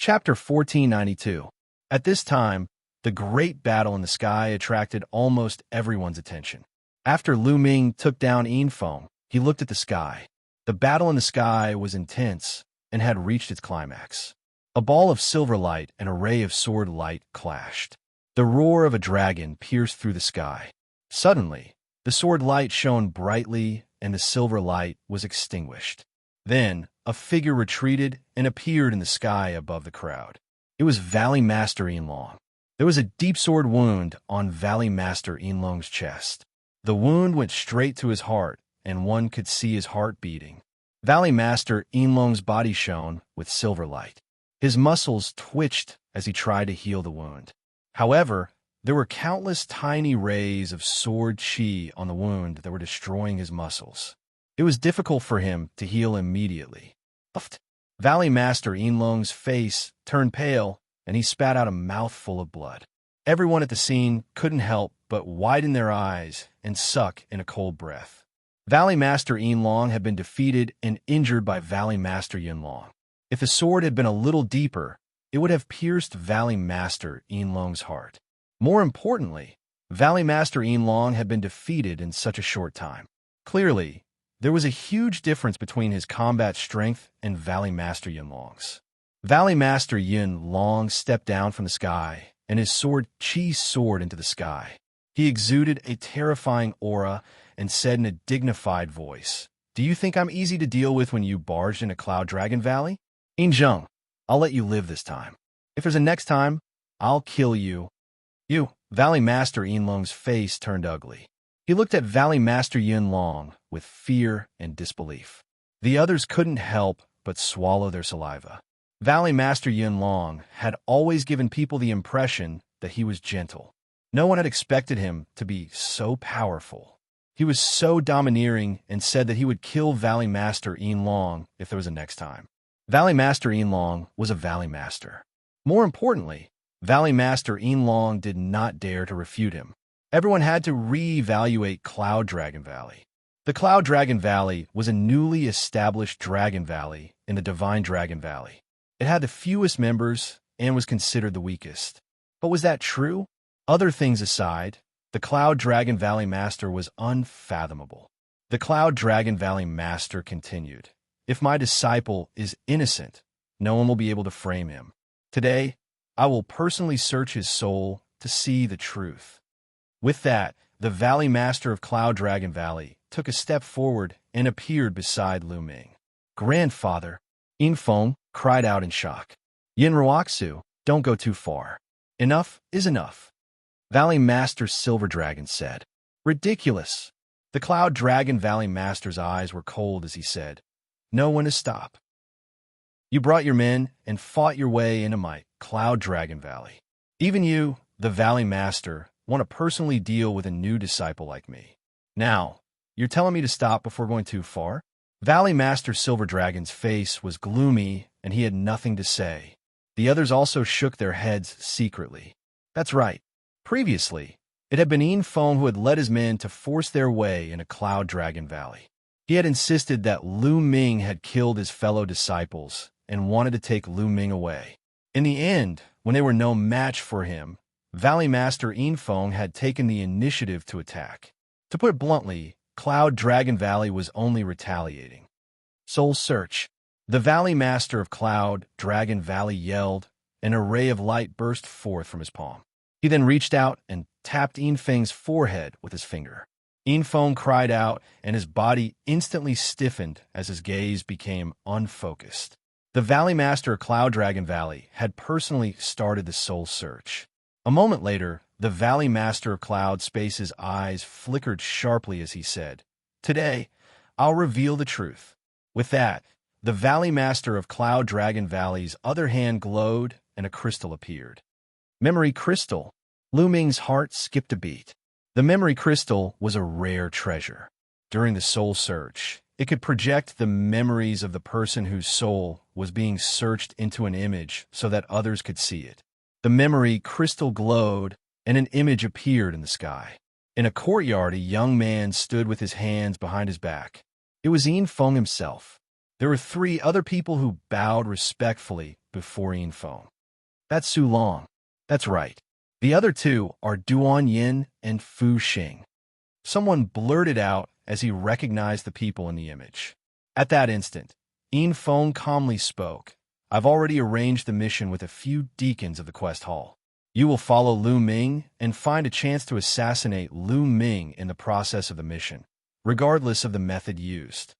Chapter 1492. At this time, the great battle in the sky attracted almost everyone's attention. After Lu Ming took down Yin Feng, he looked at the sky. The battle in the sky was intense and had reached its climax. A ball of silver light and a ray of sword light clashed. The roar of a dragon pierced through the sky. Suddenly, the sword light shone brightly and the silver light was extinguished. Then, a figure retreated and appeared in the sky above the crowd. It was Valley Master Yinlong. There was a deep sword wound on Valley Master Yinlong's chest. The wound went straight to his heart, and one could see his heart beating. Valley Master Yinlong's body shone with silver light. His muscles twitched as he tried to heal the wound. However, there were countless tiny rays of sword chi on the wound that were destroying his muscles. It was difficult for him to heal immediately. Valley Master Yinlong's face turned pale, and he spat out a mouthful of blood. Everyone at the scene couldn't help but widen their eyes and suck in a cold breath. Valley Master Yinlong had been defeated and injured by Valley Master Yinlong. If the sword had been a little deeper, it would have pierced Valley Master Yinlong's heart. More importantly, Valley Master Yinlong had been defeated in such a short time. Clearly, there was a huge difference between his combat strength and Valley Master Yinlong's. Valley Master Yinlong stepped down from the sky, and his sword chi soared into the sky. He exuded a terrifying aura and said in a dignified voice, "Do you think I'm easy to deal with when you barged into Cloud Dragon Valley? Yinzheng, I'll let you live this time. If there's a next time, I'll kill you." Valley Master Yinlong's face turned ugly. He looked at Valley Master Yinlong with fear and disbelief. The others couldn't help but swallow their saliva. Valley Master Yinlong had always given people the impression that he was gentle. No one had expected him to be so powerful. He was so domineering and said that he would kill Valley Master Yinlong if there was a next time. Valley Master Yinlong was a Valley Master. More importantly, Valley Master Yinlong did not dare to refute him. Everyone had to re-evaluate Cloud Dragon Valley. The Cloud Dragon Valley was a newly established Dragon Valley in the Divine Dragon Valley. It had the fewest members and was considered the weakest. But was that true? Other things aside, the Cloud Dragon Valley Master was unfathomable. The Cloud Dragon Valley Master continued, "If my disciple is innocent, no one will be able to frame him. Today, I will personally search his soul to see the truth." With that, the Valley Master of Cloud Dragon Valley took a step forward and appeared beside Lu Ming. "Grandfather," Yin Feng cried out in shock. "Yin Ruoxu, don't go too far. Enough is enough." Valley Master Silver Dragon said. "Ridiculous." The Cloud Dragon Valley Master's eyes were cold as he said, "Know when to stop. You brought your men and fought your way into my Cloud Dragon Valley. Even you, the Valley Master, want to personally deal with a new disciple like me. Now, you're telling me to stop before going too far?" Valley Master Silver Dragon's face was gloomy and he had nothing to say. The others also shook their heads secretly. That's right. Previously, it had been Yin Feng who had led his men to force their way into Cloud Dragon Valley. He had insisted that Lu Ming had killed his fellow disciples and wanted to take Lu Ming away. In the end, when they were no match for him, Valley Master Yin Feng had taken the initiative to attack. To put it bluntly, Cloud Dragon Valley was only retaliating. "Soul Search." The Valley Master of Cloud Dragon Valley yelled, and a ray of light burst forth from his palm. He then reached out and tapped Yin Feng's forehead with his finger. Yin Feng cried out, and his body instantly stiffened as his gaze became unfocused. The Valley Master of Cloud Dragon Valley had personally started the Soul Search. A moment later, the Valley Master of Cloud Space's eyes flickered sharply as he said, "Today, I'll reveal the truth." With that, the Valley Master of Cloud Dragon Valley's other hand glowed and a crystal appeared. Memory Crystal. Lu Ming's heart skipped a beat. The Memory Crystal was a rare treasure. During the Soul Search, it could project the memories of the person whose soul was being searched into an image so that others could see it. The Memory Crystal glowed, and an image appeared in the sky. In a courtyard, a young man stood with his hands behind his back. It was Yin Feng himself. There were 3 other people who bowed respectfully before Yinfeng. That's Su Long. That's right. The other two are Duan Yin and Fu Xing. Someone blurted out as he recognized the people in the image. At that instant, Yinfeng calmly spoke. I've already arranged the mission with a few deacons of the quest hall. You will follow Lu Ming and find a chance to assassinate Lu Ming in the process of the mission, regardless of the method used.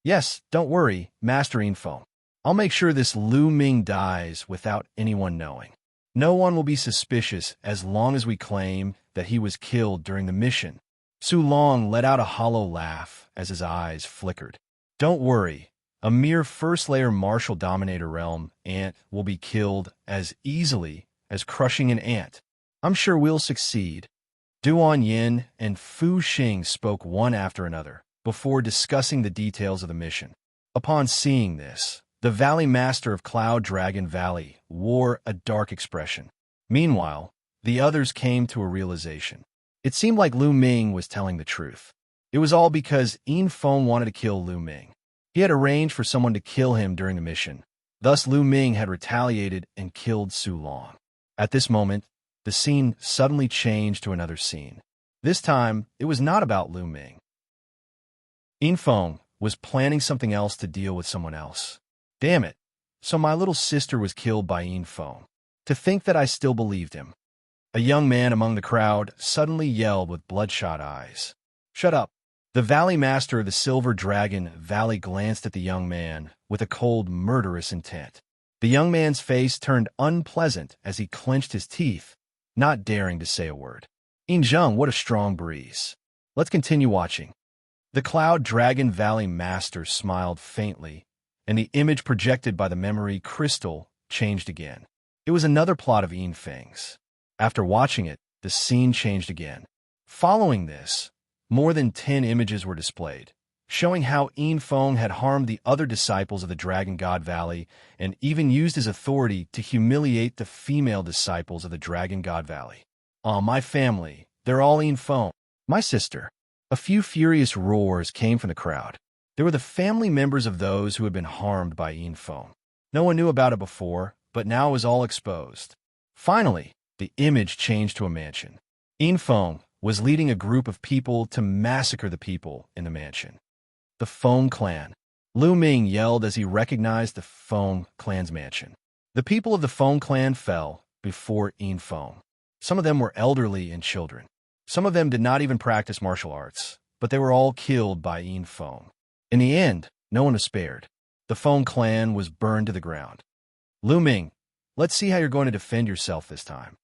Yes, don't worry, Master Yinfeng. I'll make sure this Lu Ming dies without anyone knowing. No one will be suspicious as long as we claim that he was killed during the mission. Su Long let out a hollow laugh as his eyes flickered. Don't worry, a mere first-layer martial dominator realm ant will be killed as easily as crushing an ant. I'm sure we'll succeed. Duan Yin and Fu Xing spoke one after another before discussing the details of the mission. Upon seeing this, the Valley Master of Cloud Dragon Valley wore a dark expression. Meanwhile, the others came to a realization. It seemed like Lu Ming was telling the truth. It was all because Yinfeng wanted to kill Lu Ming. He had arranged for someone to kill him during the mission. Thus, Lu Ming had retaliated and killed Su Long. At this moment, the scene suddenly changed to another scene. This time, it was not about Lu Ming. Yinfeng was planning something else to deal with someone else. Damn it. So my little sister was killed by Yinfeng. To think that I still believed him. A young man among the crowd suddenly yelled with bloodshot eyes. Shut up. The Valley Master of the Silver Dragon Valley glanced at the young man with a cold, murderous intent. The young man's face turned unpleasant as he clenched his teeth, not daring to say a word. Yinzheng, what a strong breeze. Let's continue watching. The Cloud Dragon Valley Master smiled faintly, and the image projected by the memory crystal changed again. It was another plot of Yinfeng's. After watching it, the scene changed again. Following this, more than 10 images were displayed, showing how Yinfeng had harmed the other disciples of the Dragon God Valley and even used his authority to humiliate the female disciples of the Dragon God Valley. My family, they're all Yinfeng. My sister. A few furious roars came from the crowd. They were the family members of those who had been harmed by Yinfeng. No one knew about it before, but now it was all exposed. Finally, the image changed to a mansion. Yinfeng was leading a group of people to massacre the people in the mansion. The Feng clan. Lu Ming yelled as he recognized the Feng clan's mansion. The people of the Feng clan fell before Yinfeng. Some of them were elderly and children. Some of them did not even practice martial arts, but they were all killed by Yinfeng. In the end, no one was spared. The Feng clan was burned to the ground. Lu Ming, let's see how you're going to defend yourself this time.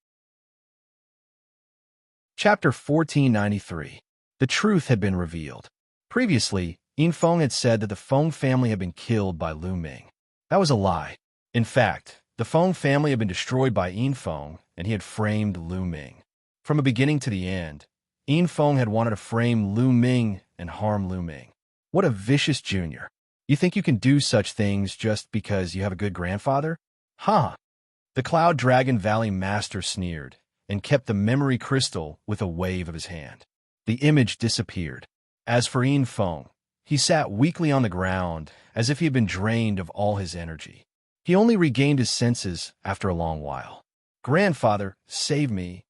Chapter 1493. The truth had been revealed. Previously, Yinfeng had said that the Feng family had been killed by Lu Ming. That was a lie. In fact, the Feng family had been destroyed by Yinfeng, and he had framed Lu Ming. From the beginning to the end, Yinfeng had wanted to frame Lu Ming and harm Lu Ming. What a vicious junior. You think you can do such things just because you have a good grandfather? Huh. The Cloud Dragon Valley Master sneered and kept the memory crystal with a wave of his hand. The image disappeared. As for Yinfeng, he sat weakly on the ground as if he had been drained of all his energy. He only regained his senses after a long while. Grandfather, save me.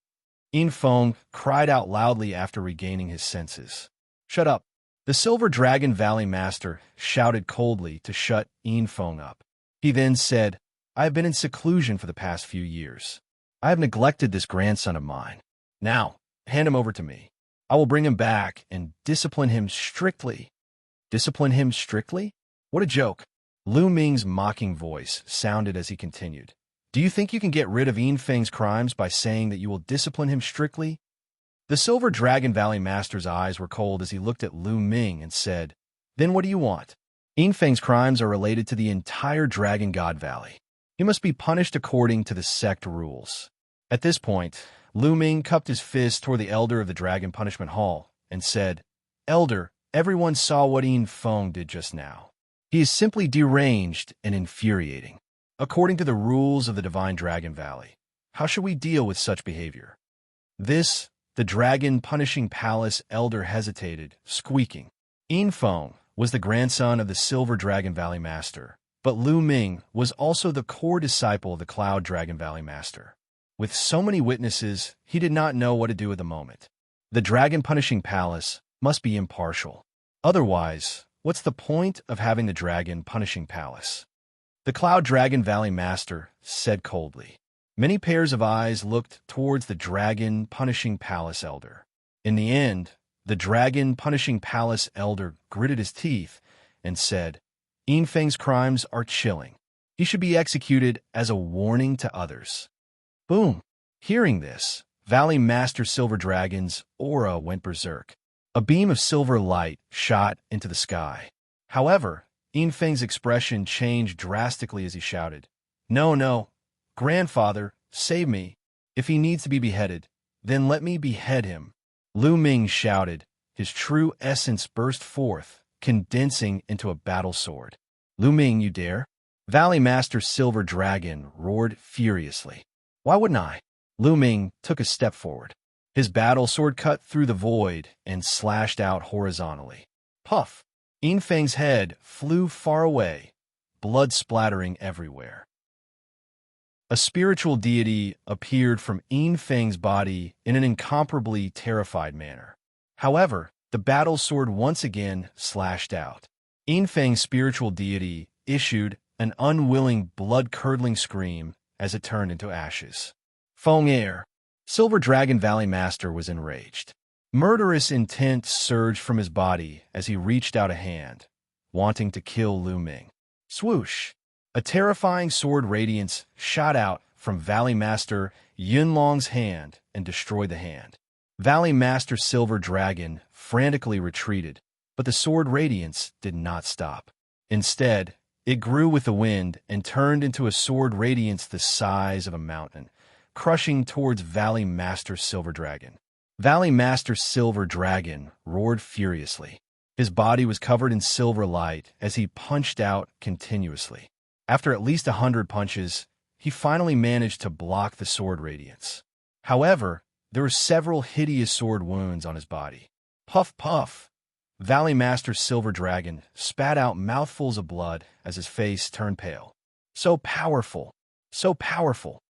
Yinfeng cried out loudly after regaining his senses. Shut up. The Silver Dragon Valley Master shouted coldly to shut Yinfeng up. He then said, I have been in seclusion for the past few years. I have neglected this grandson of mine. Now, hand him over to me. I will bring him back and discipline him strictly. Discipline him strictly? What a joke. Lu Ming's mocking voice sounded as he continued. Do you think you can get rid of Yinfeng's crimes by saying that you will discipline him strictly? The Silver Dragon Valley Master's eyes were cold as he looked at Lu Ming and said, Then what do you want? Yinfeng's crimes are related to the entire Dragon God Valley. He must be punished according to the sect rules. At this point, Lu Ming cupped his fist toward the elder of the Dragon Punishment Hall and said, Elder, everyone saw what Yinfeng did just now. He is simply deranged and infuriating. According to the rules of the Divine Dragon Valley, how should we deal with such behavior? The Dragon Punishing Palace elder hesitated, squeaking. Yinfeng was the grandson of the Silver Dragon Valley Master, But Lu Ming was also the core disciple of the Cloud Dragon Valley Master. With so many witnesses, he did not know what to do at the moment. The Dragon Punishing Palace must be impartial. Otherwise, what's the point of having the Dragon Punishing Palace? The Cloud Dragon Valley Master said coldly. Many pairs of eyes looked towards the Dragon Punishing Palace Elder. In the end, the Dragon Punishing Palace Elder gritted his teeth and said, Yinfeng's crimes are chilling. He should be executed as a warning to others. Boom! Hearing this, Valley Master Silver Dragon's aura went berserk. A beam of silver light shot into the sky. However, Yinfeng's expression changed drastically as he shouted, No, no, grandfather, save me. If he needs to be beheaded, then let me behead him. Lu Ming shouted. His true essence burst forth, condensing into a battle sword. Lu Ming, you dare? Valley Master Silver Dragon roared furiously. Why wouldn't I? Lu Ming took a step forward. His battle sword cut through the void and slashed out horizontally. Puff! Yinfeng's head flew far away, blood splattering everywhere. A spiritual deity appeared from Yinfeng's body in an incomparably terrified manner. However, the battle sword once again slashed out. Yinfeng's spiritual deity issued an unwilling, blood-curdling scream as it turned into ashes. Feng Air. Silver Dragon Valley Master was enraged. Murderous intent surged from his body as he reached out a hand, wanting to kill Lu Ming. Swoosh! A terrifying sword radiance shot out from Valley Master Yunlong's hand and destroyed the hand. Valley Master Silver Dragon frantically retreated, but the sword radiance did not stop. Instead, it grew with the wind and turned into a sword radiance the size of a mountain, crushing towards Valley Master Silver Dragon. Valley Master Silver Dragon roared furiously. His body was covered in silver light as he punched out continuously. After at least 100 punches, he finally managed to block the sword radiance. However, there were several hideous sword wounds on his body. Puff, puff! Valley Master Silver Dragon spat out mouthfuls of blood as his face turned pale. So powerful! So powerful!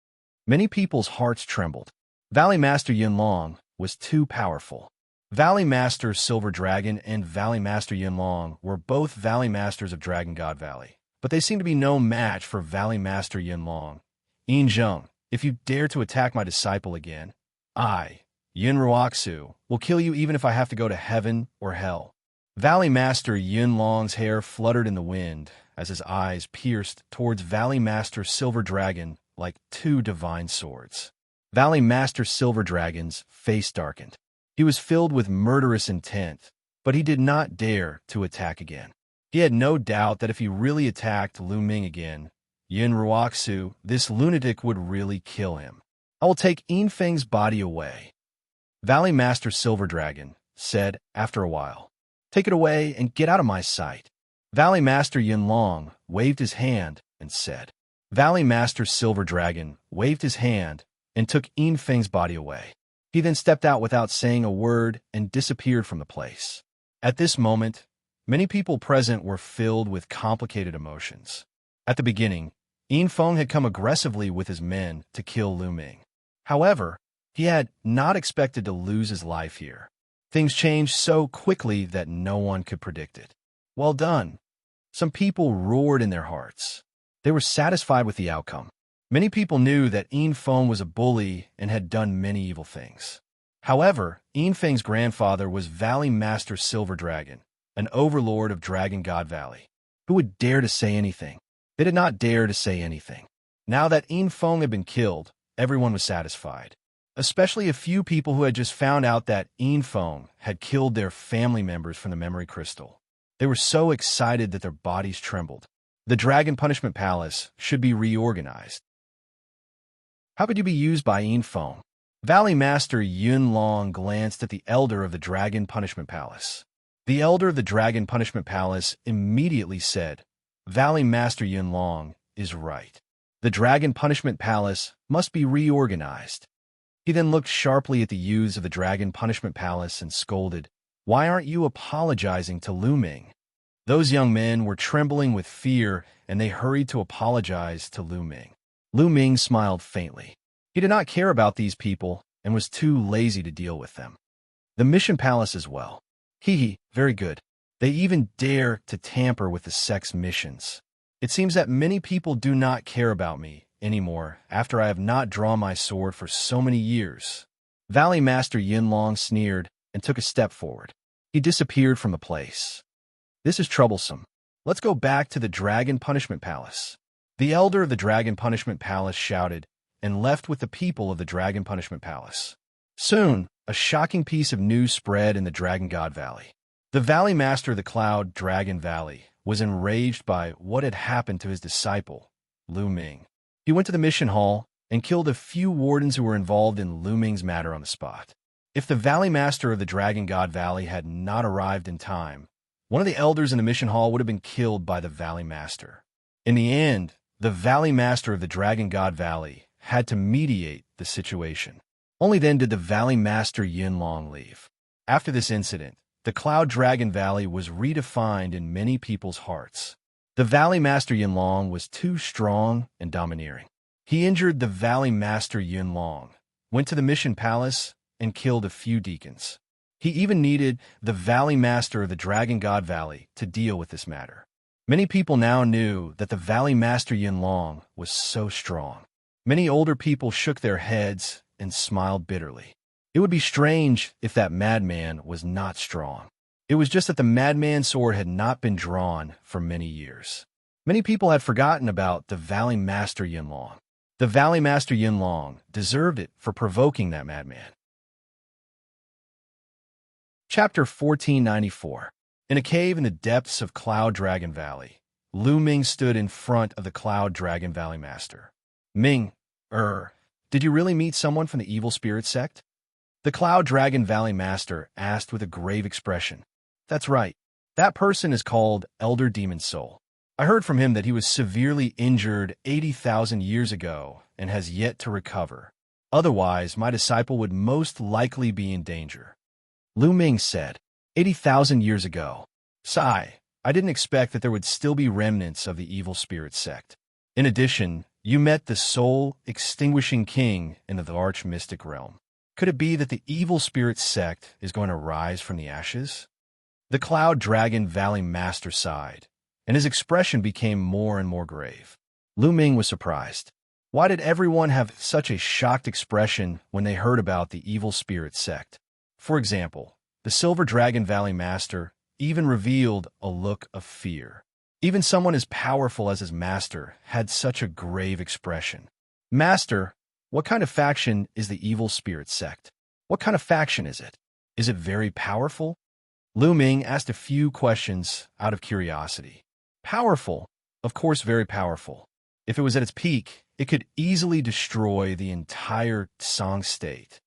Many people's hearts trembled. Valley Master Yunlong was too powerful. Valley Master Silver Dragon and Valley Master Yunlong were both Valley Masters of Dragon God Valley, but they seemed to be no match for Valley Master Yunlong. Yin Zheng, if you dare to attack my disciple again, I, Yun Ruoxu, will kill you even if I have to go to heaven or hell. Valley Master Yunlong's hair fluttered in the wind as his eyes pierced towards Valley Master Silver Dragon like two divine swords. Valley Master Silver Dragon's face darkened. He was filled with murderous intent, but he did not dare to attack again. He had no doubt that if he really attacked Lu Ming again, Yun Ruoxu, this lunatic would really kill him. I will take Yinfeng's body away. Valley Master Silver Dragon said after a while. Take it away and get out of my sight. Valley Master Yunlong waved his hand and said. Valley Master Silver Dragon waved his hand and took Yinfeng's body away. He then stepped out without saying a word and disappeared from the place. At this moment, many people present were filled with complicated emotions. At the beginning, Yinfeng had come aggressively with his men to kill Lu Ming. However, he had not expected to lose his life here. Things changed so quickly that no one could predict it. Well done. Some people roared in their hearts. They were satisfied with the outcome. Many people knew that Yinfeng was a bully and had done many evil things. However, Yinfeng's grandfather was Valley Master Silver Dragon, an overlord of Dragon God Valley. Who would dare to say anything? They did not dare to say anything. Now that Yinfeng had been killed, everyone was satisfied. Especially a few people who had just found out that Yinfeng had killed their family members from the memory crystal. They were so excited that their bodies trembled. The Dragon Punishment Palace should be reorganized. How could you be used by Yinfeng? Valley Master Yunlong glanced at the Elder of the Dragon Punishment Palace. The Elder of the Dragon Punishment Palace immediately said, Valley Master Yunlong is right. The Dragon Punishment Palace must be reorganized. He then looked sharply at the youths of the Dragon Punishment Palace and scolded, Why aren't you apologizing to Lu Ming? Those young men were trembling with fear, and they hurried to apologize to Lu Ming. Lu Ming smiled faintly. He did not care about these people and was too lazy to deal with them. The mission palace as well. Hee, very good. They even dare to tamper with the sect's missions. It seems that many people do not care about me anymore after I have not drawn my sword for so many years. Valley Master Yinlong sneered and took a step forward. He disappeared from the place. This is troublesome. Let's go back to the Dragon Punishment Palace. The elder of the Dragon Punishment Palace shouted and left with the people of the Dragon Punishment Palace. Soon, a shocking piece of news spread in the Dragon God Valley. The Valley Master of the Cloud Dragon Valley was enraged by what had happened to his disciple, Lu Ming. He went to the mission hall and killed a few wardens who were involved in Lu Ming's matter on the spot. If the Valley Master of the Dragon God Valley had not arrived in time, one of the elders in the mission hall would have been killed by the Valley Master. In the end, the Valley Master of the Dragon God Valley had to mediate the situation. Only then did the Valley Master Yinlong leave. After this incident, the Cloud Dragon Valley was redefined in many people's hearts. The Valley Master Yinlong was too strong and domineering. He injured the Valley Master Yinlong, went to the mission palace, and killed a few deacons. He even needed the Valley Master of the Dragon God Valley to deal with this matter. Many people now knew that the Valley Master Yinlong was so strong. Many older people shook their heads and smiled bitterly. It would be strange if that madman was not strong. It was just that the madman's sword had not been drawn for many years. Many people had forgotten about the Valley Master Yinlong. The Valley Master Yinlong deserved it for provoking that madman. Chapter 1494. In a cave in the depths of Cloud Dragon Valley, Lu Ming stood in front of the Cloud Dragon Valley Master. Ming, did you really meet someone from the evil spirit sect? The Cloud Dragon Valley Master asked with a grave expression. That's right. That person is called Elder Demon Soul. I heard from him that he was severely injured 80,000 years ago and has yet to recover. Otherwise, my disciple would most likely be in danger. Lu Ming said, 80,000 years ago. Sigh, I didn't expect that there would still be remnants of the evil spirit sect. In addition, you met the soul-extinguishing king in the arch-mystic realm. Could it be that the evil spirit sect is going to rise from the ashes? The Cloud Dragon Valley Master sighed, and his expression became more and more grave. Lu Ming was surprised. Why did everyone have such a shocked expression when they heard about the evil spirit sect? For example, the Silver Dragon Valley Master even revealed a look of fear. Even someone as powerful as his master had such a grave expression. Master, what kind of faction is the evil spirit sect? What kind of faction is it? Is it very powerful? Lu Ming asked a few questions out of curiosity. Powerful? Of course, very powerful. If it was at its peak, it could easily destroy the entire Tsang state.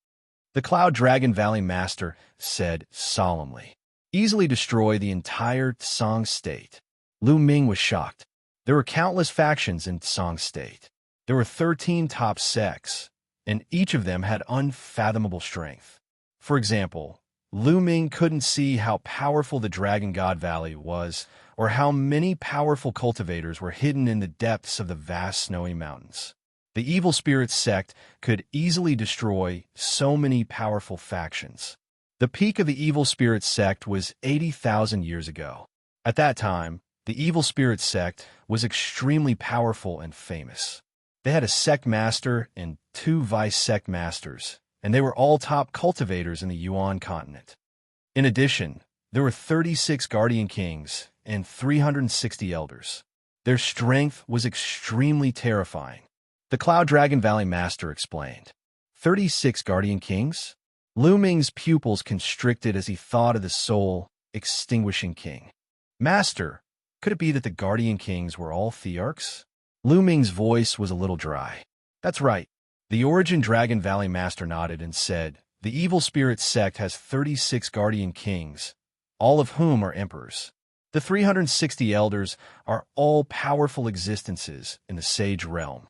The Cloud Dragon Valley Master said solemnly. Easily destroy the entire Tsang state. Lu Ming was shocked. There were countless factions in Tsang state. There were 13 top sects, and each of them had unfathomable strength. For example, Lu Ming couldn't see how powerful the Dragon God Valley was, or how many powerful cultivators were hidden in the depths of the vast snowy mountains. The evil spirit sect could easily destroy so many powerful factions. The peak of the evil spirit sect was 80,000 years ago. At that time, the evil spirit sect was extremely powerful and famous. They had a sect master and 2 vice sect masters, and they were all top cultivators in the Yuan continent. In addition, there were 36 guardian kings and 360 elders. Their strength was extremely terrifying. The Cloud Dragon Valley Master explained. 36 guardian kings? Lu Ming's pupils constricted as he thought of the soul-extinguishing king. Master, could it be that the guardian kings were all thearchs? Lu Ming's voice was a little dry. That's right. The Origin Dragon Valley Master nodded and said, the evil spirit sect has 36 guardian kings, all of whom are emperors. The 360 elders are all powerful existences in the sage realm.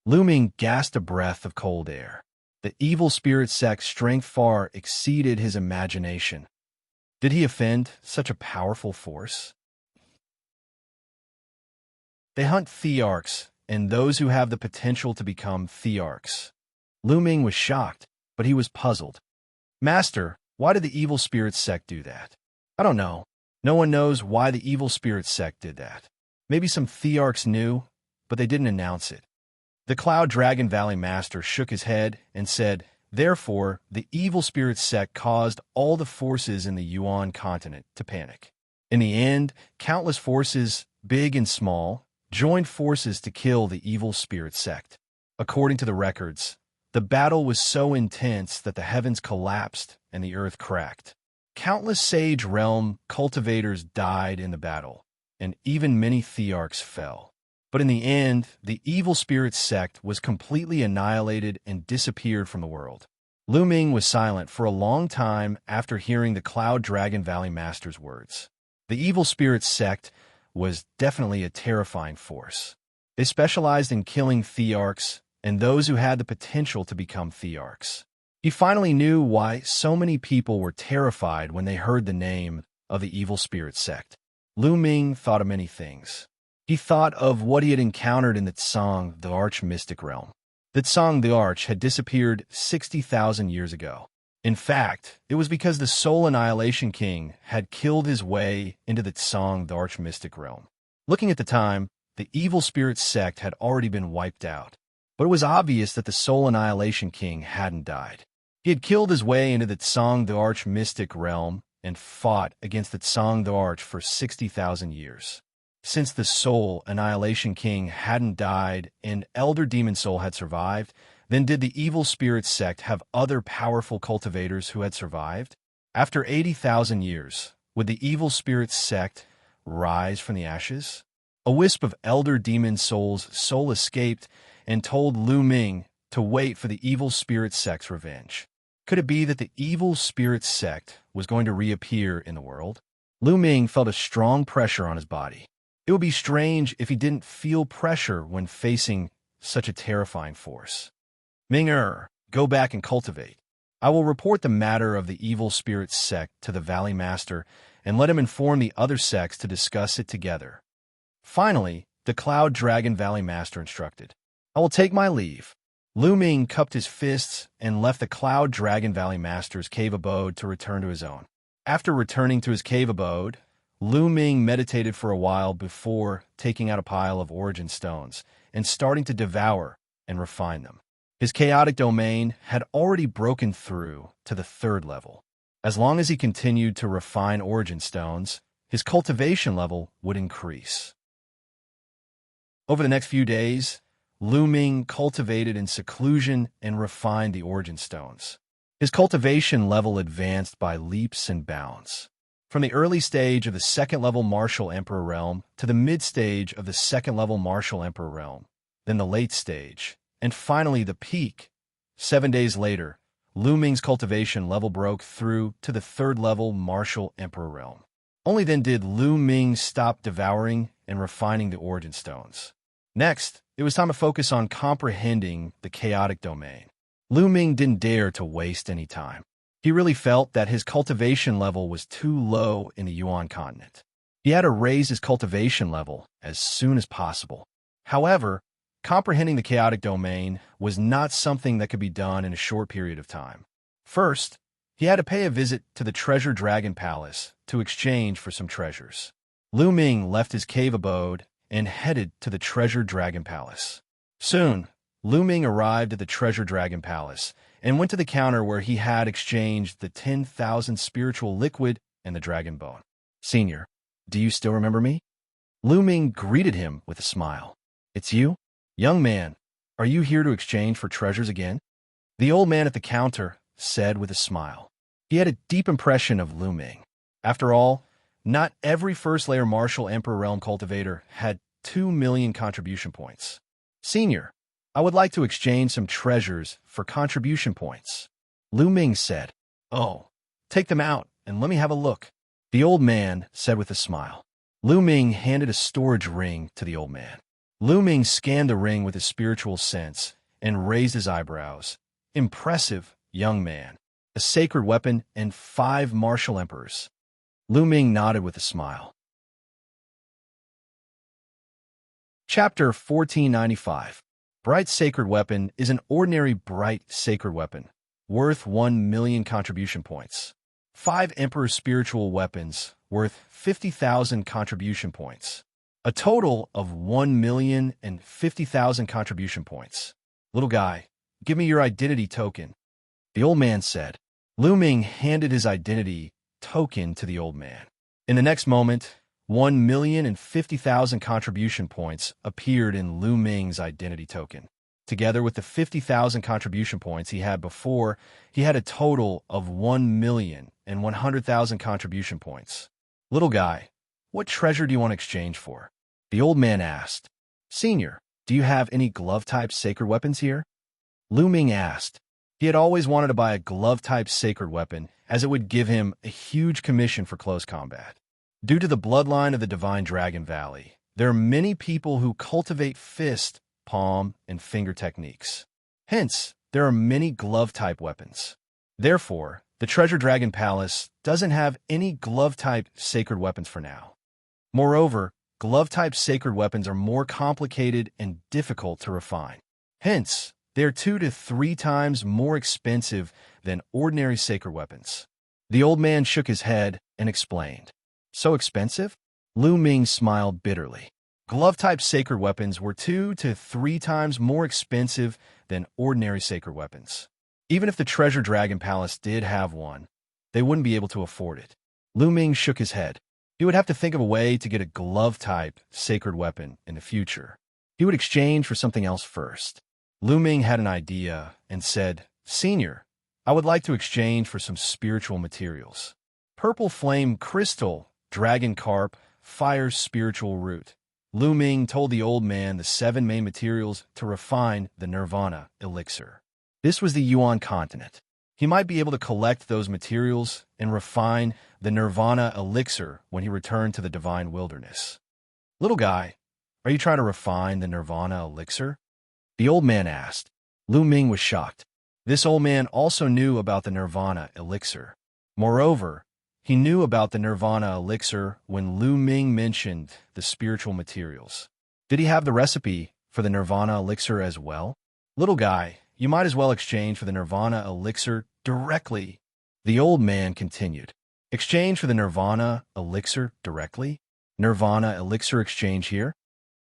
Lu Ming gasped a breath of cold air. The evil spirit sect's strength far exceeded his imagination. Did he offend such a powerful force? They hunt thearchs and those who have the potential to become thearchs. Lu Ming was shocked, but he was puzzled. Master, why did the evil spirit sect do that? I don't know. No one knows why the evil spirit sect did that. Maybe some thearchs knew, but they didn't announce it. The Cloud Dragon Valley Master shook his head and said, therefore, the evil spirit sect caused all the forces in the Yuan continent to panic. In the end, countless forces, big and small, joined forces to kill the evil spirit sect. According to the records, the battle was so intense that the heavens collapsed and the earth cracked. Countless Sage Realm cultivators died in the battle, and even many thearchs fell. But in the end, the evil spirit sect was completely annihilated and disappeared from the world. Lu Ming was silent for a long time after hearing the Cloud Dragon Valley Master's words. The evil spirit sect was definitely a terrifying force. They specialized in killing thearchs and those who had the potential to become thearchs. He finally knew why so many people were terrified when they heard the name of the evil spirit sect. Lu Ming thought of many things. He thought of what he had encountered in the Tsang, the Arch-Mystic realm. The Tsang, the Arch, had disappeared 60,000 years ago. In fact, it was because the Soul Annihilation King had killed his way into the Tsang, the Arch-Mystic realm. Looking at the time, the evil spirit sect had already been wiped out. But it was obvious that the Soul Annihilation King hadn't died. He had killed his way into the Tsang, the Arch-Mystic realm and fought against the Tsang, the Arch for 60,000 years. Since the Soul Annihilation King hadn't died and Elder Demon Soul had survived, then did the evil spirit sect have other powerful cultivators who had survived? After 80,000 years, would the evil spirit sect rise from the ashes? A wisp of Elder Demon Soul's soul escaped and told Lu Ming to wait for the evil spirit sect's revenge. Could it be that the evil spirit sect was going to reappear in the world? Lu Ming felt a strong pressure on his body. It would be strange if he didn't feel pressure when facing such a terrifying force. Ming-er, go back and cultivate. I will report the matter of the evil spirit sect to the Valley Master and let him inform the other sects to discuss it together. Finally, the Cloud Dragon Valley Master instructed. I will take my leave. Lu Ming cupped his fists and left the Cloud Dragon Valley Master's cave abode to return to his own. After returning to his cave abode, Lu Ming meditated for a while before taking out a pile of origin stones and starting to devour and refine them. His chaotic domain had already broken through to the 3rd level. As long as he continued to refine origin stones, his cultivation level would increase. Over the next few days, Lu Ming cultivated in seclusion and refined the origin stones. His cultivation level advanced by leaps and bounds. From the early stage of the 2nd level Martial Emperor realm to the mid stage of the 2nd level Martial Emperor realm, then the late stage, and finally the peak. 7 days later, Lu Ming's cultivation level broke through to the 3rd level Martial Emperor realm. Only then did Lu Ming stop devouring and refining the origin stones. Next, it was time to focus on comprehending the chaotic domain. Lu Ming didn't dare to waste any time. He really felt that his cultivation level was too low in the Yuan continent. He had to raise his cultivation level as soon as possible. However, comprehending the chaotic domain was not something that could be done in a short period of time. First, he had to pay a visit to the Treasure Dragon Palace to exchange for some treasures. Lu Ming left his cave abode and headed to the Treasure Dragon Palace. Soon, Lu Ming arrived at the Treasure Dragon Palace and went to the counter where he had exchanged the 10,000 spiritual liquid and the dragon bone. Senior, do you still remember me? Lu Ming greeted him with a smile. It's you? Young man, are you here to exchange for treasures again? The old man at the counter said with a smile. He had a deep impression of Lu Ming. After all, not every first-layer Martial Emperor Realm cultivator had 2 million contribution points. Senior, I would like to exchange some treasures for contribution points. Lu Ming said. Oh, take them out and let me have a look. The old man said with a smile. Lu Ming handed a storage ring to the old man. Lu Ming scanned the ring with his spiritual sense and raised his eyebrows. Impressive, young man. A sacred weapon and 5 martial emperors. Lu Ming nodded with a smile. Chapter 1495. Bright Sacred Weapon is an ordinary bright sacred weapon, worth 1,000,000 contribution points. 5 Emperor Spiritual Weapons, worth 50,000 contribution points. A total of 1,050,000 contribution points. Little guy, give me your identity token, the old man said. Lu Ming handed his identity token to the old man. In the next moment, 1,050,000 contribution points appeared in Lu Ming's identity token. Together with the 50,000 contribution points he had before, he had a total of 1,100,000 contribution points. Little guy, what treasure do you want to exchange for? The old man asked. Senior, do you have any glove-type sacred weapons here? Lu Ming asked. He had always wanted to buy a glove-type sacred weapon, as it would give him a huge commission for close combat. Due to the bloodline of the Divine Dragon Valley, there are many people who cultivate fist, palm, and finger techniques. Hence, there are many glove-type weapons. Therefore, the Treasure Dragon Palace doesn't have any glove-type sacred weapons for now. Moreover, glove-type sacred weapons are more complicated and difficult to refine. Hence, they are 2 to 3 times more expensive than ordinary sacred weapons. The old man shook his head and explained. So expensive? Lu Ming smiled bitterly. Glove-type sacred weapons were 2 to 3 times more expensive than ordinary sacred weapons. Even if the Treasure Dragon Palace did have one, they wouldn't be able to afford it. Lu Ming shook his head. He would have to think of a way to get a glove-type sacred weapon in the future. He would exchange for something else first. Lu Ming had an idea and said, Senior, I would like to exchange for some spiritual materials. Purple flame crystal, dragon carp, fire spiritual root. Lu Ming told the old man the 7 main materials to refine the Nirvana elixir. This was the Yuan continent. He might be able to collect those materials and refine the Nirvana elixir when he returned to the Divine Wilderness. Little guy, are you trying to refine the Nirvana elixir? The old man asked. Lu Ming was shocked. This old man also knew about the Nirvana elixir. Moreover, he knew about the Nirvana elixir when Lu Ming mentioned the spiritual materials. Did he have the recipe for the Nirvana elixir as well? Little guy, you might as well exchange for the Nirvana elixir directly. The old man continued. Exchange for the Nirvana elixir directly? Nirvana elixir exchange here?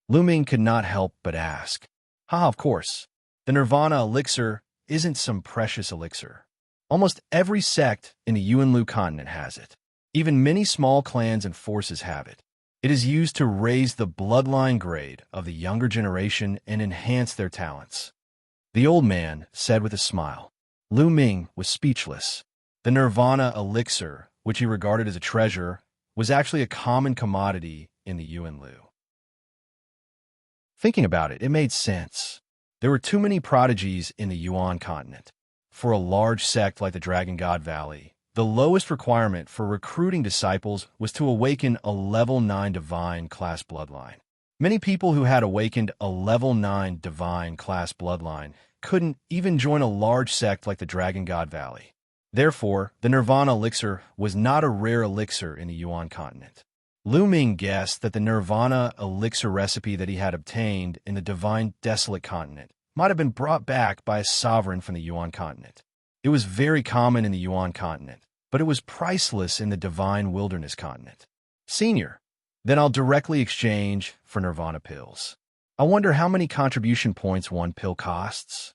Lu Ming could not help but ask. Of course. The Nirvana elixir isn't some precious elixir. Almost every sect in the Yuanlu continent has it. Even many small clans and forces have it. It is used to raise the bloodline grade of the younger generation and enhance their talents. The old man said with a smile. Lu Ming was speechless. The Nirvana elixir, which he regarded as a treasure, was actually a common commodity in the Yuanlu. Thinking about it, it made sense. There were too many prodigies in the Yuan continent. For a large sect like the Dragon God Valley, the lowest requirement for recruiting disciples was to awaken a level 9 divine class bloodline. Many people who had awakened a level 9 divine class bloodline couldn't even join a large sect like the Dragon God Valley. Therefore, the Nirvana elixir was not a rare elixir in the Yuan continent. Lu Ming guessed that the Nirvana elixir recipe that he had obtained in the Divine Desolate continent might have been brought back by a sovereign from the Yuan continent. It was very common in the Yuan continent, but it was priceless in the Divine Wilderness continent. Senior, then I'll directly exchange for Nirvana pills. I wonder how many contribution points 1 pill costs?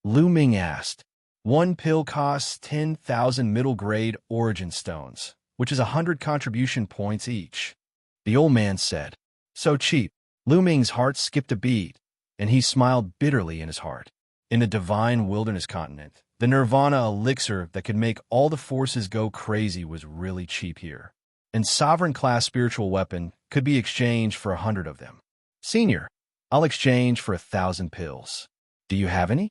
Lu Ming asked. 1 pill costs 10,000 middle-grade origin stones, which is 100 contribution points each. The old man said. So cheap. Lu Ming's heart skipped a beat, and he smiled bitterly in his heart. In the Divine Wilderness continent, the Nirvana elixir that could make all the forces go crazy was really cheap here. And sovereign-class spiritual weapon could be exchanged for 100 of them. Senior, I'll exchange for 1,000 pills. Do you have any?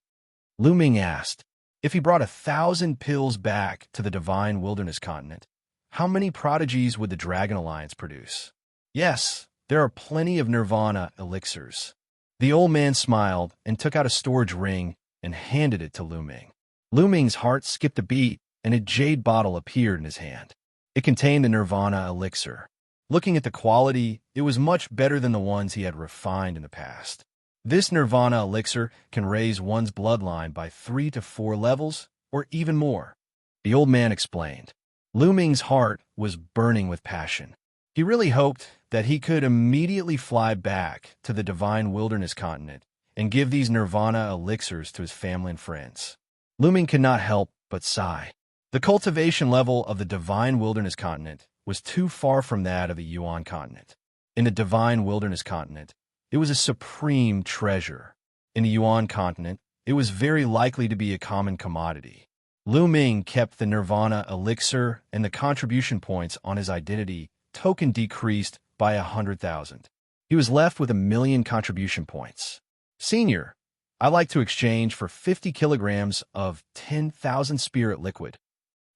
Lu Ming asked. If he brought 1,000 pills back to the Divine Wilderness continent, how many prodigies would the Dragon Alliance produce? Yes, there are plenty of Nirvana elixirs. The old man smiled and took out a storage ring and handed it to Lu Ming. Lu Ming's heart skipped a beat, and a jade bottle appeared in his hand. It contained the Nirvana elixir. Looking at the quality, it was much better than the ones he had refined in the past. This nirvana elixir can raise one's bloodline by 3 to 4 levels, or even more. The old man explained. Lu Ming's heart was burning with passion. He really hoped that he could immediately fly back to the divine wilderness continent and give these nirvana elixirs to his family and friends. Lu Ming could not help but sigh. The cultivation level of the divine wilderness continent was too far from that of the Yuan continent. In the divine wilderness continent, it was a supreme treasure. In the Yuan continent, it was very likely to be a common commodity. Lu Ming kept the nirvana elixir, and the contribution points on his identity token decreased by 100,000. He was left with 1,000,000 contribution points. Senior, I'd like to exchange for 50 kilograms of 10,000 spirit liquid.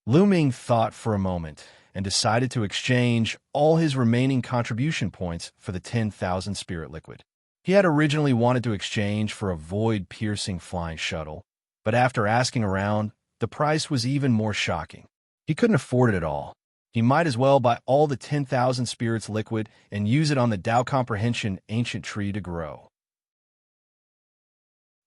Lu Ming thought for a moment and decided to exchange all his remaining contribution points for the 10,000 spirit liquid. He had originally wanted to exchange for a void-piercing flying shuttle, but after asking around, the price was even more shocking. He couldn't afford it at all. He might as well buy all the 10,000 spirits liquid and use it on the Tao Comprehension ancient tree to grow.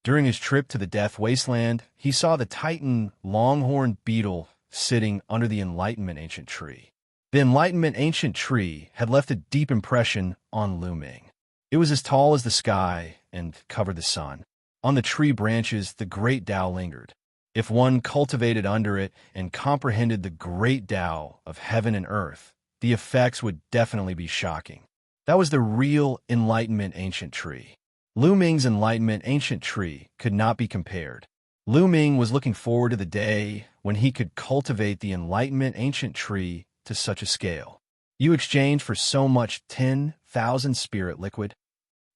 During his trip to the Death Wasteland, he saw the Titan longhorn beetle sitting under the Enlightenment ancient tree. The Enlightenment ancient tree had left a deep impression on Lu Ming. It was as tall as the sky and covered the sun. On the tree branches, the great Tao lingered. If one cultivated under it and comprehended the great Tao of heaven and earth, the effects would definitely be shocking. That was the real Enlightenment ancient tree. Lu Ming's Enlightenment ancient tree could not be compared. Lu Ming was looking forward to the day when he could cultivate the Enlightenment ancient tree to such a scale. You exchange for so much 10,000 spirit liquid?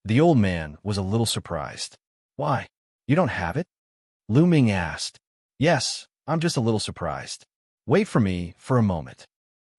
The old man was a little surprised. Why? You don't have it? Lu Ming asked. Yes, I'm just a little surprised. Wait for me for a moment.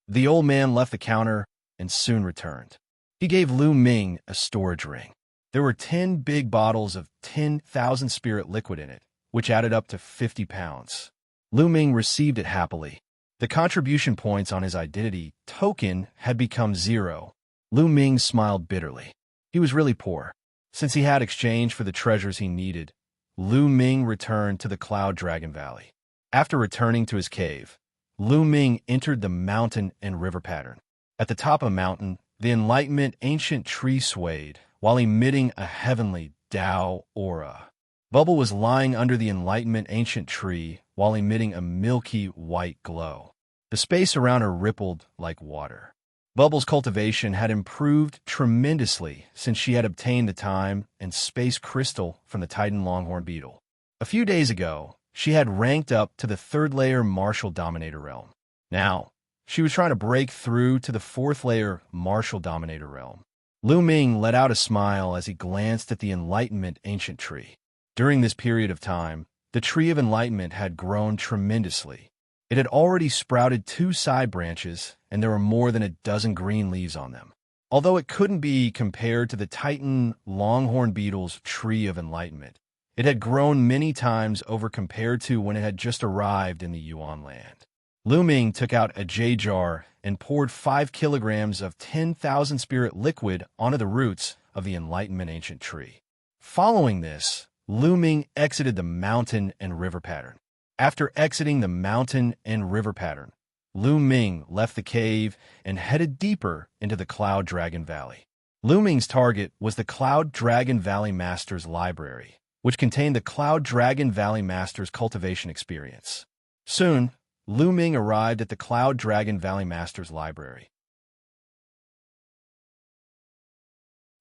The old man left the counter and soon returned. He gave Lu Ming a storage ring. There were 10 big bottles of 10,000 spirit liquid in it, which added up to 50 pounds. Lu Ming received it happily. The contribution points on his identity token had become 0. Lu Ming smiled bitterly. He was really poor. Since he had exchanged for the treasures he needed, Lu Ming returned to the Cloud Dragon Valley. After returning to his cave, Lu Ming entered the mountain and river pattern. At the top of the mountain, the Enlightenment ancient tree swayed while emitting a heavenly Tao aura. Bubble was lying under the Enlightenment ancient tree while emitting a milky white glow. The space around her rippled like water. Bubble's cultivation had improved tremendously since she had obtained the time and space crystal from the Titan longhorn beetle. A few days ago, she had ranked up to the 3rd layer Martial Dominator realm. Now, she was trying to break through to the 4th layer Martial Dominator realm. Lu Ming let out a smile as he glanced at the Enlightenment ancient tree. During this period of time, the tree of enlightenment had grown tremendously. It had already sprouted 2 side branches, and there were more than a dozen green leaves on them. Although it couldn't be compared to the Titan longhorn beetle's tree of enlightenment, it had grown many times over compared to when it had just arrived in the Yuan land. Lu Ming took out a jade jar and poured 5 kilograms of 10,000 spirit liquid onto the roots of the Enlightenment ancient tree. Following this, Lu Ming exited the mountain and river pattern. After exiting the mountain and river pattern, Lu Ming left the cave and headed deeper into the Cloud Dragon Valley. Lu Ming's target was the Cloud Dragon Valley Master's Library, which contained the Cloud Dragon Valley Master's cultivation experience. Soon, Lu Ming arrived at the Cloud Dragon Valley Master's Library.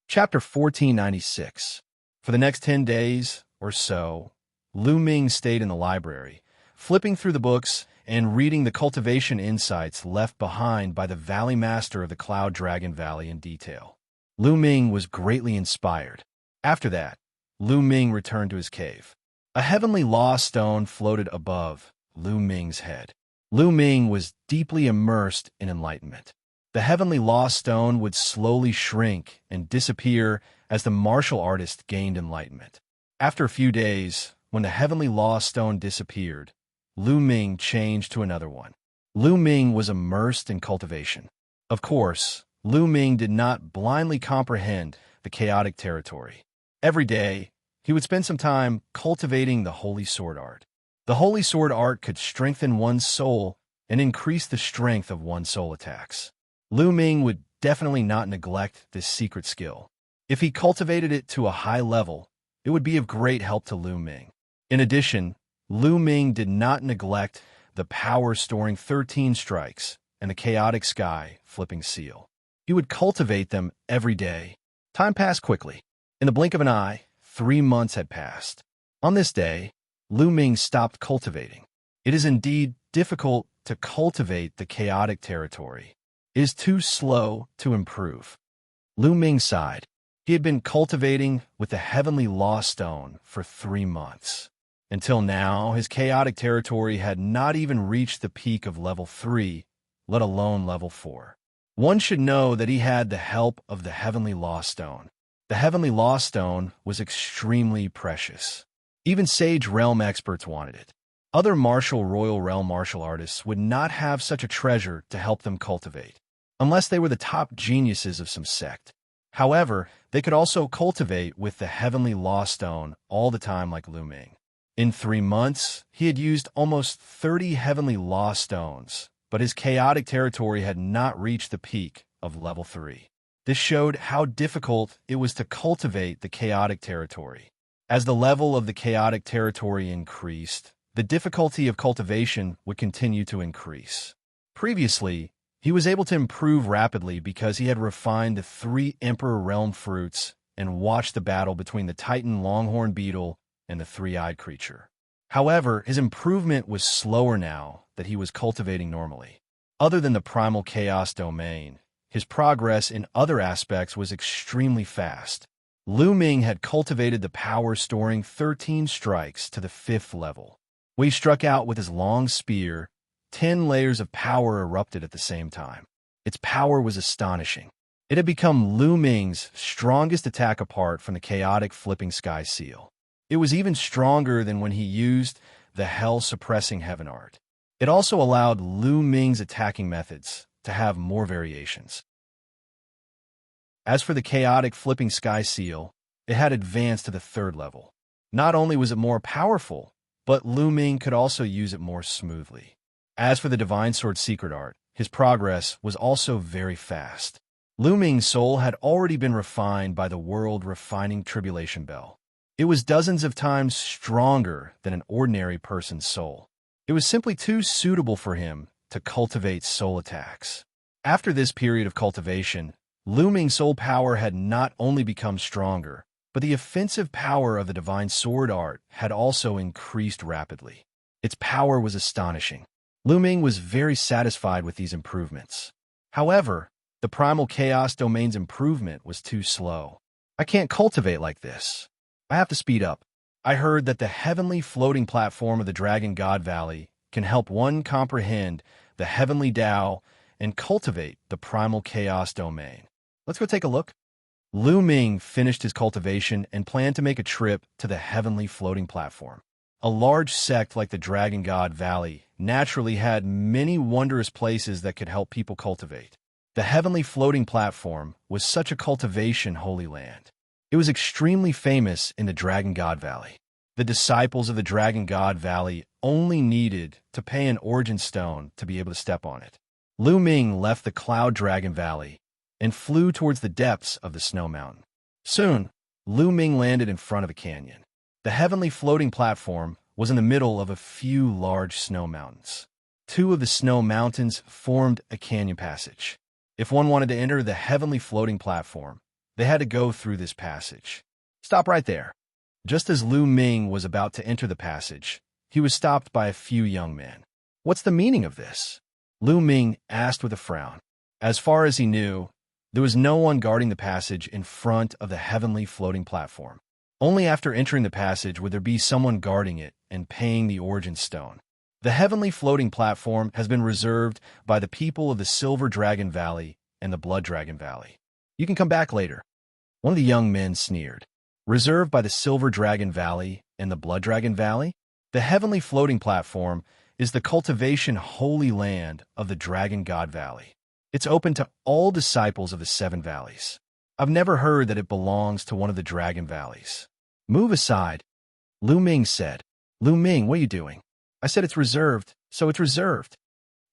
Chapter 1496. For the next 10 days or so, Lu Ming stayed in the library, flipping through the books and reading the cultivation insights left behind by the Valley Master of the Cloud Dragon Valley in detail. Lu Ming was greatly inspired. After that, Lu Ming returned to his cave. A heavenly law stone floated above Lu Ming's head. Lu Ming was deeply immersed in enlightenment. The heavenly law stone would slowly shrink and disappear as the martial artist gained enlightenment. After a few days, when the heavenly law stone disappeared, Lu Ming changed to another one. Lu Ming was immersed in cultivation. Of course, Lu Ming did not blindly comprehend the chaotic territory. Every day, he would spend some time cultivating the Holy Sword Art. The Holy Sword Art could strengthen one's soul and increase the strength of one's soul attacks. Lu Ming would definitely not neglect this secret skill. If he cultivated it to a high level, it would be of great help to Lu Ming. In addition, Lu Ming did not neglect the power-storing 13 strikes and the chaotic sky flipping seal. He would cultivate them every day. Time passed quickly. In the blink of an eye, 3 months had passed. On this day, Lu Ming stopped cultivating. It is indeed difficult to cultivate the chaotic territory. It is too slow to improve. Lu Ming sighed. He had been cultivating with the Heavenly Law Stone for 3 months. Until now, his chaotic territory had not even reached the peak of level 3, let alone level 4. One should know that he had the help of the Heavenly Law Stone. The Heavenly Law Stone was extremely precious. Even Sage Realm experts wanted it. Other Royal Realm martial artists would not have such a treasure to help them cultivate, unless they were the top geniuses of some sect. However, they could also cultivate with the Heavenly Law Stone all the time like Lu Ming. In 3 months, he had used almost 30 Heavenly Law Stones, but his chaotic territory had not reached the peak of level 3. This showed how difficult it was to cultivate the chaotic territory. As the level of the chaotic territory increased, the difficulty of cultivation would continue to increase. Previously, he was able to improve rapidly because he had refined the 3 Emperor Realm fruits and watched the battle between the Titan Longhorn Beetle and the 3-eyed creature. However, his improvement was slower now that he was cultivating normally. Other than the Primal Chaos domain, his progress in other aspects was extremely fast. Lu Ming had cultivated the power-storing 13 strikes to the 5th level. When he struck out with his long spear, 10 layers of power erupted at the same time. Its power was astonishing. It had become Lu Ming's strongest attack apart from the chaotic flipping sky seal. It was even stronger than when he used the hell-suppressing heaven art. It also allowed Lu Ming's attacking methods to have more variations. As for the chaotic flipping sky seal, it had advanced to the 3rd level. Not only was it more powerful, but Lu Ming could also use it more smoothly. As for the Divine Sword secret art, his progress was also very fast. Lu Ming's soul had already been refined by the world-refining tribulation bell. It was dozens of times stronger than an ordinary person's soul. It was simply too suitable for him to cultivate soul attacks. After this period of cultivation, Lu Ming's soul power had not only become stronger, but the offensive power of the Divine Sword art had also increased rapidly. Its power was astonishing. Lu Ming was very satisfied with these improvements. However, the Primal Chaos domain's improvement was too slow. I can't cultivate like this. I have to speed up. I heard that the heavenly floating platform of the Dragon God Valley can help one comprehend the heavenly Tao and cultivate the Primal Chaos domain. Let's go take a look. Lu Ming finished his cultivation and planned to make a trip to the heavenly floating platform. A large sect like the Dragon God Valley naturally had many wondrous places that could help people cultivate. The heavenly floating platform was such a cultivation holy land. It was extremely famous in the Dragon God Valley. The disciples of the Dragon God Valley only needed to pay an origin stone to be able to step on it. Lu Ming left the Cloud Dragon Valley and flew towards the depths of the snow mountain. Soon, Lu Ming landed in front of a canyon. The heavenly floating platform was in the middle of a few large snow mountains. 2 of the snow mountains formed a canyon passage. If one wanted to enter the heavenly floating platform, they had to go through this passage. Stop right there. Just as Lu Ming was about to enter the passage, he was stopped by a few young men. What's the meaning of this? Lu Ming asked with a frown. As far as he knew, there was no one guarding the passage in front of the heavenly floating platform. Only after entering the passage would there be someone guarding it and paying the origin stone. The heavenly floating platform has been reserved by the people of the Silver Dragon Valley and the Blood Dragon Valley. You can come back later. One of the young men sneered. Reserved by the Silver Dragon Valley and the Blood Dragon Valley? The heavenly floating platform is the cultivation holy land of the Dragon God Valley. It's open to all disciples of the Seven Valleys. I've never heard that it belongs to one of the Dragon Valleys. Move aside, Lu Ming said. Lu Ming, what are you doing? I said it's reserved, so it's reserved.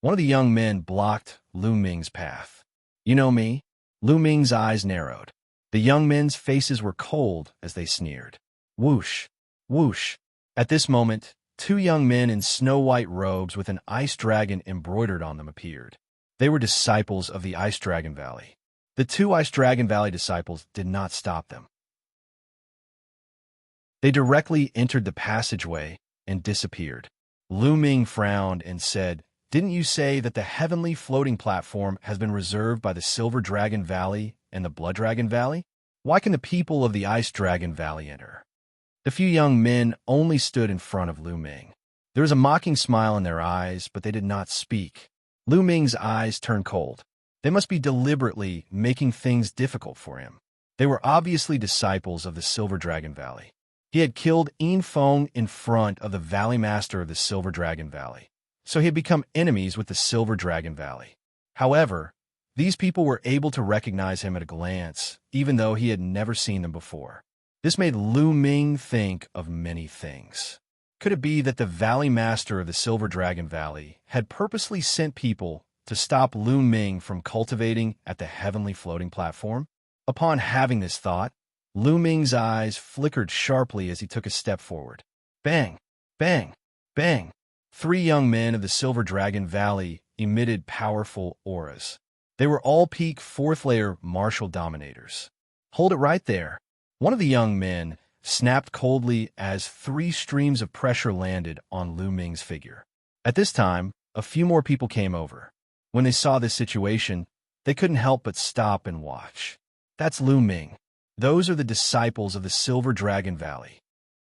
One of the young men blocked Lu Ming's path. You know me? Lu Ming's eyes narrowed. The young men's faces were cold as they sneered. Whoosh, whoosh. At this moment, two young men in snow-white robes with an ice dragon embroidered on them appeared. They were disciples of the Ice Dragon Valley. The two Ice Dragon Valley disciples did not stop them. They directly entered the passageway and disappeared. Lu Ming frowned and said, "Didn't you say that the heavenly floating platform has been reserved by the Silver Dragon Valley and the Blood Dragon Valley? Why can the people of the Ice Dragon Valley enter?" The few young men only stood in front of Lu Ming. There was a mocking smile in their eyes, but they did not speak. Lu Ming's eyes turned cold. They must be deliberately making things difficult for him. They were obviously disciples of the Silver Dragon Valley. He had killed Yin Feng in front of the Valley Master of the Silver Dragon Valley, so he had become enemies with the Silver Dragon Valley. However, these people were able to recognize him at a glance, even though he had never seen them before. This made Lu Ming think of many things. Could it be that the Valley Master of the Silver Dragon Valley had purposely sent people to stop Lu Ming from cultivating at the heavenly floating platform? Upon having this thought, Lu Ming's eyes flickered sharply as he took a step forward. Bang! Bang! Bang! Three young men of the Silver Dragon Valley emitted powerful auras. They were all peak fourth-layer martial dominators. Hold it right there. One of the young men snapped coldly as three streams of pressure landed on Lu Ming's figure. At this time, a few more people came over. When they saw this situation, they couldn't help but stop and watch. That's Lu Ming. Those are the disciples of the Silver Dragon Valley.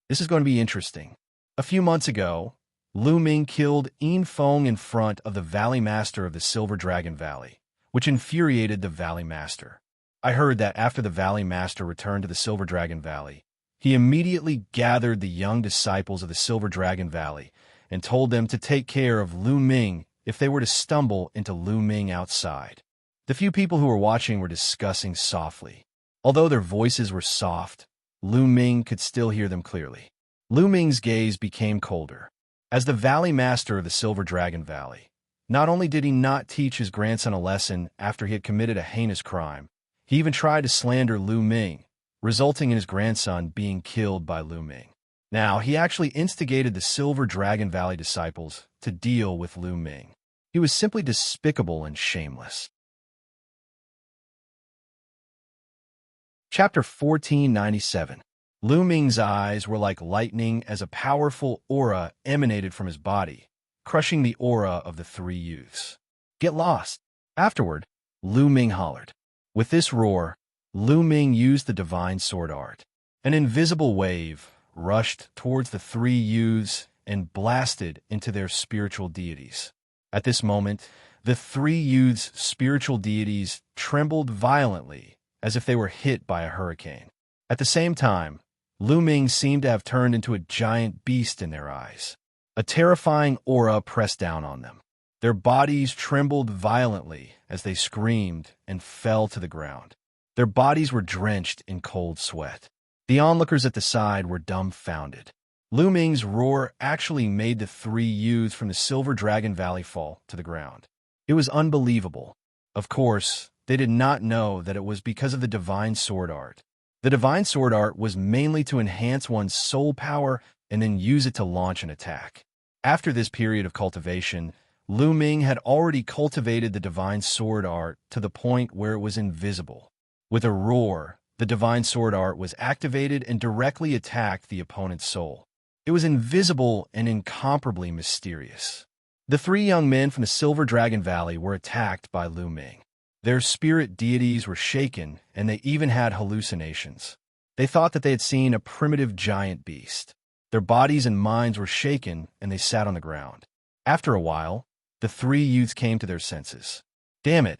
This is going to be interesting. A few months ago, Lu Ming killed Yin Feng in front of the Valley Master of the Silver Dragon Valley, which infuriated the Valley Master. I heard that after the Valley Master returned to the Silver Dragon Valley, he immediately gathered the young disciples of the Silver Dragon Valley and told them to take care of Lu Ming if they were to stumble into Lu Ming outside. The few people who were watching were discussing softly. Although their voices were soft, Lu Ming could still hear them clearly. Lu Ming's gaze became colder. As the Valley Master of the Silver Dragon Valley, not only did he not teach his grandson a lesson after he had committed a heinous crime, he even tried to slander Lu Ming, resulting in his grandson being killed by Lu Ming. Now, he actually instigated the Silver Dragon Valley disciples to deal with Lu Ming. He was simply despicable and shameless. Chapter 1497. Lu Ming's eyes were like lightning as a powerful aura emanated from his body, crushing the aura of the three youths. Get lost. Afterward, Lu Ming hollered. With this roar, Lu Ming used the divine sword art. An invisible wave rushed towards the three youths and blasted into their spiritual deities. At this moment, the three youths' spiritual deities trembled violently as if they were hit by a hurricane. At the same time, Lu Ming seemed to have turned into a giant beast in their eyes. A terrifying aura pressed down on them. Their bodies trembled violently as they screamed and fell to the ground. Their bodies were drenched in cold sweat. The onlookers at the side were dumbfounded. Lu Ming's roar actually made the three youths from the Silver Dragon Valley fall to the ground. It was unbelievable. Of course, they did not know that it was because of the divine sword art. The divine sword art was mainly to enhance one's soul power and then use it to launch an attack. After this period of cultivation, Lu Ming had already cultivated the divine sword art to the point where it was invisible. With a roar, the divine sword art was activated and directly attacked the opponent's soul. It was invisible and incomparably mysterious. The three young men from the Silver Dragon Valley were attacked by Lu Ming. Their spirit deities were shaken, and they even had hallucinations. They thought that they had seen a primitive giant beast. Their bodies and minds were shaken, and they sat on the ground. After a while, the three youths came to their senses. Damn it,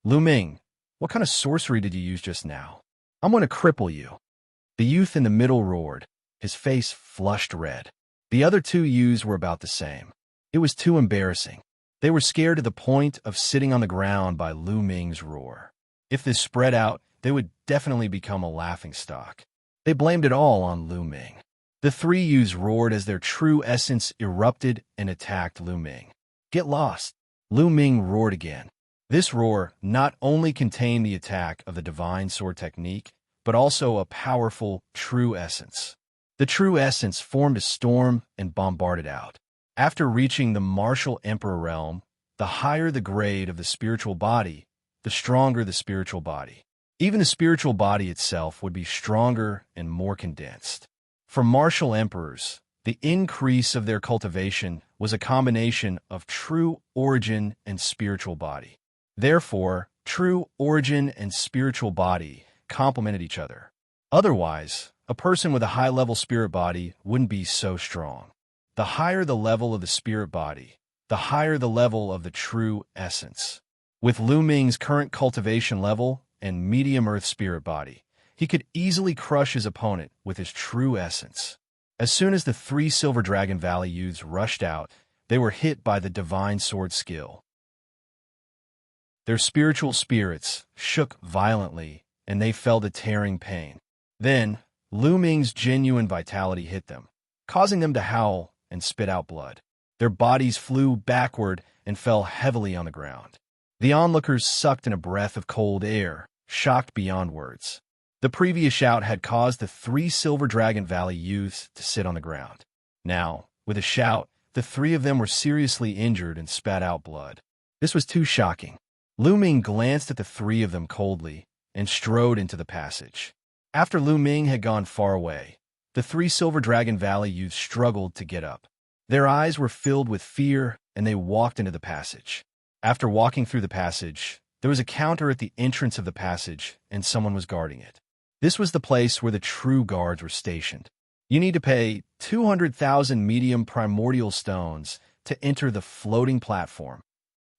Lu Ming, what kind of sorcery did you use just now? I'm going to cripple you. The youth in the middle roared, his face flushed red. The other two youths were about the same. It was too embarrassing. They were scared to the point of sitting on the ground by Lu Ming's roar. If this spread out, they would definitely become a laughingstock. They blamed it all on Lu Ming. The three youths roared as their true essence erupted and attacked Lu Ming. "Get lost!" Lu Ming roared again. This roar not only contained the attack of the divine sword technique, but also a powerful true essence. The true essence formed a storm and bombarded out. After reaching the martial emperor realm, the higher the grade of the spiritual body, the stronger the spiritual body. Even the spiritual body itself would be stronger and more condensed. For martial emperors, the increase of their cultivation was a combination of true origin and spiritual body. Therefore, true origin and spiritual body complemented each other. Otherwise, a person with a high-level spirit body wouldn't be so strong. The higher the level of the spirit body, the higher the level of the true essence. With Lu Ming's current cultivation level and medium earth spirit body, he could easily crush his opponent with his true essence. As soon as the three Silver Dragon Valley youths rushed out, they were hit by the divine sword skill. Their spiritual spirits shook violently, and they felt a tearing pain. Then, Lu Ming's genuine vitality hit them, causing them to howl and spit out blood. Their bodies flew backward and fell heavily on the ground. The onlookers sucked in a breath of cold air, shocked beyond words. The previous shout had caused the three Silver Dragon Valley youths to sit on the ground. Now, with a shout, the three of them were seriously injured and spat out blood. This was too shocking. Lu Ming glanced at the three of them coldly and strode into the passage. After Lu Ming had gone far away, the three Silver Dragon Valley youths struggled to get up. Their eyes were filled with fear, and they walked into the passage. After walking through the passage, there was a counter at the entrance of the passage, and someone was guarding it. This was the place where the true guards were stationed. You need to pay 200,000 medium primordial stones to enter the floating platform.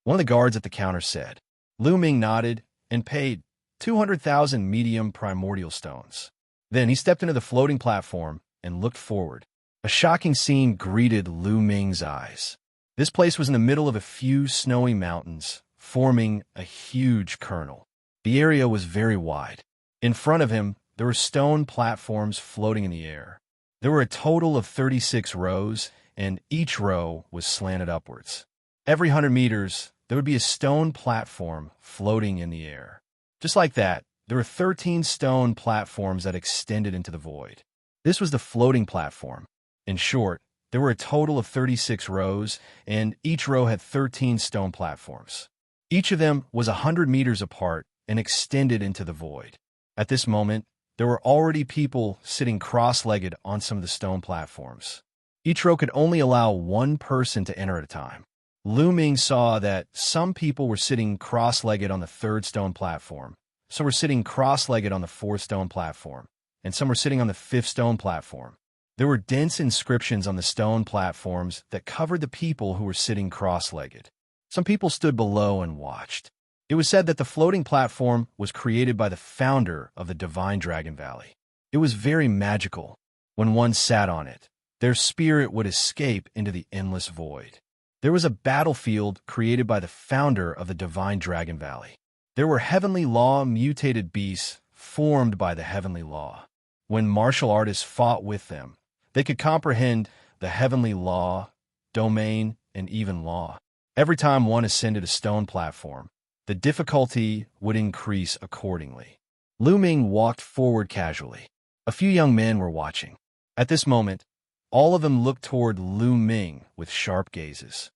One of the guards at the counter said. Lu Ming nodded and paid 200,000 medium primordial stones. Then he stepped into the floating platform and looked forward. A shocking scene greeted Lu Ming's eyes. This place was in the middle of a few snowy mountains, forming a huge kernel. The area was very wide. In front of him, there were stone platforms floating in the air. There were a total of 36 rows, and each row was slanted upwards. Every 100 meters, there would be a stone platform floating in the air. Just like that, there were 13 stone platforms that extended into the void. This was the floating platform. In short, there were a total of 36 rows, and each row had 13 stone platforms. Each of them was 100 meters apart and extended into the void. At this moment, there were already people sitting cross-legged on some of the stone platforms. Each row could only allow one person to enter at a time. Lu Ming saw that some people were sitting cross-legged on the third stone platform, some were sitting cross-legged on the fourth stone platform, and some were sitting on the fifth stone platform. There were dense inscriptions on the stone platforms that covered the people who were sitting cross-legged. Some people stood below and watched. It was said that the floating platform was created by the founder of the Divine Dragon Valley. It was very magical. When one sat on it, their spirit would escape into the endless void. There was a battlefield created by the founder of the Divine Dragon Valley. There were heavenly law mutated beasts formed by the heavenly law. When martial artists fought with them, they could comprehend the heavenly law, domain, and even law. Every time one ascended a stone platform, the difficulty would increase accordingly. Lu Ming walked forward casually. A few young men were watching. At this moment, all of them looked toward Lu Ming with sharp gazes.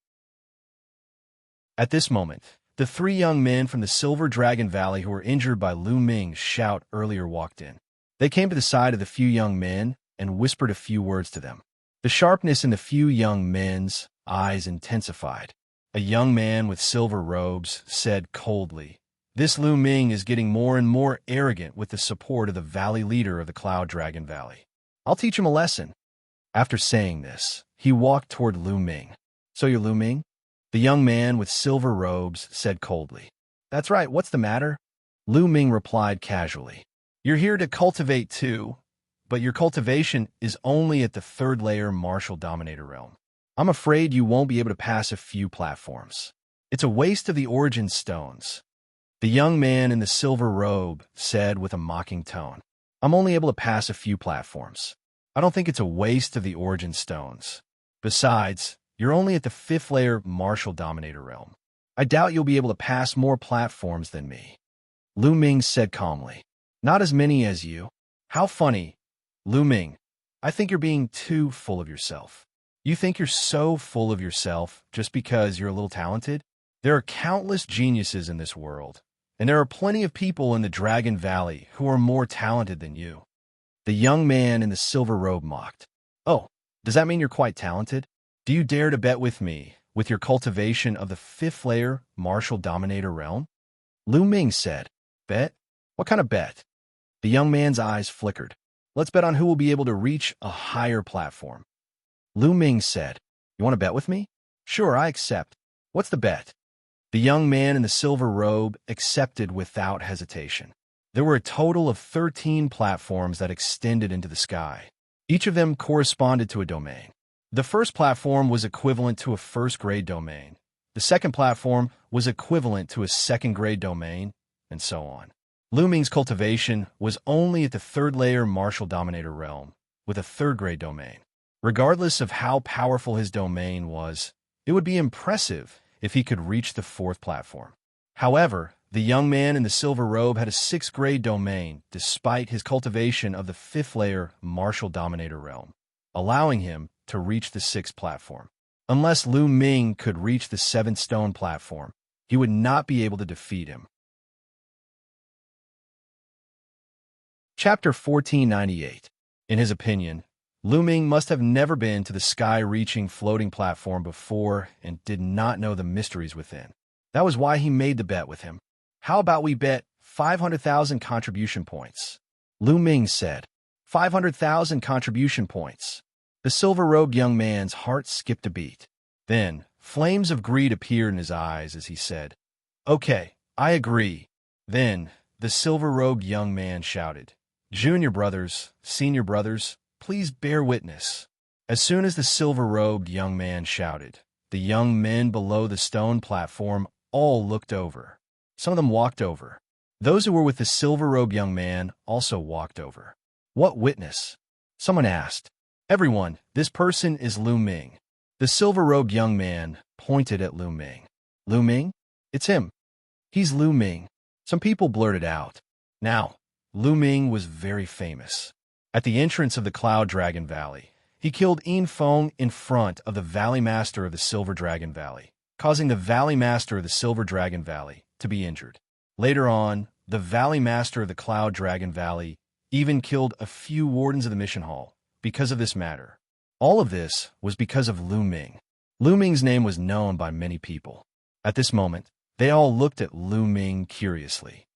At this moment, the three young men from the Silver Dragon Valley who were injured by Lu Ming's shout earlier walked in. They came to the side of the few young men and whispered a few words to them. The sharpness in the few young men's eyes intensified. A young man with silver robes said coldly, "This Lu Ming is getting more and more arrogant with the support of the valley leader of the Cloud Dragon Valley. I'll teach him a lesson." After saying this, he walked toward Lu Ming. "So you're Lu Ming?" The young man with silver robes said coldly. "That's right, what's the matter?" Lu Ming replied casually. "You're here to cultivate too, but your cultivation is only at the third layer martial dominator realm. I'm afraid you won't be able to pass a few platforms." It's a waste of the origin stones. The young man in the silver robe said with a mocking tone. I'm only able to pass a few platforms. I don't think it's a waste of the origin stones. Besides, you're only at the 5th layer martial dominator realm. I doubt you'll be able to pass more platforms than me. Lu Ming said calmly. Not as many as you. How funny. Lu Ming, I think you're being too full of yourself. You think you're so full of yourself just because you're a little talented? There are countless geniuses in this world, and there are plenty of people in the Dragon Valley who are more talented than you. The young man in the silver robe mocked. Oh, does that mean you're quite talented? Do you dare to bet with me with your cultivation of the 5th layer martial dominator realm? Lu Ming said. Bet? What kind of bet? The young man's eyes flickered. Let's bet on who will be able to reach a higher platform. Lu Ming said. You want to bet with me? Sure, I accept. What's the bet? The young man in the silver robe accepted without hesitation. There were a total of 13 platforms that extended into the sky. Each of them corresponded to a domain. The first platform was equivalent to a 1st-grade domain. The second platform was equivalent to a 2nd-grade domain, and so on. Lu Ming's cultivation was only at the 3rd layer martial dominator realm, with a 3rd-grade domain. Regardless of how powerful his domain was, it would be impressive if he could reach the 4th platform. However, the young man in the silver robe had a 6th-grade domain despite his cultivation of the 5th layer martial dominator realm, allowing him to reach the 6th platform. Unless Lu Ming could reach the 7th stone platform, he would not be able to defeat him. Chapter 1498. In his opinion, Lu Ming must have never been to the sky-reaching floating platform before and did not know the mysteries within. That was why he made the bet with him. How about we bet 500,000 contribution points? Lu Ming said. 500,000 contribution points. The silver-robed young man's heart skipped a beat. Then, flames of greed appeared in his eyes as he said, Okay, I agree. Then, the silver-robed young man shouted, Junior brothers, senior brothers, please bear witness. As soon as the silver-robed young man shouted, the young men below the stone platform all looked over. Some of them walked over. Those who were with the silver-robed young man also walked over. What witness? Someone asked. Everyone, this person is Lu Ming. The silver-robed young man pointed at Lu Ming. Lu Ming? It's him. He's Lu Ming. Some people blurted out. Now, Lu Ming was very famous. At the entrance of the Cloud Dragon Valley, he killed Feng in front of the Valley Master of the Silver Dragon Valley, causing the Valley Master of the Silver Dragon Valley to be injured. Later on, the Valley Master of the Cloud Dragon Valley even killed a few wardens of the Mission Hall because of this matter. All of this was because of Lu Ming. Lu Ming's name was known by many people. At this moment, they all looked at Lu Ming curiously.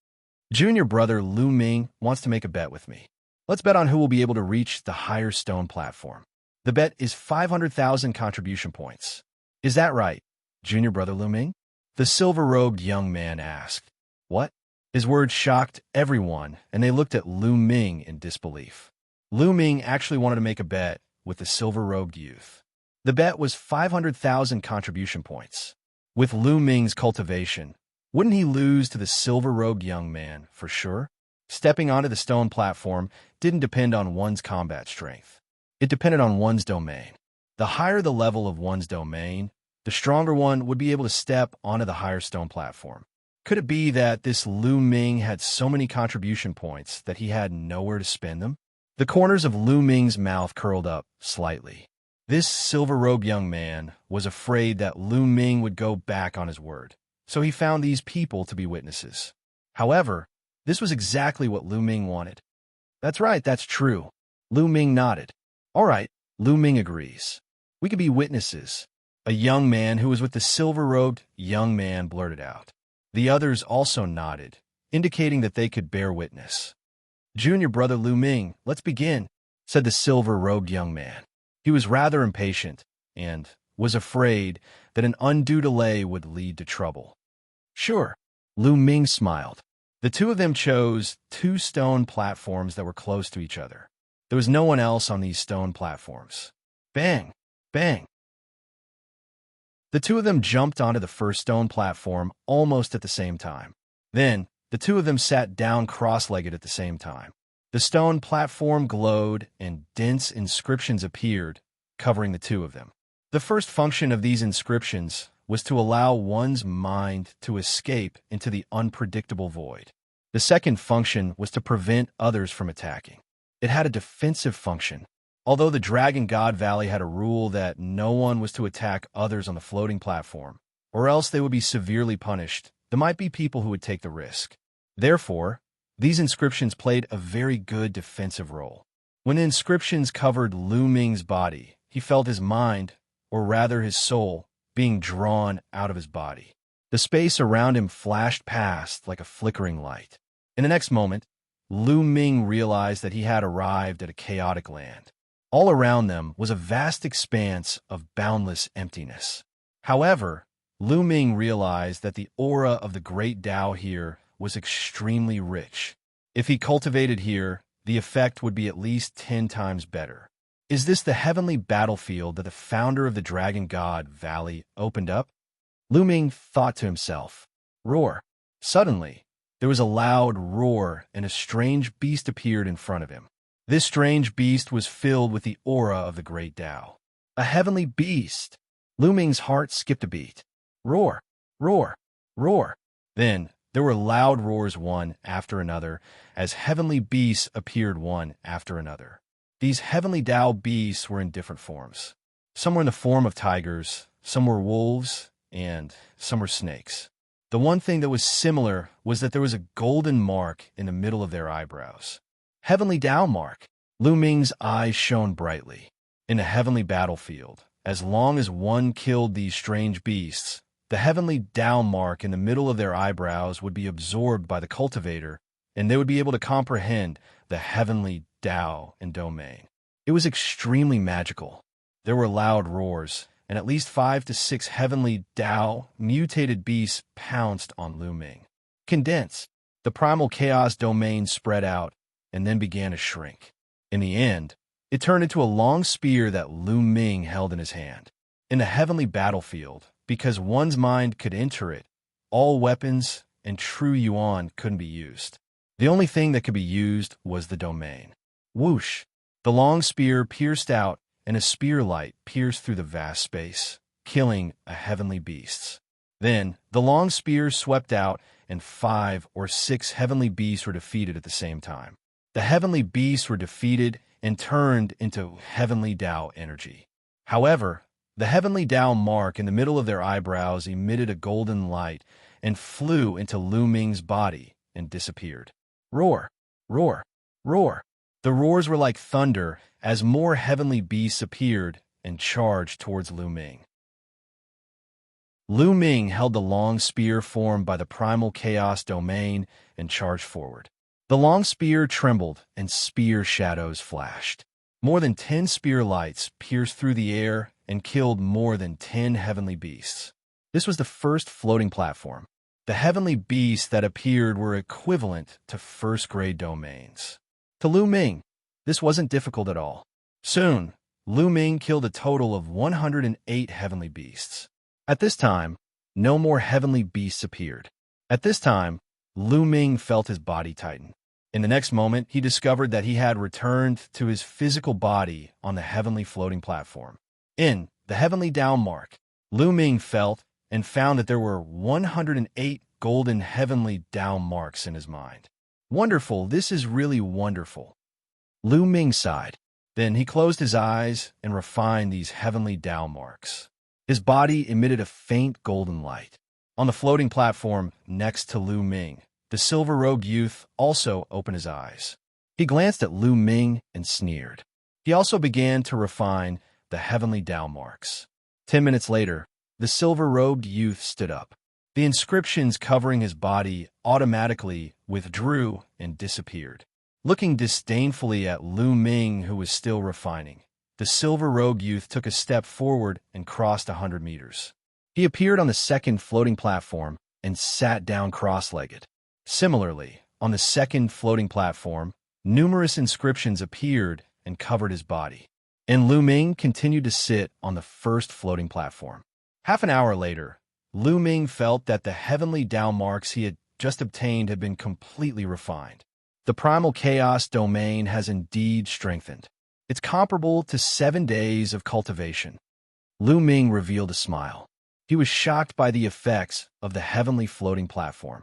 Junior brother Lu Ming wants to make a bet with me. Let's bet on who will be able to reach the higher stone platform. The bet is 500,000 contribution points. Is that right, junior brother Lu Ming? The silver-robed young man asked. What? His words shocked everyone, and they looked at Lu Ming in disbelief. Lu Ming actually wanted to make a bet with the silver-robed youth. The bet was 500,000 contribution points. With Lu Ming's cultivation, wouldn't he lose to the silver-robed young man for sure? Stepping onto the stone platform didn't depend on one's combat strength. It depended on one's domain. The higher the level of one's domain, the stronger one would be able to step onto the higher stone platform. Could it be that this Lu Ming had so many contribution points that he had nowhere to spend them? The corners of Lu Ming's mouth curled up slightly. This silver-robed young man was afraid that Lu Ming would go back on his word, so he found these people to be witnesses. However, this was exactly what Lu Ming wanted. That's right, that's true. Lu Ming nodded. All right, Lu Ming agrees. We could be witnesses. A young man who was with the silver-robed young man blurted out. The others also nodded, indicating that they could bear witness. Junior brother Lu Ming, let's begin, said the silver-robed young man. He was rather impatient and was afraid that an undue delay would lead to trouble. Sure, Lu Ming smiled. The two of them chose 2 stone platforms that were close to each other. There was no one else on these stone platforms. Bang! Bang! The two of them jumped onto the first stone platform almost at the same time. Then, the two of them sat down cross-legged at the same time. The stone platform glowed, and dense inscriptions appeared, covering the two of them. The first function of these inscriptions was to allow one's mind to escape into the unpredictable void. The second function was to prevent others from attacking. It had a defensive function. Although the Dragon God Valley had a rule that no one was to attack others on the floating platform, or else they would be severely punished, there might be people who would take the risk. Therefore, these inscriptions played a very good defensive role. When the inscriptions covered Lu Ming's body, he felt his mind, or rather his soul, being drawn out of his body. The space around him flashed past like a flickering light. In the next moment, Lu Ming realized that he had arrived at a chaotic land. All around them was a vast expanse of boundless emptiness. However, Lu Ming realized that the aura of the great Tao here was extremely rich. If he cultivated here, the effect would be at least 10 times better. Is this the heavenly battlefield that the founder of the Dragon God Valley opened up? Lu Ming thought to himself. Roar. Suddenly, there was a loud roar, and a strange beast appeared in front of him. This strange beast was filled with the aura of the great Tao. A heavenly beast! Lu Ming's heart skipped a beat. Roar! Roar! Roar! Then, there were loud roars one after another, as heavenly beasts appeared one after another. These heavenly Tao beasts were in different forms. Some were in the form of tigers, some were wolves, and some were snakes. The one thing that was similar was that there was a golden mark in the middle of their eyebrows. Heavenly Tao mark. Lu Ming's eyes shone brightly. In a heavenly battlefield, as long as one killed these strange beasts, the heavenly Tao mark in the middle of their eyebrows would be absorbed by the cultivator, and they would be able to comprehend the heavenly Tao and domain. It was extremely magical. There were loud roars, and at least 5 to 6 heavenly Tao mutated beasts pounced on Lu Ming. Condensed, the primal chaos domain spread out, and then began to shrink. In the end, it turned into a long spear that Lu Ming held in his hand. In the heavenly battlefield, because one's mind could enter it, all weapons and true yuan couldn't be used. The only thing that could be used was the domain. Whoosh! The long spear pierced out, and a spear light pierced through the vast space, killing a heavenly beast. Then, the long spear swept out, and 5 or 6 heavenly beasts were defeated at the same time. The heavenly beasts were defeated and turned into heavenly Tao energy. However, the heavenly Tao mark in the middle of their eyebrows emitted a golden light and flew into Lu Ming's body and disappeared. Roar! Roar! Roar! The roars were like thunder as more heavenly beasts appeared and charged towards Lu Ming. Lu Ming held the long spear formed by the primal chaos domain and charged forward. The long spear trembled, and spear shadows flashed. More than 10 spear lights pierced through the air and killed more than 10 heavenly beasts. This was the first floating platform. The heavenly beasts that appeared were equivalent to first-grade domains. To Lu Ming, this wasn't difficult at all. Soon, Lu Ming killed a total of 108 heavenly beasts. At this time, no more heavenly beasts appeared. At this time, Lu Ming felt his body tighten. In the next moment, he discovered that he had returned to his physical body on the heavenly floating platform. In the heavenly Tao mark, Lu Ming felt and found that there were 108 golden heavenly Tao marks in his mind. Wonderful, this is really wonderful. Lu Ming sighed. Then he closed his eyes and refined these heavenly Tao marks. His body emitted a faint golden light. On the floating platform next to Lu Ming, the silver-robed youth also opened his eyes. He glanced at Lu Ming and sneered. He also began to refine the heavenly Tao marks. 10 minutes later, the silver-robed youth stood up. The inscriptions covering his body automatically withdrew and disappeared. Looking disdainfully at Lu Ming, who was still refining, the silver-robed youth took a step forward and crossed 100 meters. He appeared on the second floating platform and sat down cross-legged. Similarly, on the second floating platform, numerous inscriptions appeared and covered his body. And Lu Ming continued to sit on the first floating platform. Half an hour later, Lu Ming felt that the heavenly Dao marks he had just obtained had been completely refined. The primal chaos domain has indeed strengthened. It's comparable to 7 days of cultivation. Lu Ming revealed a smile. He was shocked by the effects of the heavenly floating platform.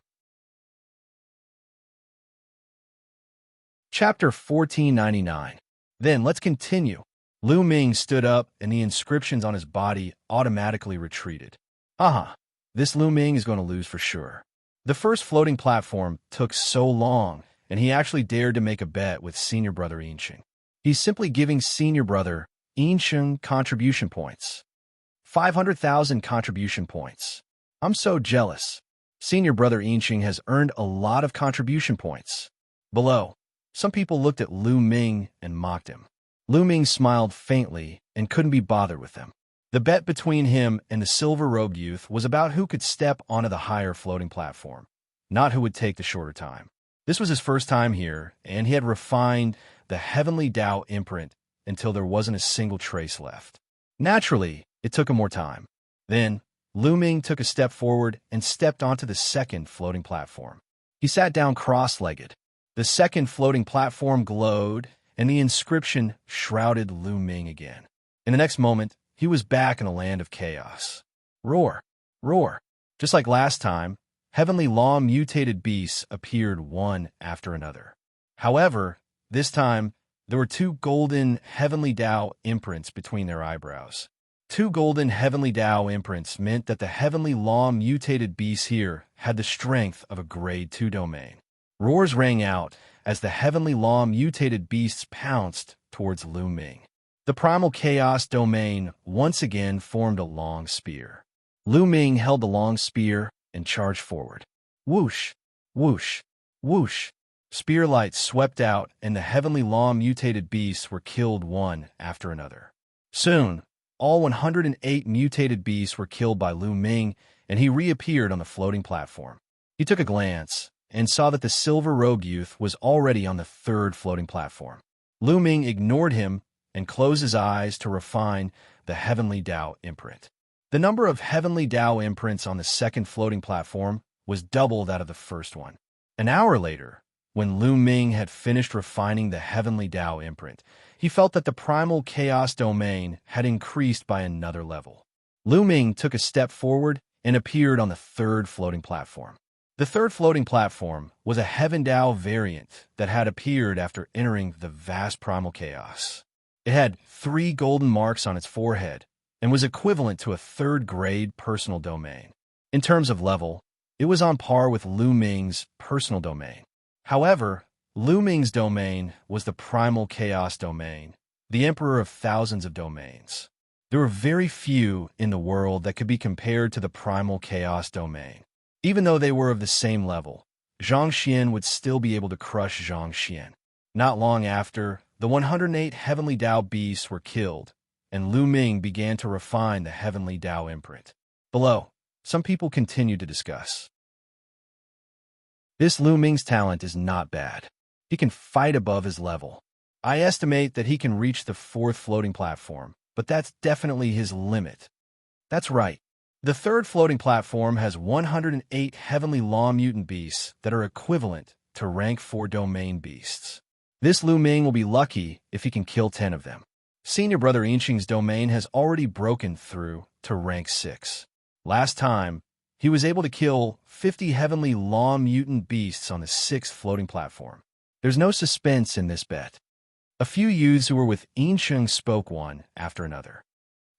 Chapter 1499. Then let's continue. Lu Ming stood up and the inscriptions on his body automatically retreated. This Lu Ming is going to lose for sure. The first floating platform took so long, and he actually dared to make a bet with senior brother Yinxing. He's simply giving senior brother Yinxing contribution points. 500,000 contribution points. I'm so jealous. Senior brother Yinxing has earned a lot of contribution points. Below, some people looked at Lu Ming and mocked him. Lu Ming smiled faintly and couldn't be bothered with them. The bet between him and the silver-robed youth was about who could step onto the higher floating platform, not who would take the shorter time. This was his first time here, and he had refined the heavenly Dao imprint until there wasn't a single trace left. Naturally, it took him more time. Then, Lu Ming took a step forward and stepped onto the second floating platform. He sat down cross-legged. The second floating platform glowed, and the inscription shrouded Lu Ming again. In the next moment, he was back in a land of chaos. Roar! Roar! Just like last time, heavenly law-mutated beasts appeared one after another. However, this time, there were 2 golden heavenly Dao imprints between their eyebrows. 2 golden heavenly Dao imprints meant that the heavenly law-mutated beasts here had the strength of a grade 2 domain. Roars rang out as the heavenly law-mutated beasts pounced towards Lu Ming. The primal chaos domain once again formed a long spear. Lu Ming held the long spear and charged forward. Whoosh! Whoosh! Whoosh! Spear lights swept out, and the heavenly law-mutated beasts were killed one after another. Soon, all 108 mutated beasts were killed by Lu Ming, and he reappeared on the floating platform. He took a glance and saw that the silver-robed youth was already on the 3rd floating platform. Lu Ming ignored him and closed his eyes to refine the heavenly Dao imprint. The number of heavenly Dao imprints on the 2nd floating platform was double that of the first one. An hour later, when Lu Ming had finished refining the heavenly Dao imprint, he felt that the primal chaos domain had increased by another level. Lu Ming took a step forward and appeared on the 3rd floating platform. The 3rd floating platform was a Heaven Dao variant that had appeared after entering the vast primal chaos. It had 3 golden marks on its forehead and was equivalent to a 3rd-grade personal domain. In terms of level, it was on par with Lu Ming's personal domain. However, Lu Ming's domain was the primal chaos domain, the emperor of thousands of domains. There were very few in the world that could be compared to the primal chaos domain. Even though they were of the same level, Xianxia would still be able to crush Xianxia. Not long after, the 108 heavenly Dao beasts were killed, and Lu Ming began to refine the heavenly Dao imprint. Below, some people continued to discuss. This Lu Ming's talent is not bad. He can fight above his level. I estimate that he can reach the 4th floating platform, but that's definitely his limit. That's right. The 3rd floating platform has 108 heavenly law mutant beasts that are equivalent to rank 4 domain beasts. This Lu Ming will be lucky if he can kill 10 of them. Senior brother Yinxing's domain has already broken through to rank 6. Last time, he was able to kill 50 heavenly law mutant beasts on the 6th floating platform. There's no suspense in this bet. A few youths who were with Yinxing spoke one after another.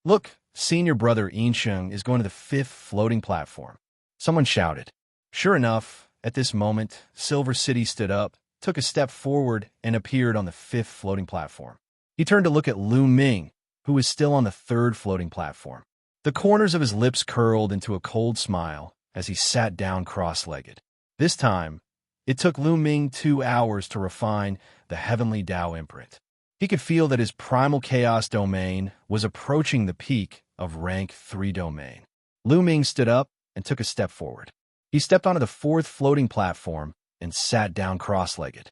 Look, senior brother Yinxing is going to the 5th floating platform. Someone shouted. Sure enough, at this moment, Silver City stood up, took a step forward, and appeared on the 5th floating platform. He turned to look at Lu Ming, who was still on the 3rd floating platform. The corners of his lips curled into a cold smile as he sat down cross-legged. This time, it took Lu Ming 2 hours to refine the heavenly Dao imprint. He could feel that his primal chaos domain was approaching the peak of rank 3 domain. Lu Ming stood up and took a step forward. He stepped onto the 4th floating platform and sat down cross-legged.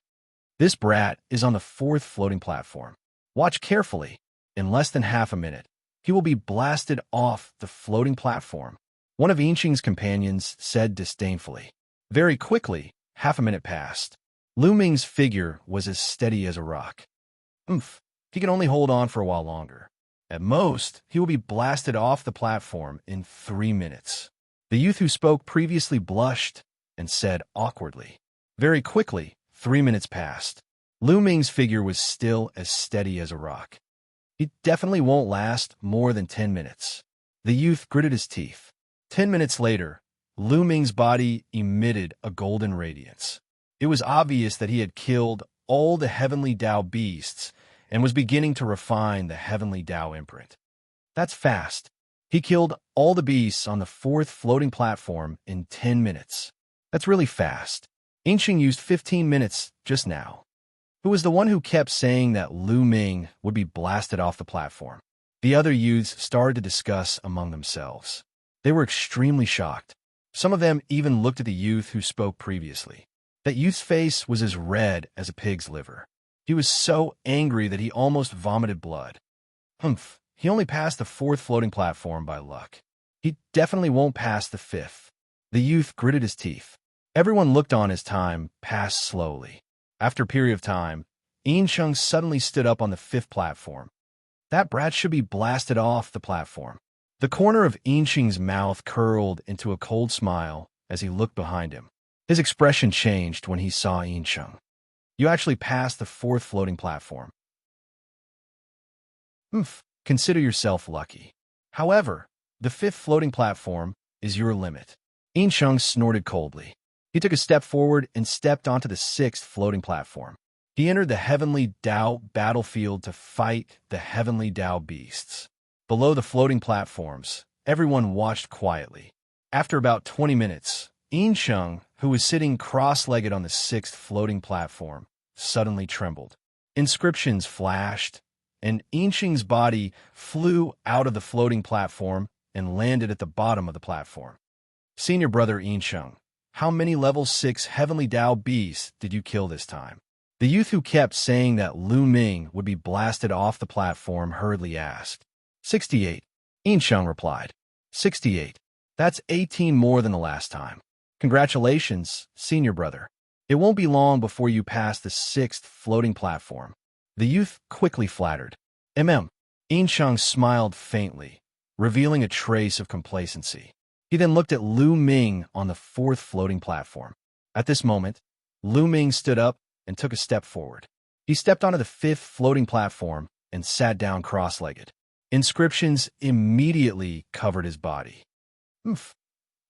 This brat is on the 4th floating platform. Watch carefully. In less than half a minute, he will be blasted off the floating platform. One of Yinqing's companions said disdainfully. Very quickly, half a minute passed. Lu Ming's figure was as steady as a rock. He can only hold on for a while longer. At most, he will be blasted off the platform in 3 minutes. The youth who spoke previously blushed and said awkwardly. Very quickly, 3 minutes passed. Lu Ming's figure was still as steady as a rock. He definitely won't last more than 10 minutes. The youth gritted his teeth. 10 minutes later, Lu Ming's body emitted a golden radiance. It was obvious that he had killed all the heavenly Tao beasts and was beginning to refine the heavenly Tao imprint. That's fast. He killed all the beasts on the 4th floating platform in 10 minutes. That's really fast. Yinqing used 15 minutes just now. Who was the one who kept saying that Lu Ming would be blasted off the platform? The other youths started to discuss among themselves. They were extremely shocked. Some of them even looked at the youth who spoke previously. That youth's face was as red as a pig's liver. He was so angry that he almost vomited blood. He only passed the 4th floating platform by luck. He definitely won't pass the 5th. The youth gritted his teeth. Everyone looked on as time passed slowly. After a period of time, Yinsheng suddenly stood up on the 5th platform. That brat should be blasted off the platform. The corner of Yinsheng's mouth curled into a cold smile as he looked behind him. His expression changed when he saw Yinsheng. You actually passed the 4th floating platform. Consider yourself lucky. However, the 5th floating platform is your limit. Yinsheng snorted coldly. He took a step forward and stepped onto the 6th floating platform. He entered the heavenly Tao battlefield to fight the heavenly Tao beasts. Below the floating platforms, everyone watched quietly. After about 20 minutes, Yinsheng, who was sitting cross-legged on the 6th floating platform, suddenly trembled. Inscriptions flashed, and Yinsheng's body flew out of the floating platform and landed at the bottom of the platform. Senior brother Yinsheng, how many level 6 heavenly Tao beasts did you kill this time? The youth who kept saying that Lu Ming would be blasted off the platform hurriedly asked. 68. Yinsheng replied. 68. That's 18 more than the last time. Congratulations, senior brother. It won't be long before you pass the 6th floating platform. The youth quickly flattered. Yinsheng smiled faintly, revealing a trace of complacency. He then looked at Lu Ming on the 4th floating platform. At this moment, Lu Ming stood up and took a step forward. He stepped onto the 5th floating platform and sat down cross-legged. Inscriptions immediately covered his body.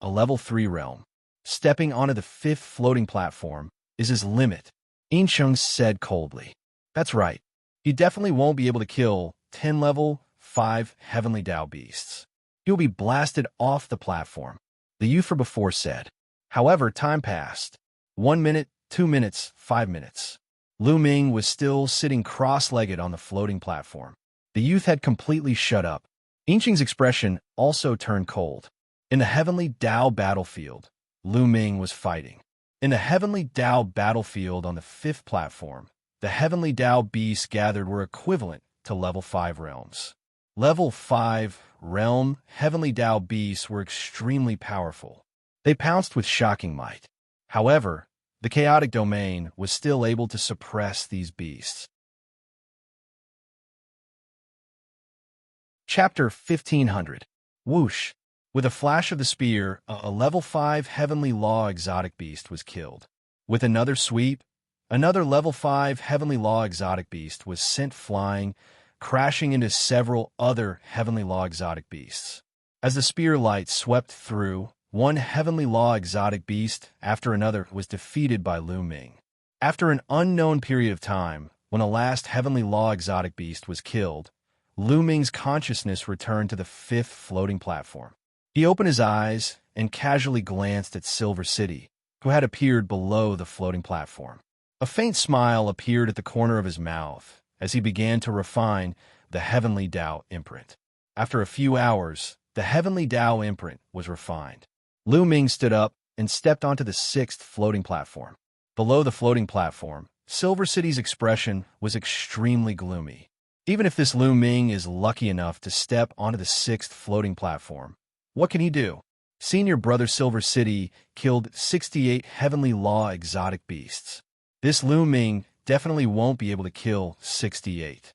A level 3 realm. Stepping onto the 5th floating platform is his limit, Yinsheng said coldly. That's right. He definitely won't be able to kill 10 level 5 heavenly Tao beasts. He will be blasted off the platform, the youth from before said. However, time passed. 1 minute, 2 minutes, 5 minutes. Lu Ming was still sitting cross-legged on the floating platform. The youth had completely shut up. Yinsheng's expression also turned cold. In the heavenly Tao battlefield, Lu Ming was fighting. In the heavenly Tao battlefield on the 5th platform, the heavenly Tao beasts gathered were equivalent to level 5 realms. Level 5 realm heavenly Tao beasts were extremely powerful. They pounced with shocking might. However, the chaotic domain was still able to suppress these beasts. Chapter 1500. Whoosh. With a flash of the spear, a level 5 heavenly law exotic beast was killed. With another sweep, another level 5 heavenly law exotic beast was sent flying, crashing into several other heavenly law exotic beasts. As the spear light swept through, one heavenly law exotic beast after another was defeated by Lu Ming. After an unknown period of time, when a last heavenly law exotic beast was killed, Lu Ming's consciousness returned to the 5th floating platform. He opened his eyes and casually glanced at Silver City, who had appeared below the floating platform. A faint smile appeared at the corner of his mouth as he began to refine the heavenly Tao imprint. After a few hours, the heavenly Tao imprint was refined. Lu Ming stood up and stepped onto the 6th floating platform. Below the floating platform, Silver City's expression was extremely gloomy. Even if this Lu Ming is lucky enough to step onto the 6th floating platform, what can he do? Senior Brother Silver City killed 68 Heavenly Law exotic beasts. This Lu Ming definitely won't be able to kill 68.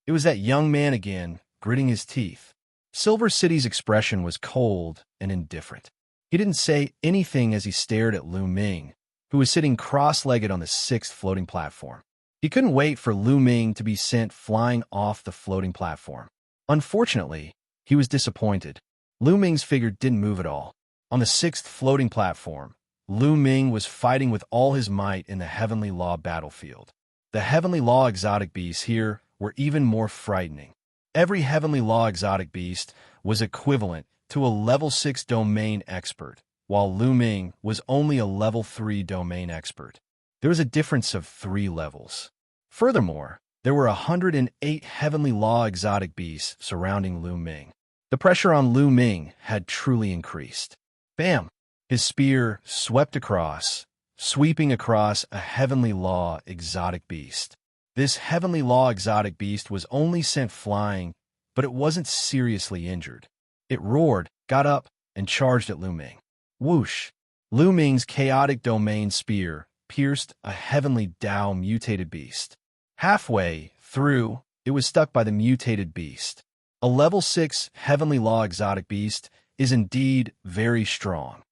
It was that young man again, gritting his teeth. Silver City's expression was cold and indifferent. He didn't say anything as he stared at Lu Ming, who was sitting cross-legged on the 6th floating platform. He couldn't wait for Lu Ming to be sent flying off the floating platform. Unfortunately, he was disappointed. Lu Ming's figure didn't move at all. On the 6th floating platform, Lu Ming was fighting with all his might in the Heavenly Law battlefield. The Heavenly Law exotic beasts here were even more frightening. Every Heavenly Law exotic beast was equivalent to a level 6 domain expert, while Lu Ming was only a level 3 domain expert. There was a difference of 3 levels. Furthermore, there were 108 Heavenly Law exotic beasts surrounding Lu Ming. The pressure on Lu Ming had truly increased. Bam! His spear swept across, sweeping across a Heavenly Law exotic beast. This Heavenly Law exotic beast was only sent flying, but it wasn't seriously injured. It roared, got up, and charged at Lu Ming. Whoosh! Lu Ming's chaotic domain spear pierced a Heavenly Dao mutated beast. Halfway through, it was stuck by the mutated beast. A level 6 Heavenly Law exotic beast is indeed very strong.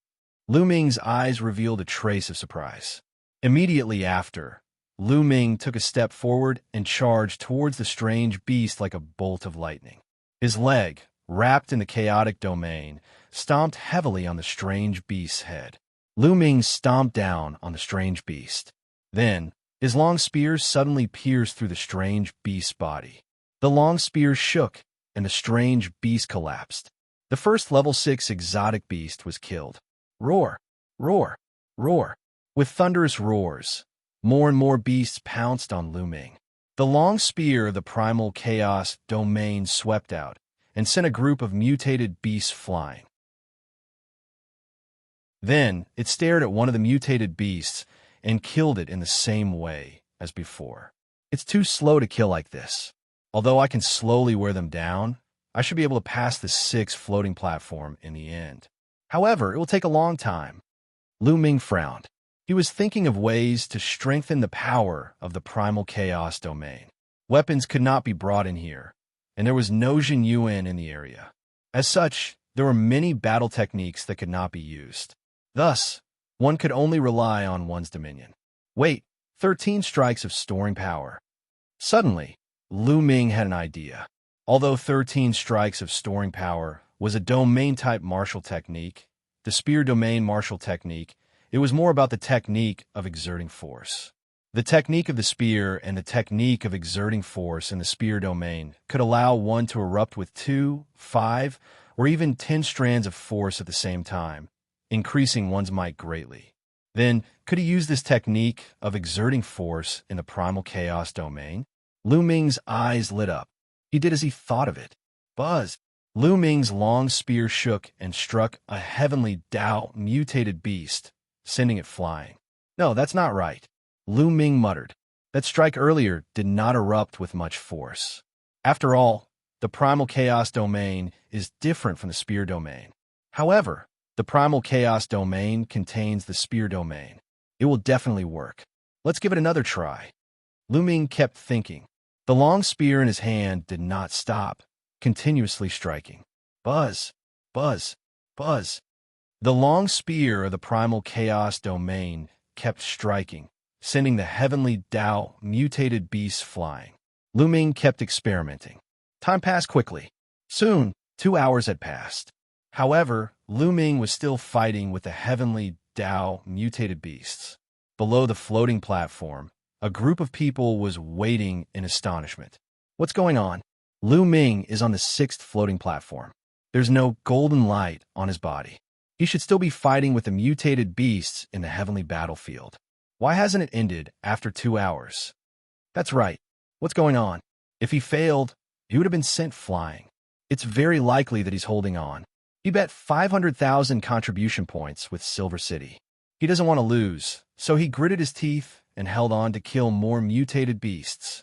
Lu Ming's eyes revealed a trace of surprise. Immediately after, Lu Ming took a step forward and charged towards the strange beast like a bolt of lightning. His leg, wrapped in the chaotic domain, stomped heavily on the strange beast's head. Lu Ming stomped down on the strange beast. Then, his long spear suddenly pierced through the strange beast's body. The long spear shook, and the strange beast collapsed. The first level 6 exotic beast was killed. Roar! Roar! Roar! With thunderous roars, more and more beasts pounced on Lu Ming. The long spear of the primal chaos domain swept out and sent a group of mutated beasts flying. Then it stared at one of the mutated beasts and killed it in the same way as before. It's too slow to kill like this. Although I can slowly wear them down, I should be able to pass the 6th floating platform in the end. However, it will take a long time. Lu Ming frowned. He was thinking of ways to strengthen the power of the primal chaos domain. Weapons could not be brought in here, and there was no Jin Yuan in the area. As such, there were many battle techniques that could not be used. Thus, one could only rely on one's dominion. Wait, 13 strikes of storing power. Suddenly, Lu Ming had an idea. Although 13 strikes of storing power was a domain-type martial technique, the spear domain martial technique, it was more about the technique of exerting force. The technique of the spear and the technique of exerting force in the spear domain could allow one to erupt with 2, 5, or even 10 strands of force at the same time, increasing one's might greatly. Then, could he use this technique of exerting force in the primal chaos domain? Lu Ming's eyes lit up. He did as he thought of it. Buzz! Lu Ming's long spear shook and struck a Heavenly Dao mutated beast, sending it flying. No, that's not right. Lu Ming muttered. That strike earlier did not erupt with much force. After all, the primal chaos domain is different from the spear domain. However, the primal chaos domain contains the spear domain. It will definitely work. Let's give it another try. Lu Ming kept thinking. The long spear in his hand did not stop, continuously striking. Buzz! Buzz! Buzz! The long spear of the primal chaos domain kept striking, sending the Heavenly Dao mutated beasts flying. Lu Ming kept experimenting. Time passed quickly. Soon, 2 hours had passed. However, Lu Ming was still fighting with the Heavenly Dao mutated beasts. Below the floating platform, a group of people was waiting in astonishment. What's going on? Lu Ming is on the 6th floating platform. There's no golden light on his body. He should still be fighting with the mutated beasts in the heavenly battlefield. Why hasn't it ended after 2 hours? That's right. What's going on? If he failed, he would have been sent flying. It's very likely that he's holding on. He bet 500,000 contribution points with Silver City. He doesn't want to lose, so he gritted his teeth and held on to kill more mutated beasts.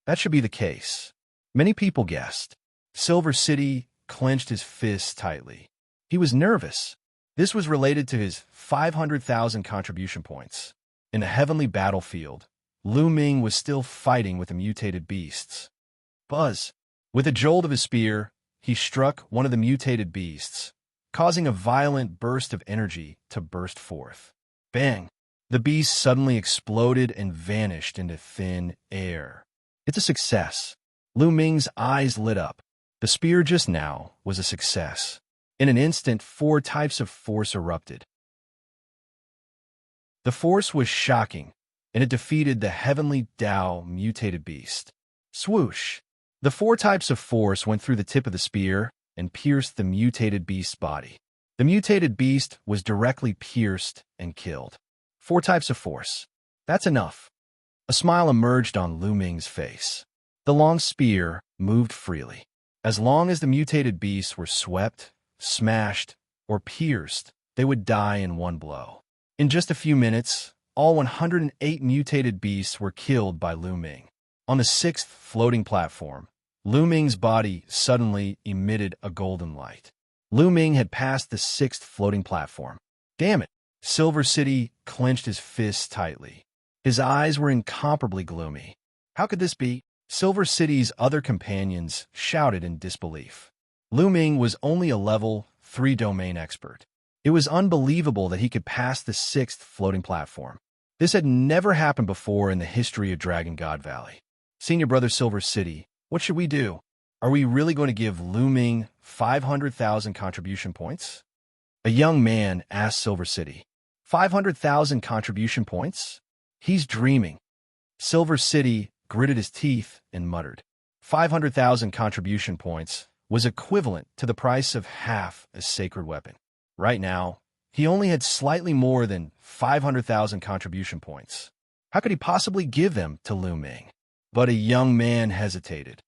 That should be the case. Many people guessed. Silver City clenched his fists tightly. He was nervous. This was related to his 500,000 contribution points. In a heavenly battlefield, Lu Ming was still fighting with the mutated beasts. Buzz! With a jolt of his spear, he struck one of the mutated beasts, causing a violent burst of energy to burst forth. Bang! The beast suddenly exploded and vanished into thin air. It's a success. Lu Ming's eyes lit up. The spear just now was a success. In an instant, 4 types of force erupted. The force was shocking, and it defeated the heavenly Tao mutated beast. Swoosh! The 4 types of force went through the tip of the spear and pierced the mutated beast's body. The mutated beast was directly pierced and killed. 4 types of force. That's enough. A smile emerged on Lu Ming's face. The long spear moved freely. As long as the mutated beasts were swept, smashed, or pierced, they would die in one blow. In just a few minutes, all 108 mutated beasts were killed by Lu Ming. On the 6th floating platform, Lu Ming's body suddenly emitted a golden light. Lu Ming had passed the 6th floating platform. Damn it! Silver City clenched his fists tightly. His eyes were incomparably gloomy. How could this be? Silver City's other companions shouted in disbelief. Lu Ming was only a level 3 domain expert. It was unbelievable that he could pass the 6th floating platform. This had never happened before in the history of Dragon God Valley. Senior Brother Silver City, what should we do? Are we really going to give Lu Ming 500,000 contribution points? A young man asked Silver City. 500,000 contribution points? He's dreaming. Silver City gritted his teeth and muttered. 500,000 contribution points was equivalent to the price of half a sacred weapon. Right now, he only had slightly more than 500,000 contribution points. How could he possibly give them to Lu Ming? But a young man hesitated.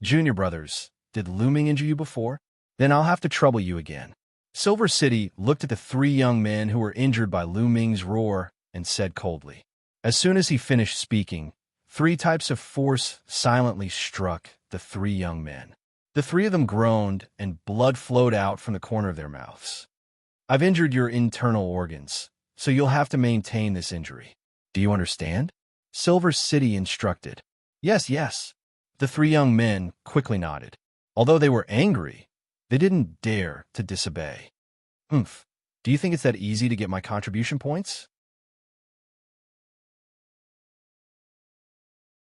Junior brothers, did Lu Ming injure you before? Then I'll have to trouble you again. Silver City looked at the 3 young men who were injured by Lu Ming's roar and said coldly. As soon as he finished speaking, 3 types of force silently struck the 3 young men. The 3 of them groaned, and blood flowed out from the corner of their mouths. I've injured your internal organs, so you'll have to maintain this injury. Do you understand? Silver City instructed. Yes. The 3 young men quickly nodded. Although they were angry, they didn't dare to disobey. Do you think it's that easy to get my contribution points?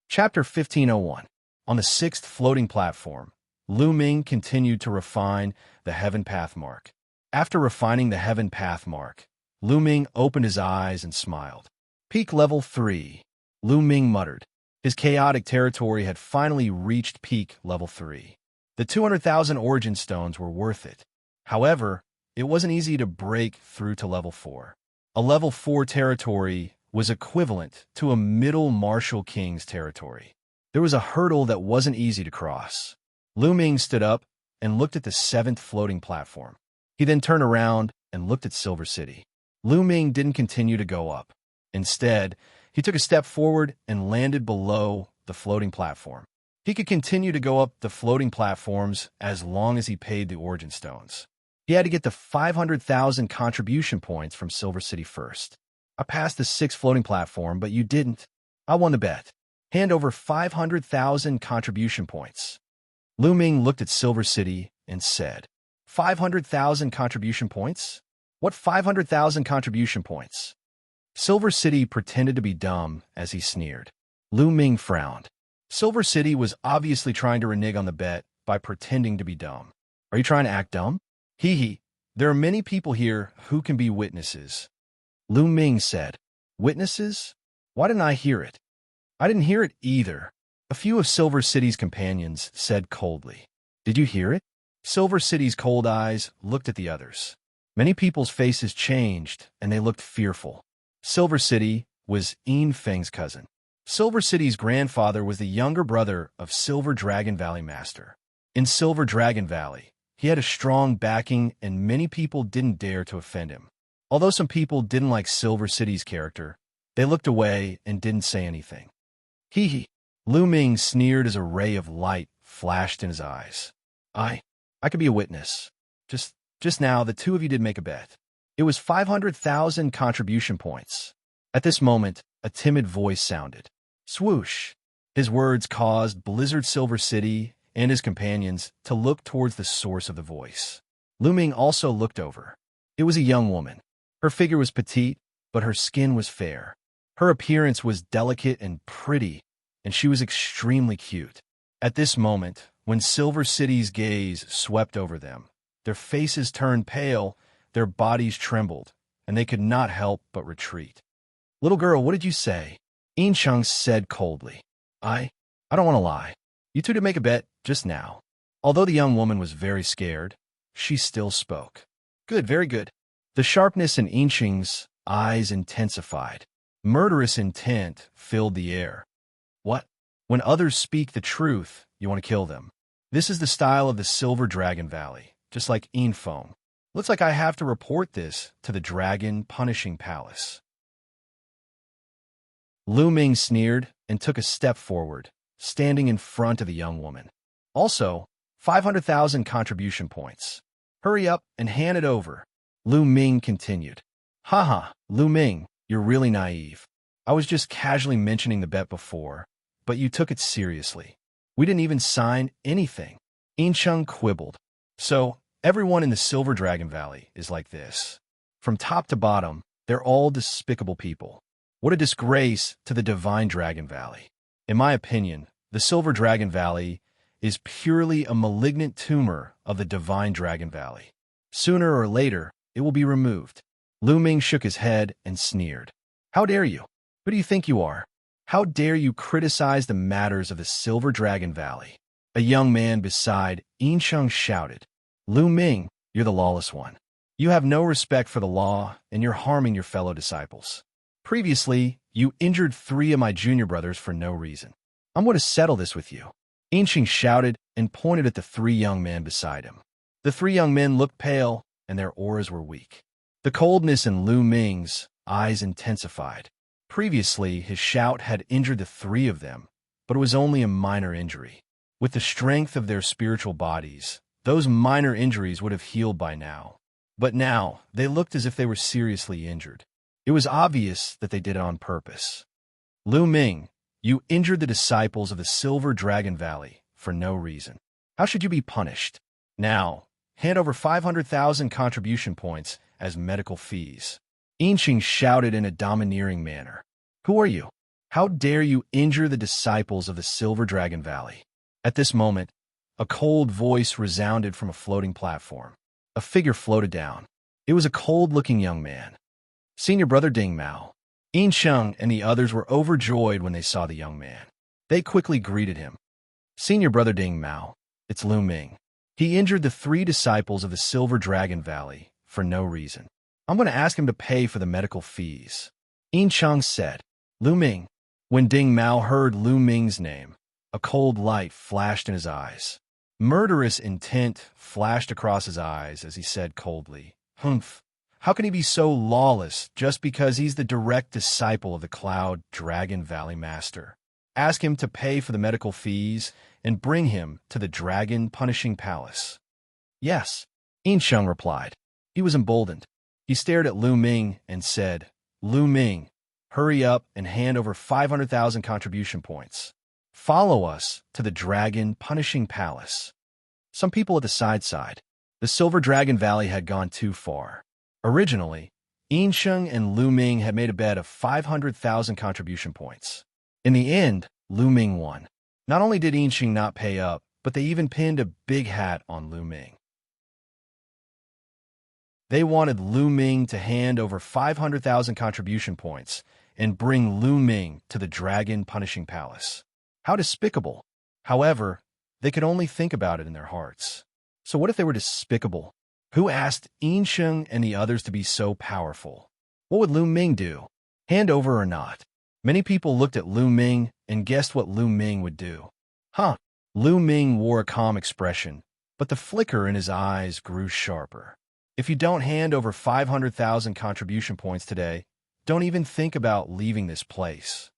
Chapter 1501. On the 6th floating platform, Lu Ming continued to refine the Heaven Path Mark. After refining the Heaven Path Mark, Lu Ming opened his eyes and smiled. Peak level 3, Lu Ming muttered. His chaotic territory had finally reached peak level 3. The 200,000 origin stones were worth it. However, it wasn't easy to break through to level 4. A level 4 territory was equivalent to a middle martial king's territory. There was a hurdle that wasn't easy to cross. Lu Ming stood up and looked at the 7th floating platform. He then turned around and looked at Silver City. Lu Ming didn't continue to go up. Instead, he took a step forward and landed below the floating platform. He could continue to go up the floating platforms as long as he paid the origin stones. He had to get the 500,000 contribution points from Silver City first. I passed the 6th floating platform, but you didn't. I won the bet. Hand over 500,000 contribution points. Lu Ming looked at Silver City and said, 500,000 contribution points? What 500,000 contribution points? Silver City pretended to be dumb as he sneered. Lu Ming frowned. Silver City was obviously trying to renege on the bet by pretending to be dumb. Are you trying to act dumb? Hee. There are many people here who can be witnesses. Lu Ming said, Witnesses? Why didn't I hear it? I didn't hear it either. A few of Silver City's companions said coldly. Did you hear it? Silver City's cold eyes looked at the others. Many people's faces changed, and they looked fearful. Silver City was Yin Feng's cousin. Silver City's grandfather was the younger brother of Silver Dragon Valley Master. In Silver Dragon Valley, he had a strong backing, and many people didn't dare to offend him. Although some people didn't like Silver City's character, they looked away and didn't say anything. Hee. Lu Ming sneered as a ray of light flashed in his eyes. I could be a witness. Just now, the two of you did make a bet. It was 500,000 contribution points. At this moment, a timid voice sounded. Swoosh! His words caused Blizzard Silver City and his companions to look towards the source of the voice. Lu Ming also looked over. It was a young woman. Her figure was petite, but her skin was fair. Her appearance was delicate and pretty, and she was extremely cute. At this moment, when Silver City's gaze swept over them, their faces turned pale, their bodies trembled, and they could not help but retreat. Little girl, what did you say? Xianxia said coldly. I don't want to lie. You two did make a bet just now. Although the young woman was very scared, she still spoke. Good, very good. The sharpness in Xianxia's eyes intensified. Murderous intent filled the air. What? When others speak the truth, you want to kill them. This is the style of the Silver Dragon Valley, just like Infong. Looks like I have to report this to the Dragon Punishing Palace. Lu Ming sneered and took a step forward, standing in front of the young woman. Also, 500,000 contribution points. Hurry up and hand it over. Lu Ming continued. Haha, Lu Ming, you're really naive. I was just casually mentioning the bet before, but you took it seriously. We didn't even sign anything. Xianxia quibbled. So, everyone in the Silver Dragon Valley is like this. From top to bottom, they're all despicable people. What a disgrace to the Divine Dragon Valley. In my opinion, the Silver Dragon Valley is purely a malignant tumor of the Divine Dragon Valley. Sooner or later, it will be removed. Lu Ming shook his head and sneered. How dare you? Who do you think you are? How dare you criticize the matters of the Silver Dragon Valley? A young man beside Xianxia shouted. Lu Ming, you're the lawless one. You have no respect for the law, and you're harming your fellow disciples. Previously, you injured 3 of my junior brothers for no reason. I'm going to settle this with you. Xianxia shouted and pointed at the 3 young men beside him. The 3 young men looked pale, and their auras were weak. The coldness in Lu Ming's eyes intensified. Previously, his shout had injured the 3 of them, but it was only a minor injury. With the strength of their spiritual bodies, those minor injuries would have healed by now. But now, they looked as if they were seriously injured. It was obvious that they did it on purpose. Lu Ming, you injured the disciples of the Silver Dragon Valley for no reason. How should you be punished? Now, hand over 500,000 contribution points as medical fees. Xianxia shouted in a domineering manner. Who are you? How dare you injure the disciples of the Silver Dragon Valley? At this moment, a cold voice resounded from a floating platform. A figure floated down. It was a cold-looking young man. Senior brother Ding Mao. Xianxia and the others were overjoyed when they saw the young man. They quickly greeted him. Senior brother Ding Mao, it's Lu Ming. He injured the 3 disciples of the Silver Dragon Valley for no reason. I'm going to ask him to pay for the medical fees. Xianxia said. Lu Ming. When Ding Mao heard Lu Ming's name, a cold light flashed in his eyes. Murderous intent flashed across his eyes as he said coldly, Humph. How can he be so lawless just because he's the direct disciple of the Cloud Dragon Valley Master? Ask him to pay for the medical fees and bring him to the Dragon Punishing Palace. Yes, Xianxia replied. He was emboldened. He stared at Lu Ming and said, Lu Ming, hurry up and hand over 500,000 contribution points. Follow us to the Dragon Punishing Palace. Some people at the side. The Silver Dragon Valley had gone too far. Originally, Xianxia and Lu Ming had made a bet of 500,000 contribution points. In the end, Lu Ming won. Not only did Xianxia not pay up, but they even pinned a big hat on Lu Ming. They wanted Lu Ming to hand over 500,000 contribution points and bring Lu Ming to the Dragon Punishing Palace. How despicable. However, they could only think about it in their hearts. So what if they were despicable? Who asked Xianxia and the others to be so powerful? What would Lu Ming do? Hand over or not? Many people looked at Lu Ming and guessed what Lu Ming would do. Lu Ming wore a calm expression, but the flicker in his eyes grew sharper. If you don't hand over 500,000 contribution points today, don't even think about leaving this place.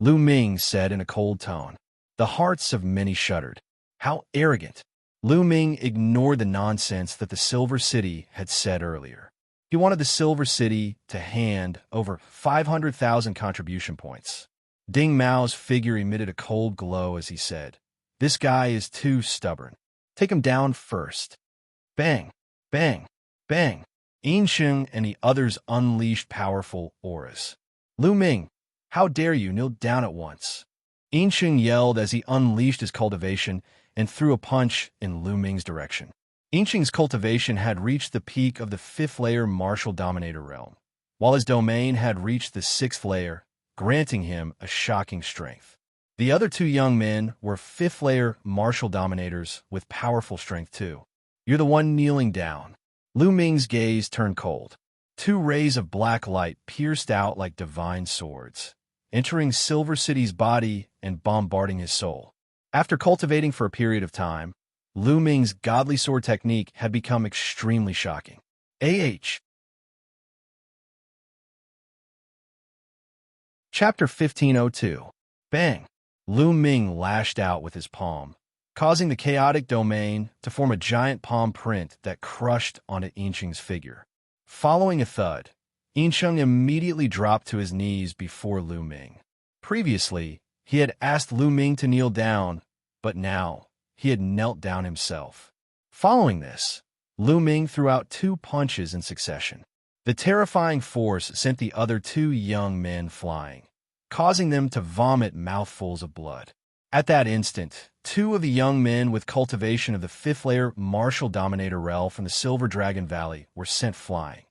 Lu Ming said in a cold tone. The hearts of many shuddered. How arrogant! Lu Ming ignored the nonsense that the Silver City had said earlier. He wanted the Silver City to hand over 500,000 contribution points. Ding Mao's figure emitted a cold glow as he said, "This guy is too stubborn. Take him down first." Bang! Bang! Bang! Yinsheng and the others unleashed powerful auras. "Lu Ming, how dare you kneel down at once?" Yinsheng yelled as he unleashed his cultivation and threw a punch in Lu Ming's direction. Yinsheng's cultivation had reached the peak of the 5th layer martial dominator realm, while his domain had reached the 6th layer, granting him a shocking strength. The other two young men were 5th layer martial dominators with powerful strength too. "You're the one kneeling down." Lu Ming's gaze turned cold. Two rays of black light pierced out like divine swords, entering Silver City's body and bombarding his soul. After cultivating for a period of time, Lu Ming's godly sword technique had become extremely shocking. Chapter 1502. Bang! Lu Ming lashed out with his palm, causing the chaotic domain to form a giant palm print that crushed onto Yinsheng's figure. Following a thud, Yinsheng immediately dropped to his knees before Lu Ming. Previously, he had asked Lu Ming to kneel down, but now he had knelt down himself. Following this, Lu Ming threw out 2 punches in succession. The terrifying force sent the other 2 young men flying, causing them to vomit mouthfuls of blood. At that instant, 2 of the young men with cultivation of the 5th layer martial dominator realm from the Silver Dragon Valley were sent flying,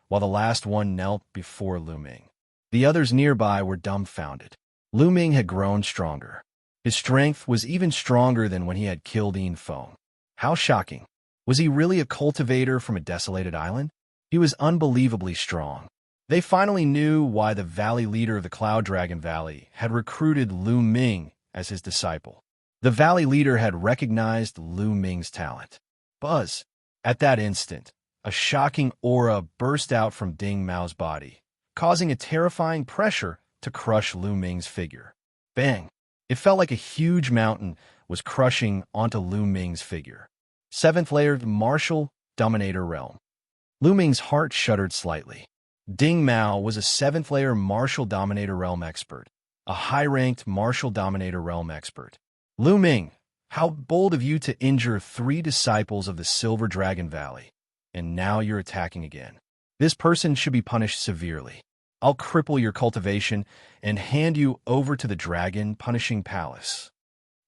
while the last one knelt before Lu Ming. The others nearby were dumbfounded. Lu Ming had grown stronger. His strength was even stronger than when he had killed Yin Feng. How shocking! Was he really a cultivator from a desolated island? He was unbelievably strong. They finally knew why the valley leader of the Cloud Dragon Valley had recruited Lu Ming as his disciple. The valley leader had recognized Lu Ming's talent. Buzz! At that instant, a shocking aura burst out from Ding Mao's body, causing a terrifying pressure to crush Lu Ming's figure. Bang! It felt like a huge mountain was crushing onto Lu Ming's figure. 7th layer martial dominator realm. Lu Ming's heart shuddered slightly. Ding Mao was a 7th layer martial dominator realm expert, a high-ranked martial dominator realm expert. Lu Ming, how bold of you to injure 3 disciples of the Silver Dragon Valley, and now you're attacking again. This person should be punished severely. I'll cripple your cultivation and hand you over to the Dragon Punishing Palace.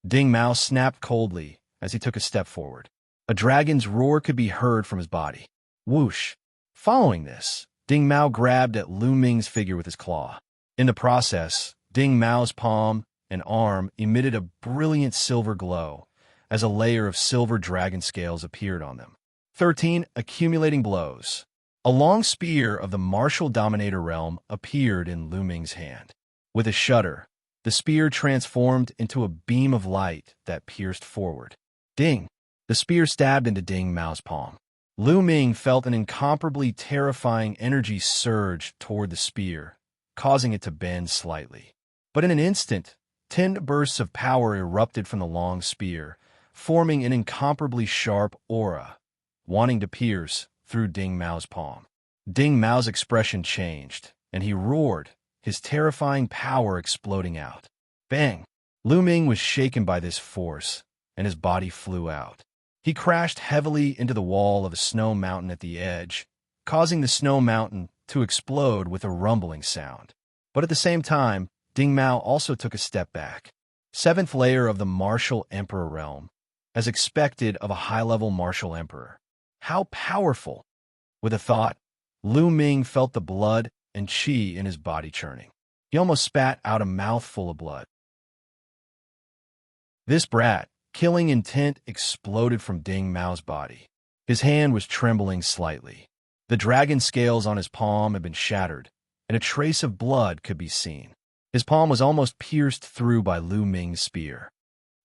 Ding Mao snapped coldly as he took a step forward. A dragon's roar could be heard from his body. Whoosh! Following this, Ding Mao grabbed at Lu Ming's figure with his claw. In the process, Ding Mao's palm and arm emitted a brilliant silver glow as a layer of silver dragon scales appeared on them. 13. Accumulating blows. A long spear of the martial dominator realm appeared in Lu Ming's hand. With a shudder, the spear transformed into a beam of light that pierced forward. Ding! The spear stabbed into Ding Mao's palm. Lu Ming felt an incomparably terrifying energy surge toward the spear, causing it to bend slightly. But in an instant, 10 bursts of power erupted from the long spear, forming an incomparably sharp aura, wanting to pierce through Ding Mao's palm. Ding Mao's expression changed, and he roared, his terrifying power exploding out. Bang! Lu Ming was shaken by this force, and his body flew out. He crashed heavily into the wall of a snow mountain at the edge, causing the snow mountain to explode with a rumbling sound. But at the same time, Ding Mao also took a step back. 7th layer of the martial emperor realm, as expected of a high-level martial emperor. How powerful! With a thought, Lu Ming felt the blood and qi in his body churning. He almost spat out a mouthful of blood. This brat, killing intent exploded from Ding Mao's body. His hand was trembling slightly. The dragon scales on his palm had been shattered, and a trace of blood could be seen. His palm was almost pierced through by Lu Ming's spear.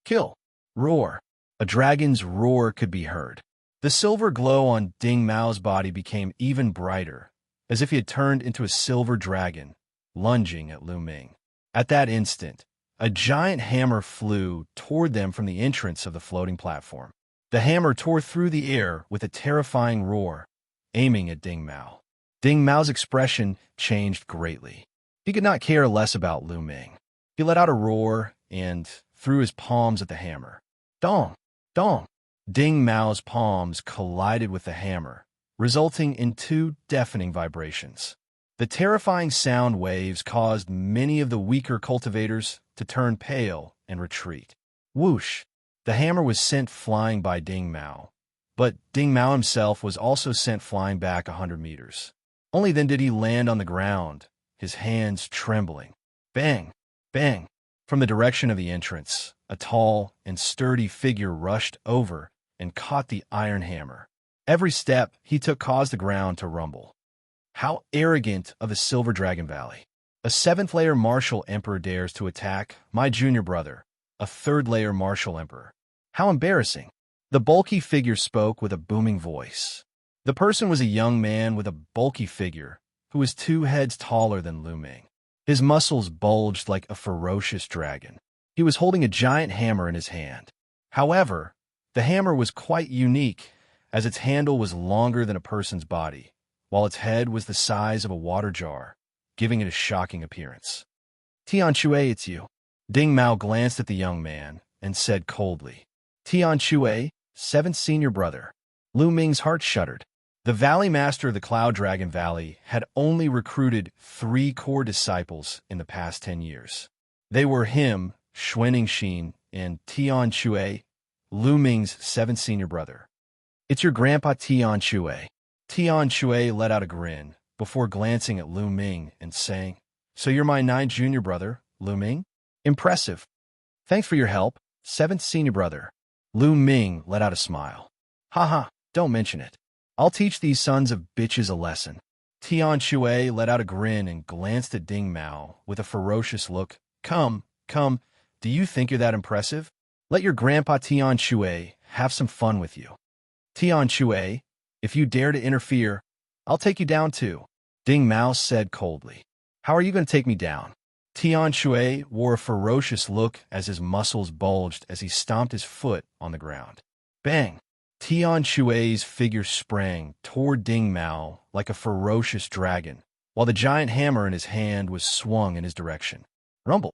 Kill! Roar! A dragon's roar could be heard. The silver glow on Ding Mao's body became even brighter, as if he had turned into a silver dragon, lunging at Lu Ming. At that instant, a giant hammer flew toward them from the entrance of the floating platform. The hammer tore through the air with a terrifying roar, aiming at Ding Mao. Ding Mao's expression changed greatly. He could not care less about Lu Ming. He let out a roar and threw his palms at the hammer. Dong! Dong! Ding Mao's palms collided with the hammer, resulting in two deafening vibrations. The terrifying sound waves caused many of the weaker cultivators to turn pale and retreat. Whoosh! The hammer was sent flying by Ding Mao, but Ding Mao himself was also sent flying back 100 meters. Only then did he land on the ground, his hands trembling. Bang! Bang! From the direction of the entrance, a tall and sturdy figure rushed over and caught the iron hammer. Every step he took caused the ground to rumble. How arrogant of the Silver Dragon Valley! A 7th-layer martial emperor dares to attack my junior brother, a 3rd-layer martial emperor. How embarrassing! The bulky figure spoke with a booming voice. The person was a young man with a bulky figure who was 2 heads taller than Lu Ming. His muscles bulged like a ferocious dragon. He was holding a giant hammer in his hand. However, the hammer was quite unique, as its handle was longer than a person's body, while its head was the size of a water jar, giving it a shocking appearance. Tian Shui, it's you. Ding Mao glanced at the young man and said coldly, Tian Shui, 7th senior brother. Lu Ming's heart shuddered. The Valley Master of the Cloud Dragon Valley had only recruited 3 core disciples in the past 10 years. They were him, Xianxia, and Tian Shui, Lu Ming's 7th senior brother. It's your grandpa Tian Shui. Tian Shui let out a grin before glancing at Lu Ming and saying, So you're my 9th junior brother, Lu Ming? Impressive. Thanks for your help, 7th senior brother. Lu Ming let out a smile. Haha, don't mention it. I'll teach these sons of bitches a lesson. Tian Shui let out a grin and glanced at Ding Mao with a ferocious look. Come, do you think you're that impressive? Let your grandpa Tian Shui have some fun with you. Tian Shui, if you dare to interfere, I'll take you down too, Ding Mao said coldly. How are you going to take me down? Tian Shui wore a ferocious look as his muscles bulged as he stomped his foot on the ground. Bang! Tian Shui's figure sprang toward Ding Mao like a ferocious dragon, while the giant hammer in his hand was swung in his direction. Rumble!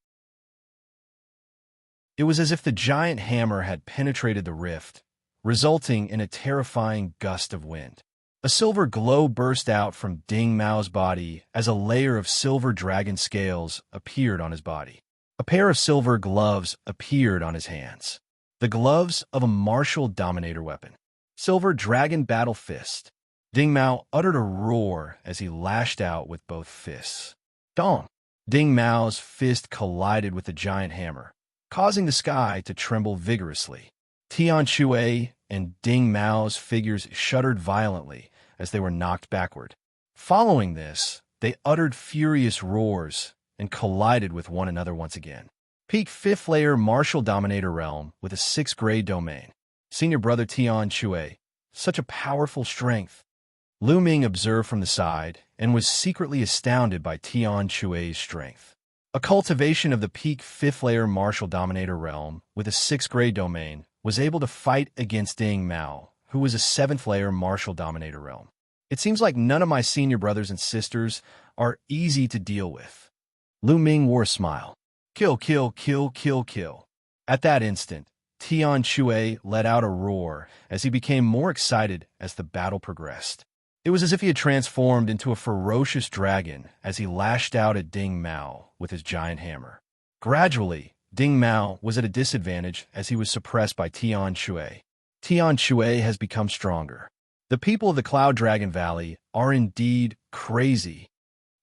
It was as if the giant hammer had penetrated the rift, resulting in a terrifying gust of wind. A silver glow burst out from Ding Mao's body as a layer of silver dragon scales appeared on his body. A pair of silver gloves appeared on his hands. The gloves of a martial dominator weapon. Silver Dragon Battle Fist. Ding Mao uttered a roar as he lashed out with both fists. Dong! Ding Mao's fist collided with the giant hammer, causing the sky to tremble vigorously. Tian Shui and Ding Mao's figures shuddered violently as they were knocked backward. Following this, they uttered furious roars and collided with one another once again. Peak 5th-layer Martial Dominator Realm with a 6th grade domain. Senior brother Tian Shui. Such a powerful strength. Lu Ming observed from the side and was secretly astounded by Tian Shui's strength. A cultivation of the peak 5th-layer Martial Dominator Realm with a 6th grade domain was able to fight against Ding Mao, who was a 7th-layer Martial Dominator Realm. It seems like none of my senior brothers and sisters are easy to deal with. Lu Ming wore a smile. Kill, kill, kill, kill, kill. At that instant, Tian Shui let out a roar as he became more excited as the battle progressed. It was as if he had transformed into a ferocious dragon as he lashed out at Ding Mao with his giant hammer. Gradually, Ding Mao was at a disadvantage as he was suppressed by Tian Shui. Tian Shui has become stronger. The people of the Cloud Dragon Valley are indeed crazy.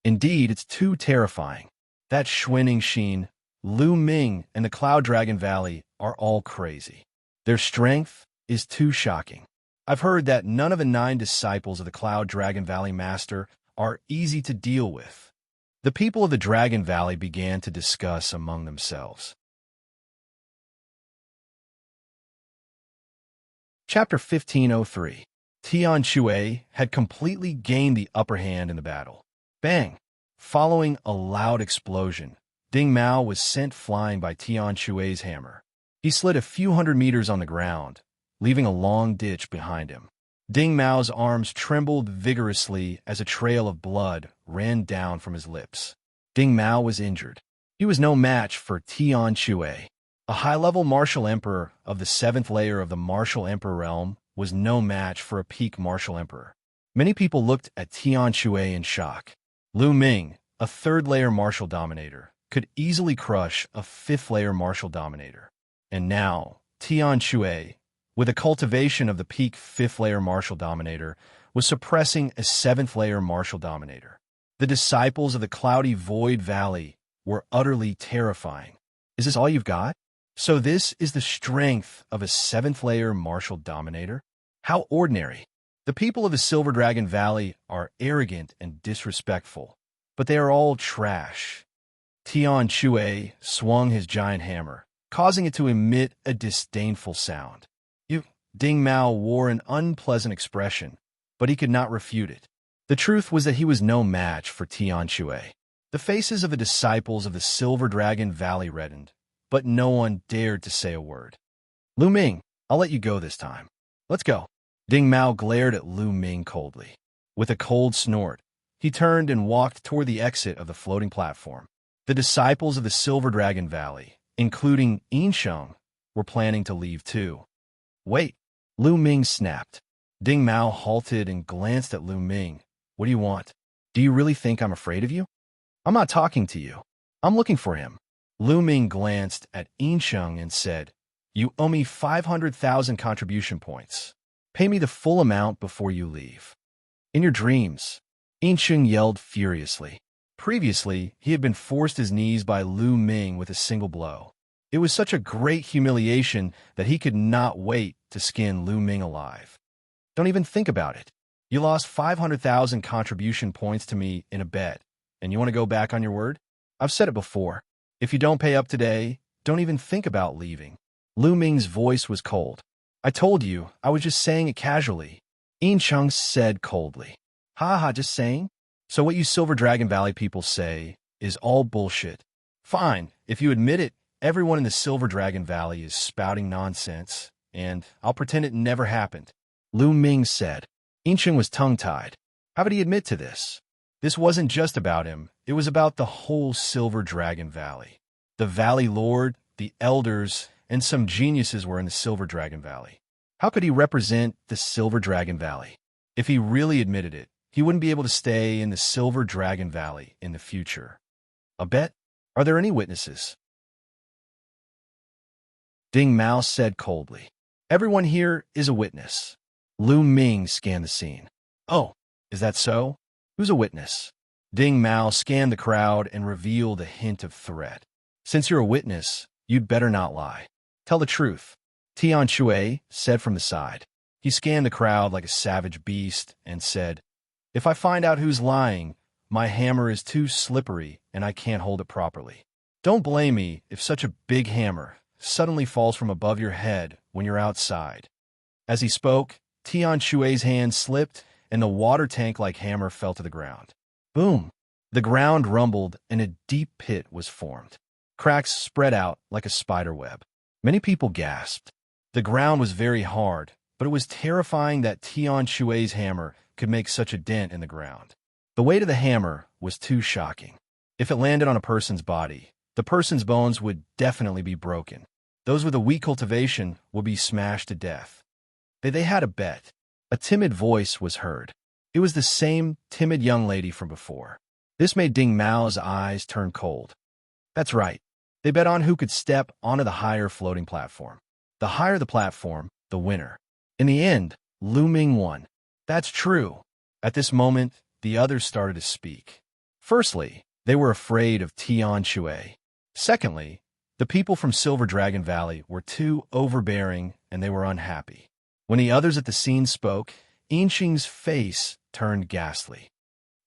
Indeed, it's too terrifying. That Xianxia, Lu Ming, and the Cloud Dragon Valley are all crazy. Their strength is too shocking. I've heard that none of the 9 disciples of the Cloud Dragon Valley Master are easy to deal with. The people of the Dragon Valley began to discuss among themselves. Chapter 1503. Tian Shui had completely gained the upper hand in the battle. Bang! Following a loud explosion, Ding Mao was sent flying by Tian Shui's hammer. He slid a few hundred meters on the ground, leaving a long ditch behind him. Ding Mao's arms trembled vigorously as a trail of blood ran down from his lips. Ding Mao was injured. He was no match for Tian Shui. A high-level martial emperor of the 7th layer of the martial emperor realm was no match for a peak martial emperor. Many people looked at Tian Shui in shock. Lu Ming, a 3rd-layer martial dominator, could easily crush a 5th-layer martial dominator. And now, Tian Shui, with a cultivation of the peak 5th-layer martial dominator, was suppressing a 7th-layer martial dominator. The disciples of the Cloudy Void Valley were utterly terrifying. Is this all you've got? So this is the strength of a 7th-layer martial dominator? How ordinary. The people of the Silver Dragon Valley are arrogant and disrespectful, but they are all trash. Tian Shui swung his giant hammer, causing it to emit a disdainful sound. Ding Mao wore an unpleasant expression, but he could not refute it. The truth was that he was no match for Tian Shui. The faces of the disciples of the Silver Dragon Valley reddened, but no one dared to say a word. Lu Ming, I'll let you go this time. Let's go. Ding Mao glared at Lu Ming coldly. With a cold snort, he turned and walked toward the exit of the floating platform. The disciples of the Silver Dragon Valley, including Xianxia, were planning to leave too. Wait, Lu Ming snapped. Ding Mao halted and glanced at Lu Ming. What do you want? Do you really think I'm afraid of you? I'm not talking to you. I'm looking for him. Lu Ming glanced at Xianxia and said, You owe me 500,000 contribution points. Pay me the full amount before you leave. In your dreams, Xianxia yelled furiously. Previously, he had been forced his knees by Lu Ming with a single blow. It was such a great humiliation that he could not wait to skin Lu Ming alive. Don't even think about it. You lost 500,000 contribution points to me in a bet, and you want to go back on your word? I've said it before. If you don't pay up today, don't even think about leaving. Lu Ming's voice was cold. I told you, I was just saying it casually. Xianxia said coldly. Ha, just saying? So what you Silver Dragon Valley people say is all bullshit. Fine, if you admit it, everyone in the Silver Dragon Valley is spouting nonsense, and I'll pretend it never happened. Lu Ming said. Xianxia was tongue-tied. How would he admit to this? This wasn't just about him, it was about the whole Silver Dragon Valley. The Valley Lord, the Elders, and some geniuses were in the Silver Dragon Valley. How could he represent the Silver Dragon Valley? If he really admitted it, he wouldn't be able to stay in the Silver Dragon Valley in the future. A bet? Are there any witnesses? Ding Mao said coldly. Everyone here is a witness. Lu Ming scanned the scene. Oh, is that so? Who's a witness? Ding Mao scanned the crowd and revealed a hint of threat. Since you're a witness, you'd better not lie. Tell the truth. Tian Shui said from the side. He scanned the crowd like a savage beast and said, If I find out who's lying, my hammer is too slippery and I can't hold it properly. Don't blame me if such a big hammer suddenly falls from above your head when you're outside. As he spoke, Tian Shui's hand slipped and the water tank-like hammer fell to the ground. Boom! The ground rumbled and a deep pit was formed. Cracks spread out like a spider web. Many people gasped. The ground was very hard, but it was terrifying that Tian Shui's hammer could make such a dent in the ground. The weight of the hammer was too shocking. If it landed on a person's body, the person's bones would definitely be broken. Those with a weak cultivation would be smashed to death. They had a bet. A timid voice was heard. It was the same timid young lady from before. This made Ding Mao's eyes turn cold. That's right. They bet on who could step onto the higher floating platform. The higher the platform, the winner. In the end, Lu Ming won. That's true. At this moment, the others started to speak. Firstly, they were afraid of Tian Shui. Secondly, the people from Silver Dragon Valley were too overbearing and they were unhappy. When the others at the scene spoke, Xianxia's face turned ghastly.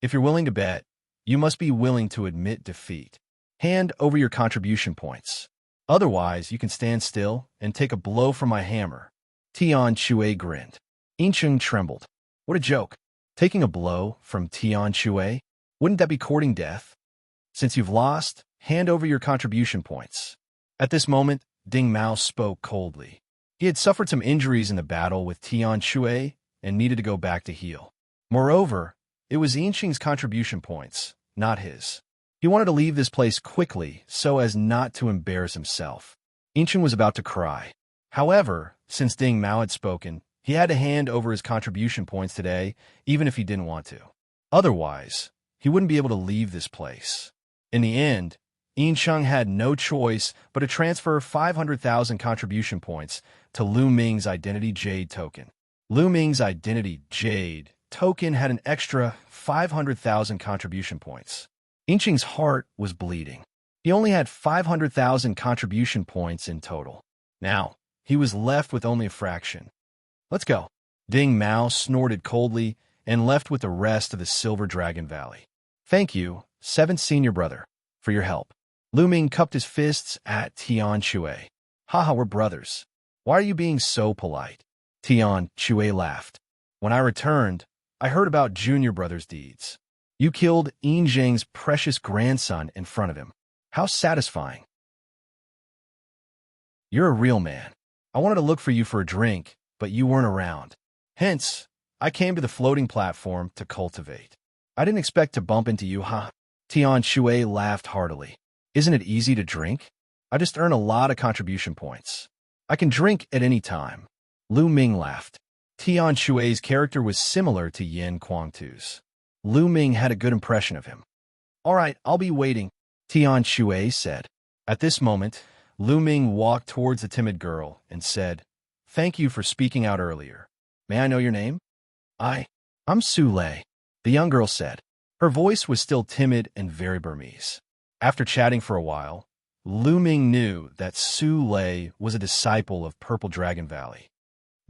If you're willing to bet, you must be willing to admit defeat. Hand over your contribution points. Otherwise, you can stand still and take a blow from my hammer. Tian Shui grinned. Xianxia trembled. What a joke. Taking a blow from Tian Shui? Wouldn't that be courting death? Since you've lost, hand over your contribution points. At this moment, Ding Mao spoke coldly. He had suffered some injuries in the battle with Tian Shui and needed to go back to heal. Moreover, it was Yinxing's contribution points, not his. He wanted to leave this place quickly so as not to embarrass himself. Yinxing was about to cry. However, since Ding Mao had spoken, he had to hand over his contribution points today, even if he didn't want to. Otherwise, he wouldn't be able to leave this place. In the end, Yinxing had no choice but to transfer 500,000 contribution points to Lu Ming's Identity Jade token. Lu Ming's Identity Jade token had an extra 500,000 contribution points. Yinxing's heart was bleeding. He only had 500,000 contribution points in total. Now, he was left with only a fraction. Let's go. Ding Mao snorted coldly and left with the rest of the Silver Dragon Valley. Thank you, seventh senior brother, for your help. Lu Ming cupped his fists at Tian Shui. Haha, we're brothers. Why are you being so polite? Tian Shui laughed. When I returned, I heard about junior brother's deeds. You killed Yinxing's precious grandson in front of him. How satisfying. You're a real man. I wanted to look for you for a drink, but you weren't around. Hence, I came to the floating platform to cultivate. I didn't expect to bump into you, huh? Tian Shui laughed heartily. Isn't it easy to drink? I just earn a lot of contribution points. I can drink at any time. Lu Ming laughed. Tian Shui's character was similar to Yin Guangtu's. Lu Ming had a good impression of him. All right, I'll be waiting, Tian Shui said. At this moment, Lu Ming walked towards the timid girl and said, Thank you for speaking out earlier. May I know your name? I'm Su Lei, the young girl said. Her voice was still timid and very Burmese. After chatting for a while, Lu Ming knew that Su Lei was a disciple of Purple Dragon Valley.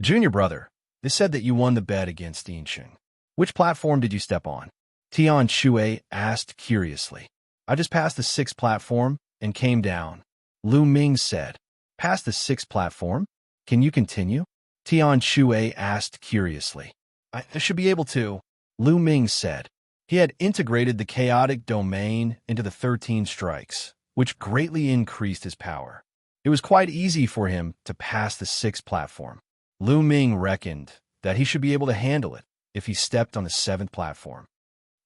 Junior brother, they said that you won the bet against Yinxing. Which platform did you step on? Tian Shui asked curiously. I just passed the 6th platform and came down. Lu Ming said. Past the 6th platform? Can you continue? Tian Shui asked curiously. I should be able to, Lu Ming said. He had integrated the chaotic domain into the 13 strikes, which greatly increased his power. It was quite easy for him to pass the 6th platform. Lu Ming reckoned that he should be able to handle it if he stepped on the 7th platform.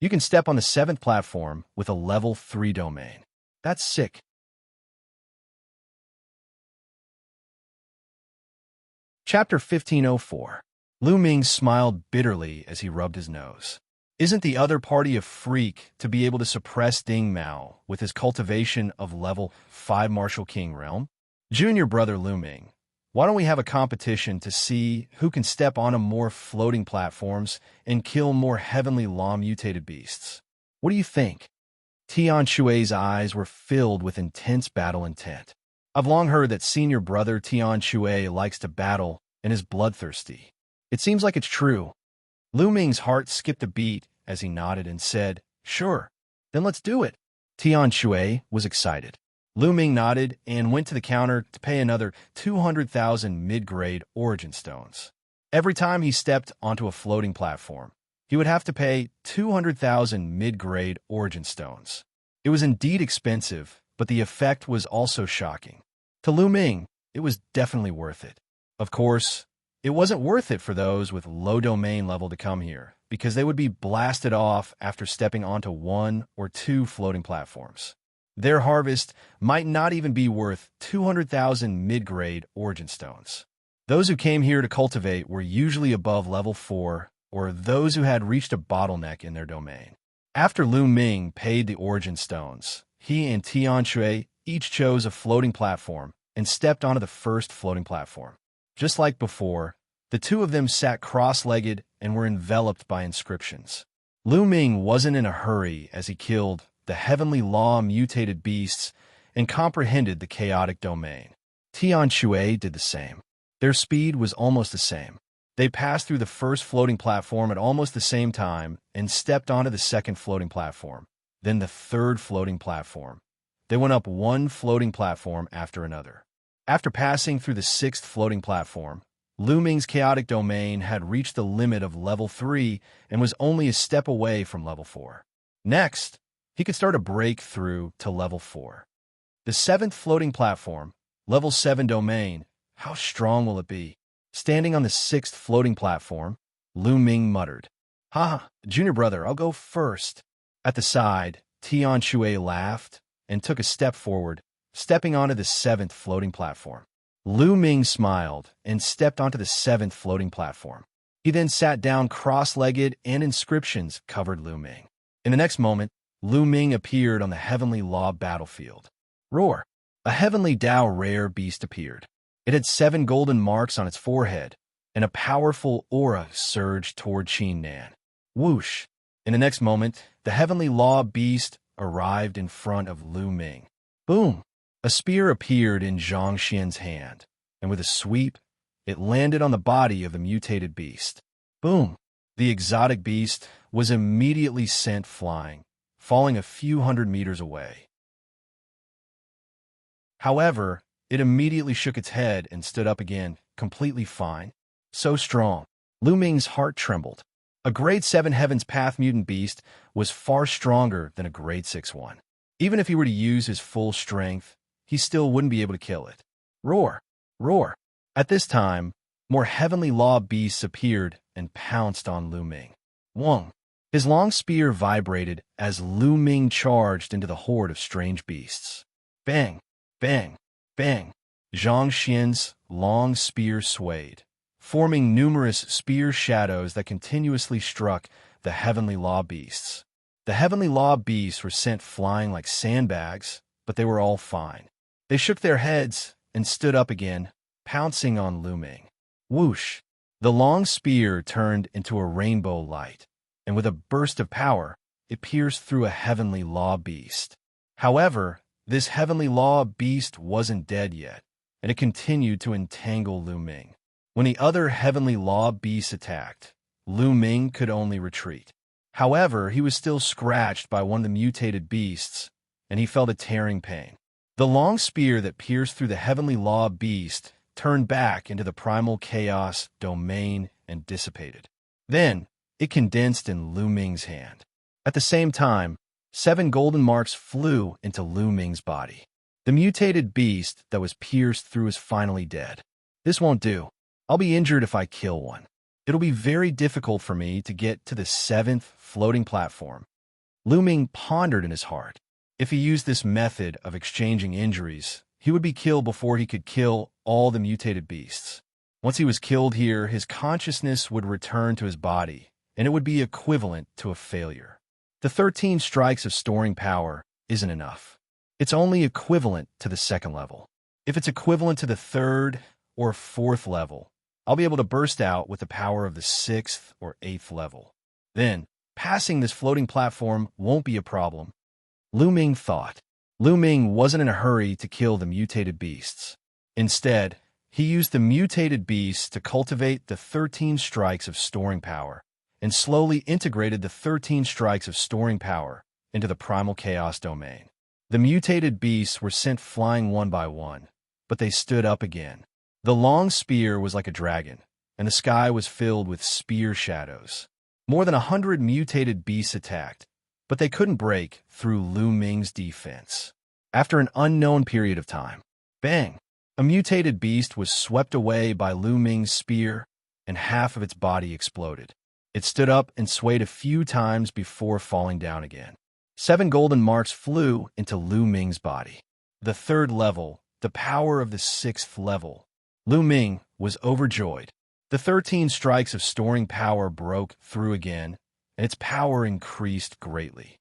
You can step on the 7th platform with a level 3 domain. That's sick. Chapter 1504. Lu Ming smiled bitterly as he rubbed his nose. Isn't the other party a freak to be able to suppress Ding Mao with his cultivation of level 5 Martial King realm? Junior brother Lu Ming, why don't we have a competition to see who can step onto more floating platforms and kill more heavenly law mutated beasts? What do you think? Tian Shui's eyes were filled with intense battle intent. I've long heard that senior brother Tian Shui likes to battle and is bloodthirsty. It seems like it's true. Lu Ming's heart skipped a beat as he nodded and said, Sure, then let's do it. Tian Shui was excited. Lu Ming nodded and went to the counter to pay another 200,000 mid-grade origin stones. Every time he stepped onto a floating platform, he would have to pay 200,000 mid-grade origin stones. It was indeed expensive, but the effect was also shocking. To Lu Ming, it was definitely worth it. Of course, it wasn't worth it for those with low domain level to come here, because they would be blasted off after stepping onto 1 or 2 floating platforms. Their harvest might not even be worth 200,000 mid-grade origin stones. Those who came here to cultivate were usually above level 4, or those who had reached a bottleneck in their domain. After Lu Ming paid the origin stones, he and Tian Shui each chose a floating platform and stepped onto the first floating platform. Just like before, the two of them sat cross-legged and were enveloped by inscriptions. Lu Ming wasn't in a hurry as he killed the heavenly law mutated beasts and comprehended the chaotic domain. Tian Shui did the same. Their speed was almost the same. They passed through the first floating platform at almost the same time and stepped onto the second floating platform, then the third floating platform. They went up one floating platform after another. After passing through the 6th floating platform, Lu Ming's chaotic domain had reached the limit of level 3 and was only a step away from level 4. Next, he could start a breakthrough to level 4. The 7th floating platform, level 7 domain, how strong will it be? Standing on the 6th floating platform, Lu Ming muttered, "Ha, junior brother, I'll go first." At the side, Tian Shui laughed and took a step forward, stepping onto the 7th floating platform. Lu Ming smiled and stepped onto the 7th floating platform. He then sat down cross-legged and inscriptions covered Lu Ming. In the next moment, Lu Ming appeared on the Heavenly Law battlefield. Roar! A Heavenly Dao rare beast appeared. It had 7 golden marks on its forehead, and a powerful aura surged toward Qin Nan. Whoosh! In the next moment, the Heavenly Law beast arrived in front of Lu Ming. Boom! A spear appeared in Xianxia's hand, and with a sweep, it landed on the body of the mutated beast. Boom! The exotic beast was immediately sent flying, falling a few hundred meters away. However, it immediately shook its head and stood up again, completely fine. So strong. Lu Ming's heart trembled. A grade 7 Heaven's Path mutant beast was far stronger than a grade 6 one. Even if he were to use his full strength, he still wouldn't be able to kill it. Roar! Roar! At this time, more Heavenly Law beasts appeared and pounced on Lu Ming. Wong! His long spear vibrated as Lu Ming charged into the horde of strange beasts. Bang! Bang! Bang! Xianxia's long spear swayed, forming numerous spear shadows that continuously struck the Heavenly Law beasts. The Heavenly Law beasts were sent flying like sandbags, but they were all fine. They shook their heads and stood up again, pouncing on Lu Ming. Whoosh! The long spear turned into a rainbow light, and with a burst of power, it pierced through a Heavenly Law beast. However, this Heavenly Law beast wasn't dead yet, and it continued to entangle Lu Ming. When the other Heavenly Law beasts attacked, Lu Ming could only retreat. However, he was still scratched by one of the mutated beasts, and he felt a tearing pain. The long spear that pierced through the Heavenly Law beast turned back into the primal chaos domain and dissipated. Then, it condensed in Lu Ming's hand. At the same time, 7 golden marks flew into Lu Ming's body. The mutated beast that was pierced through is finally dead. This won't do. I'll be injured if I kill one. It'll be very difficult for me to get to the 7th floating platform. Lu Ming pondered in his heart. If he used this method of exchanging injuries, he would be killed before he could kill all the mutated beasts. Once he was killed here, his consciousness would return to his body, and it would be equivalent to a failure. The 13 strikes of storing power isn't enough. It's only equivalent to the 2nd level. If it's equivalent to the 3rd or 4th level, I'll be able to burst out with the power of the 6th or 8th level. Then, passing this floating platform won't be a problem. Lu Ming thought. Lu Ming wasn't in a hurry to kill the mutated beasts. Instead, he used the mutated beasts to cultivate the 13 strikes of storing power, and slowly integrated the 13 strikes of storing power into the primal chaos domain. The mutated beasts were sent flying one by one, but they stood up again. The long spear was like a dragon, and the sky was filled with spear shadows. More than 100 mutated beasts attacked, but they couldn't break through Lu Ming's defense. After an unknown period of time, bang! A mutated beast was swept away by Lu Ming's spear, and half of its body exploded. It stood up and swayed a few times before falling down again. 7 golden marks flew into Lu Ming's body. The 3rd level, the power of the 6th level. Lu Ming was overjoyed. The 13 strikes of storing power broke through again, and its power increased greatly.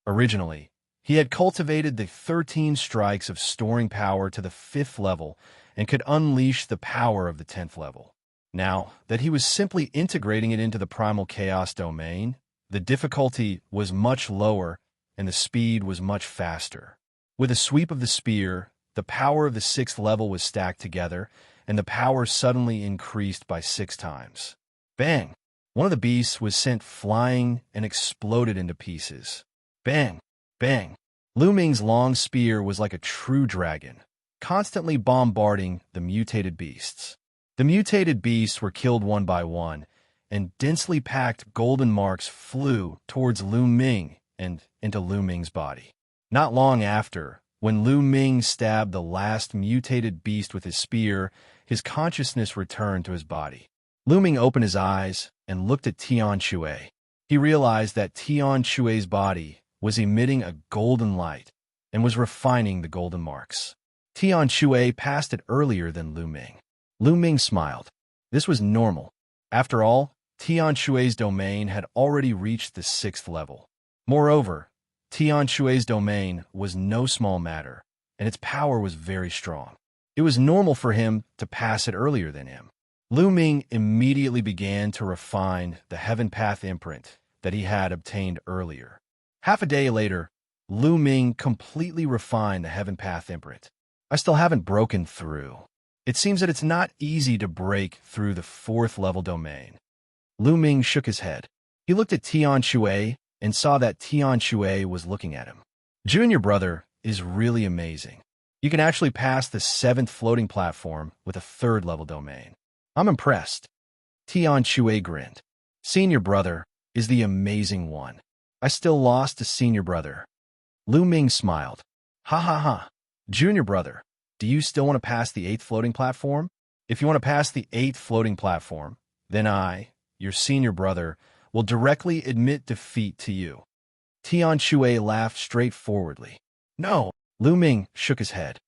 Originally, he had cultivated the 13 strikes of storing power to the 5th level and could unleash the power of the 10th level. Now that he was simply integrating it into the primal chaos domain, the difficulty was much lower and the speed was much faster. With a sweep of the spear, the power of the 6th level was stacked together, and the power suddenly increased by 6 times. Bang! One of the beasts was sent flying and exploded into pieces. Bang! Bang! Lu Ming's long spear was like a true dragon, constantly bombarding the mutated beasts. The mutated beasts were killed one by one, and densely packed golden marks flew towards Lu Ming and into Lu Ming's body. Not long after, when Lu Ming stabbed the last mutated beast with his spear, his consciousness returned to his body. Lu Ming opened his eyes and looked at Tian Shui. He realized that Tian Shui's body was emitting a golden light and was refining the golden marks. Tian Shui passed it earlier than Lu Ming. Lu Ming smiled. This was normal. After all, Tian Shui's domain had already reached the 6th level. Moreover, Tian Shui's domain was no small matter, and its power was very strong. It was normal for him to pass it earlier than him. Lu Ming immediately began to refine the Heaven Path imprint that he had obtained earlier. Half a day later, Lu Ming completely refined the Heaven Path imprint. I still haven't broken through. It seems that it's not easy to break through the 4th level domain. Lu Ming shook his head. He looked at Tian Shui and saw that Tian Shui was looking at him. Junior brother is really amazing. You can actually pass the 7th floating platform with a 3rd level domain. I'm impressed. Tian Shui grinned. Senior brother is the amazing one. I still lost to senior brother. Lu Ming smiled. Ha ha ha. Junior brother, do you still want to pass the 8th floating platform? If you want to pass the 8th floating platform, then I, your senior brother, will directly admit defeat to you. Tian Shui laughed straightforwardly. No, Lu Ming shook his head.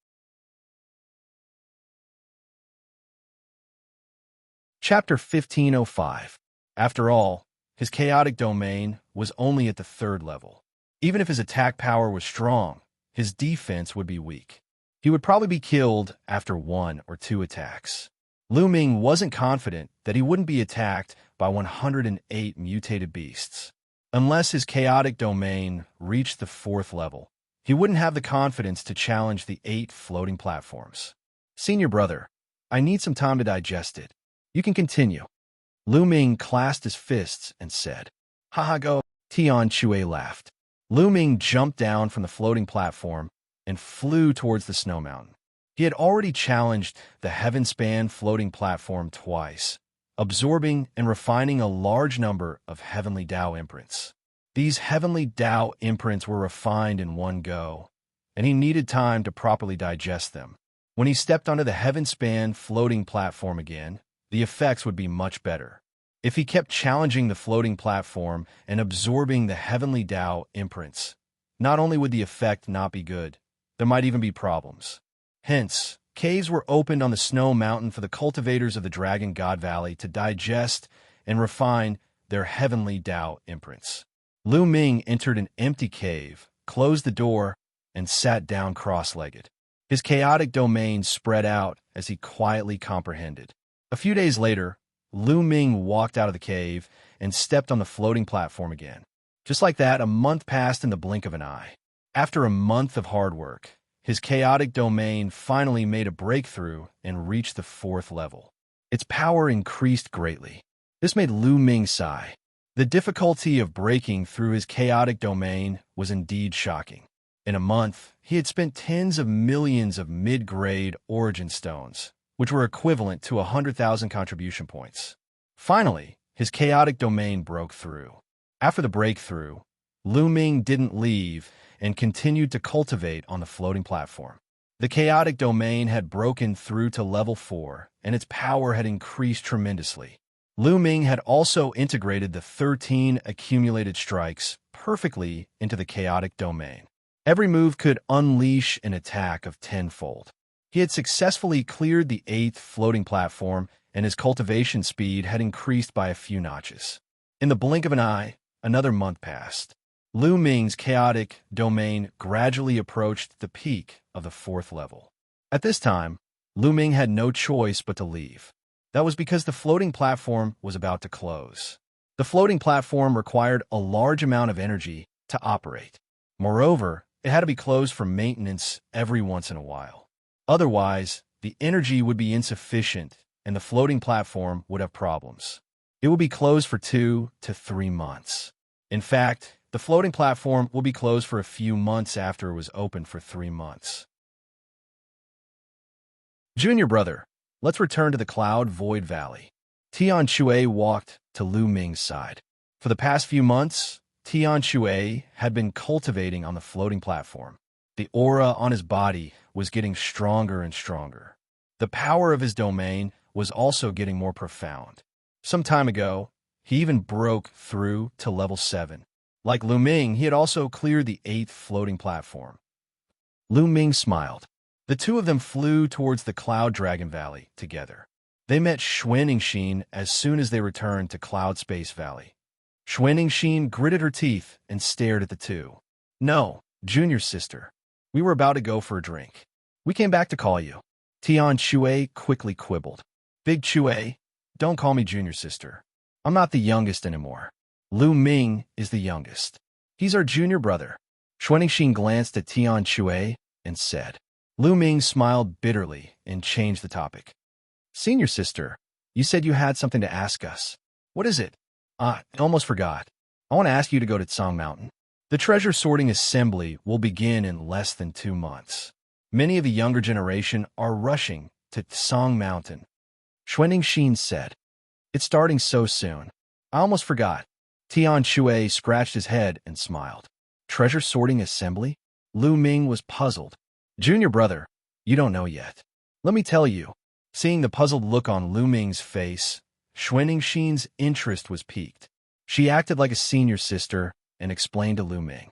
Chapter 1505. After all, his chaotic domain was only at the 3rd level. Even if his attack power was strong, his defense would be weak. He would probably be killed after 1 or 2 attacks. Lu Ming wasn't confident that he wouldn't be attacked by 108 mutated beasts. Unless his chaotic domain reached the 4th level, he wouldn't have the confidence to challenge the 8 floating platforms. Senior brother, I need some time to digest it. You can continue. Lu Ming clasped his fists and said, "Haha, go." Tian Shui laughed. Lu Ming jumped down from the floating platform and flew towards the snow mountain. He had already challenged the heaven-span floating platform twice, absorbing and refining a large number of heavenly Tao imprints. These heavenly Tao imprints were refined in one go, and he needed time to properly digest them. When he stepped onto the heaven-span floating platform again, the effects would be much better. If he kept challenging the floating platform and absorbing the heavenly Tao imprints, not only would the effect not be good, there might even be problems. Hence, caves were opened on the snow mountain for the cultivators of the Dragon God Valley to digest and refine their heavenly Tao imprints. Lu Ming entered an empty cave, closed the door, and sat down cross-legged. His chaotic domain spread out as he quietly comprehended. A few days later, Lu Ming walked out of the cave and stepped on the floating platform again. Just like that, a month passed in the blink of an eye. After a month of hard work, his chaotic domain finally made a breakthrough and reached the 4th level. Its power increased greatly. This made Lu Ming sigh. The difficulty of breaking through his chaotic domain was indeed shocking. In a month, he had spent tens of millions of mid-grade origin stones, which were equivalent to 100,000 contribution points. Finally, his chaotic domain broke through. After the breakthrough, Lu Ming didn't leave and continued to cultivate on the floating platform. The chaotic domain had broken through to level 4, and its power had increased tremendously. Lu Ming had also integrated the 13 accumulated strikes perfectly into the chaotic domain. Every move could unleash an attack of tenfold. He had successfully cleared the 8th floating platform, and his cultivation speed had increased by a few notches. In the blink of an eye, another month passed. Lu Ming's chaotic domain gradually approached the peak of the 4th level. At this time, Lu Ming had no choice but to leave. That was because the floating platform was about to close. The floating platform required a large amount of energy to operate. Moreover, it had to be closed for maintenance every once in a while. Otherwise, the energy would be insufficient and the floating platform would have problems. It will be closed for 2 to 3 months. In fact, the floating platform will be closed for a few months after it was open for 3 months. Junior brother, let's return to the Cloud Void Valley. Tian Shui walked to Lu Ming's side. For the past few months, Xianxia had been cultivating on the floating platform. The aura on his body was getting stronger and stronger. The power of his domain was also getting more profound. Some time ago, he even broke through to level 7. Like Lu Ming, he had also cleared the 8th floating platform. Lu Ming smiled. The two of them flew towards the Cloud Dragon Valley together. They met Xianxia as soon as they returned to Cloud Space Valley. Xianxia gritted her teeth and stared at the two. "No, junior sister. We were about to go for a drink. We came back to call you." Xianxia quickly quibbled. "Big Chue, don't call me junior sister. I'm not the youngest anymore. Lu Ming is the youngest. He's our junior brother." Xianxia glanced at Xianxia and said. Lu Ming smiled bitterly and changed the topic. "Senior sister, you said you had something to ask us. What is it?" "I almost forgot. I want to ask you to go to Tsang Mountain. The treasure sorting assembly will begin in less than 2 months. Many of the younger generation are rushing to Tsang Mountain." Xianxia said. "It's starting so soon. I almost forgot." Xianxia scratched his head and smiled. "Treasure sorting assembly?" Lu Ming was puzzled. "Junior brother, you don't know yet. Let me tell you." Seeing the puzzled look on Lu Ming's face, Xianxia's interest was piqued. She acted like a senior sister and explained to Lu Ming.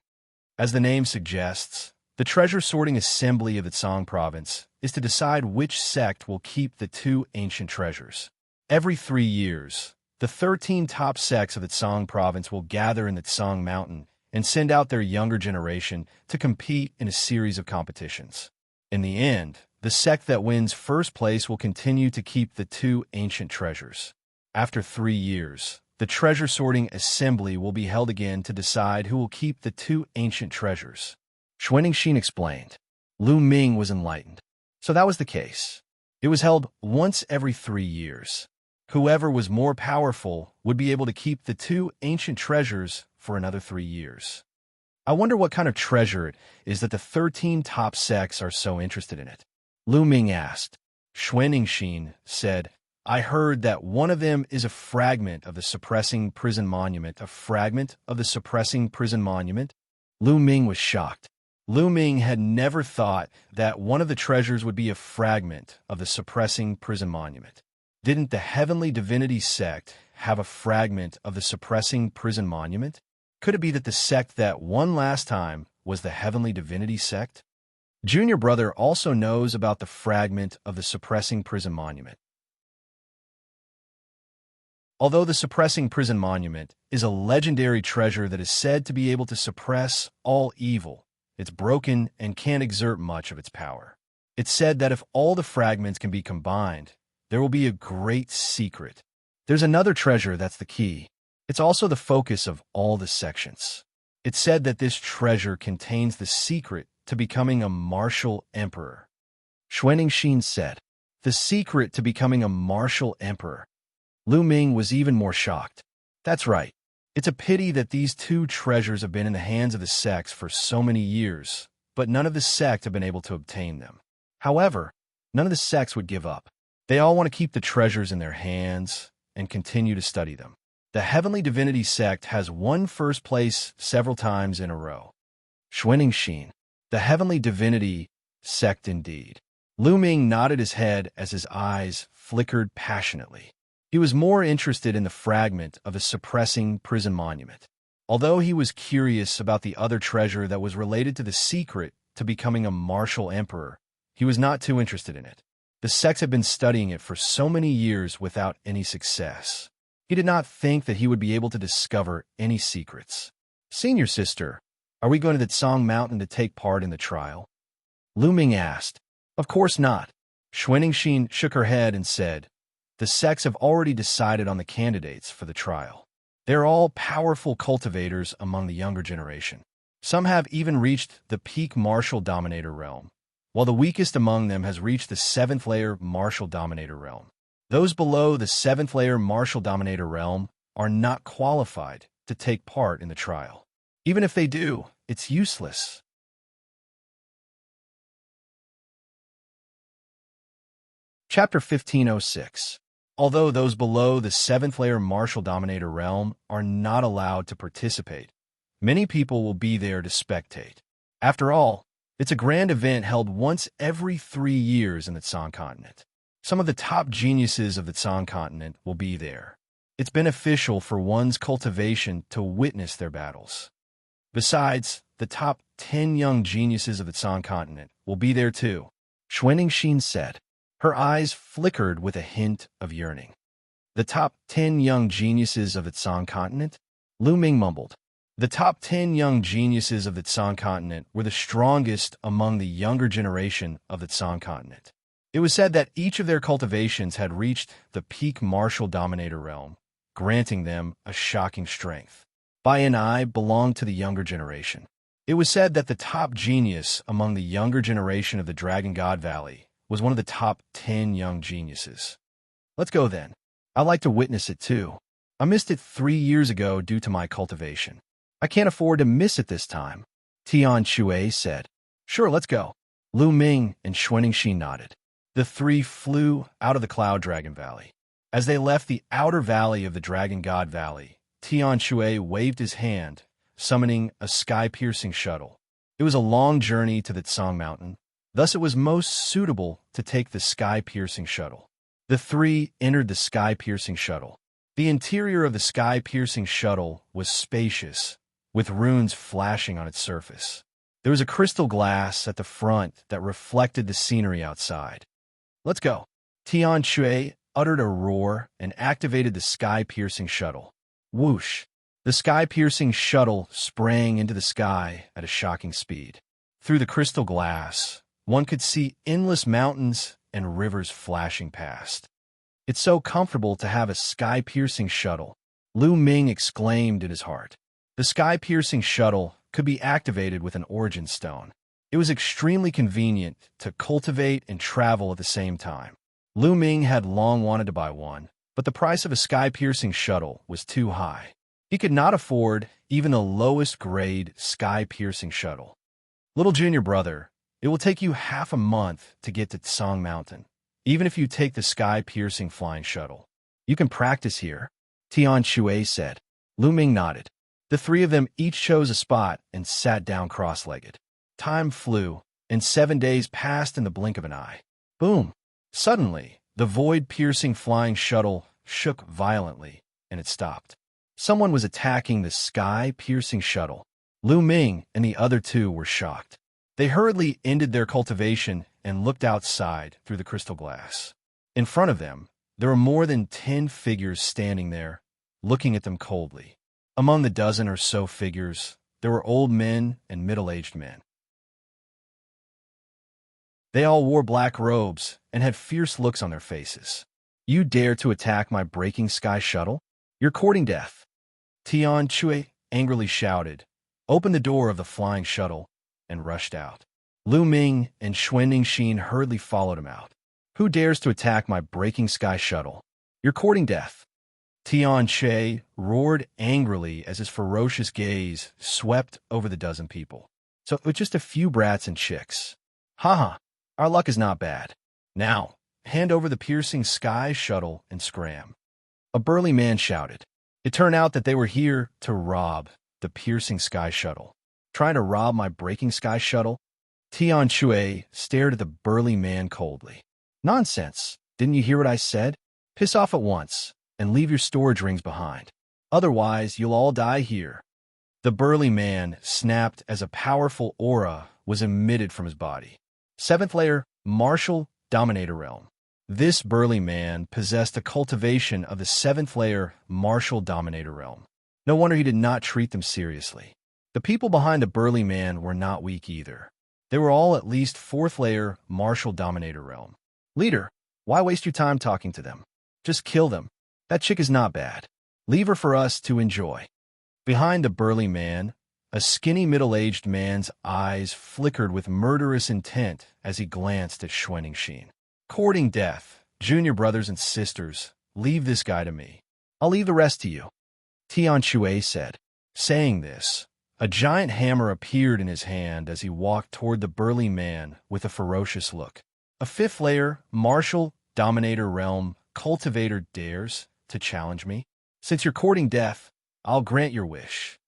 As the name suggests, the treasure sorting assembly of the Tsang province is to decide which sect will keep the 2 ancient treasures. Every 3 years, the 13 top sects of the Tsang province will gather in the Tsang Mountain and send out their younger generation to compete in a series of competitions. In the end, the sect that wins first place will continue to keep the 2 ancient treasures. After 3 years, the treasure sorting assembly will be held again to decide who will keep the 2 ancient treasures. Xianxia explained. Lu Ming was enlightened. So that was the case. It was held once every 3 years. Whoever was more powerful would be able to keep the 2 ancient treasures for another 3 years. I wonder what kind of treasure it is that the 13 top sects are so interested in it. Lu Ming asked. Xianxia said, "I heard that one of them is a fragment of the suppressing prison monument." "A fragment of the suppressing prison monument?" Lu Ming was shocked. Lu Ming had never thought that one of the treasures would be a fragment of the suppressing prison monument. Didn't the Heavenly Divinity sect have a fragment of the suppressing prison monument? Could it be that the sect that won last time was the Heavenly Divinity sect? Junior brother also knows about the fragment of the suppressing prison monument. Although the suppressing prison monument is a legendary treasure that is said to be able to suppress all evil, it's broken and can't exert much of its power. It's said that if all the fragments can be combined, there will be a great secret. There's another treasure that's the key. It's also the focus of all the sections. It's said that this treasure contains the secret to becoming a martial emperor. Xianxia said, "The secret to becoming a martial emperor." Lu Ming was even more shocked. That's right. It's a pity that these 2 treasures have been in the hands of the sects for so many years, but none of the sect have been able to obtain them. However, none of the sects would give up. They all want to keep the treasures in their hands and continue to study them. The Heavenly Divinity sect has won first place several times in a row. Xianxia, the Heavenly Divinity sect indeed. Lu Ming nodded his head as his eyes flickered passionately. He was more interested in the fragment of the suppressing prison monument. Although he was curious about the other treasure that was related to the secret to becoming a martial emperor, he was not too interested in it. The sects had been studying it for so many years without any success. He did not think that he would be able to discover any secrets. "Senior sister, are we going to the Tsang Mountain to take part in the trial?" Lu Ming asked. "Of course not." Xianxia shook her head and said, "The sects have already decided on the candidates for the trial. They're all powerful cultivators among the younger generation. Some have even reached the peak martial dominator realm, while the weakest among them has reached the 7th layer martial dominator realm. Those below the 7th layer martial dominator realm are not qualified to take part in the trial. Even if they do, it's useless." Chapter 1506. although those below the 7th layer Martial Dominator realm are not allowed to participate. Many people will be there to spectate. After all, it's a grand event held once every 3 years in the Tsang continent. Some of the top geniuses of the Tsang continent will be there. It's beneficial for one's cultivation to witness their battles. Besides, the top 10 young geniuses of the Tsang continent will be there too, Xianxia said. Her eyes flickered with a hint of yearning. The top 10 young geniuses of the Tsang continent? Lu Ming mumbled. The top 10 young geniuses of the Tsang continent were the strongest among the younger generation of the Tsang continent. It was said that each of their cultivations had reached the peak Martial Dominator realm, granting them a shocking strength. Bai and I belonged to the younger generation. It was said that the top genius among the younger generation of the Dragon God Valley was one of the top 10 young geniuses. Let's go then. I'd like to witness it too. I missed it 3 years ago due to my cultivation. I can't afford to miss it this time, Tian Shui said. Sure, let's go. Lu Ming and Xianxia nodded. The three flew out of the Cloud Dragon Valley. As they left the outer valley of the Dragon God Valley, Tian Shui waved his hand, summoning a sky-piercing shuttle. It was a long journey to the Tsang Mountain, thus it was most suitable to take the sky-piercing shuttle. The three entered the sky-piercing shuttle. The interior of the sky-piercing shuttle was spacious, with runes flashing on its surface. There was a crystal glass at the front that reflected the scenery outside. Let's go. Tian Shui uttered a roar and activated the sky-piercing shuttle. Whoosh! The sky-piercing shuttle sprang into the sky at a shocking speed. Through the crystal glass, one could see endless mountains and rivers flashing past. It's so comfortable to have a sky-piercing shuttle, Lu Ming exclaimed in his heart. The sky-piercing shuttle could be activated with an origin stone. It was extremely convenient to cultivate and travel at the same time. Lu Ming had long wanted to buy one, but the price of a sky-piercing shuttle was too high. He could not afford even the lowest-grade sky-piercing shuttle. Little junior brother, it will take you half a month to get to Tsang Mountain, even if you take the sky-piercing flying shuttle. You can practice here, Tian Shui said. Lu Ming nodded. The three of them each chose a spot and sat down cross-legged. Time flew, and 7 days passed in the blink of an eye. Boom! Suddenly, the void-piercing flying shuttle shook violently, and it stopped. Someone was attacking the sky-piercing shuttle. Lu Ming and the other two were shocked. They hurriedly ended their cultivation and looked outside through the crystal glass. In front of them, there were more than 10 figures standing there, looking at them coldly. Among the dozen or so figures, there were old men and middle-aged men. They all wore black robes and had fierce looks on their faces. You dare to attack my breaking sky shuttle? You're courting death. Tian Shui angrily shouted, opened the door of the flying shuttle, and rushed out. Lu Ming and Xianxia hurriedly followed him out. Who dares to attack my breaking sky shuttle? You're courting death. Tian Shui roared angrily as his ferocious gaze swept over the dozen people. So it was just a few brats and chicks. Haha, our luck is not bad. Now, hand over the piercing sky shuttle and scram. A burly man shouted. It turned out that they were here to rob the piercing sky shuttle. Trying to rob my breaking sky shuttle? Tian Shui stared at the burly man coldly. Nonsense. Didn't you hear what I said? Piss off at once and leave your storage rings behind. Otherwise, you'll all die here. The burly man snapped as a powerful aura was emitted from his body. 7th layer, Martial Dominator Realm. This burly man possessed a cultivation of the 7th layer, Martial Dominator Realm. No wonder he did not treat them seriously. The people behind the burly man were not weak either. They were all at least 4th layer, Martial Dominator Realm. Leader, why waste your time talking to them? Just kill them. That chick is not bad. Leave her for us to enjoy. Behind the burly man, a skinny middle-aged man's eyes flickered with murderous intent as he glanced at Xianxia. Courting death, junior brothers and sisters, leave this guy to me. I'll leave the rest to you, Tian Shui said. Saying this, a giant hammer appeared in his hand as he walked toward the burly man with a ferocious look. A 5th layer, Martial Dominator Realm cultivator dares to challenge me? Since you're courting death, I'll grant your wish."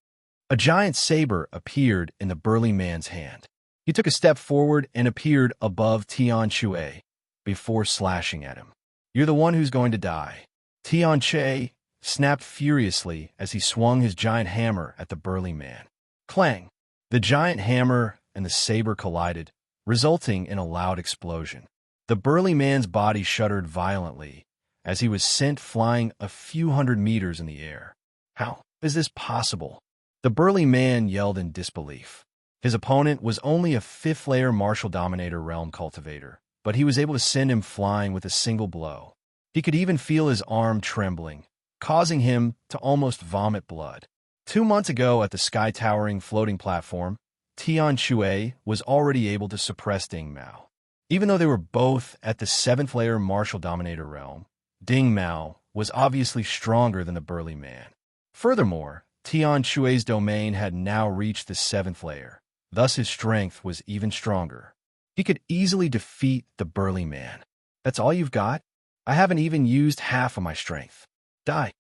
A giant saber appeared in the burly man's hand. He took a step forward and appeared above Xianxia before slashing at him. "You're the one who's going to die." Xianxia snapped furiously as he swung his giant hammer at the burly man. Clang! The giant hammer and the saber collided, resulting in a loud explosion. The burly man's body shuddered violently as he was sent flying a few hundred meters in the air. "How is this possible?" The burly man yelled in disbelief. His opponent was only a 5th-layer Martial Dominator Realm cultivator, but he was able to send him flying with a single blow. He could even feel his arm trembling, causing him to almost vomit blood. 2 months ago at the sky-towering floating platform, Xianxia was already able to suppress Ding Mao. Even though they were both at the 7th-layer Martial Dominator Realm, Ding Mao was obviously stronger than the burly man. Furthermore, Xianxia's domain had now reached the 7th layer, thus his strength was even stronger. He could easily defeat the burly man. "That's all you've got? I haven't even used half of my strength. Die."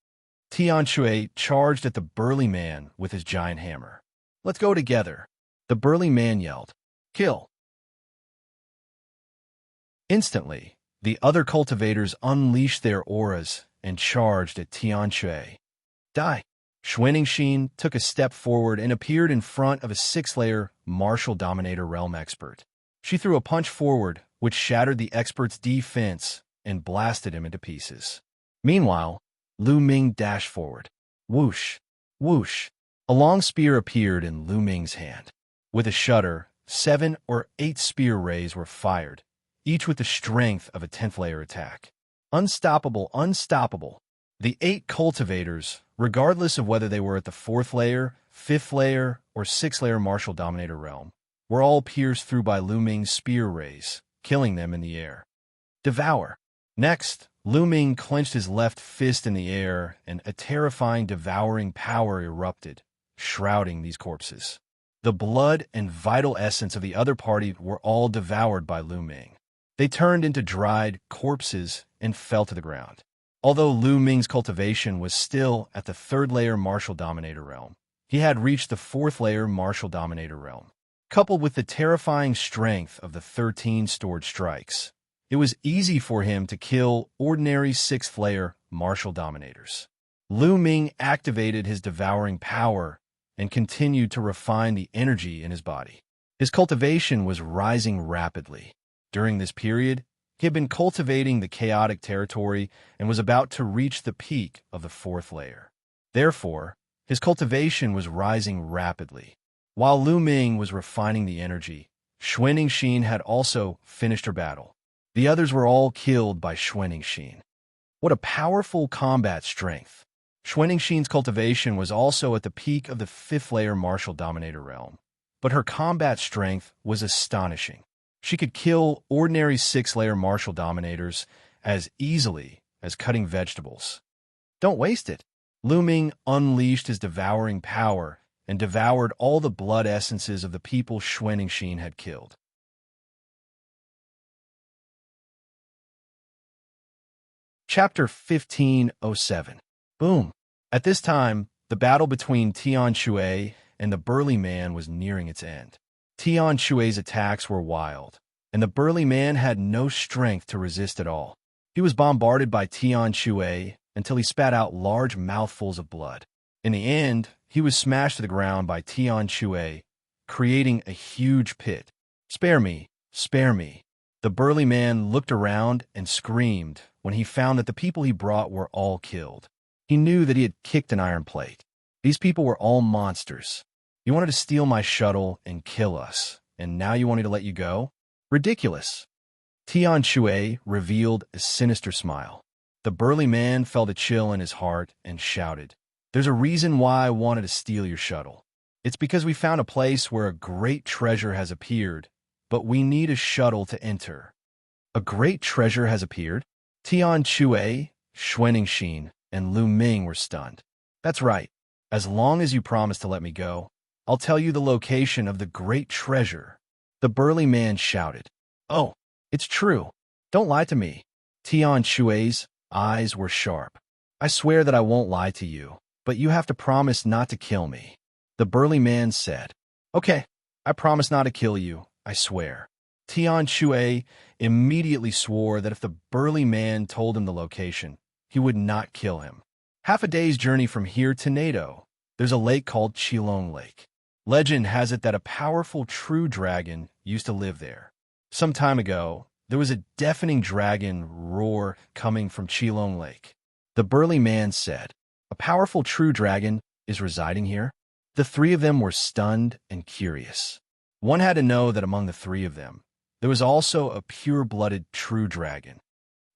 Xianxia charged at the burly man with his giant hammer. "Let's go together." The burly man yelled. "Kill." Instantly, the other cultivators unleashed their auras and charged at Xianxia. "Die." Xianxia took a step forward and appeared in front of a 6th-layer Martial Dominator Realm expert. She threw a punch forward, which shattered the expert's defense and blasted him into pieces. Meanwhile, Lu Ming dashed forward. Whoosh! Whoosh! A long spear appeared in Lu Ming's hand. With a shudder, 7 or 8 spear rays were fired, each with the strength of a 10th-layer attack. Unstoppable, unstoppable. The 8 cultivators, regardless of whether they were at the 4th layer, 5th layer, or 6th-layer Martial Dominator Realm, were all pierced through by Lu Ming's spear rays, killing them in the air. Devour. Next, Lu Ming clenched his left fist in the air, and a terrifying devouring power erupted, shrouding these corpses. The blood and vital essence of the other party were all devoured by Lu Ming. They turned into dried corpses and fell to the ground. Although Lu Ming's cultivation was still at the 3rd-layer Martial Dominator Realm, he had reached the 4th-layer Martial Dominator Realm. Coupled with the terrifying strength of the 13 stored strikes, it was easy for him to kill ordinary 6th-layer Martial Dominators. Lu Ming activated his devouring power and continued to refine the energy in his body. His cultivation was rising rapidly. During this period, he had been cultivating the chaotic territory and was about to reach the peak of the 4th layer. Therefore, his cultivation was rising rapidly. While Lu Ming was refining the energy, Xianxia had also finished her battle. The others were all killed by Xianxia. What a powerful combat strength! Xianxia's cultivation was also at the peak of the 5th-layer Martial Dominator Realm, but her combat strength was astonishing. She could kill ordinary 6th-layer Martial Dominators as easily as cutting vegetables. Don't waste it. Lu Ming unleashed his devouring power and devoured all the blood essences of the people Xianxia had killed. Chapter 1507. Boom! At this time, the battle between Xianxia and the burly man was nearing its end. Xianxia's attacks were wild, and the burly man had no strength to resist at all. He was bombarded by Xianxia until he spat out large mouthfuls of blood. In the end, he was smashed to the ground by Xianxia, creating a huge pit. "Spare me! Spare me!" The burly man looked around and screamed when he found that the people he brought were all killed. He knew that he had kicked an iron plate. These people were all monsters. You wanted to steal my shuttle and kill us, and now you want me to let you go? Ridiculous. Xianxia revealed a sinister smile. The burly man felt a chill in his heart and shouted, "There's a reason why I wanted to steal your shuttle. It's because we found a place where a great treasure has appeared, but we need a shuttle to enter." A great treasure has appeared? Xianxia, Xianxia, and Lu Ming were stunned. "That's right. As long as you promise to let me go, I'll tell you the location of the great treasure." The burly man shouted. "Oh, it's true. Don't lie to me." Xianxia's eyes were sharp. I swear that I won't lie to you, but you have to promise not to kill me. The burly man said. Okay, I promise not to kill you, I swear. Tian Shui immediately swore that if the burly man told him the location, he would not kill him. Half a day's journey from here to NATO, there's a lake called Qilong Lake. Legend has it that a powerful true dragon used to live there. Some time ago, there was a deafening dragon roar coming from Qilong Lake. The burly man said, "A powerful true dragon is residing here?" The three of them were stunned and curious. One had to know that among the three of them, there was also a pure-blooded true dragon.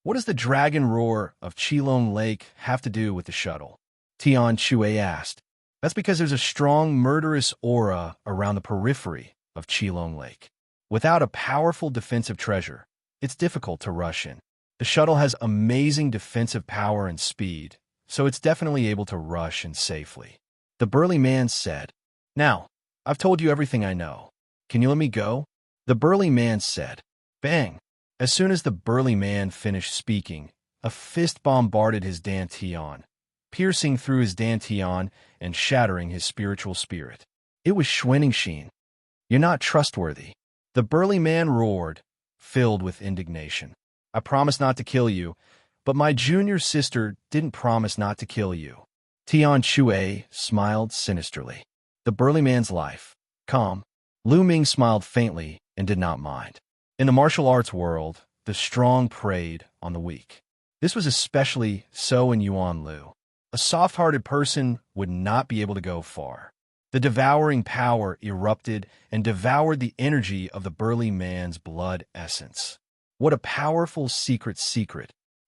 What does the dragon roar of Qilong Lake have to do with the shuttle? Tian Shui asked. That's because there's a strong murderous aura around the periphery of Qilong Lake. Without a powerful defensive treasure, it's difficult to rush in. The shuttle has amazing defensive power and speed, so it's definitely able to rush in safely. The burly man said, "Now, I've told you everything I know. Can you let me go?" The burly man said, "Bang." As soon as the burly man finished speaking, a fist bombarded his dantian, piercing through his dantian and shattering his spiritual spirit. It was Xianxia. "You're not trustworthy." The burly man roared, filled with indignation. "I promised not to kill you, but my junior sister didn't promise not to kill you." Tian Shui smiled sinisterly. The burly man's life. Calm. Lu Ming smiled faintly and did not mind. In the martial arts world, the strong preyed on the weak. This was especially so in Yuan Lu. A soft-hearted person would not be able to go far. The devouring power erupted and devoured the energy of the burly man's blood essence. What a powerful secret.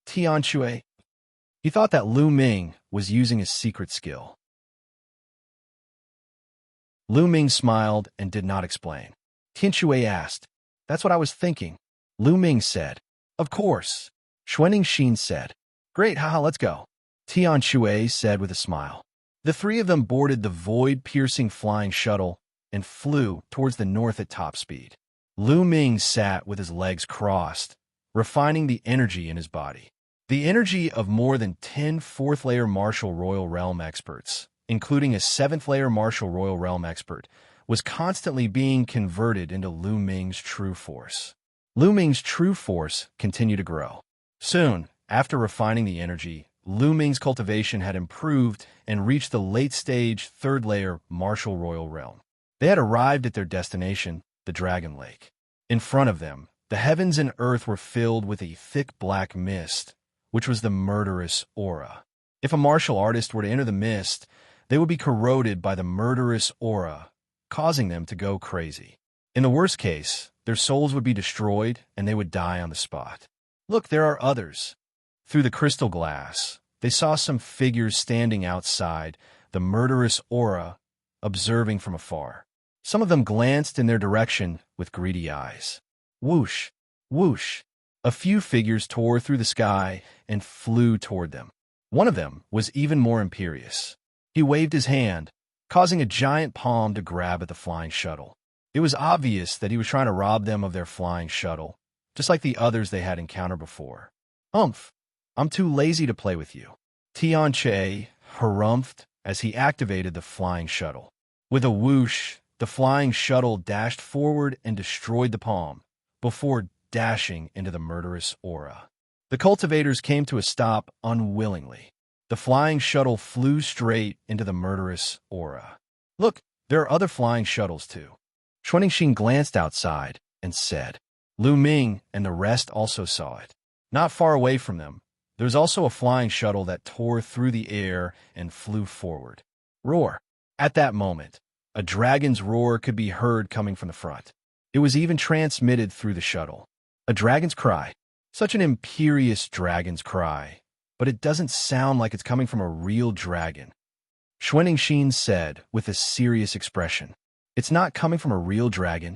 Tian Shui. He thought that Lu Ming was using his secret skill. Lu Ming smiled and did not explain. Tian Shui asked, "That's what I was thinking." Lu Ming said, "Of course." Xianxia said, "Great, haha, let's go." Tian Shui said with a smile. The three of them boarded the void-piercing flying shuttle and flew towards the north at top speed. Lu Ming sat with his legs crossed, refining the energy in his body. The energy of more than 10 fourth-layer martial royal realm experts, including a 7th-layer martial royal realm expert, was constantly being converted into Lu Ming's true force. Lu Ming's true force continued to grow. Soon, after refining the energy, Lu Ming's cultivation had improved and reached the late-stage 3rd-layer martial royal realm. They had arrived at their destination, the Dragon Lake. In front of them, the heavens and earth were filled with a thick black mist, which was the murderous aura. If a martial artist were to enter the mist, they would be corroded by the murderous aura, causing them to go crazy. In the worst case, their souls would be destroyed and they would die on the spot. Look, there are others. Through the crystal glass, they saw some figures standing outside the murderous aura, observing from afar. Some of them glanced in their direction with greedy eyes. Whoosh, whoosh. A few figures tore through the sky and flew toward them. One of them was even more imperious. He waved his hand, causing a giant palm to grab at the flying shuttle. It was obvious that he was trying to rob them of their flying shuttle, just like the others they had encountered before. "Humph, I'm too lazy to play with you." Tian Che harumphed as he activated the flying shuttle. With a whoosh, the flying shuttle dashed forward and destroyed the palm, before dashing into the murderous aura. The cultivators came to a stop unwillingly. The flying shuttle flew straight into the murderous aura. "Look, there are other flying shuttles too." Xianxia glanced outside and said. Lu Ming and the rest also saw it. Not far away from them, there was also a flying shuttle that tore through the air and flew forward. Roar! At that moment, a dragon's roar could be heard coming from the front. It was even transmitted through the shuttle. A dragon's cry. Such an imperious dragon's cry, but it doesn't sound like it's coming from a real dragon. Xianxia said with a serious expression. "It's not coming from a real dragon."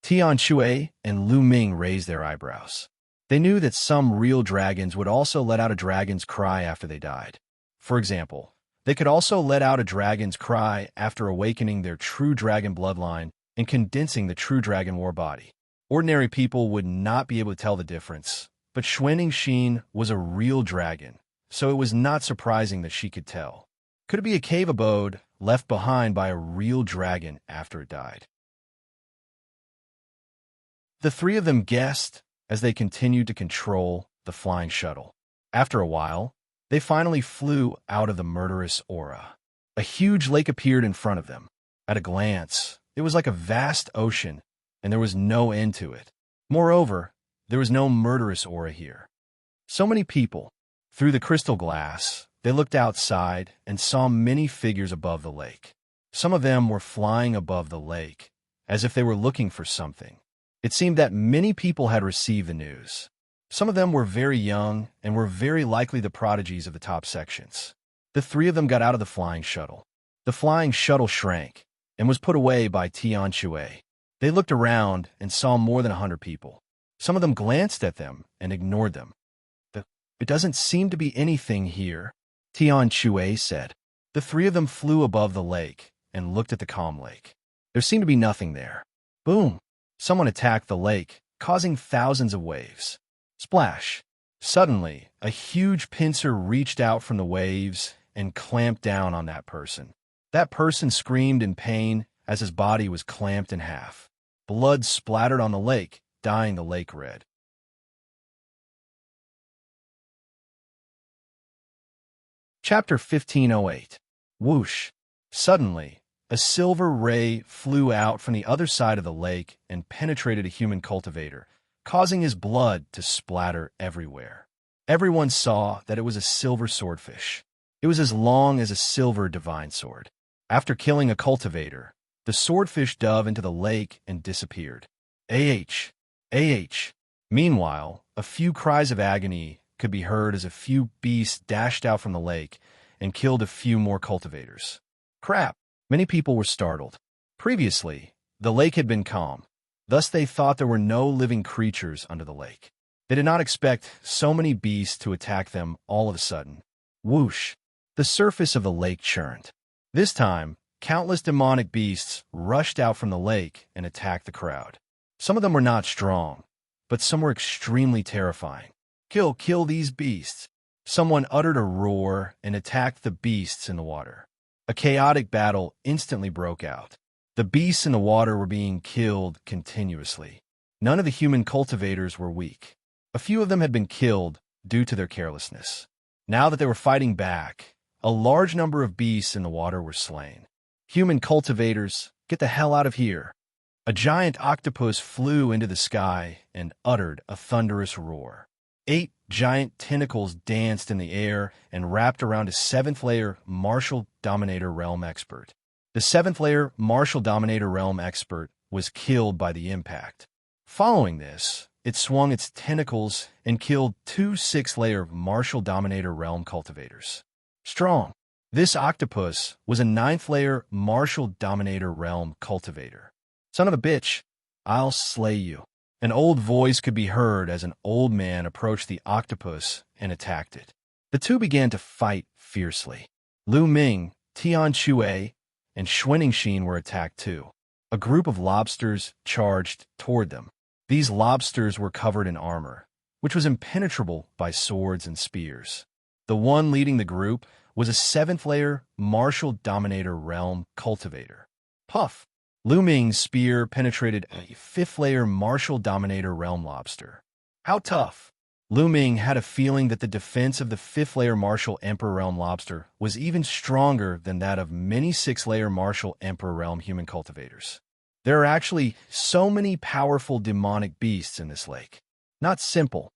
Tian Shui and Lu Ming raised their eyebrows. They knew that some real dragons would also let out a dragon's cry after they died. For example, they could also let out a dragon's cry after awakening their true dragon bloodline and condensing the true dragon war body. Ordinary people would not be able to tell the difference, But Xianxia was a real dragon, so it was not surprising that she could tell. Could it be a cave abode left behind by a real dragon after it died? The three of them guessed as they continued to control the flying shuttle. After a while, they finally flew out of the murderous aura. A huge lake appeared in front of them. At a glance, it was like a vast ocean, and there was no end to it. Moreover, there was no murderous aura here. So many people. Through the crystal glass, they looked outside and saw many figures above the lake. Some of them were flying above the lake, as if they were looking for something. It seemed that many people had received the news. Some of them were very young and were very likely the prodigies of the top sections. The three of them got out of the flying shuttle. The flying shuttle shrank and was put away by Xianxia. They looked around and saw more than 100 people. Some of them glanced at them and ignored them. It doesn't seem to be anything here, Xianxia said. The three of them flew above the lake and looked at the calm lake. There seemed to be nothing there. Boom! Someone attacked the lake, causing thousands of waves. Splash! Suddenly, a huge pincer reached out from the waves and clamped down on that person. That person screamed in pain as his body was clamped in half. Blood splattered on the lake, dyeing the lake red. Chapter 1508. Whoosh! Suddenly, a silver ray flew out from the other side of the lake and penetrated a human cultivator, causing his blood to splatter everywhere. Everyone saw that it was a silver swordfish. It was as long as a silver divine sword. After killing a cultivator, the swordfish dove into the lake and disappeared. Ah! Ah! Meanwhile, a few cries of agony could be heard as a few beasts dashed out from the lake and killed a few more cultivators. Crap! Many people were startled. Previously, the lake had been calm. Thus they thought there were no living creatures under the lake. They did not expect so many beasts to attack them all of a sudden. Whoosh! The surface of the lake churned. This time, countless demonic beasts rushed out from the lake and attacked the crowd. Some of them were not strong, but some were extremely terrifying. Kill these beasts! Someone uttered a roar and attacked the beasts in the water. A chaotic battle instantly broke out. The beasts in the water were being killed continuously. None of the human cultivators were weak. A few of them had been killed due to their carelessness. Now that they were fighting back, a large number of beasts in the water were slain. Human cultivators, get the hell out of here! A giant octopus flew into the sky and uttered a thunderous roar. 8 giant tentacles danced in the air and wrapped around a 7th-layer Martial Dominator Realm expert. The 7th-layer Martial Dominator Realm expert was killed by the impact. Following this, it swung its tentacles and killed 2 6th-layer Martial Dominator Realm cultivators. Strong! This octopus was a 9th-layer Martial Dominator Realm cultivator. Son of a bitch, I'll slay you. An old voice could be heard as an old man approached the octopus and attacked it. The two began to fight fiercely. Lu Ming, Xianxia, and Xianxia were attacked too. A group of lobsters charged toward them. These lobsters were covered in armor, which was impenetrable by swords and spears. The one leading the group was a 7th-layer Martial Dominator Realm cultivator. Puff! Lu Ming's spear penetrated a 5th-layer Martial Dominator Realm lobster. How tough! Lu Ming had a feeling that the defense of the 5th-layer Martial Emperor Realm lobster was even stronger than that of many 6th-layer Martial Emperor Realm human cultivators. There are actually so many powerful demonic beasts in this lake. Not simple.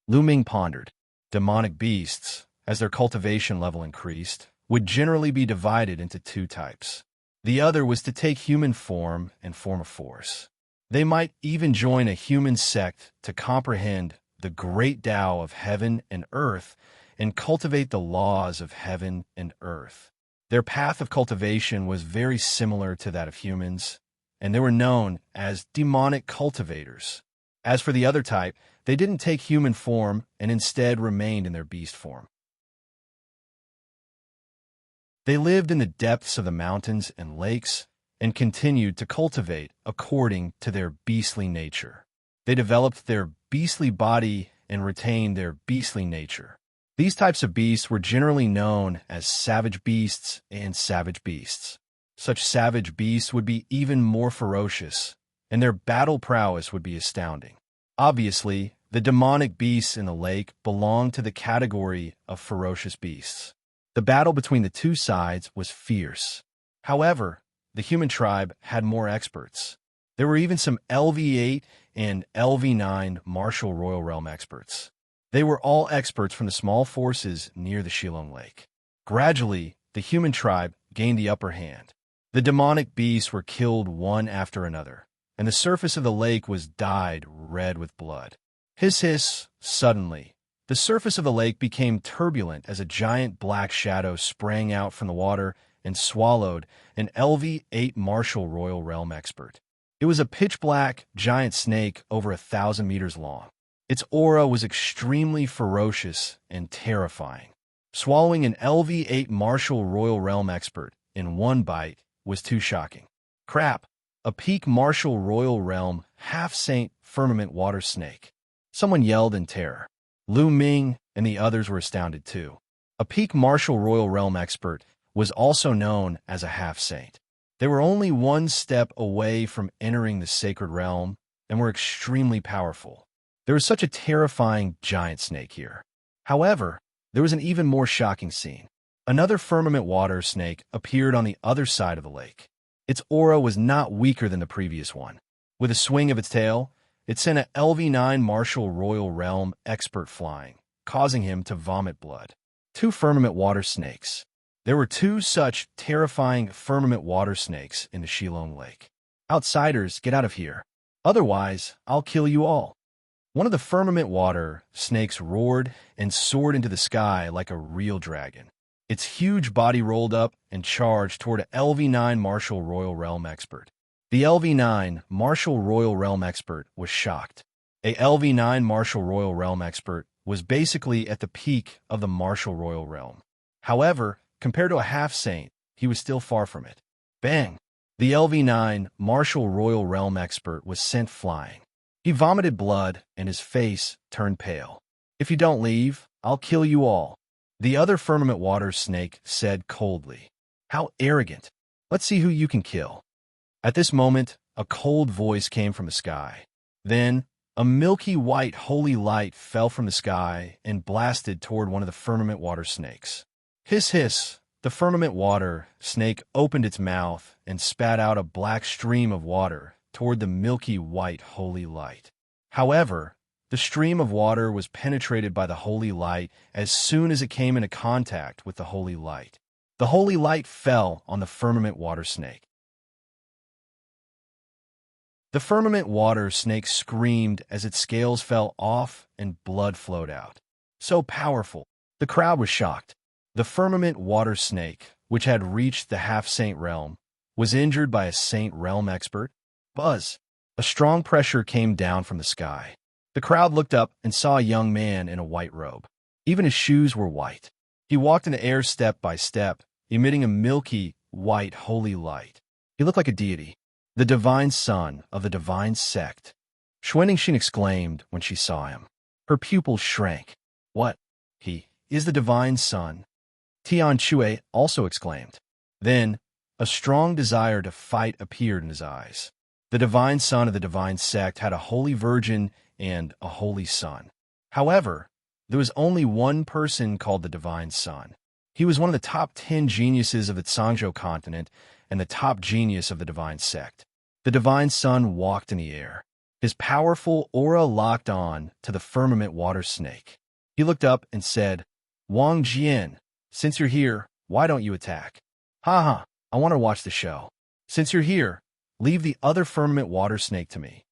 Lu Ming pondered. Demonic beasts, as their cultivation level increased, would generally be divided into 2 types. The other was to take human form and form a force. They might even join a human sect to comprehend the great Tao of heaven and earth and cultivate the laws of heaven and earth. Their path of cultivation was very similar to that of humans, and they were known as demonic cultivators. As for the other type, they didn't take human form and instead remained in their beast form. They lived in the depths of the mountains and lakes and continued to cultivate according to their beastly nature. They developed their beastly body and retain their beastly nature. These types of beasts were generally known as savage beasts and savage beasts. Such savage beasts would be even more ferocious, and their battle prowess would be astounding. Obviously, the demonic beasts in the lake belonged to the category of ferocious beasts. The battle between the two sides was fierce. However, the human tribe had more experts. There were even some LV8 and LV9 martial royal realm experts. They were all experts from the small forces near the Shilong Lake. Gradually, the human tribe gained the upper hand. The demonic beasts were killed one after another, and the surface of the lake was dyed red with blood. Hiss hiss, suddenly, the surface of the lake became turbulent as a giant black shadow sprang out from the water and swallowed an LV8 martial royal realm expert. It was a pitch-black, giant snake over 1,000 meters long. Its aura was extremely ferocious and terrifying. Swallowing an LV8 martial royal realm expert in one bite was too shocking. Crap! A peak martial royal realm half-saint firmament water snake. Someone yelled in terror. Lu Ming and the others were astounded too. A peak martial royal realm expert was also known as a half-saint. They were only one step away from entering the sacred realm and were extremely powerful. There was such a terrifying giant snake here. However, there was an even more shocking scene. Another firmament water snake appeared on the other side of the lake. Its aura was not weaker than the previous one. With a swing of its tail, it sent an LV9 martial royal realm expert flying, causing him to vomit blood. Two firmament water snakes. There were two such terrifying firmament water snakes in the Shilong Lake. Outsiders, get out of here. Otherwise, I'll kill you all. One of the firmament water snakes roared and soared into the sky like a real dragon. Its huge body rolled up and charged toward an LV9 martial royal realm expert. The LV9 martial royal realm expert was shocked. A LV9 martial royal realm expert was basically at the peak of the martial royal realm. However, compared to a half-saint, he was still far from it. Bang! The LV9 martial royal realm expert was sent flying. He vomited blood, and his face turned pale. If you don't leave, I'll kill you all. The other firmament water snake said coldly. How arrogant. Let's see who you can kill. At this moment, a cold voice came from the sky. Then, a milky white holy light fell from the sky and blasted toward one of the firmament water snakes. Hiss hiss, the firmament water snake opened its mouth and spat out a black stream of water toward the milky white holy light. However, the stream of water was penetrated by the holy light as soon as it came into contact with the holy light. The holy light fell on the firmament water snake. The firmament water snake screamed as its scales fell off and blood flowed out. So powerful. The crowd was shocked. The firmament water snake, which had reached the half-saint realm, was injured by a saint realm expert. Buzz! A strong pressure came down from the sky. The crowd looked up and saw a young man in a white robe. Even his shoes were white. He walked in the air step by step, emitting a milky, white, holy light. He looked like a deity, the divine son of the divine sect. Xuanxin exclaimed when she saw him. Her pupils shrank. What? He is the divine son? Tian Chue also exclaimed. Then, a strong desire to fight appeared in his eyes. The divine son of the divine sect had a holy virgin and a holy son. However, there was only one person called the divine son. He was one of the top 10 geniuses of the Xianxia continent and the top genius of the divine sect. The divine son walked in the air. His powerful aura locked on to the firmament water snake. He looked up and said, Wang Jian, since you're here, why don't you attack? Haha, I want to watch the show. Since you're here, leave the other firmament water snake to me.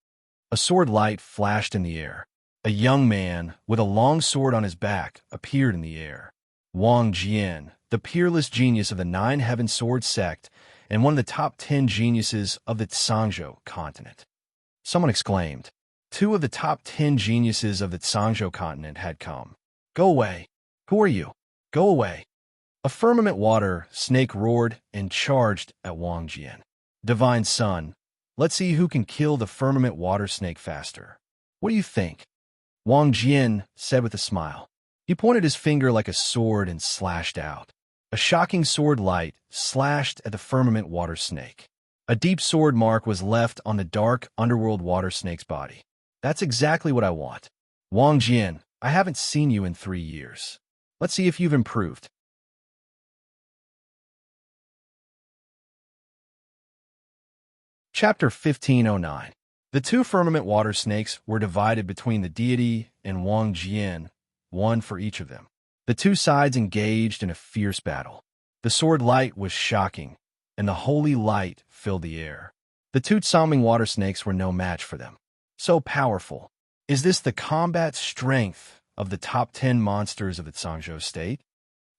A sword light flashed in the air. A young man with a long sword on his back appeared in the air. Wang Jian, the peerless genius of the Nine Heaven Sword sect and one of the top 10 geniuses of the Xianxia continent. Someone exclaimed. 2 of the top 10 geniuses of the Xianxia continent had come. Go away. Who are you? Go away. A firmament water snake roared and charged at Wang Jian. Divine son, let's see who can kill the firmament water snake faster. What do you think? Wang Jian said with a smile. He pointed his finger like a sword and slashed out. A shocking sword light slashed at the firmament water snake. A deep sword mark was left on the dark underworld water snake's body. That's exactly what I want. Wang Jian, I haven't seen you in 3 years. Let's see if you've improved. Chapter 1509. The two firmament water snakes were divided between the deity and Wang Jian, one for each of them. The two sides engaged in a fierce battle. The sword light was shocking, and the holy light filled the air. The two Xianxia water snakes were no match for them. So powerful. Is this the combat strength of the top 10 monsters of the Xianxia state?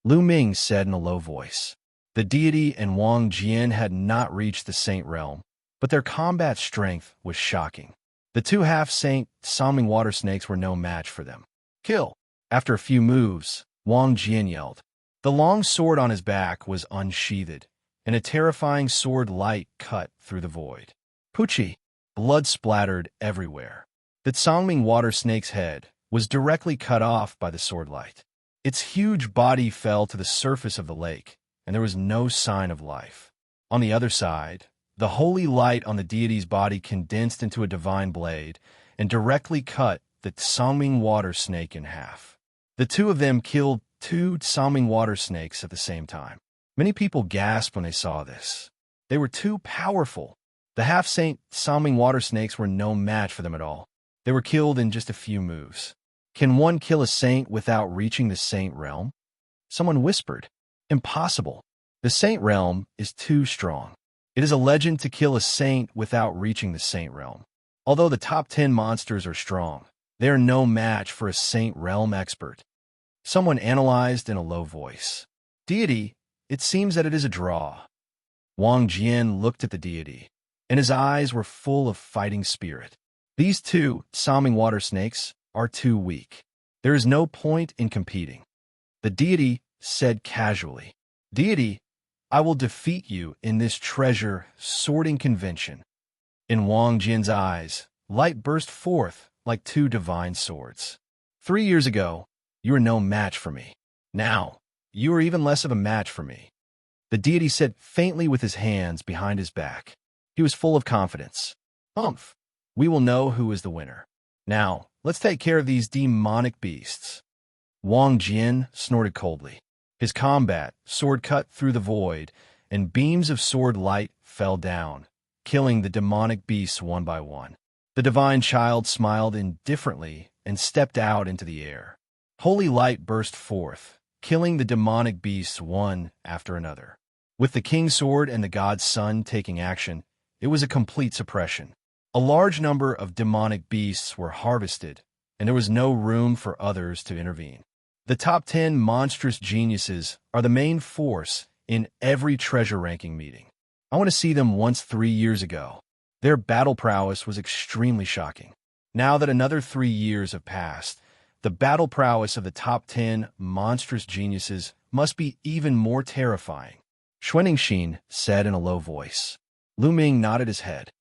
Lu Ming said in a low voice. The deity and Wang Jian had not reached the saint realm, but their combat strength was shocking. The two half-saint Xianxia water snakes were no match for them. Kill! After a few moves, Wang Jian yelled. The long sword on his back was unsheathed, and a terrifying sword light cut through the void. Pucci! Blood splattered everywhere. The Xianxia water snake's head was directly cut off by the sword light. Its huge body fell to the surface of the lake, and there was no sign of life. On the other side, the holy light on the deity's body condensed into a divine blade and directly cut the Xianxia water snake in half. The two of them killed 2 Xianxia water snakes at the same time. Many people gasped when they saw this. They were too powerful. The half-saint Xianxia water snakes were no match for them at all. They were killed in just a few moves. Can one kill a saint without reaching the saint realm? Someone whispered. Impossible. The saint realm is too strong. It is a legend to kill a saint without reaching the saint realm. Although the top 10 monsters are strong, they are no match for a saint realm expert. Someone analyzed in a low voice. Deity, it seems that it is a draw. Wang Jian looked at the deity, and his eyes were full of fighting spirit. These 2 Xianxia water snakes are too weak. There is no point in competing. The deity said casually, Deity, I will defeat you in this treasure sorting convention. In Wang Jian's eyes, light burst forth like 2 divine swords. 3 years ago, you were no match for me. Now, you are even less of a match for me. The deity said faintly with his hands behind his back. He was full of confidence. We will know who is the winner. Now, let's take care of these demonic beasts. Wang Jian snorted coldly. His combat sword cut through the void, and beams of sword light fell down, killing the demonic beasts one by one. The divine child smiled indifferently and stepped out into the air. Holy light burst forth, killing the demonic beasts one after another. With the king's sword and the god's son taking action, it was a complete suppression. A large number of demonic beasts were harvested, and there was no room for others to intervene. The top 10 monstrous geniuses are the main force in every treasure ranking meeting. I want to see them once 3 years ago. Their battle prowess was extremely shocking. Now that another 3 years have passed, the battle prowess of the top 10 monstrous geniuses must be even more terrifying. Xuanxin said in a low voice. Lu Ming nodded his head.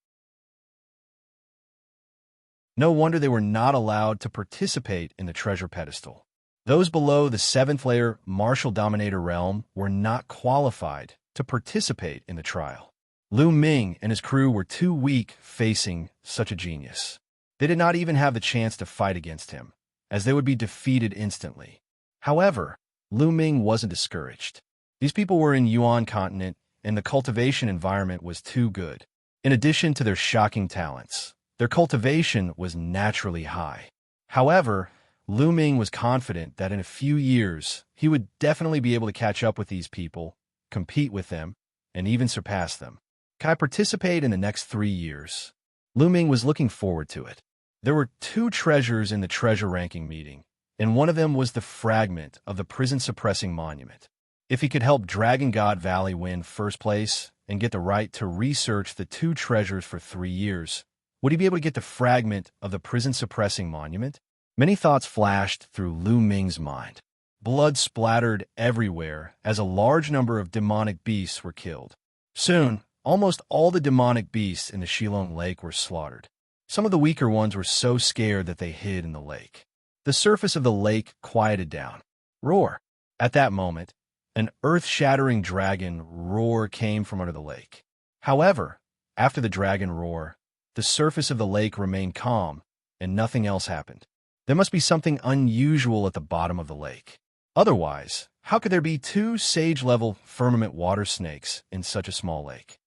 No wonder they were not allowed to participate in the treasure pedestal. Those below the 7th layer martial dominator realm were not qualified to participate in the trial. Lu Ming and his crew were too weak facing such a genius. They did not even have the chance to fight against him, as they would be defeated instantly. However, Lu Ming wasn't discouraged. These people were in Yuan continent, and the cultivation environment was too good. In addition to their shocking talents, their cultivation was naturally high. However, Lu Ming was confident that in a few years, he would definitely be able to catch up with these people, compete with them, and even surpass them. Can I participate in the next 3 years? Lu Ming was looking forward to it. There were 2 treasures in the treasure ranking meeting, and one of them was the fragment of the prison-suppressing monument. If he could help Dragon God Valley win first place and get the right to research the 2 treasures for 3 years, would he be able to get the fragment of the prison-suppressing monument? Many thoughts flashed through Lu Ming's mind. Blood splattered everywhere as a large number of demonic beasts were killed. Soon, almost all the demonic beasts in the Shilong Lake were slaughtered. Some of the weaker ones were so scared that they hid in the lake. The surface of the lake quieted down. Roar! At that moment, an earth-shattering dragon roar came from under the lake. However, after the dragon roar, the surface of the lake remained calm, and nothing else happened. There must be something unusual at the bottom of the lake. Otherwise, how could there be two sage-level firmament water snakes in such a small lake?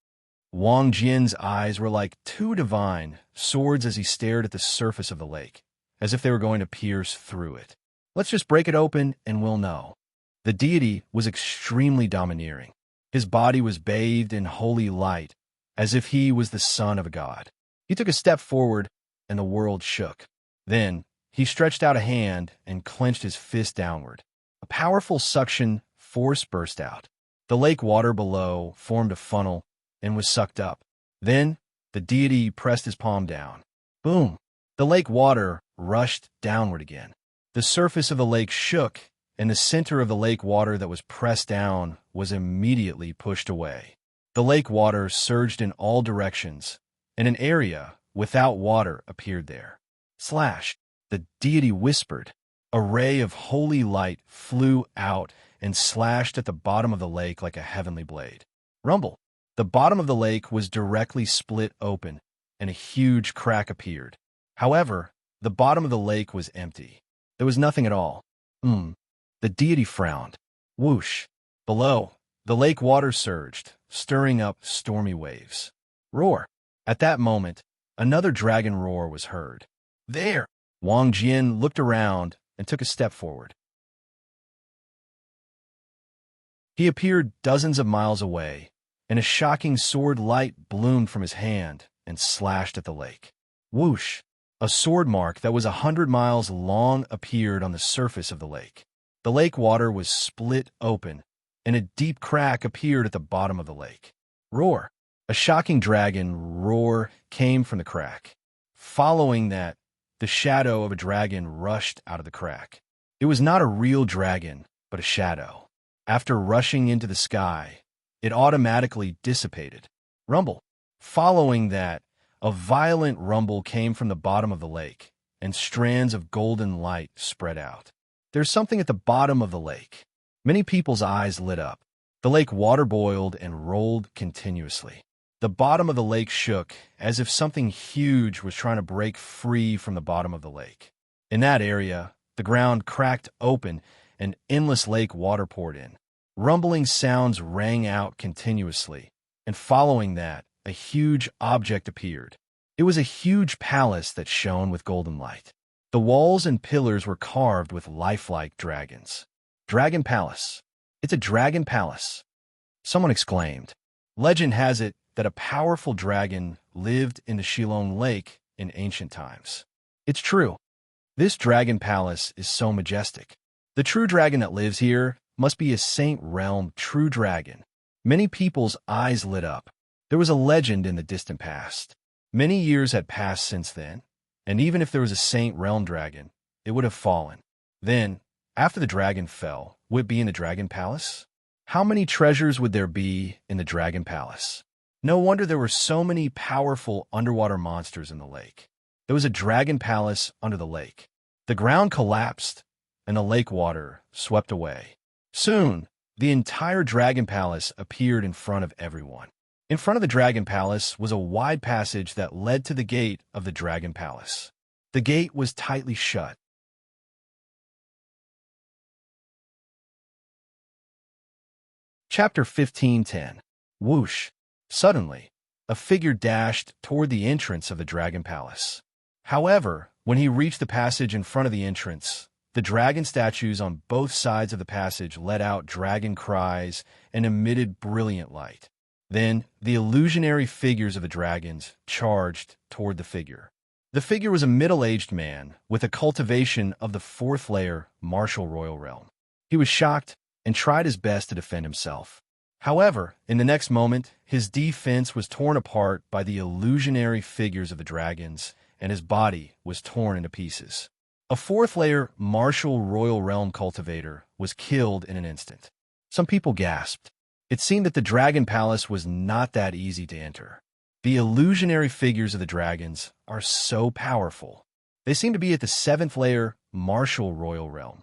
Wang Jian's eyes were like two divine swords as he stared at the surface of the lake, as if they were going to pierce through it. Let's just break it open and we'll know. The deity was extremely domineering. His body was bathed in holy light, as if he was the son of a god. He took a step forward, and the world shook. Then, he stretched out a hand and clenched his fist downward. A powerful suction force burst out. The lake water below formed a funnel and was sucked up. Then, the deity pressed his palm down. Boom! The lake water rushed downward again. The surface of the lake shook, and the center of the lake water that was pressed down was immediately pushed away. The lake water surged in all directions, and an area without water appeared there. Slash! The deity whispered. A ray of holy light flew out and slashed at the bottom of the lake like a heavenly blade. Rumble! The bottom of the lake was directly split open, and a huge crack appeared. However, the bottom of the lake was empty. There was nothing at all. The deity frowned. Whoosh! Below, the lake water surged, stirring up stormy waves. Roar! At that moment, another dragon roar was heard. There! Wang Jian looked around and took a step forward. He appeared dozens of miles away, and a shocking sword light bloomed from his hand and slashed at the lake. Whoosh! A sword mark that was 100 miles long appeared on the surface of the lake. The lake water was split open, and a deep crack appeared at the bottom of the lake. Roar! A shocking dragon roar came from the crack. Following that, the shadow of a dragon rushed out of the crack. It was not a real dragon, but a shadow. After rushing into the sky, it automatically dissipated. Rumble! Following that, a violent rumble came from the bottom of the lake, and strands of golden light spread out. There's something at the bottom of the lake. Many people's eyes lit up. The lake water boiled and rolled continuously. The bottom of the lake shook as if something huge was trying to break free from the bottom of the lake. In that area, the ground cracked open and endless lake water poured in. Rumbling sounds rang out continuously, and following that, a huge object appeared. It was a huge palace that shone with golden light. The walls and pillars were carved with lifelike dragons. Dragon Palace. It's a dragon palace. Someone exclaimed. Legend has it that a powerful dragon lived in the Shilong Lake in ancient times. It's true. This dragon palace is so majestic. The true dragon that lives here must be a Saint Realm true dragon. Many people's eyes lit up. There was a legend in the distant past. Many years had passed since then, and even if there was a Saint Realm dragon, it would have fallen. Then, after the dragon fell, would it be in the dragon palace? How many treasures would there be in the dragon palace? No wonder there were so many powerful underwater monsters in the lake. There was a dragon palace under the lake. The ground collapsed, and the lake water swept away. Soon, the entire dragon palace appeared in front of everyone. In front of the dragon palace was a wide passage that led to the gate of the dragon palace. The gate was tightly shut. Chapter 15:10. Whoosh! Suddenly, a figure dashed toward the entrance of the dragon palace. However, when he reached the passage in front of the entrance, the dragon statues on both sides of the passage let out dragon cries and emitted brilliant light. Then, the illusionary figures of the dragons charged toward the figure. The figure was a middle-aged man with a cultivation of the fourth layer martial royal realm. He was shocked and tried his best to defend himself. However, in the next moment, his defense was torn apart by the illusionary figures of the dragons, and his body was torn into pieces. A fourth-layer martial royal realm cultivator was killed in an instant. Some people gasped. It seemed that the dragon palace was not that easy to enter. The illusionary figures of the dragons are so powerful. They seem to be at the 7th layer martial royal realm.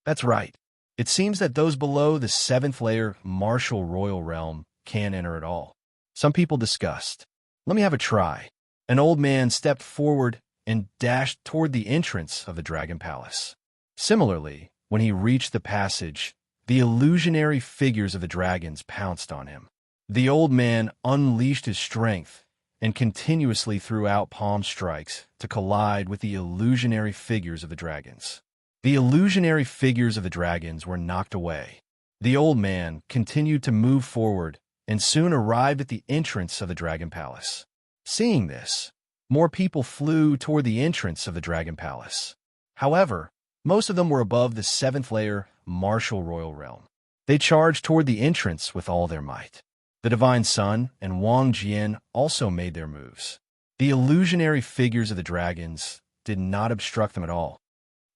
That's right. It seems that those below the 7th layer martial royal realm can't enter at all. Some people discussed. Let me have a try. An old man stepped forward and dashed toward the entrance of the Dragon Palace. Similarly, when he reached the passage, the illusionary figures of the dragons pounced on him. The old man unleashed his strength and continuously threw out palm strikes to collide with the illusionary figures of the dragons. The illusionary figures of the dragons were knocked away. The old man continued to move forward and soon arrived at the entrance of the Dragon Palace. Seeing this, more people flew toward the entrance of the Dragon Palace. However, most of them were above the 7th layer martial royal realm. They charged toward the entrance with all their might. The Divine Sun and Wang Jian also made their moves. The illusionary figures of the dragons did not obstruct them at all.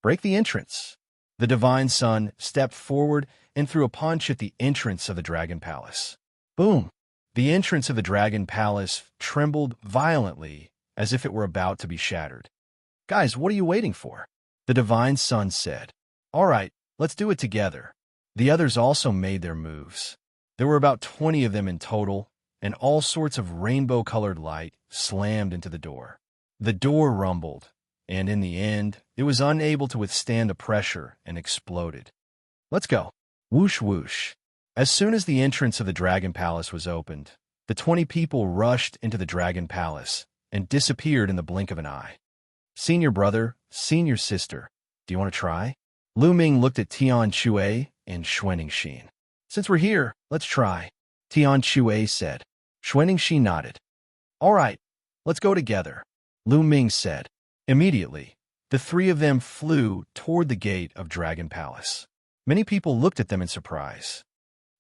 Break the entrance. The Divine Sun stepped forward and threw a punch at the entrance of the Dragon Palace. Boom! The entrance of the Dragon Palace trembled violently as if it were about to be shattered. Guys, what are you waiting for? The Divine Sun said. All right, let's do it together. The others also made their moves. There were about 20 of them in total, and all sorts of rainbow-colored light slammed into the door. The door rumbled, and in the end, it was unable to withstand the pressure and exploded. Let's go. Whoosh whoosh. As soon as the entrance of the Dragon Palace was opened, the 20 people rushed into the Dragon Palace and disappeared in the blink of an eye. Senior brother, senior sister, do you want to try? Lu Ming looked at Tian Chue and Xianxia. Since we're here, let's try, Tian Chue said. Xianxia nodded. All right, let's go together, Lu Ming said. Immediately, the three of them flew toward the gate of Dragon Palace. Many people looked at them in surprise.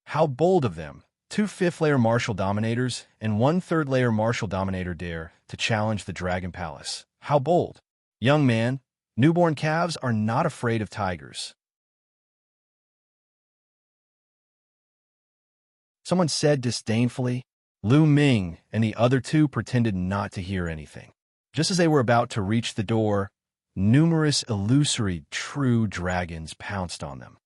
How bold of them! 2 5th-layer martial dominators and 1 3rd-layer martial dominator dare to challenge the Dragon Palace. How bold! Young man, newborn calves are not afraid of tigers. Someone said disdainfully. Lu Ming and the other two pretended not to hear anything. Just as they were about to reach the door, numerous illusory true dragons pounced on them.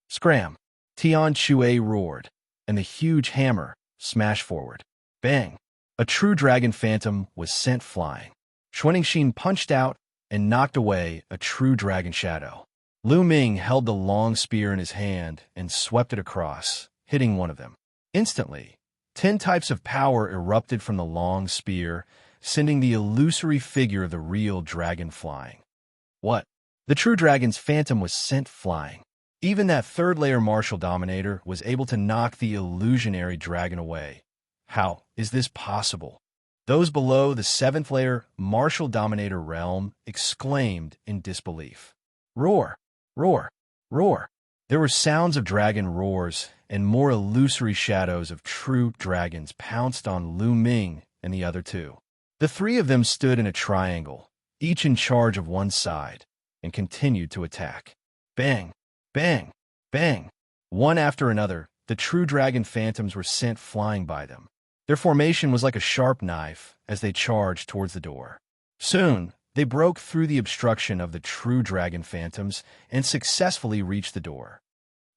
Scram! Tian Chue roared, and the huge hammer smashed forward. Bang! A true dragon phantom was sent flying. Xianxia punched out and knocked away a true dragon shadow. Lu Ming held the long spear in his hand and swept it across, hitting one of them. Instantly, 10 types of power erupted from the long spear, sending the illusory figure of the real dragon flying. What? The true dragon's phantom was sent flying. Even that 3rd-layer martial dominator was able to knock the illusionary dragon away. How is this possible? Those below the 7th-layer martial dominator realm exclaimed in disbelief. Roar! Roar! Roar! There were sounds of dragon roars, and more illusory shadows of true dragons pounced on Lu Ming and the other two. The three of them stood in a triangle, each in charge of one side, and continued to attack. Bang! Bang! Bang! One after another, the true dragon phantoms were sent flying by them. Their formation was like a sharp knife as they charged towards the door. Soon, they broke through the obstruction of the true dragon phantoms and successfully reached the door.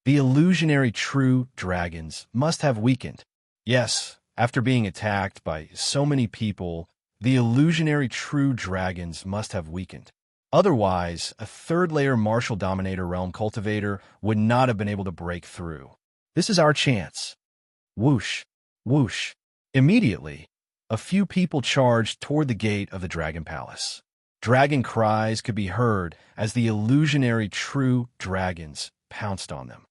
The illusionary true dragons must have weakened. Yes, after being attacked by so many people, the illusionary true dragons must have weakened. Otherwise, a 3rd-layer martial dominator realm cultivator would not have been able to break through. This is our chance. Whoosh! Whoosh! Immediately, a few people charged toward the gate of the Dragon Palace. Dragon cries could be heard as the illusionary true dragons pounced on them.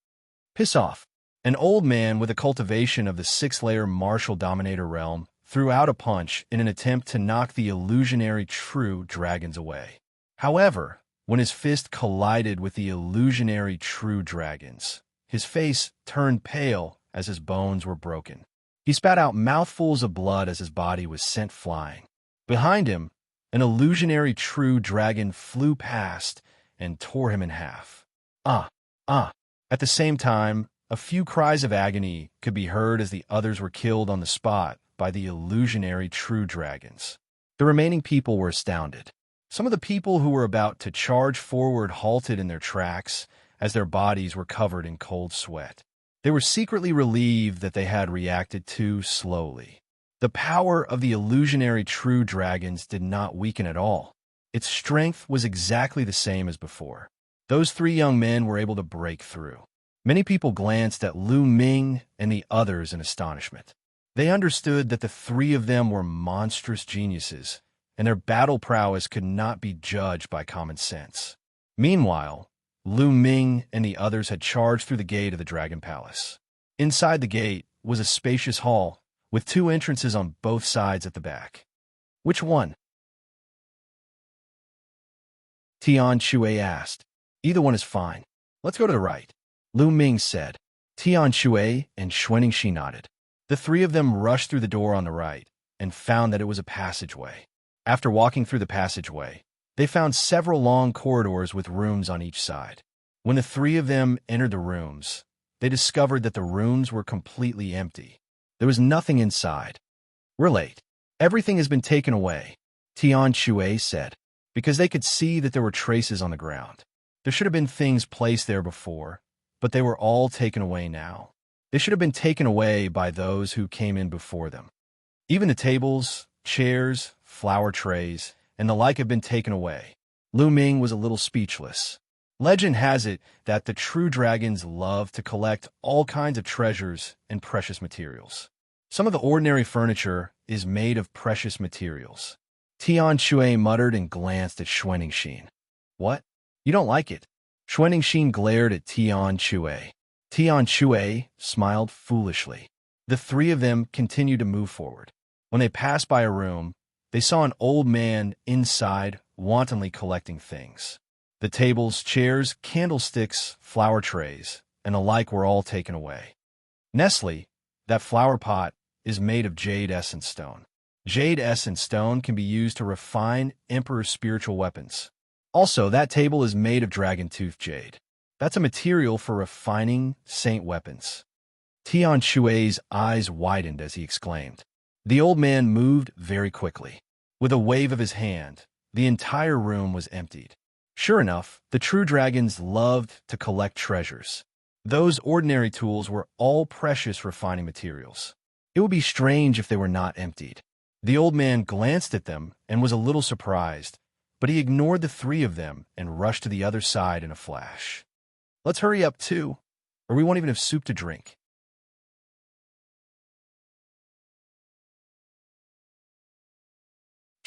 Piss off! An old man with a cultivation of the 6th-layer martial dominator realm threw out a punch in an attempt to knock the illusionary true dragons away. However, when his fist collided with the illusionary true dragons, his face turned pale as his bones were broken. He spat out mouthfuls of blood as his body was sent flying. Behind him, an illusionary true dragon flew past and tore him in half. Ah! Ah! At the same time, a few cries of agony could be heard as the others were killed on the spot by the illusionary true dragons. The remaining people were astounded. Some of the people who were about to charge forward halted in their tracks as their bodies were covered in cold sweat. They were secretly relieved that they had reacted too slowly. The power of the illusionary true dragons did not weaken at all. Its strength was exactly the same as before. Those three young men were able to break through. Many people glanced at Lu Ming and the others in astonishment. They understood that the three of them were monstrous geniuses, and their battle prowess could not be judged by common sense. Meanwhile, Lu Ming and the others had charged through the gate of the Dragon Palace. Inside the gate was a spacious hall, with two entrances on both sides at the back. Which one? Tian Shui asked. Either one is fine. Let's go to the right, Lu Ming said. Tian Shui and Xianxia nodded. The three of them rushed through the door on the right and found that it was a passageway. After walking through the passageway, they found several long corridors with rooms on each side. When the three of them entered the rooms, they discovered that the rooms were completely empty. There was nothing inside. We're late. Everything has been taken away, Tian Shui said, because they could see that there were traces on the ground. There should have been things placed there before, but they were all taken away now. They should have been taken away by those who came in before them. Even the tables, chairs, flower trays, and the like have been taken away. Lu Ming was a little speechless. Legend has it that the true dragons love to collect all kinds of treasures and precious materials. Some of the ordinary furniture is made of precious materials. Tian Shui muttered and glanced at Xianxia. What? You don't like it? Xianxia glared at Tian Shui. Tian Shui smiled foolishly. The three of them continued to move forward. When they passed by a room, they saw an old man inside wantonly collecting things. The tables, chairs, candlesticks, flower trays, and the like were all taken away. Nestle, that flower pot, is made of jade essence stone. Jade essence stone can be used to refine Emperor's spiritual weapons. Also, that table is made of dragon tooth jade. That's a material for refining saint weapons. Tian Shui's eyes widened as he exclaimed. The old man moved very quickly. With a wave of his hand, the entire room was emptied. Sure enough, the true dragons loved to collect treasures. Those ordinary tools were all precious refining materials. It would be strange if they were not emptied. The old man glanced at them and was a little surprised, but he ignored the three of them and rushed to the other side in a flash. Let's hurry up too, or we won't even have soup to drink.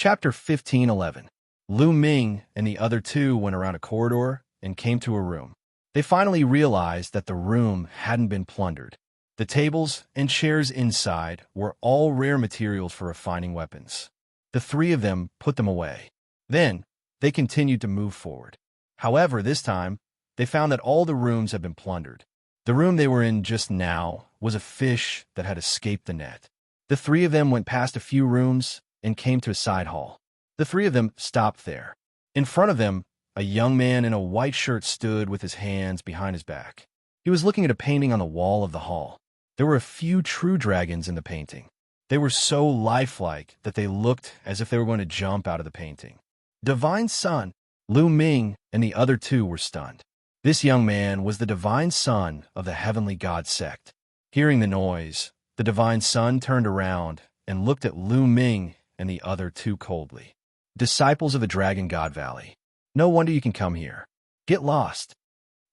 Chapter 15:11. Lu Ming and the other two went around a corridor and came to a room. They finally realized that the room hadn't been plundered. The tables and chairs inside were all rare materials for refining weapons. The three of them put them away. Then, they continued to move forward. However, this time, they found that all the rooms had been plundered. The room they were in just now was a fish that had escaped the net. The three of them went past a few rooms and came to a side hall. The three of them stopped there. In front of them, a young man in a white shirt stood with his hands behind his back. He was looking at a painting on the wall of the hall. There were a few true dragons in the painting. They were so lifelike that they looked as if they were going to jump out of the painting. Divine Son, Lu Ming, and the other two were stunned. This young man was the Divine Son of the Heavenly God sect. Hearing the noise, the Divine Son turned around and looked at Lu Ming and the other two coldly. Disciples of the Dragon God Valley, no wonder you can come here. Get lost,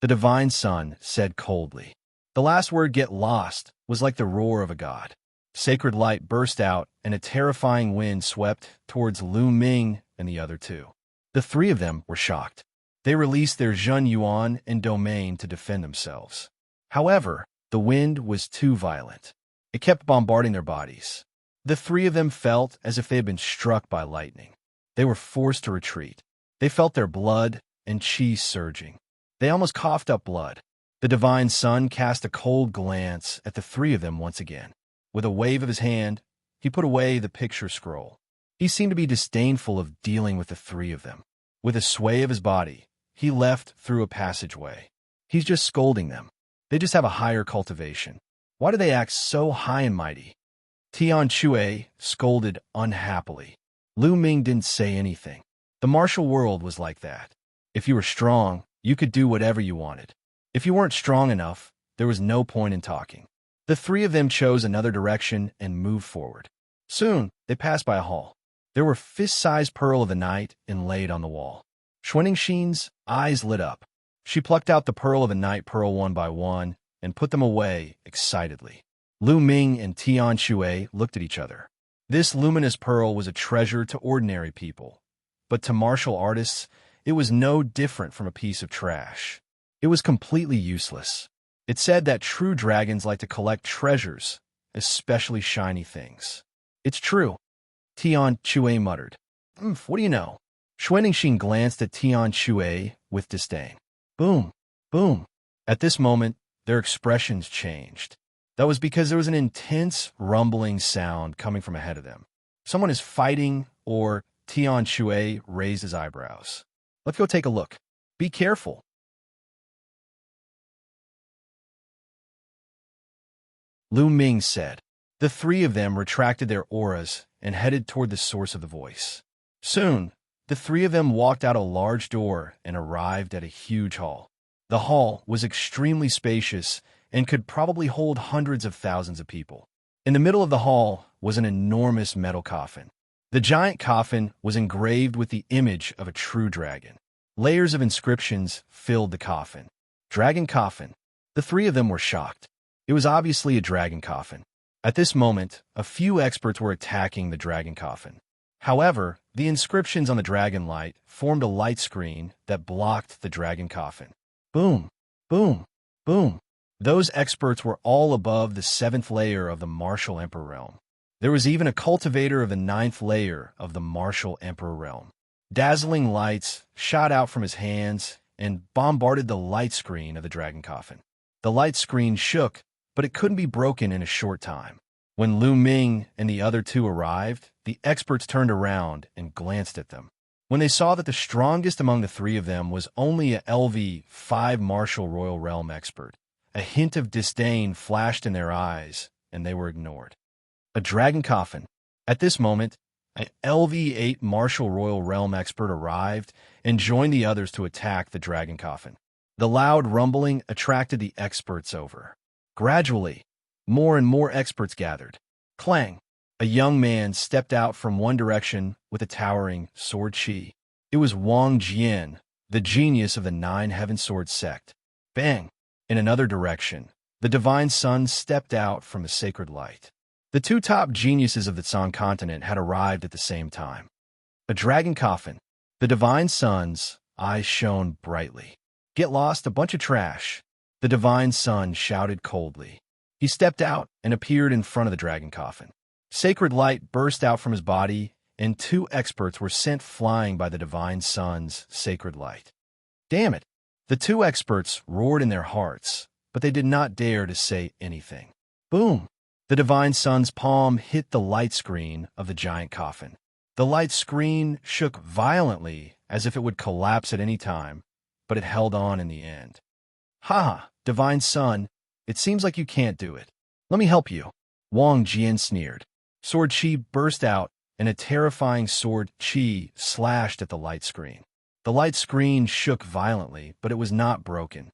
the Divine Son said coldly. The last word, get lost, was like the roar of a god. Sacred light burst out, and a terrifying wind swept towards Lu Ming and the other two. The three of them were shocked. They released their Zhen Yuan and domain to defend themselves. However, the wind was too violent. It kept bombarding their bodies. The three of them felt as if they had been struck by lightning. They were forced to retreat. They felt their blood and chi surging. They almost coughed up blood. The Divine Son cast a cold glance at the three of them once again. With a wave of his hand, he put away the picture scroll. He seemed to be disdainful of dealing with the three of them. With a sway of his body, he left through a passageway. He's just scolding them. They just have a higher cultivation. Why do they act so high and mighty? Tian Shui scolded unhappily. Lu Ming didn't say anything. The martial world was like that. If you were strong, you could do whatever you wanted. If you weren't strong enough, there was no point in talking. The three of them chose another direction and moved forward. Soon, they passed by a hall. There were fist-sized pearl of the night inlaid on the wall. Xianxia's eyes lit up. She plucked out the pearl of the night pearl one by one and put them away excitedly. Lu Ming and Tian Shui looked at each other. This luminous pearl was a treasure to ordinary people, but to martial artists, it was no different from a piece of trash. It was completely useless. It said that true dragons like to collect treasures, especially shiny things. It's true, Tian Shui muttered. What do you know? Xianxia glanced at Tian Shui with disdain. Boom, boom. At this moment, their expressions changed. That was because there was an intense rumbling sound coming from ahead of them. Someone is fighting, or Tian Shui raised his eyebrows. Let's go take a look. Be careful. Lu Ming said. The three of them retracted their auras and headed toward the source of the voice. Soon, the three of them walked out a large door and arrived at a huge hall. The hall was extremely spacious and could probably hold hundreds of thousands of people. In the middle of the hall was an enormous metal coffin. The giant coffin was engraved with the image of a true dragon. Layers of inscriptions filled the coffin. Dragon coffin. The three of them were shocked. It was obviously a dragon coffin. At this moment, a few experts were attacking the dragon coffin. However, the inscriptions on the dragon light formed a light screen that blocked the dragon coffin. Boom, boom, boom. Those experts were all above the 7th layer of the martial emperor realm. There was even a cultivator of the 9th layer of the martial emperor realm. Dazzling lights shot out from his hands and bombarded the light screen of the dragon coffin. The light screen shook, but it couldn't be broken in a short time. When Lu Ming and the other two arrived, the experts turned around and glanced at them. When they saw that the strongest among the three of them was only a LV5 martial royal realm expert, a hint of disdain flashed in their eyes, and they were ignored. A dragon coffin. At this moment, an LV8 martial royal realm expert arrived and joined the others to attack the dragon coffin. The loud rumbling attracted the experts over. Gradually, more and more experts gathered. Clang! A young man stepped out from one direction with a towering sword chi. It was Wang Jian, the genius of the 9 Heaven Sword sect. Bang! In another direction, the divine sun stepped out from the sacred light. The two top geniuses of the San continent had arrived at the same time. A dragon coffin. The divine sun's eyes shone brightly. Get lost, a bunch of trash. The divine sun shouted coldly. He stepped out and appeared in front of the dragon coffin. Sacred light burst out from his body, and 2 experts were sent flying by the divine sun's sacred light. Damn it! The 2 experts roared in their hearts, but they did not dare to say anything. Boom! The divine sun's palm hit the light screen of the giant coffin. The light screen shook violently as if it would collapse at any time, but it held on in the end. Ha! Divine Sun, it seems like you can't do it. Let me help you. Wang Jian sneered. Sword Chi burst out, and a terrifying sword Chi slashed at the light screen. The light screen shook violently, but it was not broken.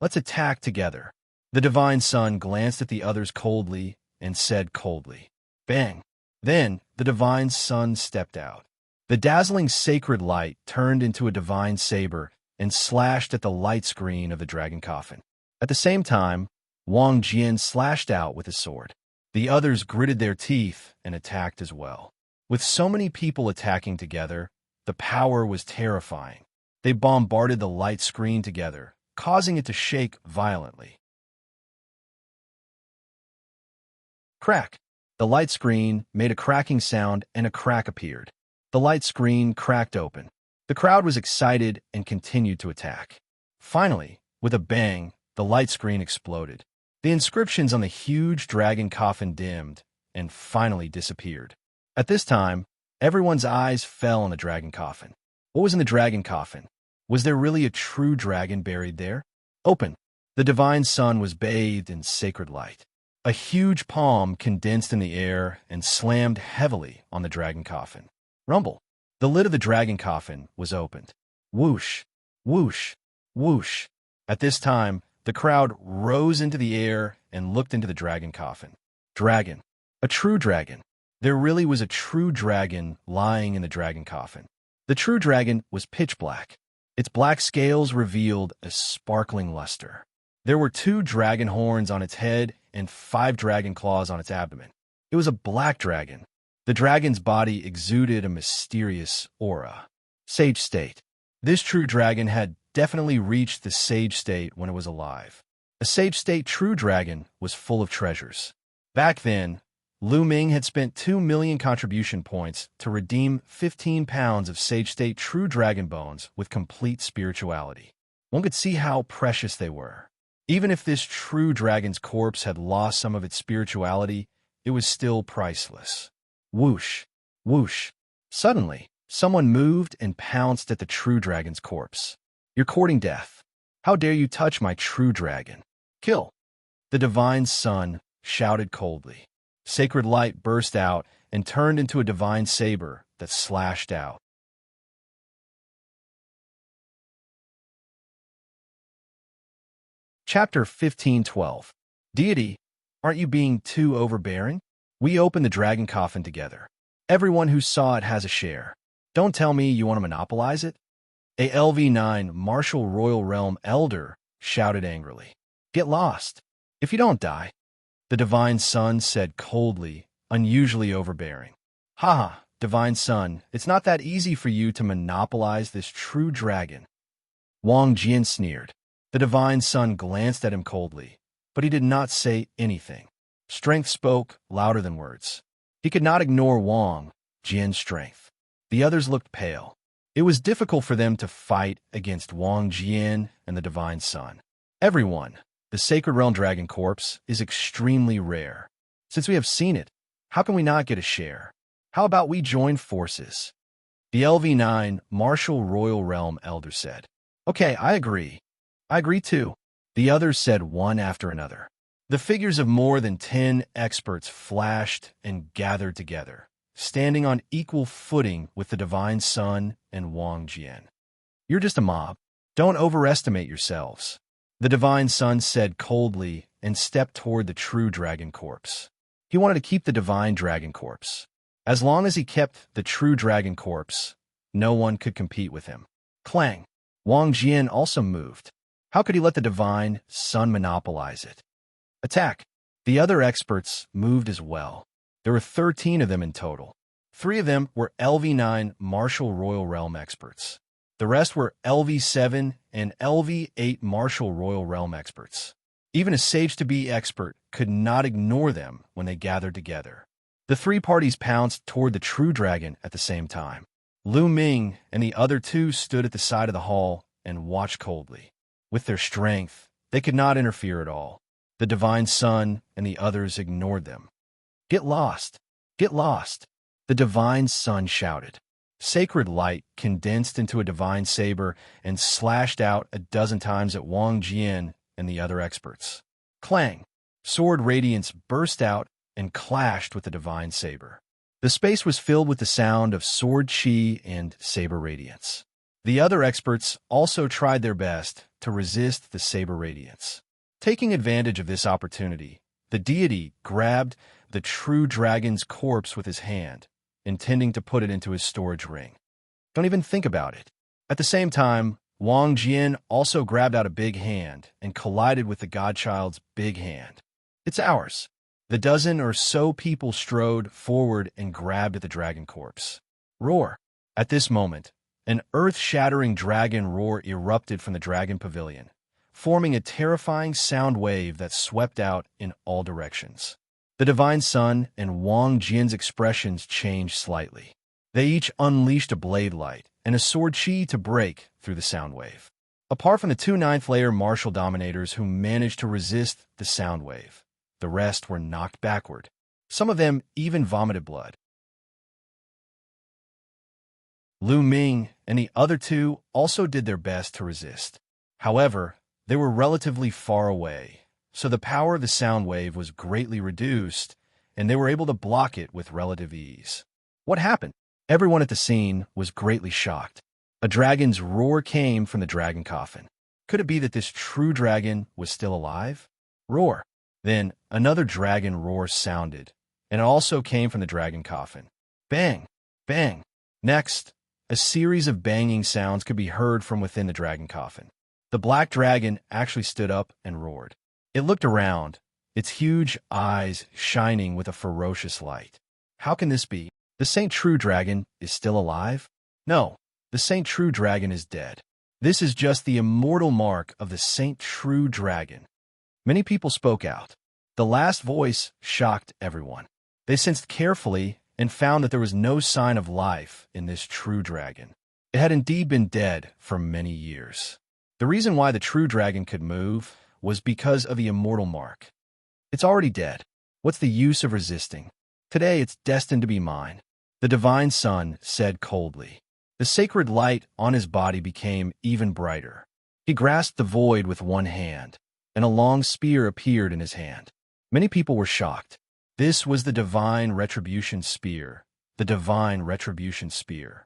Let's attack together. The Divine Sun glanced at the others coldly and said coldly, Bang! Then the Divine Sun stepped out. The dazzling sacred light turned into a divine saber and slashed at the light screen of the dragon coffin. At the same time, Wang Jian slashed out with his sword. The others gritted their teeth and attacked as well. With so many people attacking together, the power was terrifying. They bombarded the light screen together, causing it to shake violently. Crack! The light screen made a cracking sound and a crack appeared. The light screen cracked open. The crowd was excited and continued to attack. Finally, with a bang, the light screen exploded. The inscriptions on the huge dragon coffin dimmed and finally disappeared. At this time, everyone's eyes fell on the dragon coffin. What was in the dragon coffin? Was there really a true dragon buried there? Open! The divine sun was bathed in sacred light. A huge palm condensed in the air and slammed heavily on the dragon coffin. Rumble! The lid of the dragon coffin was opened. Whoosh, whoosh, whoosh. At this time, the crowd rose into the air and looked into the dragon coffin. Dragon. A true dragon. There really was a true dragon lying in the dragon coffin. The true dragon was pitch black. Its black scales revealed a sparkling luster. There were 2 dragon horns on its head and 5 dragon claws on its abdomen. It was a black dragon. The dragon's body exuded a mysterious aura. Sage state. This true dragon had definitely reached the sage state when it was alive. A sage state true dragon was full of treasures. Back then, Lu Ming had spent 2 million contribution points to redeem 15 pounds of sage state true dragon bones with complete spirituality. One could see how precious they were. Even if this true dragon's corpse had lost some of its spirituality, it was still priceless. Whoosh, whoosh. Suddenly, someone moved and pounced at the true dragon's corpse. You're courting death. How dare you touch my true dragon? Kill. The divine sun shouted coldly. Sacred light burst out and turned into a divine saber that slashed out. Chapter 15:12. Deity, aren't you being too overbearing? We opened the dragon coffin together. Everyone who saw it has a share. Don't tell me you want to monopolize it. A LV9 Martial Royal Realm Elder shouted angrily. Get lost. If you don't die. The divine sun said coldly, unusually overbearing. Ha, divine sun, it's not that easy for you to monopolize this true dragon. Wang Jian sneered. The divine sun glanced at him coldly, but he did not say anything. Strength spoke louder than words. He could not ignore Wang Jian's strength. The others looked pale. It was difficult for them to fight against Wang Jian and the divine sun. Everyone, the Sacred Realm Dragon Corpse, is extremely rare. Since we have seen it, how can we not get a share? How about we join forces? The LV9 Martial Royal Realm Elder said. Okay, I agree. I agree too. The others said one after another. The figures of more than 10 experts flashed and gathered together, standing on equal footing with the divine sun and Wang Jian. You're just a mob. Don't overestimate yourselves. The divine sun said coldly and stepped toward the true dragon corpse. He wanted to keep the divine dragon corpse. As long as he kept the true dragon corpse, no one could compete with him. Clang! Wang Jian also moved. How could he let the divine sun monopolize it? Attack! The other experts moved as well. There were 13 of them in total. 3 of them were LV9 Martial Royal Realm experts. The rest were LV7 and LV8 Martial Royal Realm experts. Even a Sage-to-Be expert could not ignore them when they gathered together. The 3 parties pounced toward the true dragon at the same time. Lu Ming and the other 2 stood at the side of the hall and watched coldly. With their strength, they could not interfere at all. The divine sun and the others ignored them. Get lost! Get lost! The divine sun shouted. Sacred light condensed into a divine saber and slashed out a dozen times at Wang Jian and the other experts. Clang! Sword radiance burst out and clashed with the divine saber. The space was filled with the sound of sword chi and saber radiance. The other experts also tried their best to resist the saber radiance. Taking advantage of this opportunity, the deity grabbed the true dragon's corpse with his hand, intending to put it into his storage ring. Don't even think about it. At the same time, Wang Jian also grabbed out a big hand and collided with the godchild's big hand. It's ours. The dozen or so people strode forward and grabbed at the dragon corpse. Roar! At this moment, an earth-shattering dragon roar erupted from the dragon pavilion, forming a terrifying sound wave that swept out in all directions. The divine sun and Wang Jian's expressions changed slightly. They each unleashed a blade light and a sword chi to break through the sound wave. Apart from the 2 ninth-layer martial dominators who managed to resist the sound wave, the rest were knocked backward. Some of them even vomited blood. Lu Ming and the other 2 also did their best to resist. However, they were relatively far away, so the power of the sound wave was greatly reduced, and they were able to block it with relative ease. What happened? Everyone at the scene was greatly shocked. A dragon's roar came from the dragon coffin. Could it be that this true dragon was still alive? Roar. Then another dragon roar sounded, and it also came from the dragon coffin. Bang! Bang! Next, a series of banging sounds could be heard from within the dragon coffin. The black dragon actually stood up and roared. It looked around, its huge eyes shining with a ferocious light. How can this be? The Saint True Dragon is still alive? No, the Saint True Dragon is dead. This is just the immortal mark of the Saint True Dragon. Many people spoke out. The last voice shocked everyone. They sensed carefully and found that there was no sign of life in this true dragon. It had indeed been dead for many years. The reason why the true dragon could move was because of the immortal mark. It's already dead. What's the use of resisting? Today it's destined to be mine. The divine sun said coldly. The sacred light on his body became even brighter. He grasped the void with one hand, and a long spear appeared in his hand. Many people were shocked. This was the divine retribution spear. The divine retribution spear.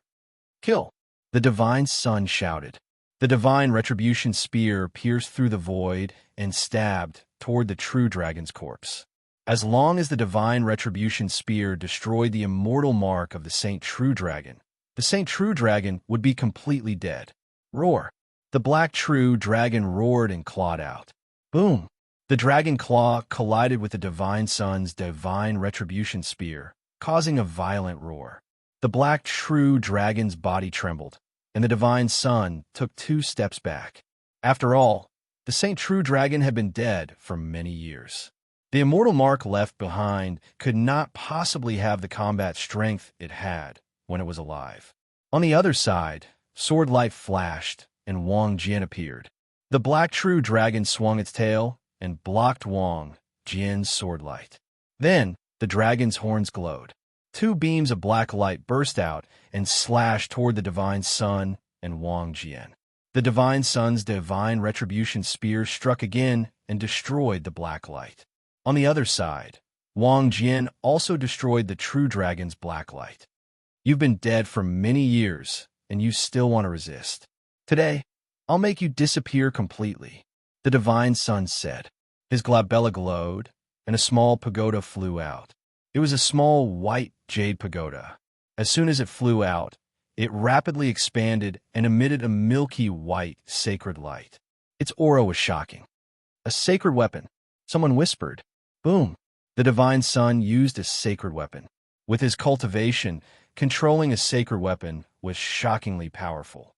Kill! The divine sun shouted. The divine retribution spear pierced through the void and stabbed toward the true dragon's corpse. As long as the divine retribution spear destroyed the immortal mark of the Saint True Dragon, the Saint True Dragon would be completely dead. Roar! The black true dragon roared and clawed out. Boom! The dragon claw collided with the divine sun's divine retribution spear, causing a violent roar. The black true dragon's body trembled, and the divine sun took 2 steps back. After all, the Saint True Dragon had been dead for many years. The immortal mark left behind could not possibly have the combat strength it had when it was alive. On the other side, sword light flashed, and Wang Jian appeared. The black true dragon swung its tail and blocked Wang Jian's sword light. Then, the dragon's horns glowed. 2 beams of black light burst out and slashed toward the divine sun and Wang Jian. The divine sun's divine retribution spear struck again and destroyed the black light. On the other side, Wang Jian also destroyed the true dragon's black light. You've been dead for many years, and you still want to resist. Today, I'll make you disappear completely, the divine sun said. His glabella glowed, and a small pagoda flew out. It was a small white jade pagoda. As soon as it flew out, it rapidly expanded and emitted a milky white sacred light. Its aura was shocking. A sacred weapon, someone whispered. Boom! The divine sun used a sacred weapon. With his cultivation, controlling a sacred weapon was shockingly powerful.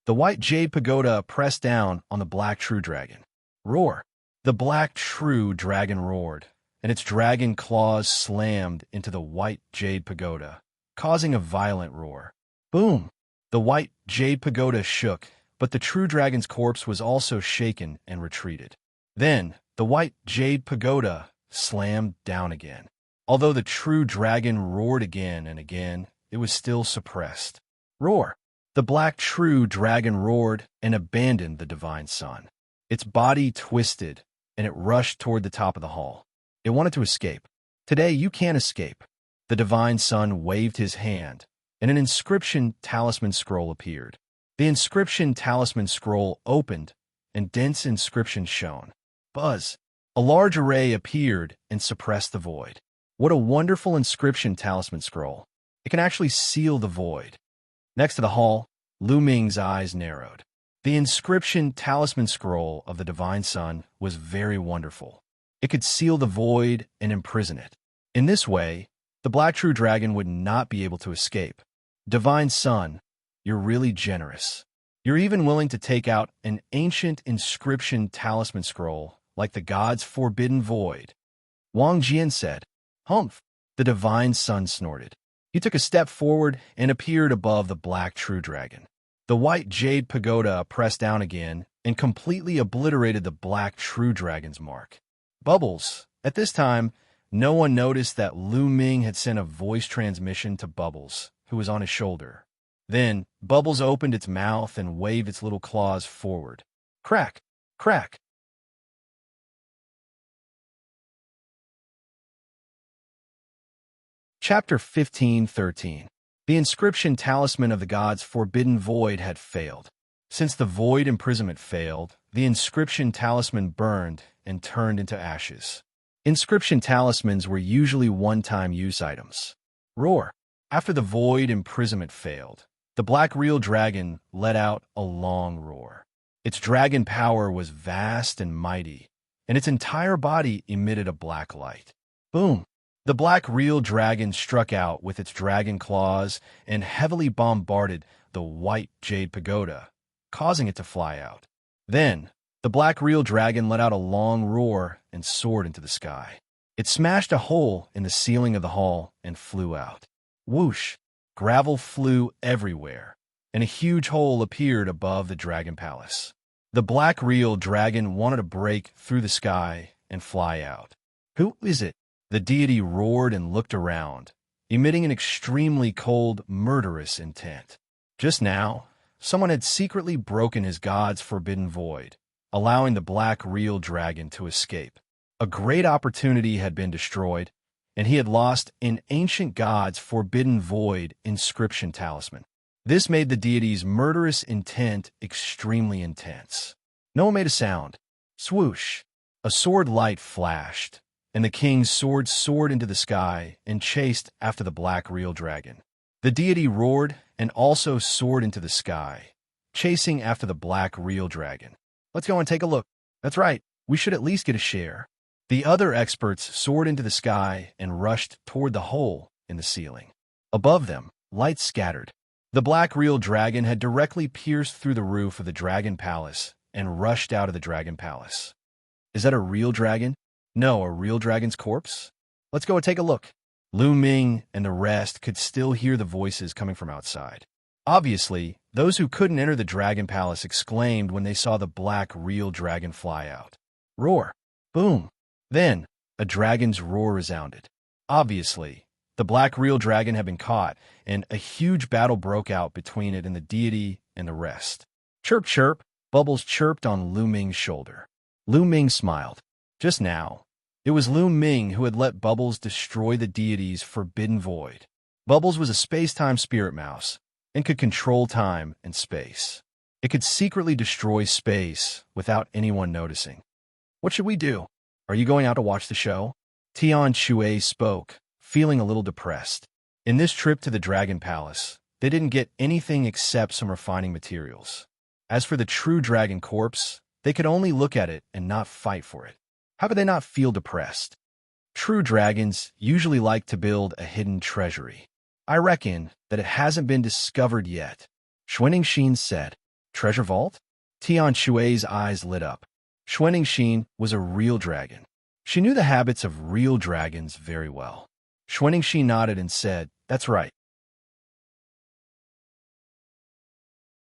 The white jade pagoda pressed down on the black true dragon. Roar! The black true dragon roared, and its dragon claws slammed into the white jade pagoda, causing a violent roar. Boom! The white jade pagoda shook, but the true dragon's corpse was also shaken and retreated. Then, the white jade pagoda slammed down again. Although the true dragon roared again and again, it was still suppressed. Roar! The black true dragon roared and abandoned the divine sun. Its body twisted, and it rushed toward the top of the hall. It wanted to escape. Today you can't escape. The divine sun waved his hand, and an inscription talisman scroll appeared. The inscription talisman scroll opened, and dense inscription shone. Buzz! A large array appeared and suppressed the void. What a wonderful inscription talisman scroll. It can actually seal the void. Next to the hall, Lu Ming's eyes narrowed. The inscription talisman scroll of the divine sun was very wonderful. It could seal the void and imprison it. In this way, the black true dragon would not be able to escape. Divine sun, you're really generous. You're even willing to take out an ancient inscription talisman scroll like the god's forbidden void. Wang Jian said. Humph! The divine sun snorted. He took a step forward and appeared above the black true dragon. The white jade pagoda pressed down again and completely obliterated the black true dragon's mark. Bubbles! At this time, no one noticed that Lu Ming had sent a voice transmission to Bubbles, who was on his shoulder. Then, Bubbles opened its mouth and waved its little claws forward. Crack! Crack! Chapter 15:13. The inscription talisman of the god's forbidden void had failed. Since the void imprisonment failed, the inscription talisman burned and turned into ashes. Inscription talismans were usually one-time use items. Roar. After the void imprisonment failed, the black real dragon let out a long roar. Its dragon power was vast and mighty, and its entire body emitted a black light. Boom! The black real dragon struck out with its dragon claws and heavily bombarded the white jade pagoda, causing it to fly out. Then, the black real dragon let out a long roar and soared into the sky. It smashed a hole in the ceiling of the hall and flew out. Whoosh! Gravel flew everywhere, and a huge hole appeared above the dragon palace. The black real dragon wanted to break through the sky and fly out. Who is it? The deity roared and looked around, emitting an extremely cold, murderous intent. Just now, someone had secretly broken his god's forbidden void, allowing the black real dragon to escape. A great opportunity had been destroyed, and he had lost an ancient god's forbidden void inscription talisman. This made the deity's murderous intent extremely intense. No one made a sound. Swoosh! A sword light flashed, and the king's sword soared into the sky and chased after the black real dragon. The deity roared and also soared into the sky, chasing after the black real dragon. Let's go and take a look. That's right, we should at least get a share. The other experts soared into the sky and rushed toward the hole in the ceiling. Above them, light scattered. The black real dragon had directly pierced through the roof of the dragon palace and rushed out of the dragon palace. Is that a real dragon? No, a real dragon's corpse? Let's go and take a look. Lu Ming and the rest could still hear the voices coming from outside. Obviously, those who couldn't enter the dragon palace exclaimed when they saw the black real dragon fly out. Roar! Boom! Then, a dragon's roar resounded. Obviously, the black real dragon had been caught, and a huge battle broke out between it and the deity and the rest. Chirp, chirp! Bubbles chirped on Lu Ming's shoulder. Lu Ming smiled. Just now, it was Lu Ming who had let Bubbles destroy the deity's forbidden void. Bubbles was a space-time spirit mouse and could control time and space. It could secretly destroy space without anyone noticing. What should we do? Are you going out to watch the show? Tian Shui spoke, feeling a little depressed. In this trip to the Dragon Palace, they didn't get anything except some refining materials. As for the true dragon corpse, they could only look at it and not fight for it. How could they not feel depressed? True dragons usually like to build a hidden treasury. I reckon that it hasn't been discovered yet. Xianxia said. Treasure vault? Tian Shui's eyes lit up. Xianxia was a real dragon. She knew the habits of real dragons very well. Xianxia nodded and said, That's right.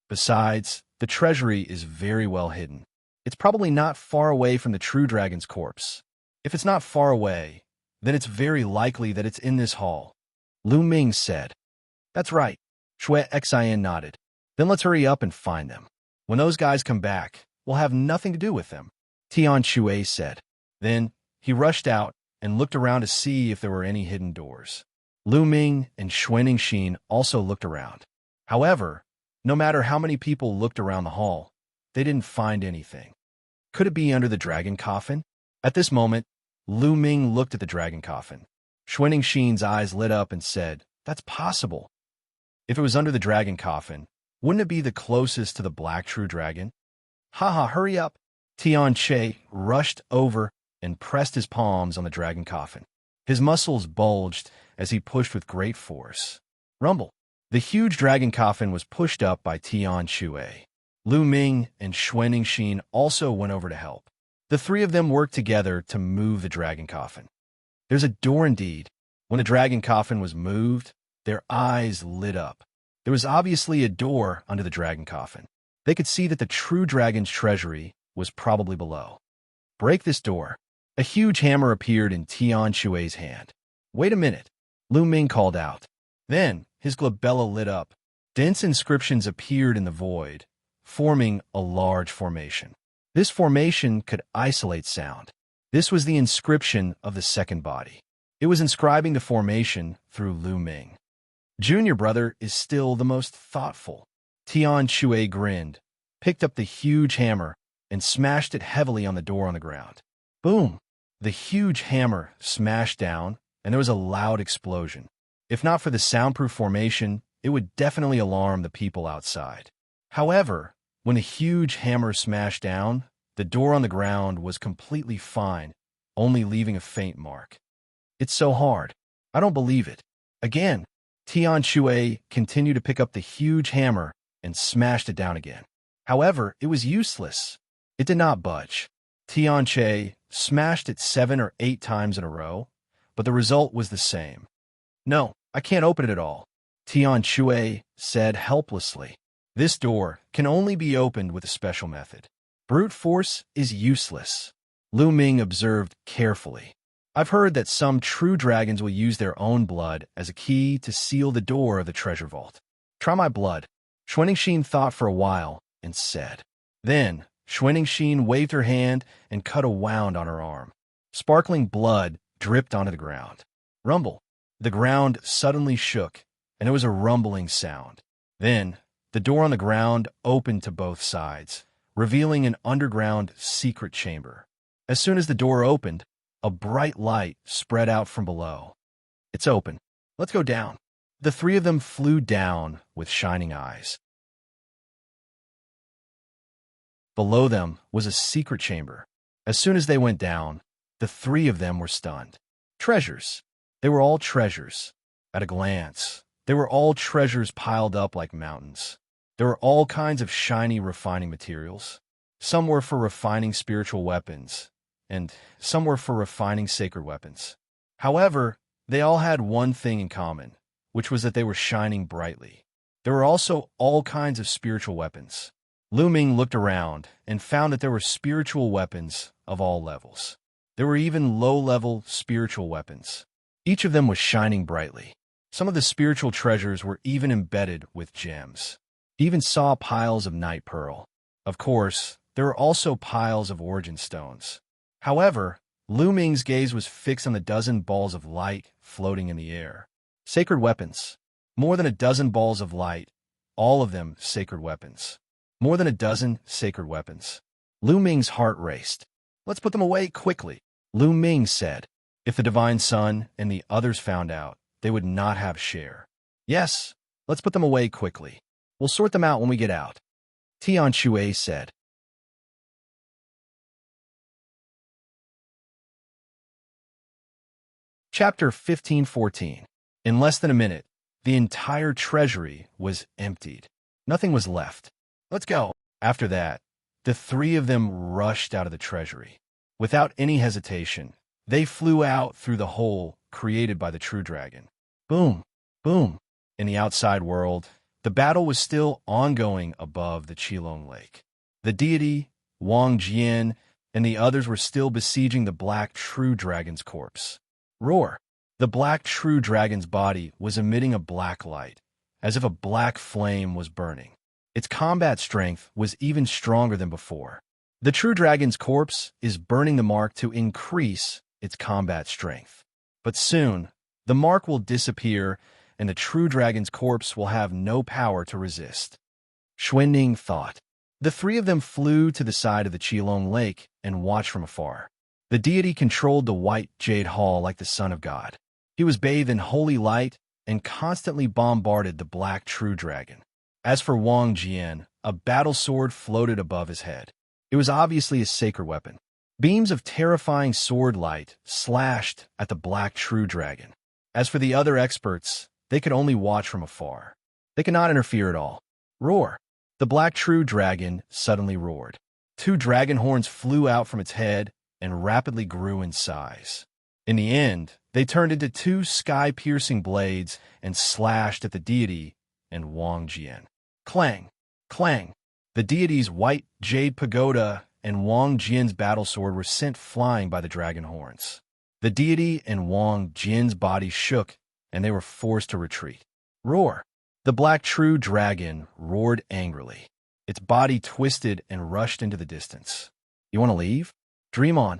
Besides, the treasury is very well hidden. It's probably not far away from the true dragon's corpse. If it's not far away, then it's very likely that it's in this hall. Lu Ming said. That's right. Xianxia nodded. Then let's hurry up and find them. When those guys come back, we'll have nothing to do with them, Tian Shui said. Then he rushed out and looked around to see if there were any hidden doors. Lu Ming and Xianxia also looked around. However, no matter how many people looked around the hall, they didn't find anything. Could it be under the dragon coffin? At this moment, Lu Ming looked at the dragon coffin. Xianxia's eyes lit up and said, That's possible. If it was under the dragon coffin, wouldn't it be the closest to the black true dragon? Haha, hurry up! Tian Che rushed over and pressed his palms on the dragon coffin. His muscles bulged as he pushed with great force. Rumble! The huge dragon coffin was pushed up by Tian Shui. Lu Ming and Xianxia also went over to help. The three of them worked together to move the dragon coffin. There's a door indeed. When the dragon coffin was moved, their eyes lit up. There was obviously a door under the dragon coffin. They could see that the true dragon's treasury was probably below. Break this door. A huge hammer appeared in Tian Shui's hand. Wait a minute, Lu Ming called out. Then his glabella lit up. Dense inscriptions appeared in the void, forming a large formation. This formation could isolate sound. This was the inscription of the second body. It was inscribing the formation through Lu Ming. Junior brother is still the most thoughtful. Tian Shui grinned, picked up the huge hammer, and smashed it heavily on the door on the ground. Boom! The huge hammer smashed down, and there was a loud explosion. If not for the soundproof formation, it would definitely alarm the people outside. However, when the huge hammer smashed down, the door on the ground was completely fine, only leaving a faint mark. It's so hard. I don't believe it. Again, Tian Shui continued to pick up the huge hammer and smashed it down again. However, it was useless. It did not budge. Tian Shui smashed it 7 or 8 times in a row, but the result was the same. No, I can't open it at all, Tian Shui said helplessly. This door can only be opened with a special method. Brute force is useless, Lu Ming observed carefully. I've heard that some true dragons will use their own blood as a key to seal the door of the treasure vault. Try my blood. Xianxia thought for a while and said. Then, Xianxia waved her hand and cut a wound on her arm. Sparkling blood dripped onto the ground. Rumble. The ground suddenly shook, and there was a rumbling sound. Then, the door on the ground opened to both sides, revealing an underground secret chamber. As soon as the door opened, a bright light spread out from below. It's open. Let's go down. The 3 of them flew down with shining eyes. Below them was a secret chamber. As soon as they went down, the 3 of them were stunned. Treasures. They were all treasures. At a glance, they were all treasures piled up like mountains. There were all kinds of shiny refining materials. Some were for refining spiritual weapons, and some were for refining sacred weapons. However, they all had one thing in common, which was that they were shining brightly. There were also all kinds of spiritual weapons. Lu Ming looked around and found that there were spiritual weapons of all levels. There were even low-level spiritual weapons. Each of them was shining brightly. Some of the spiritual treasures were even embedded with gems. He even saw piles of night pearl. Of course, there were also piles of origin stones. However, Lu Ming's gaze was fixed on the dozen balls of light floating in the air. Sacred weapons. More than a dozen balls of light, all of them sacred weapons. More than a dozen sacred weapons. Lu Ming's heart raced. Let's put them away quickly, Lu Ming said. If the Divine Sun and the others found out, they would not have share. Yes, let's put them away quickly. We'll sort them out when we get out, Tian Shui said. Chapter 15:14. In less than a minute, the entire treasury was emptied. Nothing was left. Let's go. After that, the 3 of them rushed out of the treasury. Without any hesitation, they flew out through the hole created by the true dragon. Boom, boom. In the outside world, the battle was still ongoing above the Qilong Lake. The deity, Wang Jian, and the others were still besieging the black true dragon's corpse. Roar! The black true dragon's body was emitting a black light, as if a black flame was burning. Its combat strength was even stronger than before. The true dragon's corpse is burning the mark to increase its combat strength. But soon, the mark will disappear, and the true dragon's corpse will have no power to resist. Xuanning thought. The 3 of them flew to the side of the Qilong Lake and watched from afar. The deity controlled the white jade hall like the Son of God. He was bathed in holy light and constantly bombarded the black true dragon. As for Wang Jian, a battle sword floated above his head. It was obviously a sacred weapon. Beams of terrifying sword light slashed at the black true dragon. As for the other experts, they could only watch from afar. They could not interfere at all. Roar! The black true dragon suddenly roared. 2 dragon horns flew out from its head and rapidly grew in size. In the end, they turned into 2 sky-piercing blades and slashed at the deity and Wang Jian. Clang! Clang! The deity's white jade pagoda and Wang Jian's battle sword were sent flying by the dragon horns. The deity and Wang Jian's body shook, and they were forced to retreat. Roar! The black true dragon roared angrily. Its body twisted and rushed into the distance. You want to leave? Dream on.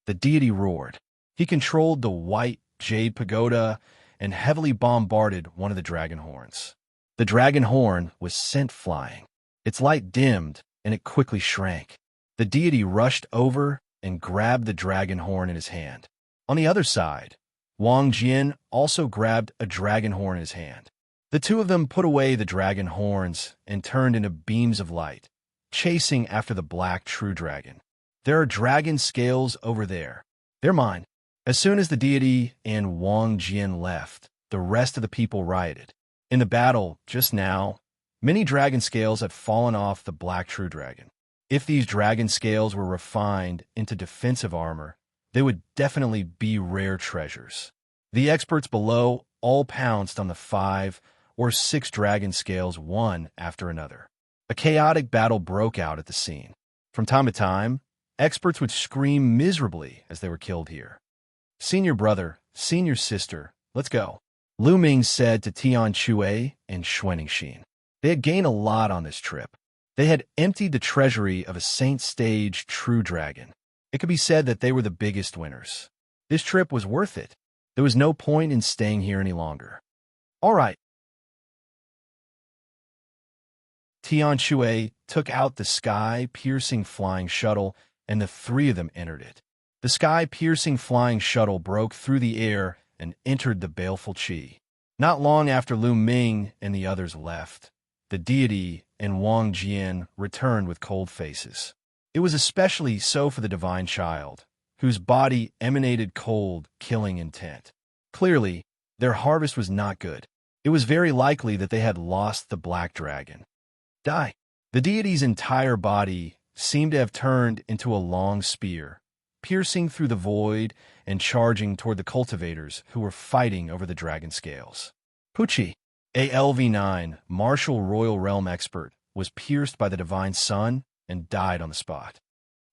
The deity roared. He controlled the white jade pagoda and heavily bombarded one of the dragon horns. The dragon horn was sent flying. Its light dimmed, and it quickly shrank. The deity rushed over and grabbed the dragon horn in his hand. On the other side, Wang Jian also grabbed a dragon horn in his hand. The two of them put away the dragon horns and turned into beams of light, chasing after the black true dragon. There are dragon scales over there. They're mine. As soon as the deity and Wang Jian left, the rest of the people rioted. In the battle just now, many dragon scales had fallen off the black true dragon. If these dragon scales were refined into defensive armor, they would definitely be rare treasures. The experts below all pounced on the 5 or 6 dragon scales one after another. A chaotic battle broke out at the scene. From time to time, experts would scream miserably as they were killed here. Senior brother, senior sister, let's go, Lu Ming said to Tian Chue and Xuanxin. They had gained a lot on this trip. They had emptied the treasury of a Saint Stage true dragon. It could be said that they were the biggest winners. This trip was worth it. There was no point in staying here any longer. All right. Tian Chue took out the sky-piercing flying shuttle, and the 3 of them entered it. The sky-piercing flying shuttle broke through the air and entered the baleful Qi. Not long after Lu Ming and the others left, the deity and Wang Jian returned with cold faces. It was especially so for the divine child, whose body emanated cold, killing intent. Clearly, their harvest was not good. It was very likely that they had lost the black dragon. Die. The deity's entire body seemed to have turned into a long spear, piercing through the void and charging toward the cultivators who were fighting over the dragon scales. Pucci, a LV9 martial royal realm expert, was pierced by the divine sun and died on the spot.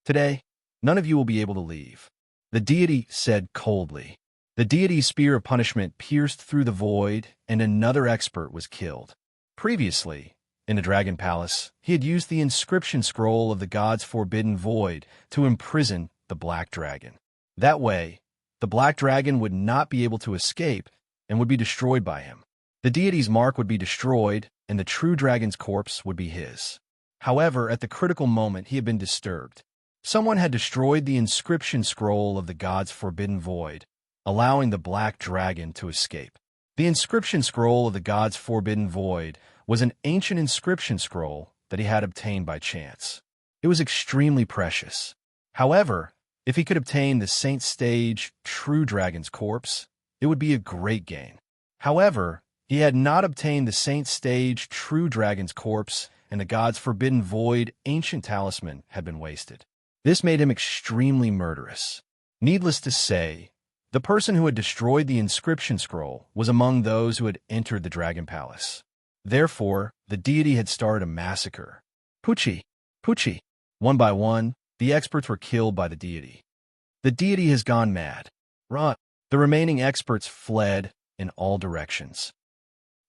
Today, none of you will be able to leave, the deity said coldly. The deity's spear of punishment pierced through the void, and another expert was killed. Previously, in the Dragon Palace, he had used the inscription scroll of the god's forbidden void to imprison the black dragon. That way, the black dragon would not be able to escape and would be destroyed by him. The deity's mark would be destroyed, and the true dragon's corpse would be his. However, at the critical moment, he had been disturbed. Someone had destroyed the inscription scroll of the god's forbidden void, allowing the black dragon to escape. The inscription scroll of the god's forbidden void was an ancient inscription scroll that he had obtained by chance. It was extremely precious. However, if he could obtain the Saint Stage true dragon's corpse, it would be a great gain. However, he had not obtained the Saint Stage true dragon's corpse, and the god's forbidden void ancient talisman had been wasted. This made him extremely murderous. Needless to say, the person who had destroyed the inscription scroll was among those who had entered the Dragon Palace. Therefore, the deity had started a massacre. Pucci. One by one, the experts were killed by the deity. The deity has gone mad. Run. The remaining experts fled in all directions.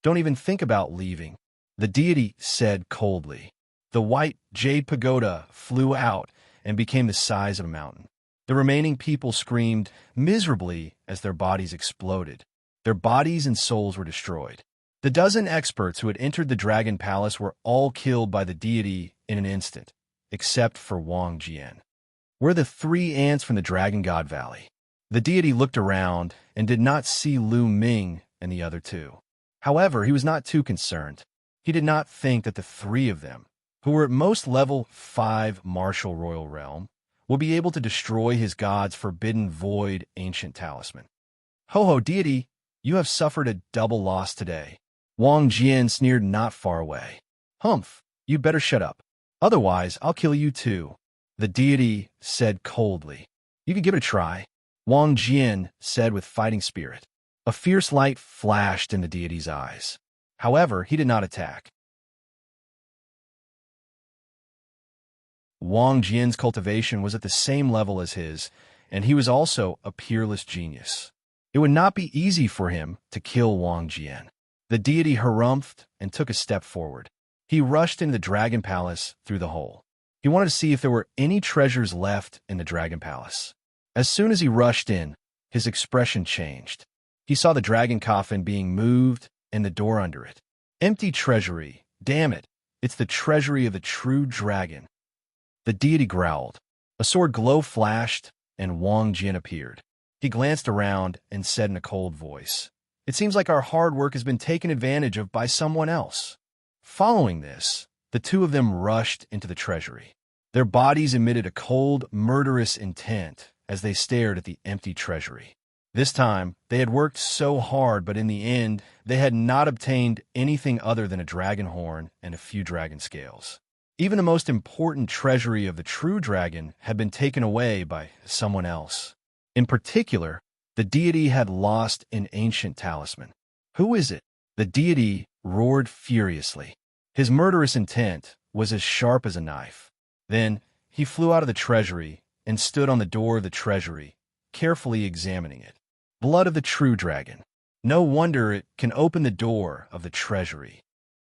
Don't even think about leaving, the deity said coldly. The white jade pagoda flew out and became the size of a mountain. The remaining people screamed miserably as their bodies exploded. Their bodies and souls were destroyed. The dozen experts who had entered the Dragon Palace were all killed by the deity in an instant, except for Wang Jian. We're the 3 ants from the Dragon God Valley. The deity looked around and did not see Lu Ming and the other 2. However, he was not too concerned. He did not think that the 3 of them, who were at most level 5 martial royal realm, will be able to destroy his god's forbidden void ancient talisman. Ho-ho, deity, you have suffered a double loss today. Wang Jian sneered not far away. Humph, you better shut up. Otherwise, I'll kill you too, the deity said coldly. You can give it a try, Wang Jian said with fighting spirit. A fierce light flashed in the deity's eyes. However, he did not attack. Wang Jian's cultivation was at the same level as his, and he was also a peerless genius. It would not be easy for him to kill Wang Jian. The deity harumphed and took a step forward. He rushed into the Dragon Palace through the hole. He wanted to see if there were any treasures left in the Dragon Palace. As soon as he rushed in, his expression changed. He saw the dragon coffin being moved and the door under it. Empty treasury. Damn it. It's the treasury of the true dragon. The deity growled. A sword glow flashed, and Wang Jian appeared. He glanced around and said in a cold voice, "It seems like our hard work has been taken advantage of by someone else." Following this, the two of them rushed into the treasury. Their bodies emitted a cold, murderous intent as they stared at the empty treasury. This time, they had worked so hard, but in the end, they had not obtained anything other than a dragon horn and a few dragon scales. Even the most important treasury of the true dragon had been taken away by someone else. In particular, the deity had lost an ancient talisman. Who is it? The deity roared furiously. His murderous intent was as sharp as a knife. Then he flew out of the treasury and stood on the door of the treasury, carefully examining it. Blood of the true dragon. No wonder it can open the door of the treasury.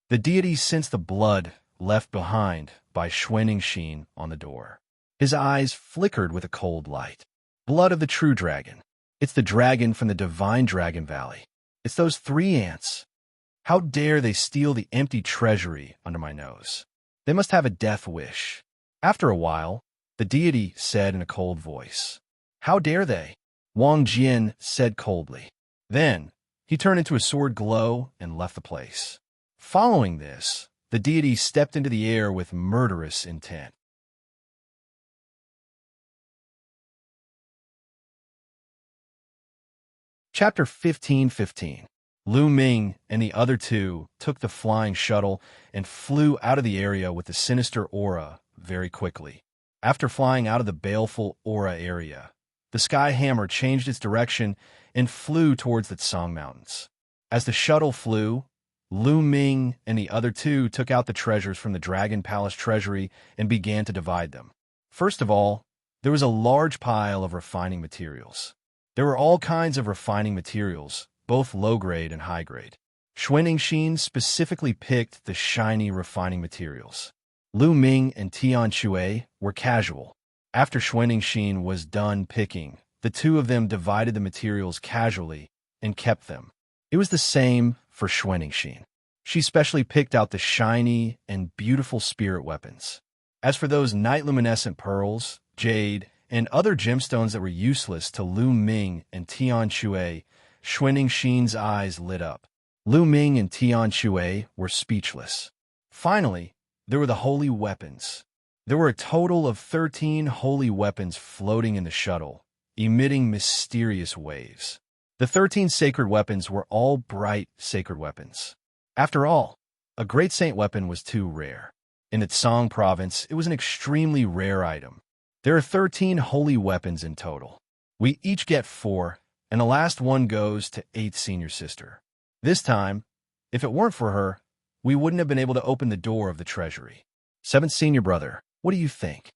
The deity sensed the blood left behind by Xianxia on the door. His eyes flickered with a cold light. Blood of the true dragon. It's the dragon from the divine dragon valley. It's those 3 ants. How dare they steal the empty treasury under my nose? They must have a death wish. After a while, the deity said in a cold voice, "How dare they?" Wang Jian said coldly. Then, he turned into a sword glow and left the place. Following this, the deity stepped into the air with murderous intent. Chapter 15:15. Lu Ming and the other two took the flying shuttle and flew out of the area with the sinister aura very quickly. After flying out of the baleful aura area, the Sky Hammer changed its direction and flew towards the Tsang Mountains. As the shuttle flew, Lu Ming and the other two took out the treasures from the Dragon Palace treasury and began to divide them. First of all, there was a large pile of refining materials. There were all kinds of refining materials, both low-grade and high-grade. Xianxia specifically picked the shiny refining materials. Lu Ming and Xianxia were casual. After Xianxia was done picking, the two of them divided the materials casually and kept them. It was the same for Xianxia. She specially picked out the shiny and beautiful spirit weapons. As for those night-luminescent pearls, jade, and other gemstones that were useless to Lu Ming and Xianxia, Xianxia's eyes lit up. Lu Ming and Xianxia were speechless. Finally, there were the holy weapons. There were a total of 13 holy weapons floating in the shuttle, emitting mysterious waves. The 13 sacred weapons were all bright sacred weapons. After all, a great saint weapon was too rare. In the Tsang province, it was an extremely rare item. There are 13 holy weapons in total. We each get 4, and the last one goes to 8th senior sister. This time, if it weren't for her, we wouldn't have been able to open the door of the treasury. 7th senior brother, what do you think?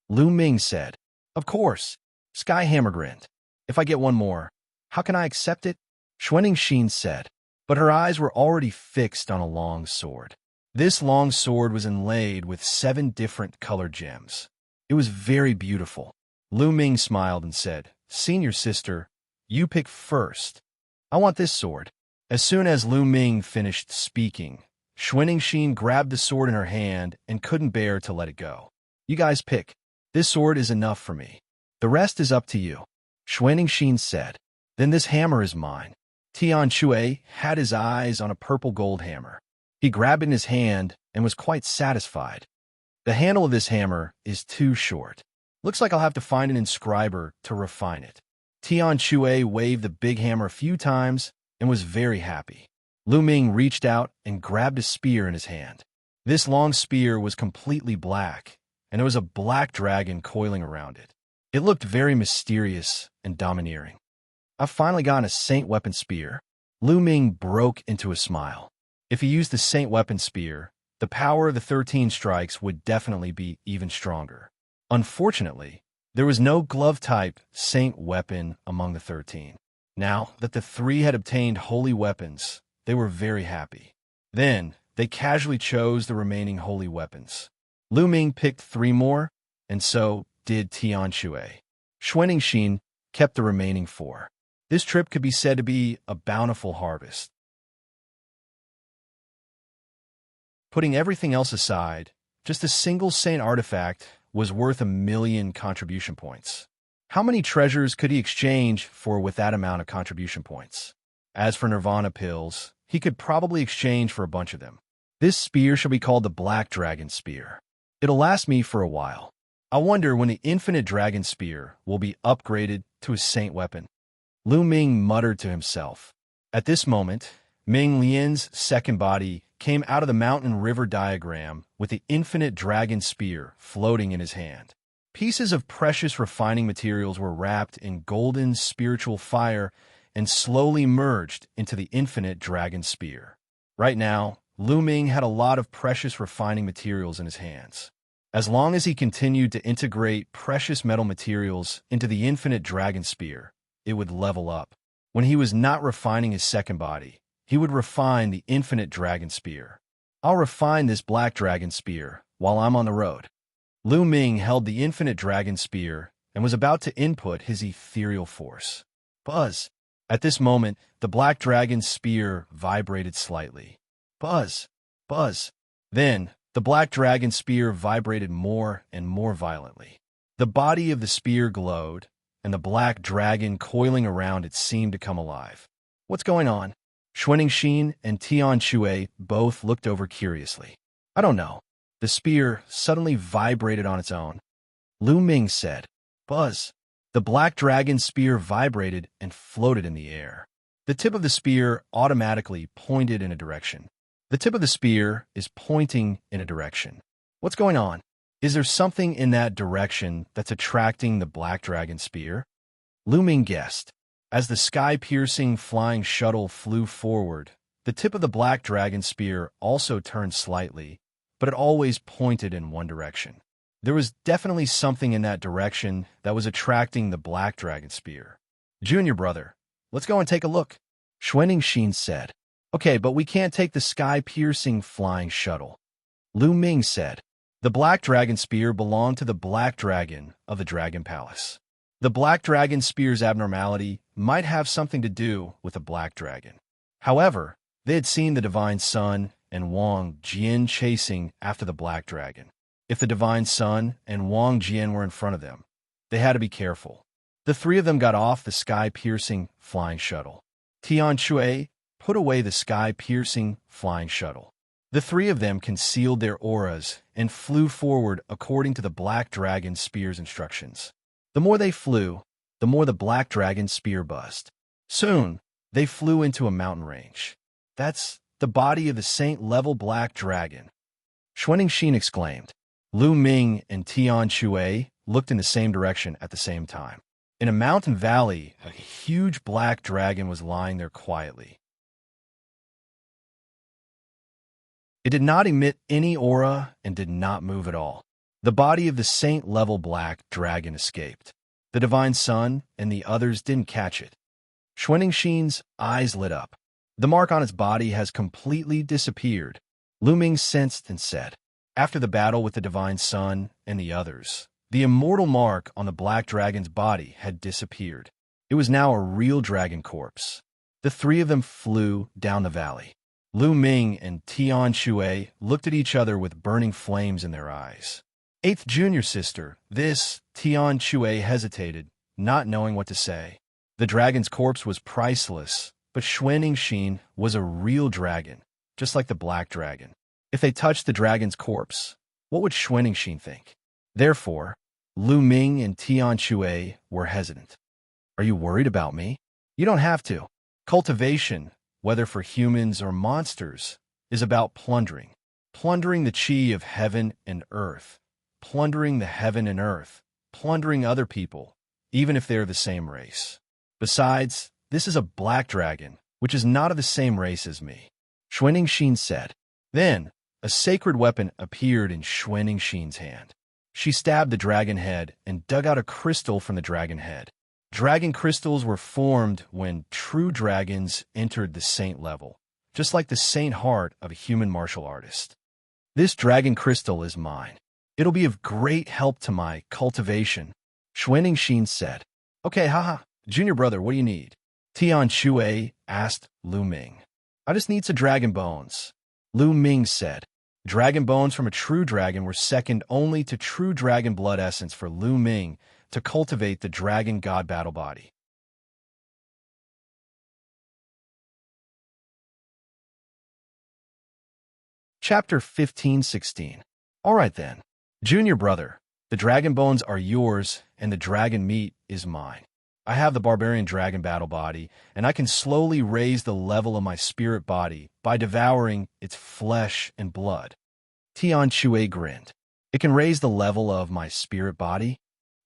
Lu Ming said. Of course. Sky Hammer grinned. If I get one more, how can I accept it? Xianxia said, but her eyes were already fixed on a long sword. This long sword was inlaid with 7 different colored gems. It was very beautiful. Lu Ming smiled and said, Senior sister, you pick first. I want this sword. As soon as Lu Ming finished speaking, Xianxia grabbed the sword in her hand and couldn't bear to let it go. You guys pick. This sword is enough for me. The rest is up to you. Xianxia said. Then this hammer is mine. Xianxia had his eyes on a purple gold hammer. He grabbed it in his hand and was quite satisfied. The handle of this hammer is too short. Looks like I'll have to find an inscriber to refine it. Xianxia waved the big hammer a few times and was very happy. Lu Ming reached out and grabbed a spear in his hand. This long spear was completely black, and there was a black dragon coiling around it. It looked very mysterious and domineering. I've finally gotten a saint weapon spear. Lu Ming broke into a smile. If he used the saint weapon spear, the power of the 13 strikes would definitely be even stronger. Unfortunately, there was no glove-type saint weapon among the 13. Now that the 3 had obtained holy weapons, they were very happy. Then, they casually chose the remaining holy weapons. Lu Ming picked 3 more, and so did Xianxia. Xianxia kept the remaining 4. This trip could be said to be a bountiful harvest. Putting everything else aside, just a single saint artifact was worth 1,000,000 contribution points. How many treasures could he exchange for with that amount of contribution points? As for Nirvana pills, he could probably exchange for a bunch of them. This spear shall be called the Black Dragon Spear. It'll last me for a while. I wonder when the Infinite Dragon Spear will be upgraded to a saint weapon. Lu Ming muttered to himself. At this moment, Ming Lian's second body came out of the mountain river diagram with the Infinite Dragon Spear floating in his hand. Pieces of precious refining materials were wrapped in golden spiritual fire and slowly merged into the Infinite Dragon Spear. Right now, Lu Ming had a lot of precious refining materials in his hands. As long as he continued to integrate precious metal materials into the Infinite Dragon Spear, it would level up. When he was not refining his second body, he would refine the Infinite Dragon Spear. I'll refine this Black Dragon Spear while I'm on the road. Lu Ming held the Infinite Dragon Spear and was about to input his ethereal force. Buzz! At this moment, the Black Dragon Spear vibrated slightly. Buzz! Buzz! Then, the Black Dragon Spear vibrated more and more violently. The body of the spear glowed, and the black dragon coiling around it seemed to come alive. What's going on? Xianxia and Tian Shui both looked over curiously. I don't know. The spear suddenly vibrated on its own. Lu Ming said, Buzz! The Black Dragon Spear vibrated and floated in the air. The tip of the spear automatically pointed in a direction. The tip of the spear is pointing in a direction. What's going on? Is there something in that direction that's attracting the Black Dragon Spear? Lu Ming guessed. As the sky-piercing flying shuttle flew forward, the tip of the Black Dragon Spear also turned slightly, but it always pointed in one direction. There was definitely something in that direction that was attracting the Black Dragon Spear. Junior brother, let's go and take a look, Xianxia said. Okay, but we can't take the sky-piercing flying shuttle. Lu Ming said. The Black Dragon Spear belonged to the Black Dragon of the Dragon Palace. The Black Dragon Spear's abnormality might have something to do with the Black Dragon. However, they had seen the Divine Sun and Wang Jian chasing after the Black Dragon. If the Divine Sun and Wang Jian were in front of them, they had to be careful. The 3 of them got off the sky-piercing flying shuttle. Tian Shui put away the sky-piercing flying shuttle. The 3 of them concealed their auras and flew forward according to the Black Dragon Spear's instructions. The more they flew, the more the Black Dragon Spear buzzed. Soon, they flew into a mountain range. That's the body of the saint-level Black Dragon, Xianxia exclaimed. Lu Ming and Tian Shui looked in the same direction at the same time. In a mountain valley, a huge black dragon was lying there quietly. It did not emit any aura and did not move at all. The body of the saint-level Black Dragon escaped. The Divine Sun and the others didn't catch it. Xianxia's eyes lit up. The mark on its body has completely disappeared, Lu Ming sensed and said. After the battle with the Divine Sun and the others, the immortal mark on the Black Dragon's body had disappeared. It was now a real dragon corpse. The 3 of them flew down the valley. Lu Ming and Tian Shui looked at each other with burning flames in their eyes. 8th junior sister, this, Tian Shui hesitated, not knowing what to say. The dragon's corpse was priceless, but Xianxia was a real dragon, just like the Black Dragon. If they touched the dragon's corpse, what would Xianxia think? Therefore, Lu Ming and Tian Shui were hesitant. Are you worried about me? You don't have to. Cultivation, whether for humans or monsters, is about plundering. Plundering the chi of heaven and earth. Plundering the heaven and earth. Plundering other people, even if they're the same race. Besides, this is a black dragon, which is not of the same race as me, Xianxia said. Then, a sacred weapon appeared in Xianxia's hand. She stabbed the dragon head and dug out a crystal from the dragon head. Dragon crystals were formed when true dragons entered the saint level, just like the saint heart of a human martial artist. This dragon crystal is mine. It'll be of great help to my cultivation, Xianxia said. Okay, haha. Junior brother, what do you need? Tian Shui asked Lu Ming. I just need some dragon bones. Lu Ming said. Dragon bones from a true dragon were second only to true dragon blood essence for Lu Ming to cultivate the dragon god battle body. Chapter 15:16. All right then. Junior brother, the dragon bones are yours and the dragon meat is mine. I have the barbarian dragon battle body, and I can slowly raise the level of my spirit body by devouring its flesh and blood. Tian Shui grinned. It can raise the level of my spirit body?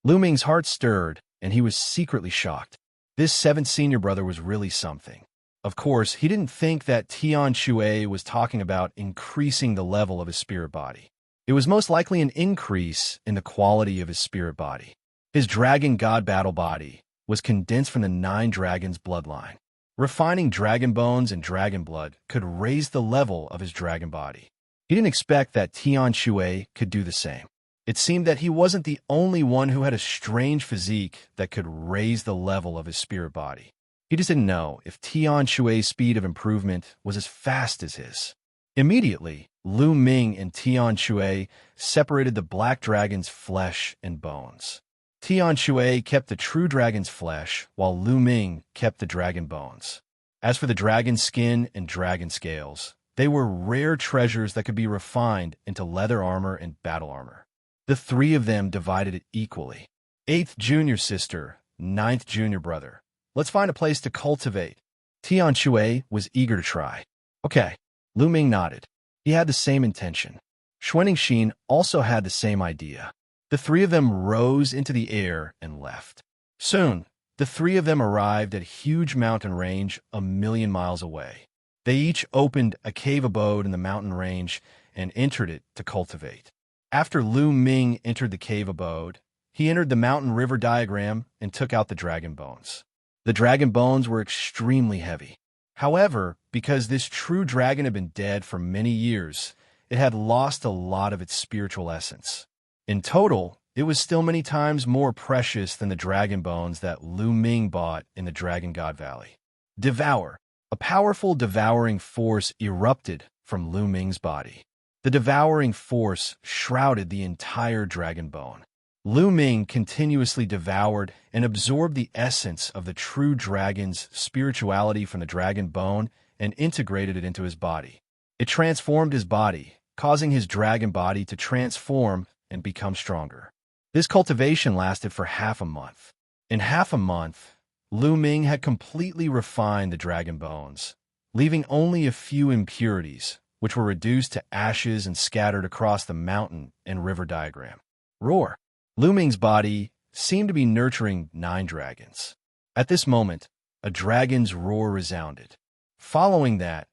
Lu Ming's heart stirred, and he was secretly shocked. This seventh senior brother was really something. Of course, he didn't think that Tian Shui was talking about increasing the level of his spirit body. It was most likely an increase in the quality of his spirit body. His dragon god battle body was condensed from the 9 dragons' bloodline. Refining dragon bones and dragon blood could raise the level of his dragon body. He didn't expect that Tian Shui could do the same. It seemed that he wasn't the only one who had a strange physique that could raise the level of his spirit body. He just didn't know if Tian Shui's speed of improvement was as fast as his. Immediately, Lu Ming and Tian Shui separated the black dragon's flesh and bones. Tian Shui kept the true dragon's flesh, while Lu Ming kept the dragon bones. As for the dragon skin and dragon scales, they were rare treasures that could be refined into leather armor and battle armor. The 3 of them divided it equally. 8th junior sister, 9th junior brother. Let's find a place to cultivate. Tian Shui was eager to try. Okay. Lu Ming nodded. He had the same intention. Xianxia also had the same idea. The 3 of them rose into the air and left. Soon, the 3 of them arrived at a huge mountain range 1,000,000 miles away. They each opened a cave abode in the mountain range and entered it to cultivate. After Lu Ming entered the cave abode, he entered the mountain river diagram and took out the dragon bones. The dragon bones were extremely heavy. However, because this true dragon had been dead for many years, it had lost a lot of its spiritual essence. In total, it was still many times more precious than the dragon bones that Lu Ming bought in the Dragon God Valley. Devour. A powerful devouring force erupted from Lu Ming's body. The devouring force shrouded the entire dragon bone. Lu Ming continuously devoured and absorbed the essence of the true dragon's spirituality from the dragon bone and integrated it into his body. It transformed his body, causing his dragon body to transform and become stronger. This cultivation lasted for half a month. In half a month, Lu Ming had completely refined the dragon bones, leaving only a few impurities, which were reduced to ashes and scattered across the mountain and river diagram. Roar! Lu Ming's body seemed to be nurturing 9 dragons. At this moment, a dragon's roar resounded. Following that,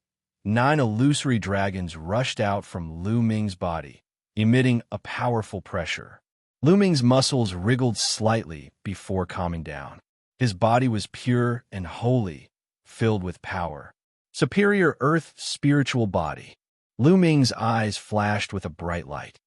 9 illusory dragons rushed out from Lu Ming's body, emitting a powerful pressure. Lu Ming's muscles wriggled slightly before calming down. His body was pure and holy, filled with power. Superior Earth spiritual body. Lu Ming's eyes flashed with a bright light.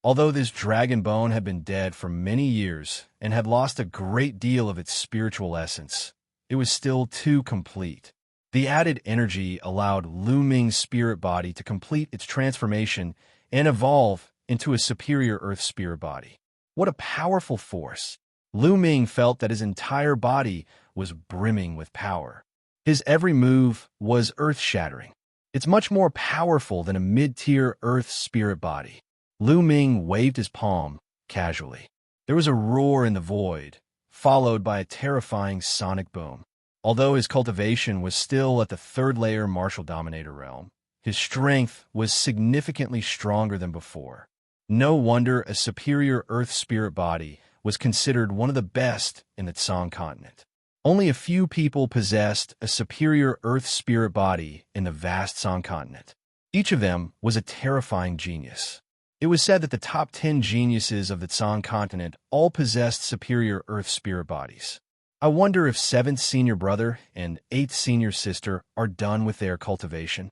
Although this dragon bone had been dead for many years and had lost a great deal of its spiritual essence, it was still too complete. The added energy allowed Lu Ming's spirit body to complete its transformation and evolve into a superior Earth spirit body. What a powerful force! Lu Ming felt that his entire body was brimming with power. His every move was earth-shattering. It's much more powerful than a mid-tier Earth spirit body. Lu Ming waved his palm casually. There was a roar in the void, followed by a terrifying sonic boom. Although his cultivation was still at the 3rd layer martial dominator realm, his strength was significantly stronger than before. No wonder a superior Earth spirit body was considered one of the best in the Tsang continent. Only a few people possessed a superior Earth spirit body in the vast Tsang continent. Each of them was a terrifying genius. It was said that the top 10 geniuses of the Tsang continent all possessed superior Earth spirit bodies. I wonder if 7th senior brother and 8th senior sister are done with their cultivation.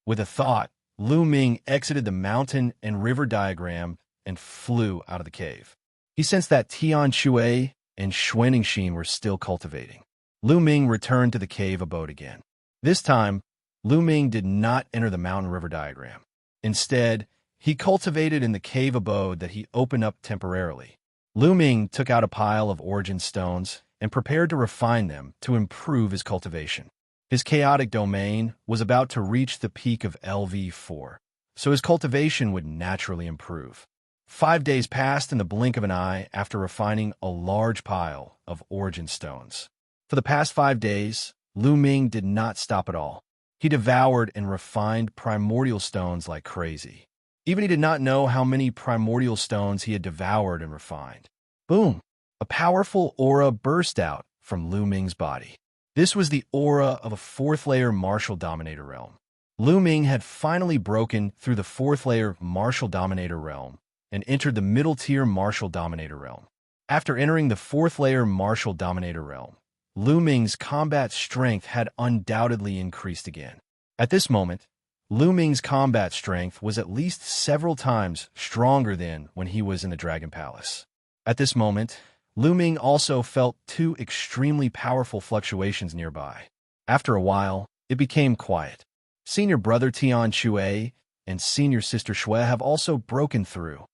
With a thought, Lu Ming exited the mountain and river diagram and flew out of the cave. He sensed that Tian Shui and Xianxia were still cultivating. Lu Ming returned to the cave abode again. This time, Lu Ming did not enter the mountain river diagram. Instead, he cultivated in the cave abode that he opened up temporarily. Lu Ming took out a pile of origin stones and prepared to refine them to improve his cultivation. His chaotic domain was about to reach the peak of LV4, so his cultivation would naturally improve. 5 days passed in the blink of an eye after refining a large pile of origin stones. For the past 5 days, Lu Ming did not stop at all. He devoured and refined primordial stones like crazy. Even he did not know how many primordial stones he had devoured and refined. Boom! A powerful aura burst out from Lu Ming's body. This was the aura of a 4th-layer martial dominator realm. Lu Ming had finally broken through the 4th-layer martial dominator realm and entered the middle-tier martial dominator realm. After entering the 4th-layer martial dominator realm, Lu Ming's combat strength had undoubtedly increased again. At this moment, Lu Ming's combat strength was at least several times stronger than when he was in the Dragon Palace. At this moment, Lu Ming also felt 2 extremely powerful fluctuations nearby. After a while, it became quiet. Senior brother Tian Shui and senior sister Shui have also broken through.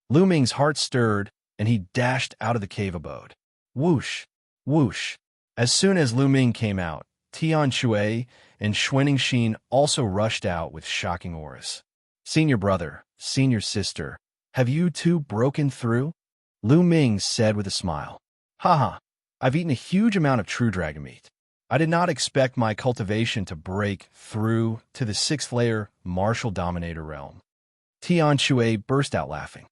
Lu Ming's heart stirred, and he dashed out of the cave abode. Whoosh! Whoosh! As soon as Lu Ming came out, Tian Shui and Xianxia also rushed out with shocking auras. Senior brother, senior sister, have you two broken through? Lu Ming said with a smile. Haha, I've eaten a huge amount of true dragon meat. I did not expect my cultivation to break through to the 6th-layer martial dominator realm. Tian Shui burst out laughing.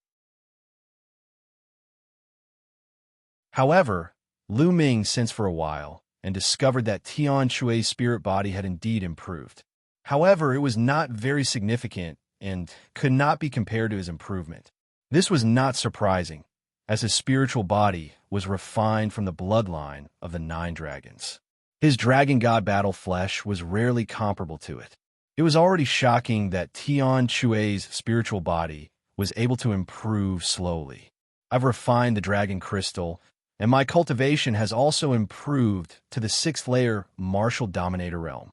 However, Lu Ming sensed for a while and discovered that Tian Shui's spirit body had indeed improved. However, it was not very significant and could not be compared to his improvement. This was not surprising, as his spiritual body was refined from the bloodline of the 9 dragons. His dragon god battle flesh was rarely comparable to it. It was already shocking that Tian Shui's spiritual body was able to improve slowly. I've refined the dragon crystal, and my cultivation has also improved to the 6th-layer martial dominator realm.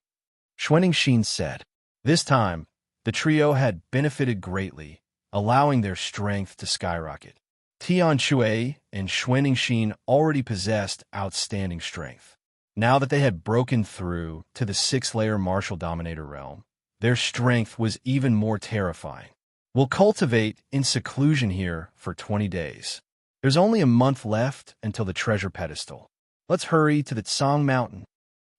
Xianxia said. This time, the trio had benefited greatly, allowing their strength to skyrocket. Tian Shui and Xianxia already possessed outstanding strength. Now that they had broken through to the 6th-layer martial dominator realm, their strength was even more terrifying. We'll cultivate in seclusion here for 20 days. There's only a month left until the treasure pedestal. Let's hurry to the Tsang Mountain.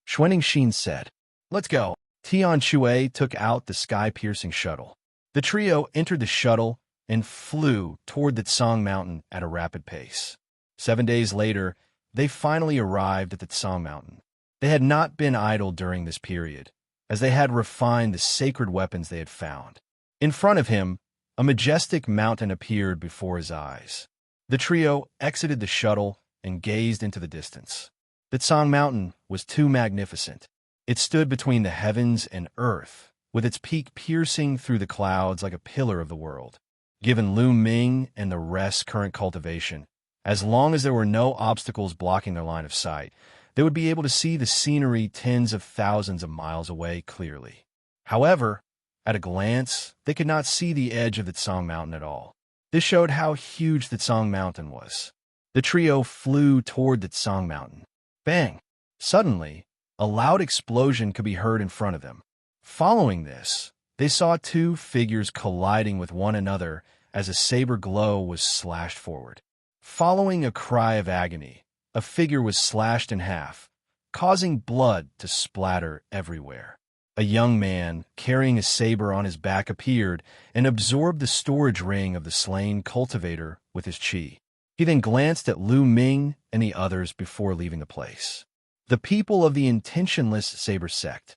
Xianxia said. Let's go. Tian Shui took out the sky-piercing shuttle. The trio entered the shuttle and flew toward the Tsang Mountain at a rapid pace. 7 days later, they finally arrived at the Tsang Mountain. They had not been idle during this period, as they had refined the sacred weapons they had found. In front of him, a majestic mountain appeared before his eyes. The trio exited the shuttle and gazed into the distance. The Tsang Mountain was too magnificent. It stood between the heavens and earth, with its peak piercing through the clouds like a pillar of the world. Given Lu Ming and the rest's current cultivation, as long as there were no obstacles blocking their line of sight, they would be able to see the scenery tens of thousands of miles away clearly. However, at a glance, they could not see the edge of the Tsang Mountain at all. This showed how huge the Tsang Mountain was. The trio flew toward the Tsang Mountain. Bang! Suddenly, a loud explosion could be heard in front of them. Following this, they saw 2 figures colliding with one another as a saber glow was slashed forward. Following a cry of agony, a figure was slashed in half, causing blood to splatter everywhere. A young man, carrying a saber on his back, appeared and absorbed the storage ring of the slain cultivator with his chi. He then glanced at Lu Ming and the others before leaving the place. The people of the intentionless saber sect.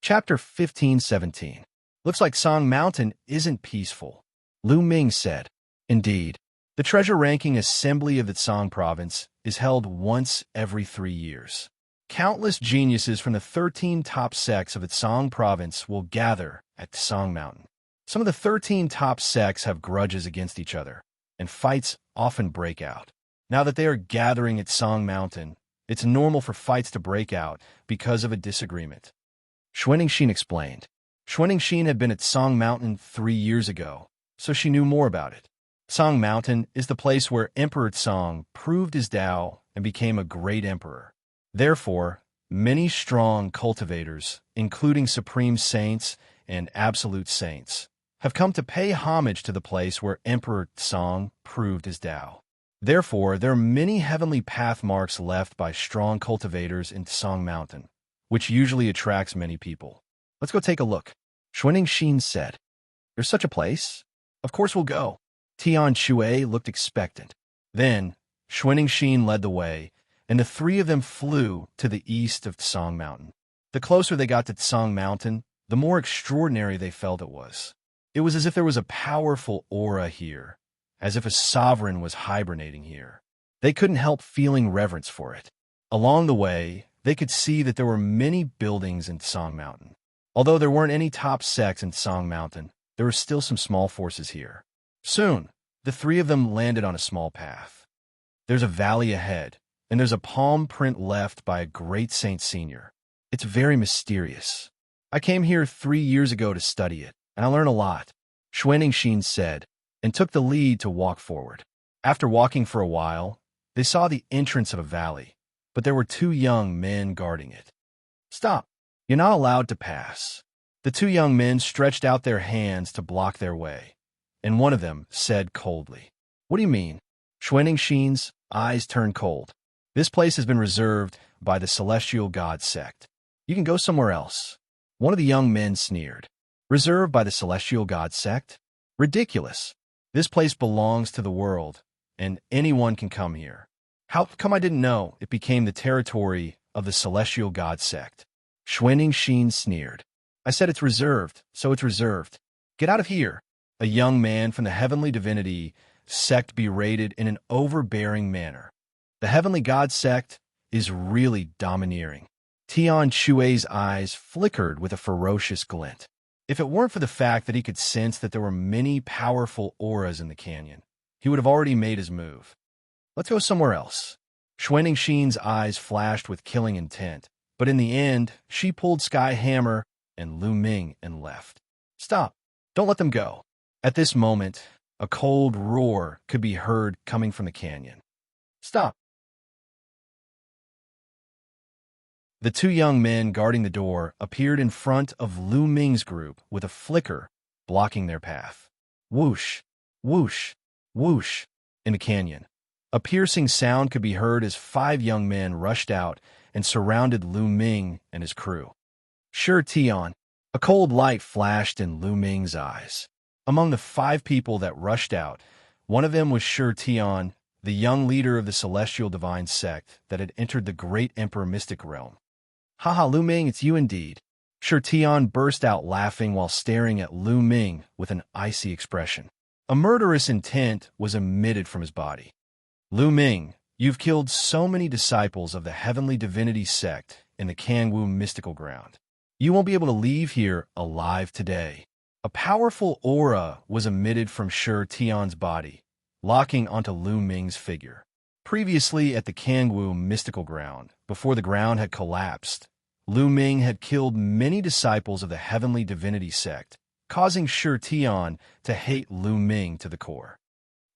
Chapter 15-17. Looks like Tsang Mountain isn't peaceful, Lu Ming said. Indeed. The treasure ranking assembly of the Tsang province is held once every 3 years. Countless geniuses from the 13 top sects of the Tsang province will gather at Tsang Mountain. Some of the 13 top sects have grudges against each other, and fights often break out. Now that they are gathering at Tsang Mountain, it's normal for fights to break out because of a disagreement. Xianxia explained. Xianxia had been at Tsang Mountain 3 years ago, so she knew more about it. Tsang Mountain is the place where Emperor Tsang proved his Tao and became a great emperor. Therefore, many strong cultivators, including supreme saints and absolute saints, have come to pay homage to the place where Emperor Tsang proved his Tao. Therefore, there are many heavenly path marks left by strong cultivators in Tsang Mountain, which usually attracts many people. Let's go take a look. Xianxia said. There's such a place? Of course we'll go. Tian Shui looked expectant. Then, Xianxia led the way, and the three of them flew to the east of Tsang Mountain. The closer they got to Tsang Mountain, the more extraordinary they felt it was. It was as if there was a powerful aura here, as if a sovereign was hibernating here. They couldn't help feeling reverence for it. Along the way, they could see that there were many buildings in Tsang Mountain. Although there weren't any top sects in Tsang Mountain, there were still some small forces here. Soon, the three of them landed on a small path. There's a valley ahead, and there's a palm print left by a great Saint Senior. It's very mysterious. I came here 3 years ago to study it, and I learned a lot, Xianxia said, and took the lead to walk forward. After walking for a while, they saw the entrance of a valley, but there were 2 young men guarding it. Stop! You're not allowed to pass. The 2 young men stretched out their hands to block their way, and one of them said coldly, What do you mean? Xianxia's eyes turned cold. This place has been reserved by the Celestial God sect. You can go somewhere else. One of the young men sneered. Reserved by the Celestial God sect? Ridiculous. This place belongs to the world, and anyone can come here. How come I didn't know it became the territory of the Celestial God sect? Xianxia sneered. I said it's reserved, so it's reserved. Get out of here. A young man from the Heavenly Divinity sect berated in an overbearing manner. The Heavenly God sect is really domineering. Tian Shui's eyes flickered with a ferocious glint. If it weren't for the fact that he could sense that there were many powerful auras in the canyon, he would have already made his move. Let's go somewhere else. Xianxia's eyes flashed with killing intent, but in the end, she pulled Sky Hammer and Lu Ming and left. Stop. Don't let them go. At this moment, a cold roar could be heard coming from the canyon. Stop. The 2 young men guarding the door appeared in front of Lu Ming's group with a flicker blocking their path. Whoosh, whoosh, whoosh in the canyon. A piercing sound could be heard as 5 young men rushed out and surrounded Lu Ming and his crew. Sure, Tian. A cold light flashed in Lu Ming's eyes. Among the 5 people that rushed out, one of them was Sure Tian, the young leader of the Celestial Divine Sect that had entered the Great Emperor Mystic Realm. Haha, Lu Ming, it's you indeed. Sure Tian burst out laughing while staring at Lu Ming with an icy expression. A murderous intent was emitted from his body. Lu Ming, you've killed so many disciples of the Heavenly Divinity Sect in the Kangwu Mystical Ground. You won't be able to leave here alive today. A powerful aura was emitted from Sure Tian's body, locking onto Lu Ming's figure. Previously at the Kangwu Mystical Ground, before the ground had collapsed, Lu Ming had killed many disciples of the Heavenly Divinity Sect, causing Sure Tian to hate Lu Ming to the core.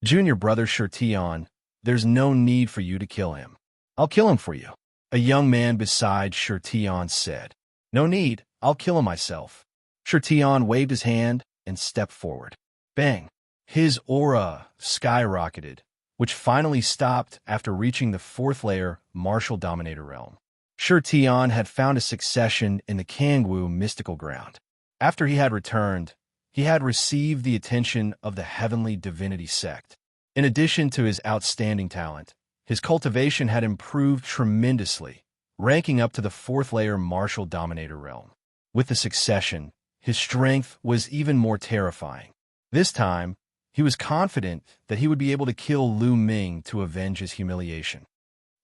Junior brother Sure Tian, there's no need for you to kill him. I'll kill him for you. A young man beside Sure Tian said. No need, I'll kill him myself. Sure Tian waved his hand and stepped forward. Bang! His aura skyrocketed, which finally stopped after reaching the 4th layer Martial Dominator Realm. Sure Tian had found a succession in the Kangwu Mystical Ground. After he had returned, he had received the attention of the Heavenly Divinity Sect. In addition to his outstanding talent, his cultivation had improved tremendously, ranking up to the 4th layer Martial Dominator Realm. With the succession, his strength was even more terrifying. This time, he was confident that he would be able to kill Lu Ming to avenge his humiliation.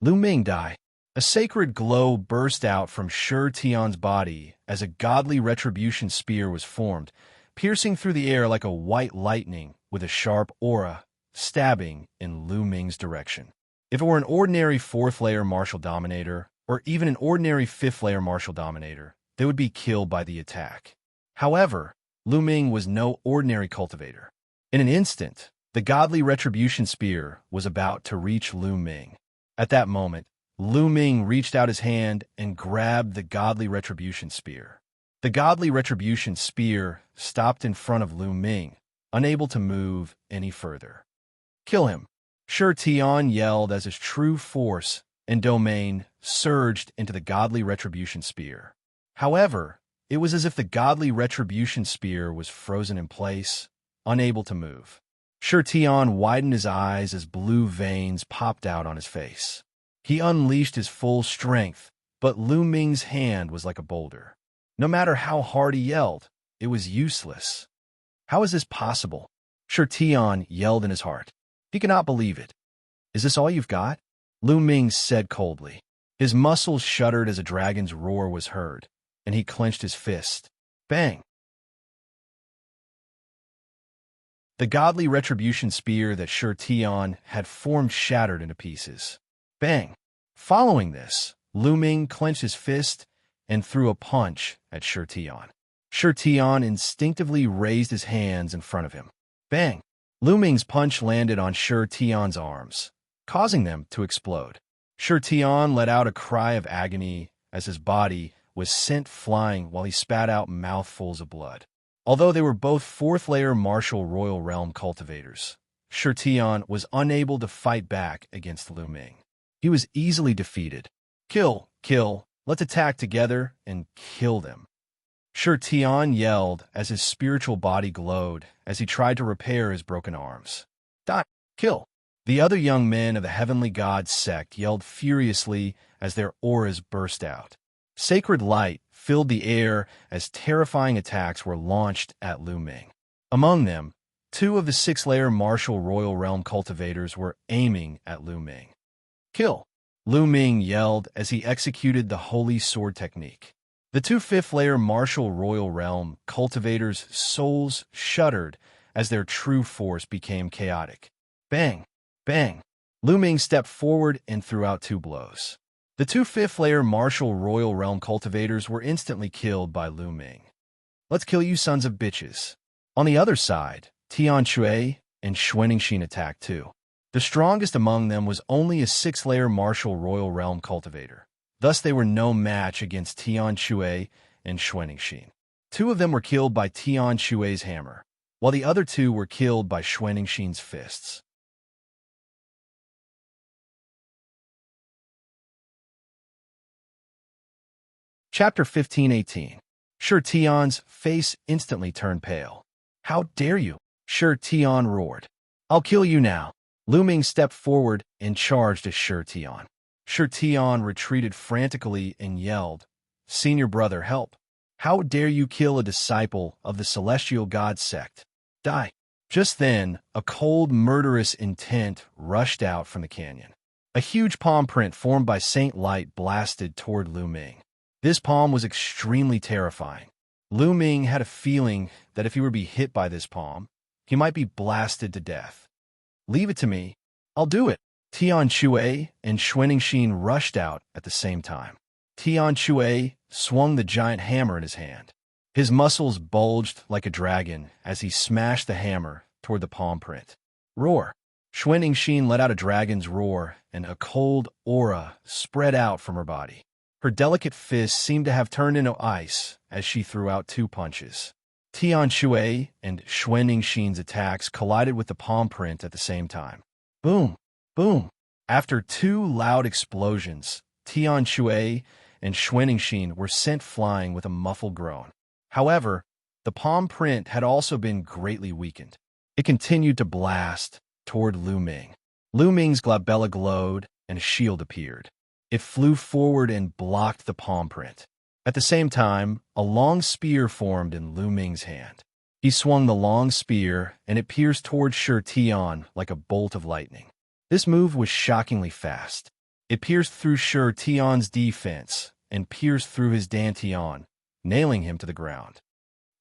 Lu Ming die. A sacred glow burst out from Shi Tian's body as a godly retribution spear was formed, piercing through the air like a white lightning with a sharp aura, stabbing in Lu Ming's direction. If it were an ordinary 4th-layer martial dominator, or even an ordinary 5th-layer martial dominator, they would be killed by the attack. However, Lu Ming was no ordinary cultivator. In an instant, the godly retribution spear was about to reach Lu Ming. At that moment, Lu Ming reached out his hand and grabbed the godly retribution spear. The godly retribution spear stopped in front of Lu Ming, unable to move any further. "Kill him!" Shi Tian yelled as his true force and domain surged into the godly retribution spear. However, it was as if the godly retribution spear was frozen in place, unable to move. Shi Tian widened his eyes as blue veins popped out on his face. He unleashed his full strength, but Lu Ming's hand was like a boulder. No matter how hard he yelled, it was useless. How is this possible? Shi Tian yelled in his heart. He could not believe it. "Is this all you've got?" Lu Ming said coldly. His muscles shuddered as a dragon's roar was heard, and he clenched his fist. Bang! The godly retribution spear that Shi Tian had formed shattered into pieces. Bang! Following this, Lu Ming clenched his fist and threw a punch at Shi Tian. Shi Tian instinctively raised his hands in front of him. Bang! Lu Ming's punch landed on Shi Tian's arms, causing them to explode. Shi Tian let out a cry of agony as his body was sent flying while he spat out mouthfuls of blood. Although they were both 4th-layer martial royal realm cultivators, Shi Tian was unable to fight back against Lu Ming. He was easily defeated. "Kill, kill, let's attack together and kill them." Shi Tian yelled as his spiritual body glowed as he tried to repair his broken arms. "Die! Kill!" The other young men of the Heavenly God sect yelled furiously as their auras burst out. Sacred light filled the air as terrifying attacks were launched at Lu Ming. Among them, 2 of the 6th-layer martial royal realm cultivators were aiming at Lu Ming. "Kill!" Lu Ming yelled as he executed the holy sword technique. The 2 5th-layer martial royal realm cultivators' souls shuddered as their true force became chaotic. Bang! Bang! Lu Ming stepped forward and threw out 2 blows. The 2 5th-layer martial royal realm cultivators were instantly killed by Lu Ming. "Let's kill you sons of bitches." On the other side, Tian Shui and Xianxia attacked too. The strongest among them was only a 6th-layer martial royal realm cultivator. Thus they were no match against Tian Shui and Xianxia. 2 of them were killed by Tian Shui's hammer, while the other 2 were killed by Xianxia's fists. Chapter 15:18. Shi Tian's face instantly turned pale. "How dare you?" Shi Tian roared. "I'll kill you now." Lu Ming stepped forward and charged at Shi Tian. Shi Tian retreated frantically and yelled, "Senior brother, help. How dare you kill a disciple of the Celestial God sect? Die." Just then, a cold, murderous intent rushed out from the canyon. A huge palm print formed by Saint Light blasted toward Lu Ming. This palm was extremely terrifying. Lu Ming had a feeling that if he were to be hit by this palm, he might be blasted to death. "Leave it to me. I'll do it." Tian Shui and Xianxia rushed out at the same time. Tian Shui swung the giant hammer in his hand. His muscles bulged like a dragon as he smashed the hammer toward the palm print. Roar! Xianxia let out a dragon's roar, and a cold aura spread out from her body. Her delicate fists seemed to have turned into ice as she threw out 2 punches. Tian Shui and Xianxia's attacks collided with the palm print at the same time. Boom! Boom! After 2 loud explosions, Tian Shui and Xianxia were sent flying with a muffled groan. However, the palm print had also been greatly weakened. It continued to blast toward Lu Ming. Lu Ming's glabella glowed and a shield appeared. It flew forward and blocked the palm print. At the same time, a long spear formed in Lu Ming's hand. He swung the long spear, and it pierced toward Shi Tian like a bolt of lightning. This move was shockingly fast. It pierced through Shi Tian's defense and pierced through his dantian, nailing him to the ground.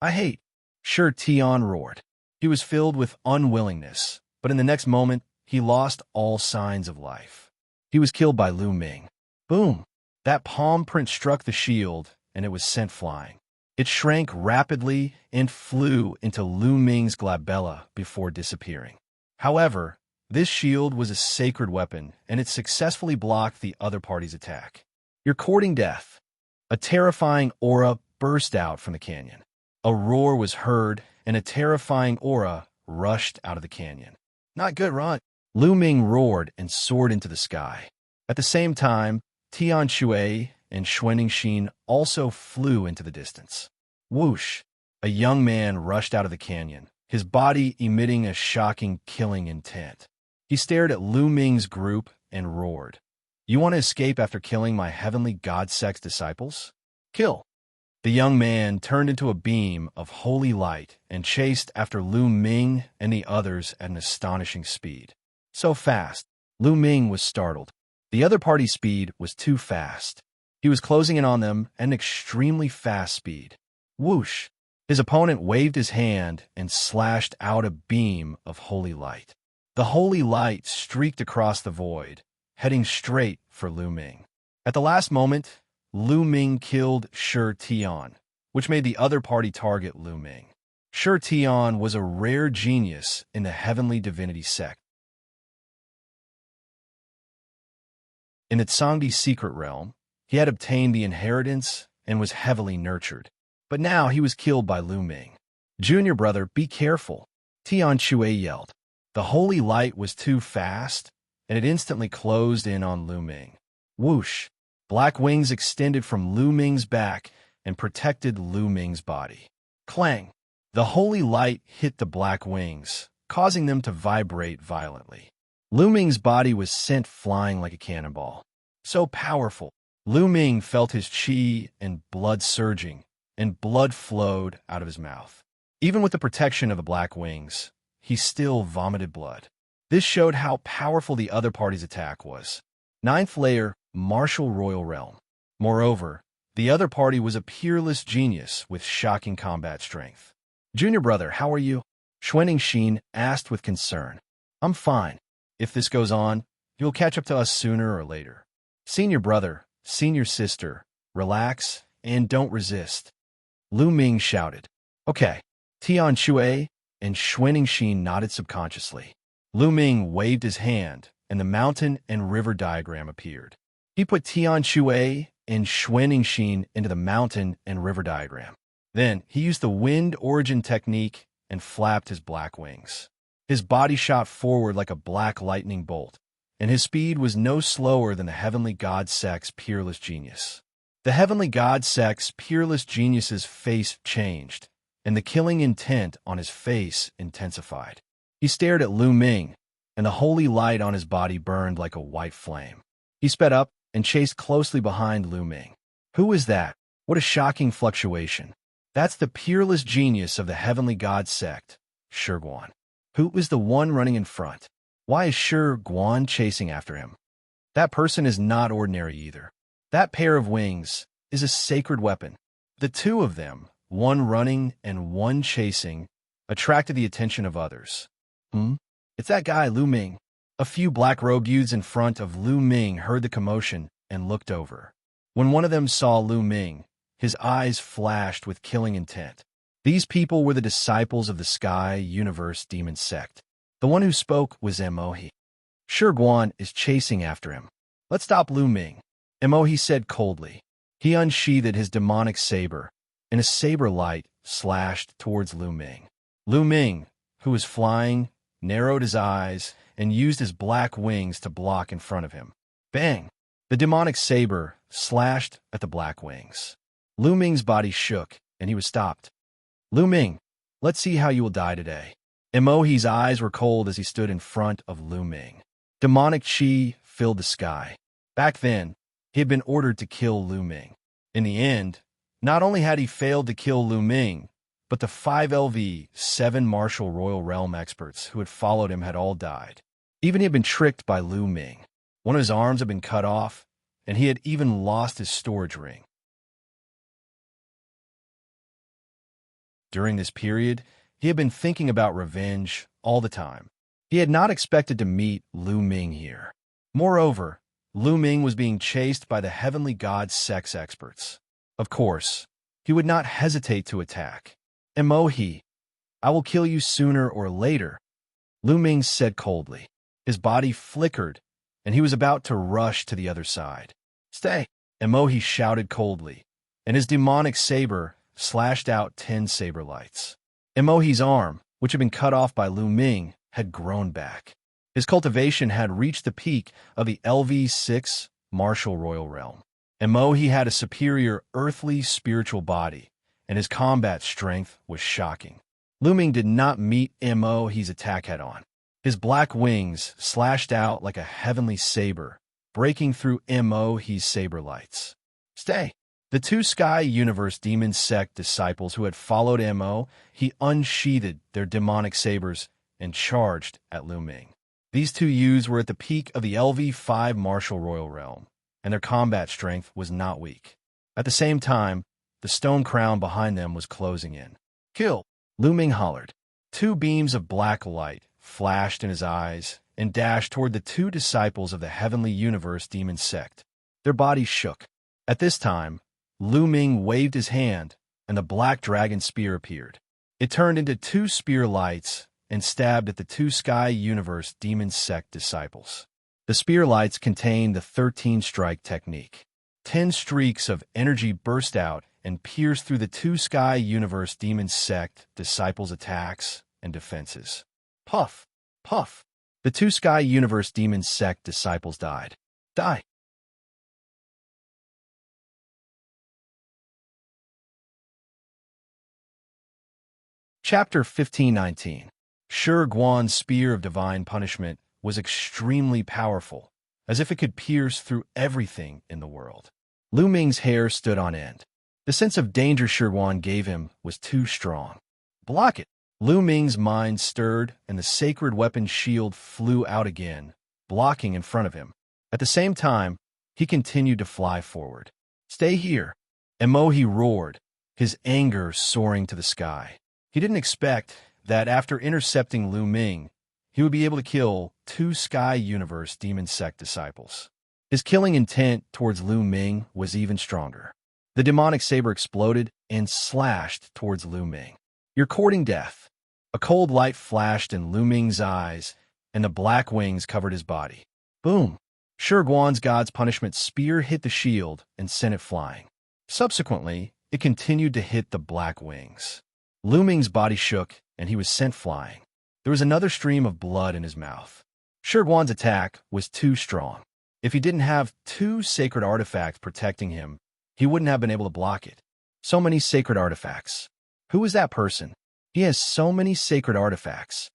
I hate, Shi Tian roared. He was filled with unwillingness, but in the next moment, he lost all signs of life. He was killed by Lu Ming. Boom! That palm print struck the shield, and it was sent flying. It shrank rapidly and flew into Lu Ming's glabella before disappearing. However, this shield was a sacred weapon, and it successfully blocked the other party's attack. You're courting death. A terrifying aura burst out from the canyon. A roar was heard, and a terrifying aura rushed out of the canyon. Not good, Ron. Lu Ming roared and soared into the sky. At the same time, Tian Shui and Xianxia also flew into the distance. Whoosh! A young man rushed out of the canyon, his body emitting a shocking, killing intent. He stared at Lu Ming's group and roared. You want to escape after killing my heavenly god-sex disciples? Kill! The young man turned into a beam of holy light and chased after Lu Ming and the others at an astonishing speed. So fast, Lu Ming was startled. The other party's speed was too fast. He was closing in on them at an extremely fast speed. Whoosh! His opponent waved his hand and slashed out a beam of holy light. The holy light streaked across the void, heading straight for Lu Ming. At the last moment, Lu Ming killed Shi Tian, which made the other party target Lu Ming. Shi Tian was a rare genius in the heavenly divinity sect. In the Zhangdi's secret realm, he had obtained the inheritance and was heavily nurtured. But now he was killed by Lu Ming. Junior brother, be careful, Tian Shui yelled. The holy light was too fast, and it instantly closed in on Lu Ming. Whoosh! Black wings extended from Lu Ming's back and protected Lu Ming's body. Clang! The holy light hit the black wings, causing them to vibrate violently. Lu Ming's body was sent flying like a cannonball. So powerful, Lu Ming felt his qi and blood surging, and blood flowed out of his mouth. Even with the protection of the black wings, he still vomited blood. This showed how powerful the other party's attack was. Ninth layer, martial royal realm. Moreover, the other party was a peerless genius with shocking combat strength. Junior brother, how are you? Xianxia asked with concern. I'm fine. If this goes on, you'll catch up to us sooner or later. Senior brother, senior sister, relax and don't resist. Lu Ming shouted. Okay. Tian Shui and Xianxia nodded subconsciously. Lu Ming waved his hand, and the mountain and river diagram appeared. He put Tian Shui and Xianxia into the mountain and river diagram. Then he used the wind origin technique and flapped his black wings. His body shot forward like a black lightning bolt, and his speed was no slower than the heavenly god-sex peerless genius. The heavenly god-sex peerless genius's face changed, and the killing intent on his face intensified. He stared at Lu Ming, and the holy light on his body burned like a white flame. He sped up and chased closely behind Lu Ming. Who is that? What a shocking fluctuation. That's the peerless genius of the heavenly god sect, Shi Guan. Who is the one running in front? Why is Shi Guan chasing after him? That person is not ordinary either. That pair of wings is a sacred weapon. The two of them, one running and one chasing, attracted the attention of others. It's that guy, Lu Ming. A few black-robed youths in front of Lu Ming heard the commotion and looked over. When one of them saw Lu Ming, his eyes flashed with killing intent. These people were the disciples of the Sky Universe Demon Sect. The one who spoke was Emohi. Shi Guan is chasing after him. Let's stop Lu Ming, Emohi said coldly. He unsheathed his demonic saber, and a saber light slashed towards Lu Ming. Lu Ming, who was flying, narrowed his eyes and used his black wings to block in front of him. Bang! The demonic saber slashed at the black wings. Lu Ming's body shook, and he was stopped. Lu Ming, let's see how you will die today. Emohi's eyes were cold as he stood in front of Lu Ming. Demonic chi filled the sky. Back then, he had been ordered to kill Lu Ming. In the end, not only had he failed to kill Lu Ming, but the 7 martial royal realm experts who had followed him had all died. Even he had been tricked by Lu Ming. One of his arms had been cut off, and he had even lost his storage ring. During this period, he had been thinking about revenge all the time. He had not expected to meet Lu Ming here. Moreover, Lu Ming was being chased by the heavenly god sex experts. Of course, he would not hesitate to attack. "Emohi, I will kill you sooner or later," Lu Ming said coldly. His body flickered, and he was about to rush to the other side. "Stay!" Emohi shouted coldly, and his demonic saber slashed out 10 saber lights. Emohi's arm, which had been cut off by Lu Ming, had grown back. His cultivation had reached the peak of the LV6 martial royal realm. Emohi had a superior earthly spiritual body, and his combat strength was shocking. Lu Ming did not meet Emohi's attack head-on. His black wings slashed out like a heavenly saber, breaking through Emohi's saber lights. "Stay!" The 2 Sky Universe Demon Sect disciples who had followed Emohi unsheathed their demonic sabers and charged at Lu Ming. These 2 youths were at the peak of the LV5 martial royal realm, and their combat strength was not weak. At the same time, the stone crown behind them was closing in. "Kill!" Lu Ming hollered. 2 beams of black light flashed in his eyes and dashed toward the 2 disciples of the Heavenly Universe Demon Sect. Their bodies shook. At this time, Lu Ming waved his hand, and the black dragon spear appeared. It turned into 2 spear lights and stabbed at the 2 Sky Universe Demon Sect disciples. The spear lights contained the 13-strike technique. 10 streaks of energy burst out and pierced through the 2 Sky Universe Demon Sect disciples' attacks and defenses. Puff! Puff! The 2 Sky Universe Demon Sect disciples died. Die! Chapter 1519. Shi Guan's Spear of Divine Punishment was extremely powerful, as if it could pierce through everything in the world. Lu Ming's hair stood on end. The sense of danger Shi Guan gave him was too strong. "Block it!" Lu Ming's mind stirred, and the sacred weapon shield flew out again, blocking in front of him. At the same time, he continued to fly forward. "Stay here!" Emohi roared, his anger soaring to the sky. He didn't expect that after intercepting Lu Ming, he would be able to kill 2 Sky Universe Demon Sect disciples. His killing intent towards Lu Ming was even stronger. The demonic saber exploded and slashed towards Lu Ming. "You're courting death." A cold light flashed in Lu Ming's eyes, and the black wings covered his body. Boom! Shi Guan's God's Punishment spear hit the shield and sent it flying. Subsequently, it continued to hit the black wings. Lu Ming's body shook, and he was sent flying. There was another stream of blood in his mouth. Shi Guan's attack was too strong. If he didn't have 2 sacred artifacts protecting him, he wouldn't have been able to block it. So many sacred artifacts. Who is that person? He has so many sacred artifacts.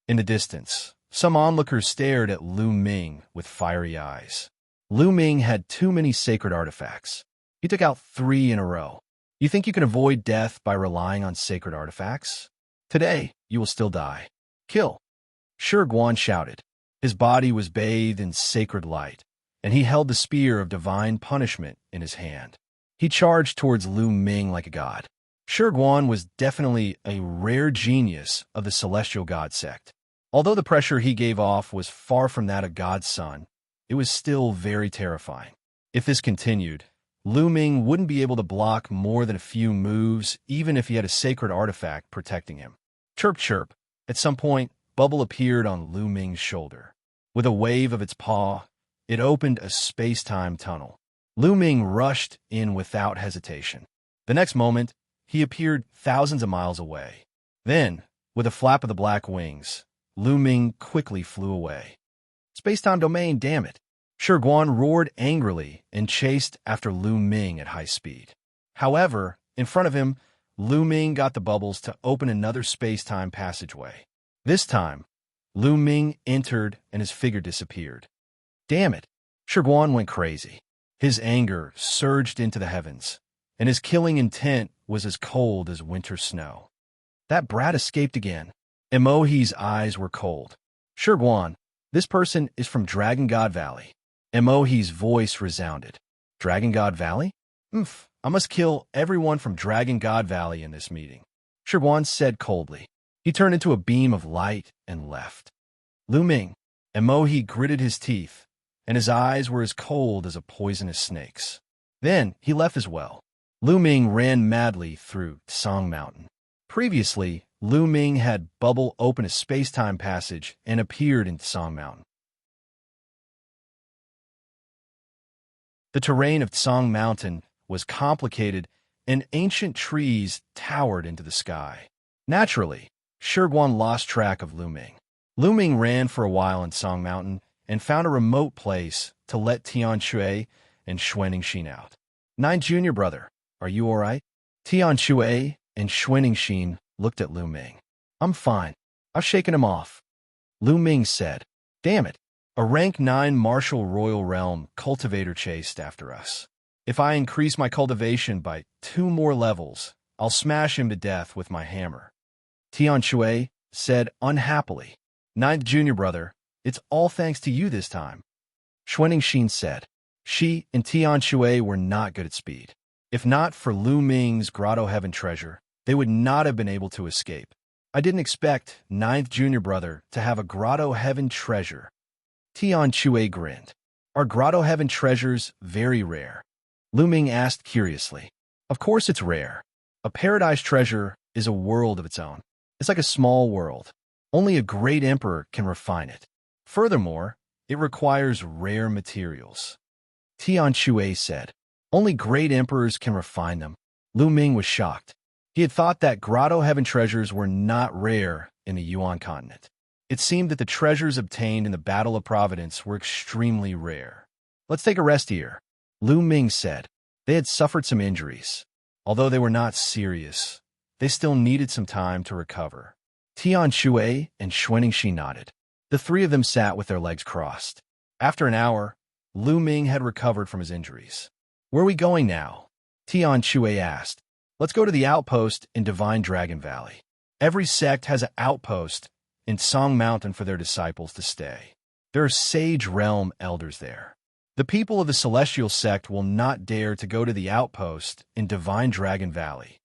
In the distance, some onlookers stared at Lu Ming with fiery eyes. Lu Ming had too many sacred artifacts. He took out 3 in a row. You think you can avoid death by relying on sacred artifacts? Today, you will still die. Kill! Shi Guan shouted. His body was bathed in sacred light, and he held the spear of divine punishment in his hand. He charged towards Lu Ming like a god. Shi Guan was definitely a rare genius of the celestial god sect. Although the pressure he gave off was far from that of God's son, it was still very terrifying. If this continued, Lu Ming wouldn't be able to block more than a few moves, even if he had a sacred artifact protecting him. Chirp, chirp. At some point, Bubble appeared on Lu Ming's shoulder. With a wave of its paw, it opened a space-time tunnel. Lu Ming rushed in without hesitation. The next moment, he appeared thousands of miles away. Then, with a flap of the black wings, Lu Ming quickly flew away. Space-time domain, damn it! Shi Guan roared angrily and chased after Lu Ming at high speed. However, in front of him, Lu Ming got the bubbles to open another space-time passageway. This time, Lu Ming entered and his figure disappeared. Damn it! Shi Guan went crazy. His anger surged into the heavens, and his killing intent was as cold as winter snow. That brat escaped again. Emohi's eyes were cold. Shi Guan, this person is from Dragon God Valley. Emohi's voice resounded. Dragon God Valley? I must kill everyone from Dragon God Valley in this meeting, Shiguan said coldly. He turned into a beam of light and left. Lu Ming. Emohi gritted his teeth, and his eyes were as cold as a poisonous snake's. Then he left as well. Lu Ming ran madly through Song Mountain. Previously, Lu Ming had Bubble open a space-time passage and appeared in Song Mountain. The terrain of Song Mountain was complicated, and ancient trees towered into the sky. Naturally, Shiguan lost track of Lu Ming. Lu Ming ran for a while in Song Mountain and found a remote place to let Xianxia and Xianxia out. Nine Junior Brother, are you all right? Xianxia and Xianxia looked at Lu Ming. I'm fine. I've shaken him off. Lu Ming said, Damn it. A rank 9 Martial Royal Realm cultivator chased after us. If I increase my cultivation by 2 more levels, I'll smash him to death with my hammer. Xianxia said unhappily. Ninth Junior Brother, it's all thanks to you this time. Xianxia said. She and Xianxia were not good at speed. If not for Lu Ming's Grotto Heaven treasure, they would not have been able to escape. I didn't expect Ninth Junior Brother to have a Grotto Heaven treasure. Xianxia grinned. Are Grotto Heaven treasures very rare? Lu Ming asked curiously. Of course it's rare. A paradise treasure is a world of its own. It's like a small world. Only a great emperor can refine it. Furthermore, it requires rare materials. Xianxia said. Only great emperors can refine them. Lu Ming was shocked. He had thought that Grotto Heaven treasures were not rare in the Yuan continent. It seemed that the treasures obtained in the Battle of Providence were extremely rare. Let's take a rest here, Lu Ming said. They had suffered some injuries. Although they were not serious, they still needed some time to recover. Xianxia and Xianxia nodded. The three of them sat with their legs crossed. After an hour, Lu Ming had recovered from his injuries. Where are we going now? Xianxia asked. Let's go to the outpost in Divine Dragon Valley. Every sect has an outpost in Song Mountain for their disciples to stay. There are Sage Realm elders there. The people of the Celestial Sect will not dare to go to the outpost in Divine Dragon Valley.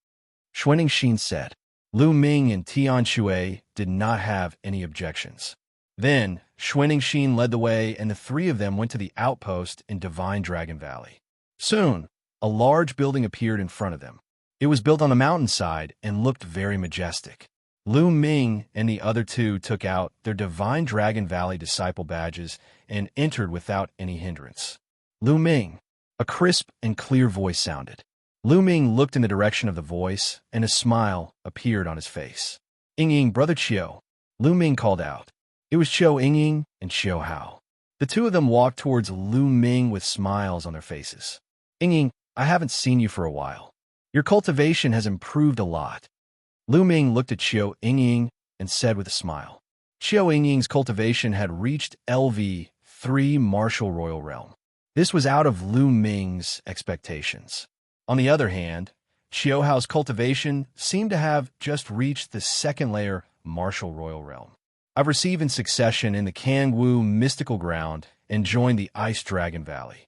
Xianxia said. Lu Ming and Xianxia did not have any objections. Then, Xianxia led the way, and the three of them went to the outpost in Divine Dragon Valley. Soon, a large building appeared in front of them. It was built on a mountainside and looked very majestic. Lu Ming and the other two took out their Divine Dragon Valley disciple badges and entered without any hindrance. Lu Ming. A crisp and clear voice sounded. Lu Ming looked in the direction of the voice, and a smile appeared on his face. Ying, Brother Qiu, Lu Ming called out. It was Qiu Ying and Qiu Hao. The two of them walked towards Lu Ming with smiles on their faces. Ying, I haven't seen you for a while. Your cultivation has improved a lot. Lu Ming looked at Qiu Ying and said with a smile. Qiu Ying's cultivation had reached LV3 Martial Royal Realm. This was out of Lu Ming's expectations. On the other hand, Qiu Hao's cultivation seemed to have just reached the second layer Martial Royal Realm. I've received in succession in the Kangwu Mystical Ground and joined the Ice Dragon Valley.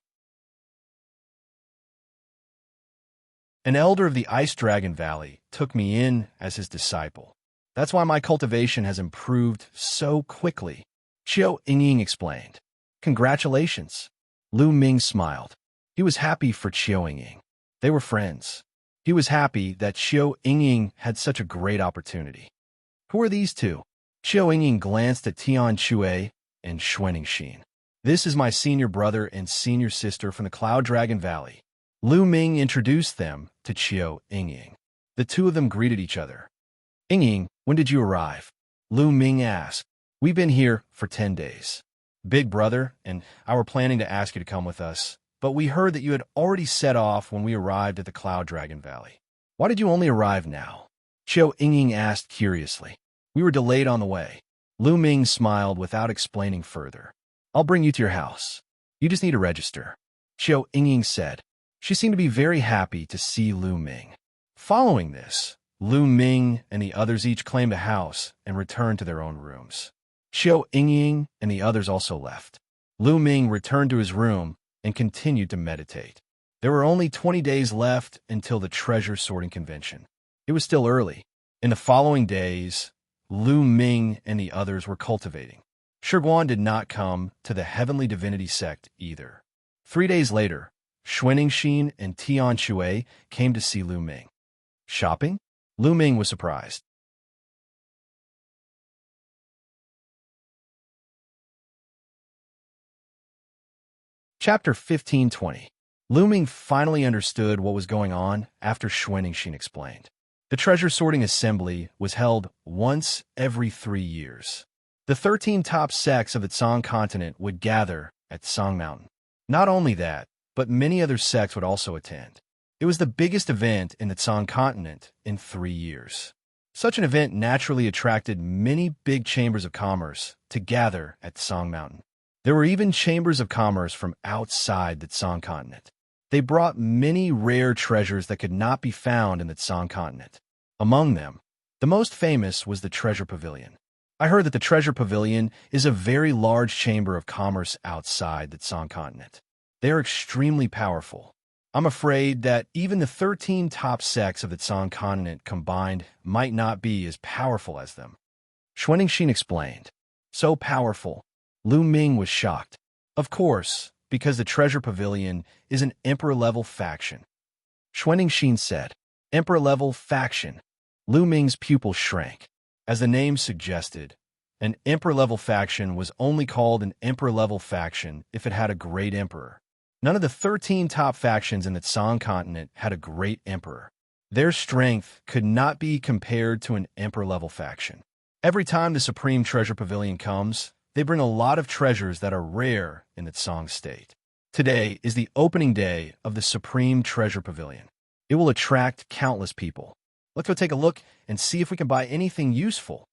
An elder of the Ice Dragon Valley took me in as his disciple. That's why my cultivation has improved so quickly, Qiu Ying explained. Congratulations. Lu Ming smiled. He was happy for Qiu Ying. They were friends. He was happy that Qiu Ying had such a great opportunity. Who are these two? Qiu Ying glanced at Xianxia and Xianxia. This is my senior brother and senior sister from the Cloud Dragon Valley. Lu Ming introduced them to Qiu Ying. The two of them greeted each other. Ying, when did you arrive? Lu Ming asked. We've been here for 10 days. Big brother and I were planning to ask you to come with us, but we heard that you had already set off when we arrived at the Cloud Dragon Valley. Why did you only arrive now? Qiu Ying asked curiously. We were delayed on the way. Lu Ming smiled without explaining further. I'll bring you to your house. You just need to register. Qiu Ying said. She seemed to be very happy to see Lu Ming. Following this, Lu Ming and the others each claimed a house and returned to their own rooms. Qiu Ying and the others also left. Lu Ming returned to his room and continued to meditate. There were only 20 days left until the treasure sorting convention. It was still early. In the following days, Lu Ming and the others were cultivating. Shiguan did not come to the Heavenly Divinity sect either. 3 days later, Xianxia and Tian Shui came to see Lu Ming. Shopping? Lu Ming was surprised. Chapter 15:20. Lu Ming finally understood what was going on after Xianxia explained. The treasure sorting assembly was held once every 3 years. The 13 top sects of the Tsang continent would gather at Tsang Mountain. Not only that, but many other sects would also attend. It was the biggest event in the Tsang continent in 3 years. Such an event naturally attracted many big chambers of commerce to gather at Tsang Mountain. There were even chambers of commerce from outside the Tsang continent. They brought many rare treasures that could not be found in the Tsang continent. Among them, the most famous was the Treasure Pavilion. I heard that the Treasure Pavilion is a very large chamber of commerce outside the Tsang continent. They are extremely powerful. I'm afraid that even the 13 top sects of the Tsang continent combined might not be as powerful as them. Xianxia explained. So powerful. Lu Ming was shocked. Of course, because the Treasure Pavilion is an Emperor-level faction. Xianxia said, Emperor-level faction. Lu Ming's pupil shrank. As the name suggested, an Emperor-level faction was only called an Emperor-level faction if it had a great emperor. None of the 13 top factions in the Tsang continent had a great emperor. Their strength could not be compared to an Emperor-level faction. Every time the Supreme Treasure Pavilion comes, they bring a lot of treasures that are rare in the Tsang state. Today is the opening day of the Supreme Treasure Pavilion. It will attract countless people. Let's go take a look and see if we can buy anything useful.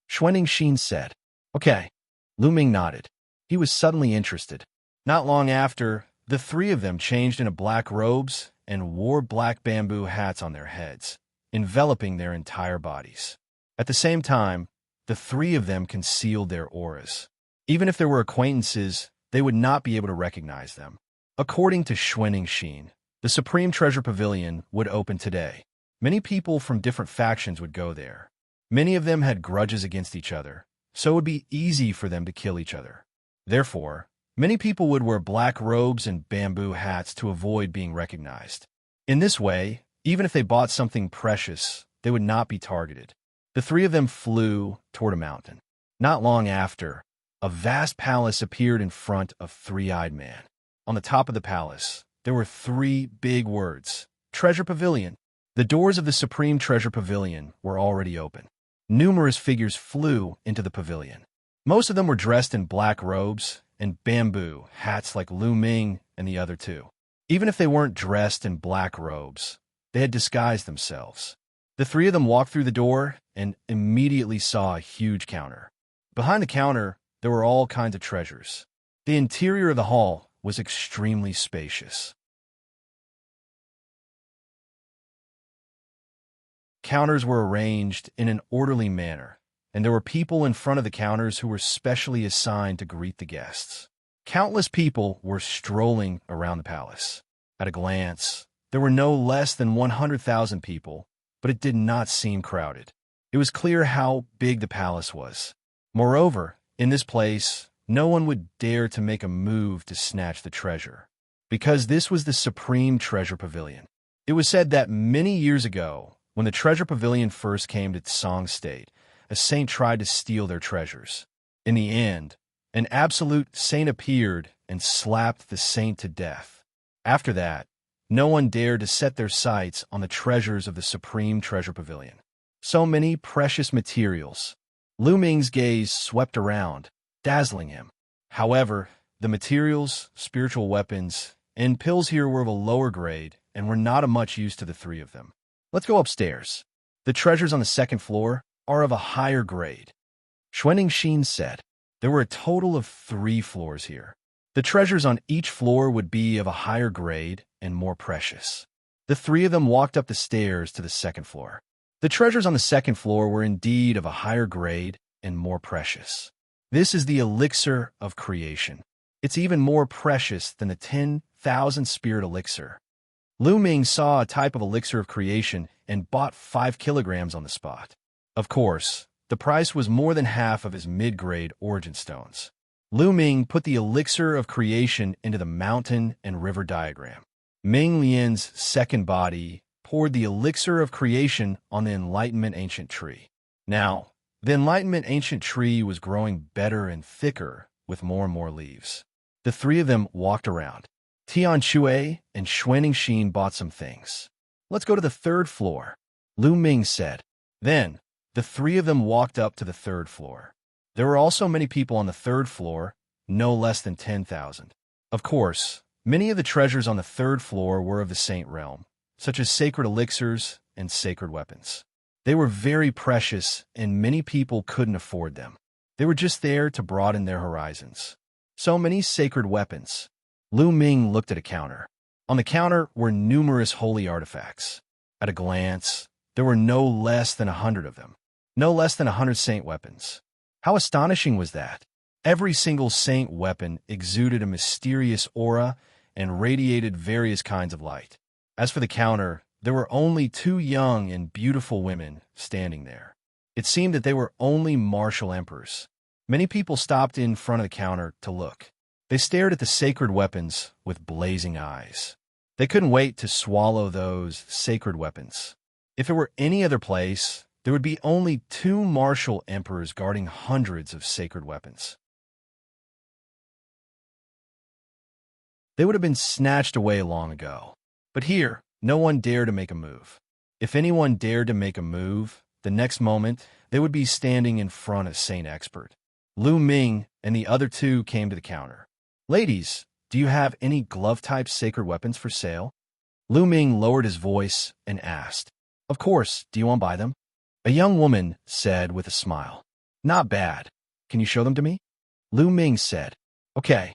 Xianxia said. Okay. Lu Ming nodded. He was suddenly interested. Not long after, the 3 of them changed into black robes and wore black bamboo hats on their heads, enveloping their entire bodies. At the same time, the 3 of them concealed their auras. Even if there were acquaintances, they would not be able to recognize them. According to Xianxia, the Supreme Treasure Pavilion would open today. Many people from different factions would go there. Many of them had grudges against each other, so it would be easy for them to kill each other. Therefore, many people would wear black robes and bamboo hats to avoid being recognized. In this way, even if they bought something precious, they would not be targeted. The 3 of them flew toward a mountain. Not long after, a vast palace appeared in front of Three-Eyed Man. On the top of the palace, there were 3 big words, Treasure Pavilion. The doors of the Supreme Treasure Pavilion were already open. Numerous figures flew into the pavilion. Most of them were dressed in black robes and bamboo hats like Lu Ming and the other 2. Even if they weren't dressed in black robes, they had disguised themselves. The 3 of them walked through the door and immediately saw a huge counter. Behind the counter, there were all kinds of treasures. The interior of the hall was extremely spacious. Counters were arranged in an orderly manner, and there were people in front of the counters who were specially assigned to greet the guests. Countless people were strolling around the palace. At a glance, there were no less than 100,000 people, but it did not seem crowded. It was clear how big the palace was. Moreover, in this place, no one would dare to make a move to snatch the treasure, because this was the Supreme Treasure Pavilion. It was said that many years ago, when the Treasure Pavilion first came to Tsang State, a saint tried to steal their treasures. In the end, an absolute saint appeared and slapped the saint to death. After that, no one dared to set their sights on the treasures of the Supreme Treasure Pavilion. So many precious materials. Lu Ming's gaze swept around, dazzling him. However, the materials, spiritual weapons, and pills here were of a lower grade and were not of much use to the 3 of them. Let's go upstairs. The treasures on the 2nd floor are of a higher grade. Xianxia said. There were a total of 3 floors here. The treasures on each floor would be of a higher grade and more precious. The 3 of them walked up the stairs to the 2nd floor. The treasures on the 2nd floor were indeed of a higher grade and more precious. This is the elixir of creation. It's even more precious than the 10,000 spirit elixir. Lu Ming saw a type of elixir of creation and bought 5 kilograms on the spot. Of course, the price was more than half of his mid-grade origin stones. Lu Ming put the elixir of creation into the mountain and river diagram. Ming Lian's second body poured the elixir of creation on the Enlightenment Ancient Tree. Now, the Enlightenment Ancient Tree was growing better and thicker with more and more leaves. The three of them walked around. Tian Shui and Xuanxin bought some things. Let's go to the 3rd floor, Lu Ming said. Then, the three of them walked up to the 3rd floor. There were also many people on the 3rd floor, no less than 10,000. Of course, many of the treasures on the 3rd floor were of the Saint realm, such as sacred elixirs and sacred weapons. They were very precious, and many people couldn't afford them. They were just there to broaden their horizons. So many sacred weapons. Lu Ming looked at a counter. On the counter were numerous holy artifacts. At a glance, there were no less than 100 of them. No less than 100 saint weapons. How astonishing was that? Every single saint weapon exuded a mysterious aura and radiated various kinds of light. As for the counter, there were only 2 young and beautiful women standing there. It seemed that they were only martial emperors. Many people stopped in front of the counter to look. They stared at the sacred weapons with blazing eyes. They couldn't wait to swallow those sacred weapons. If it were any other place, there would be only 2 martial emperors guarding hundreds of sacred weapons. They would have been snatched away long ago. But here, no one dared to make a move. If anyone dared to make a move, the next moment, they would be standing in front of Saint Expert. Lu Ming and the other 2 came to the counter. Ladies, do you have any glove-type sacred weapons for sale? Lu Ming lowered his voice and asked. Of course, do you want to buy them? A young woman said with a smile. Not bad. Can you show them to me? Lu Ming said. Okay.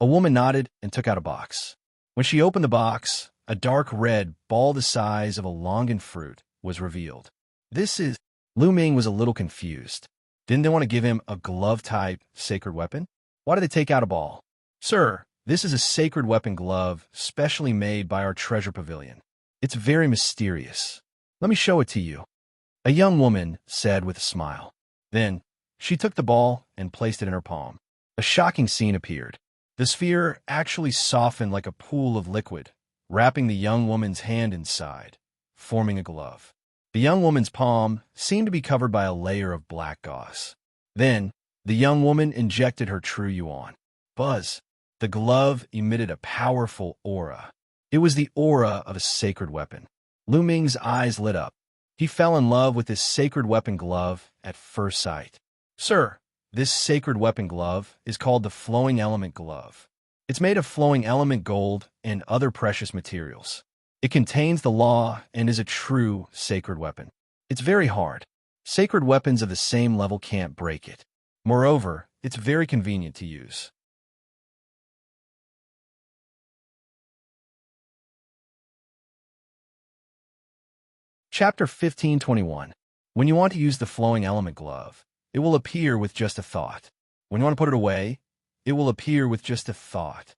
A woman nodded and took out a box. When she opened the box, a dark red ball the size of a longan fruit was revealed. This is... Lu Ming was a little confused. Didn't they want to give him a glove-type sacred weapon? Why did they take out a ball? Sir, this is a sacred weapon glove specially made by our treasure pavilion. It's very mysterious. Let me show it to you. A young woman said with a smile. Then, she took the ball and placed it in her palm. A shocking scene appeared. The sphere actually softened like a pool of liquid, wrapping the young woman's hand inside, forming a glove. The young woman's palm seemed to be covered by a layer of black gauze. Then, the young woman injected her true yuan. Buzz. The glove emitted a powerful aura. It was the aura of a sacred weapon. Lu Ming's eyes lit up. He fell in love with this sacred weapon glove at first sight. Sir, this sacred weapon glove is called the Flowing Element Glove. It's made of flowing element gold and other precious materials. It contains the law and is a true sacred weapon. It's very hard. Sacred weapons of the same level can't break it. Moreover, it's very convenient to use. Chapter 1521. When you want to use the Flowing Element Glove, it will appear with just a thought. When you want to put it away, it will appear with just a thought.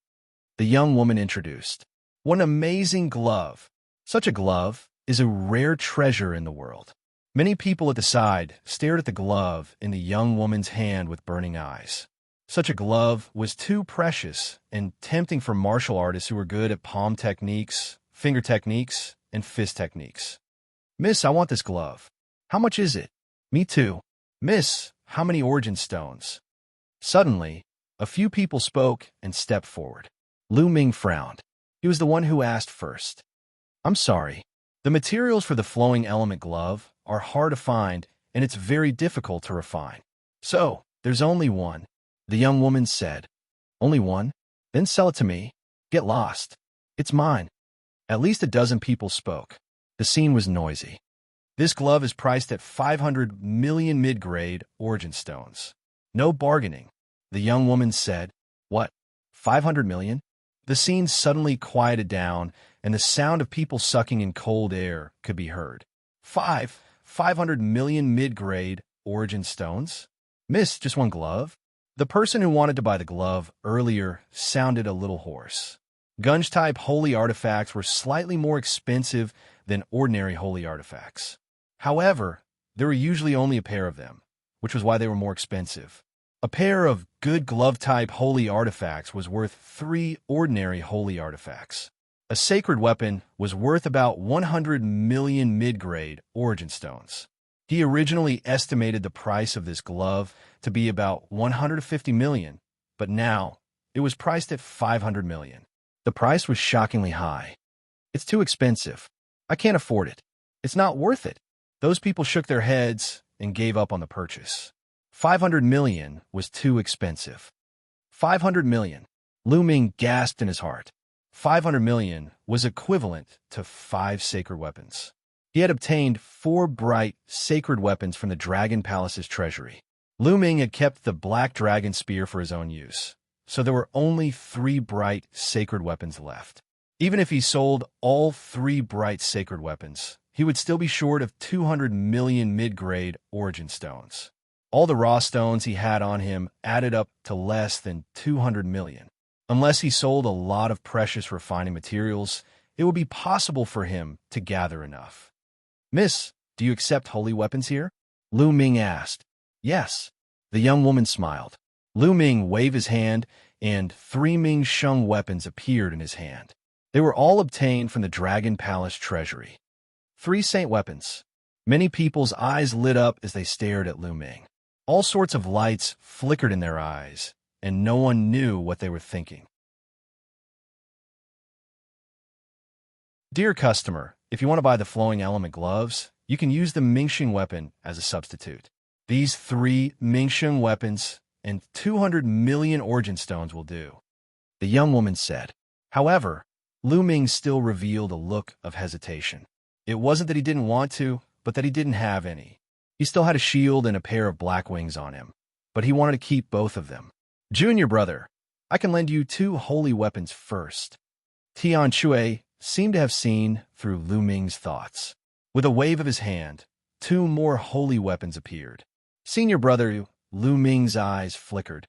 The young woman introduced. What an amazing glove! Such a glove is a rare treasure in the world. Many people at the side stared at the glove in the young woman's hand with burning eyes. Such a glove was too precious and tempting for martial artists who were good at palm techniques, finger techniques, and fist techniques. Miss, I want this glove. How much is it? Me too. Miss, how many origin stones? Suddenly, a few people spoke and stepped forward. Lu Ming frowned. He was the one who asked first. I'm sorry. The materials for the Flowing Element Glove are hard to find, and it's very difficult to refine. So, there's only one. The young woman said. Only one? Then sell it to me. Get lost. It's mine. At least a dozen people spoke. The scene was noisy. This glove is priced at 500 million mid-grade origin stones. No bargaining. The young woman said, What? 500 million? The scene suddenly quieted down, and the sound of people sucking in cold air could be heard. 500 million mid-grade origin stones? Miss, just one glove? The person who wanted to buy the glove earlier sounded a little hoarse. Gunge-type holy artifacts were slightly more expensive than ordinary holy artifacts. However, there were usually only a pair of them, which was why they were more expensive. A pair of good glove-type holy artifacts was worth 3 ordinary holy artifacts. A sacred weapon was worth about 100 million mid-grade origin stones. He originally estimated the price of this glove to be about 150 million, but now it was priced at 500 million. The price was shockingly high. It's too expensive. I can't afford it. It's not worth it. Those people shook their heads and gave up on the purchase. 500 million was too expensive. 500 million. Lu Ming gasped in his heart. 500 million was equivalent to 5 sacred weapons. He had obtained 4 bright, sacred weapons from the Dragon Palace's treasury. Lu Ming had kept the Black Dragon Spear for his own use, so there were only 3 bright, sacred weapons left. Even if he sold all 3 bright, sacred weapons, he would still be short of 200 million mid-grade origin stones. All the raw stones he had on him added up to less than 200 million. Unless he sold a lot of precious refining materials, it would be possible for him to gather enough. "Miss, do you accept holy weapons here?" Lu Ming asked. "Yes." The young woman smiled. Lu Ming waved his hand, and 3 Ming Sheng weapons appeared in his hand. They were all obtained from the Dragon Palace treasury. 3 saint weapons. Many people's eyes lit up as they stared at Lu Ming. All sorts of lights flickered in their eyes, and no one knew what they were thinking. Dear customer, if you want to buy the flowing element gloves, you can use the Mingxing weapon as a substitute. These 3 Mingxing weapons and 200 million origin stones will do, the young woman said. However, Lu Ming still revealed a look of hesitation. It wasn't that he didn't want to, but that he didn't have any. He still had a shield and a pair of black wings on him, but he wanted to keep both of them. "Junior brother, I can lend you 2 holy weapons first." Tian Shui seemed to have seen through Lu Ming's thoughts. With a wave of his hand, 2 more holy weapons appeared. "Senior brother," Lu Ming's eyes flickered.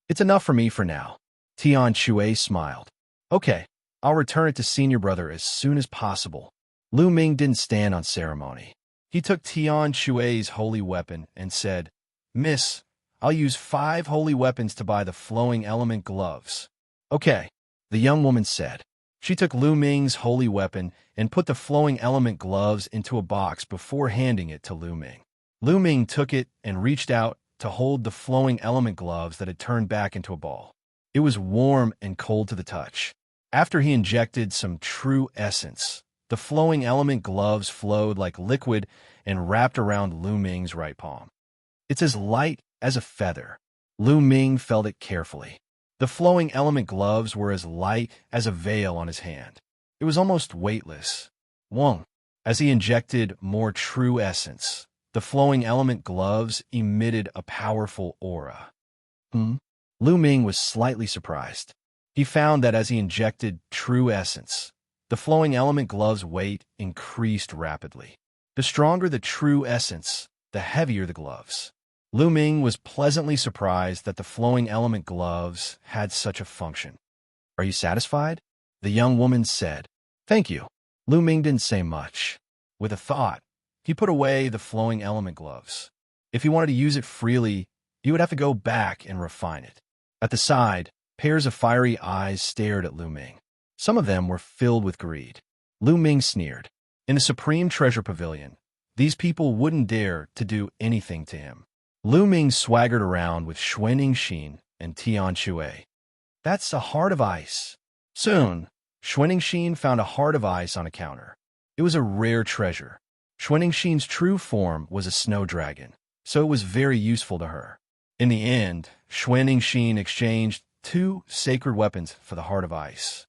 "It's enough for me for now." Tian Shui smiled. "Okay, I'll return it to senior brother as soon as possible." Lu Ming didn't stand on ceremony. He took Tian Shui's holy weapon and said, "Miss, I'll use 5 holy weapons to buy the flowing element gloves." "Okay," the young woman said. She took Lu Ming's holy weapon and put the flowing element gloves into a box before handing it to Lu Ming. Lu Ming took it and reached out to hold the flowing element gloves that had turned back into a ball. It was warm and cold to the touch. After he injected some true essence, the flowing element gloves flowed like liquid and wrapped around Lu Ming's right palm. "It's as light as a feather." Lu Ming felt it carefully. The flowing element gloves were as light as a veil on his hand. It was almost weightless. Wong. As he injected more true essence, the flowing element gloves emitted a powerful aura. Lu Ming was slightly surprised. He found that as he injected true essence, the flowing element gloves' weight increased rapidly. The stronger the true essence, the heavier the gloves. Lu Ming was pleasantly surprised that the flowing element gloves had such a function. "Are you satisfied?" the young woman said. "Thank you." Lu Ming didn't say much. With a thought, he put away the flowing element gloves. If he wanted to use it freely, he would have to go back and refine it. At the side, pairs of fiery eyes stared at Lu Ming. Some of them were filled with greed. Lu Ming sneered. In the Supreme Treasure Pavilion, these people wouldn't dare to do anything to him. Lu Ming swaggered around with Xianxia and Tian Shui. "That's a heart of ice." Soon, Xianxia found a heart of ice on a counter. It was a rare treasure. Xianxia's true form was a snow dragon, so it was very useful to her. In the end, Xianxia exchanged 2 sacred weapons for the heart of ice.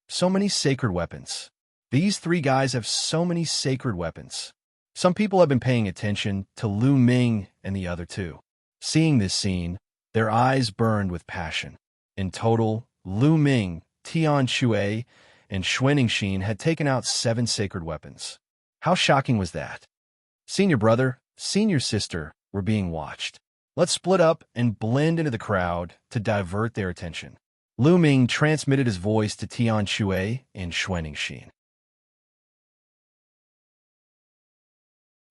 So many sacred weapons. These 3 guys have so many sacred weapons. Some people have been paying attention to Lu Ming and the other 2. Seeing this scene, their eyes burned with passion. In total, Lu Ming, Tian Shui, and Xianxia had taken out 7 sacred weapons. How shocking was that? Senior brother, senior sister were being watched. Let's split up and blend into the crowd to divert their attention. Lu Ming transmitted his voice to Tian Shui and Xianxia.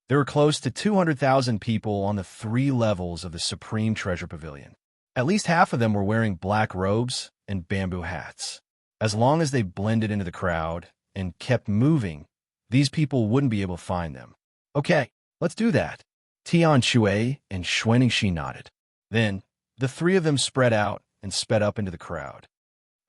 There were close to 200,000 people on the 3 levels of the Supreme Treasure Pavilion. At least half of them were wearing black robes and bamboo hats. As long as they blended into the crowd and kept moving, these people wouldn't be able to find them. Okay, let's do that. Tian Shui and Xianxia nodded. Then, the 3 of them spread out and sped up into the crowd.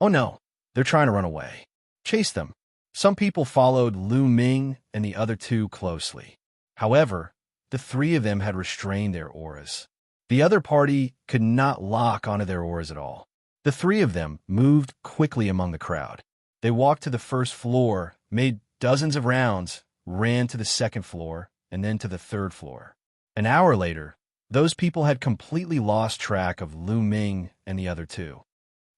Oh no, they're trying to run away. Chase them. Some people followed Lu Ming and the other 2 closely. However, the 3 of them had restrained their auras. The other party could not lock onto their auras at all. The 3 of them moved quickly among the crowd. They walked to the first floor, made dozens of rounds, ran to the second floor, and then to the third floor. An hour later, those people had completely lost track of Lu Ming and the other 2.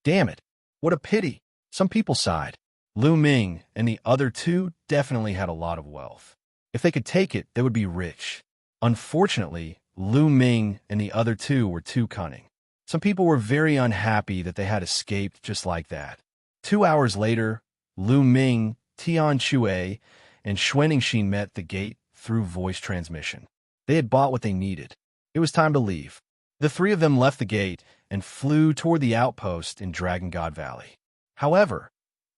Damn it, what a pity, some people sighed. Lu Ming and the other 2 definitely had a lot of wealth. If they could take it, they would be rich. Unfortunately, Lu Ming and the other 2 were too cunning. Some people were very unhappy that they had escaped just like that. 2 hours later, Lu Ming, Tian Shui, and Xianxia met the gate through voice transmission. They had bought what they needed. It was time to leave. The 3 of them left the gate and flew toward the outpost in Dragon God Valley. However,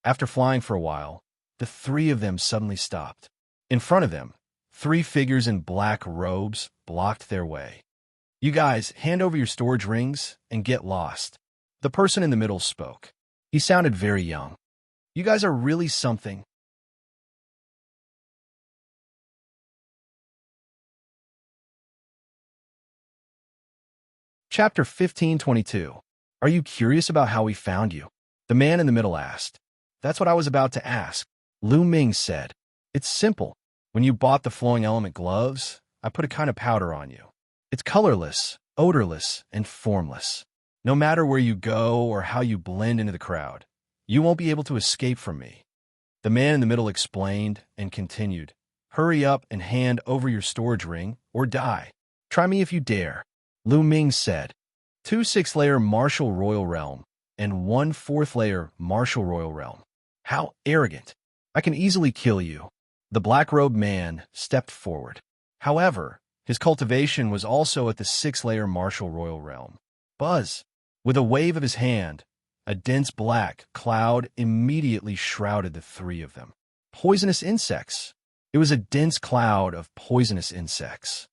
after flying for a while, the 3 of them suddenly stopped. In front of them, 3 figures in black robes blocked their way. You guys, hand over your storage rings and get lost. The person in the middle spoke. He sounded very young. You guys are really something. Chapter 1522. Are you curious about how we found you? The man in the middle asked. That's what I was about to ask. Lu Ming said. It's simple. When you bought the flowing element gloves, I put a kind of powder on you. It's colorless, odorless, and formless. No matter where you go or how you blend into the crowd, you won't be able to escape from me. The man in the middle explained and continued. Hurry up and hand over your storage ring or die. Try me if you dare. Lu Ming said. 2 6th-layer Martial Royal Realm and 1 4th-layer Martial Royal Realm. How arrogant. I can easily kill you. The black-robed man stepped forward. However, his cultivation was also at the 6th-layer Martial Royal Realm. Buzz. With a wave of his hand, a dense black cloud immediately shrouded the 3 of them. Poisonous insects. It was a dense cloud of poisonous insects.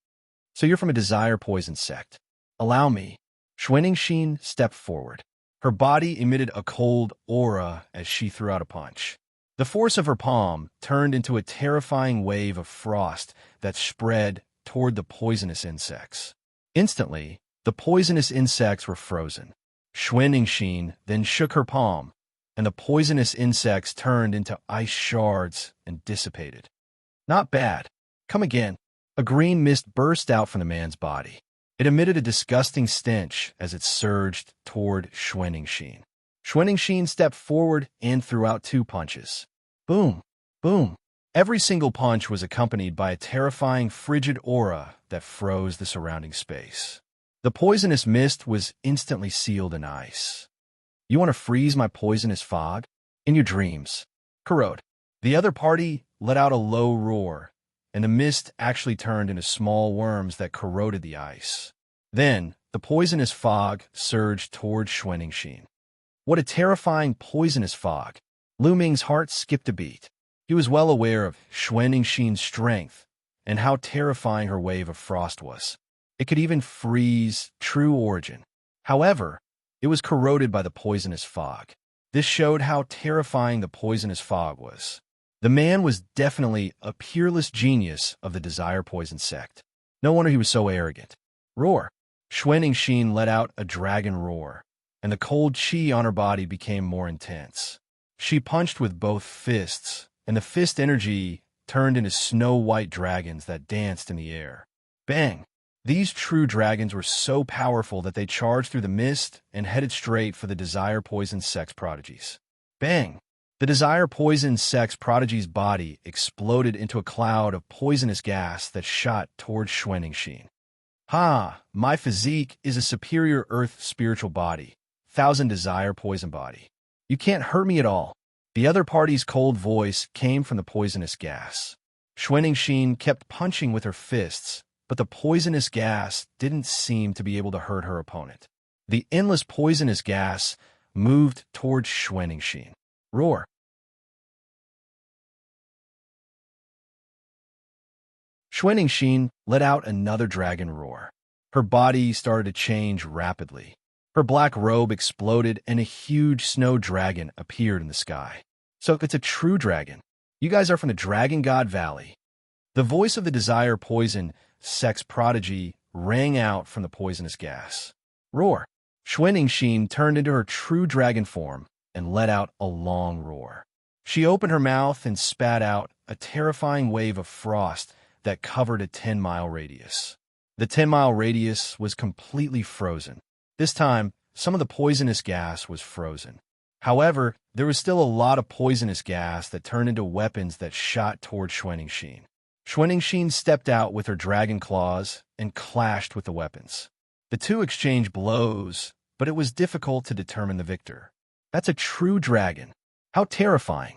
So you're from a desire poison sect. Allow me. Xianxia stepped forward. Her body emitted a cold aura as she threw out a punch. The force of her palm turned into a terrifying wave of frost that spread toward the poisonous insects. Instantly, the poisonous insects were frozen. Xianxia then shook her palm, and the poisonous insects turned into ice shards and dissipated. Not bad. Come again. A green mist burst out from the man's body. It emitted a disgusting stench as it surged toward Xianxia. Xianxia stepped forward and threw out 2 punches. Boom, boom. Every single punch was accompanied by a terrifying frigid aura that froze the surrounding space. The poisonous mist was instantly sealed in ice. You want to freeze my poisonous fog? In your dreams. Corrode. The other party let out a low roar, and the mist actually turned into small worms that corroded the ice. Then, the poisonous fog surged toward Xianxia. What a terrifying poisonous fog! Lu Ming's heart skipped a beat. He was well aware of Xianxia's strength and how terrifying her wave of frost was. It could even freeze True Origin. However, it was corroded by the poisonous fog. This showed how terrifying the poisonous fog was. The man was definitely a peerless genius of the Desire Poison sect. No wonder he was so arrogant. Roar! Xianxia let out a dragon roar, and the cold chi on her body became more intense. She punched with both fists, and the fist energy turned into snow-white dragons that danced in the air. Bang! These true dragons were so powerful that they charged through the mist and headed straight for the Desire Poison Sex Prodigies. Bang! The Desire Poison Sex Prodigy's body exploded into a cloud of poisonous gas that shot towards Xianxia. Ha, my physique is a superior earth spiritual body, thousand desire poison body. You can't hurt me at all. The other party's cold voice came from the poisonous gas. Xianxia kept punching with her fists, but the poisonous gas didn't seem to be able to hurt her opponent. The endless poisonous gas moved towards Xianxia. Roar. Xianxia let out another dragon roar. Her body started to change rapidly. Her black robe exploded and a huge snow dragon appeared in the sky. So it's a true dragon. You guys are from the Dragon God Valley. The voice of the desire poison sex prodigy rang out from the poisonous gas. Roar. Xianxia turned into her true dragon form and let out a long roar. She opened her mouth and spat out a terrifying wave of frost that covered a 10-mile radius. The 10-mile radius was completely frozen. This time, some of the poisonous gas was frozen. However, there was still a lot of poisonous gas that turned into weapons that shot toward Xianxia. Xianxia stepped out with her dragon claws and clashed with the weapons. The two exchanged blows, but it was difficult to determine the victor. That's a true dragon. How terrifying.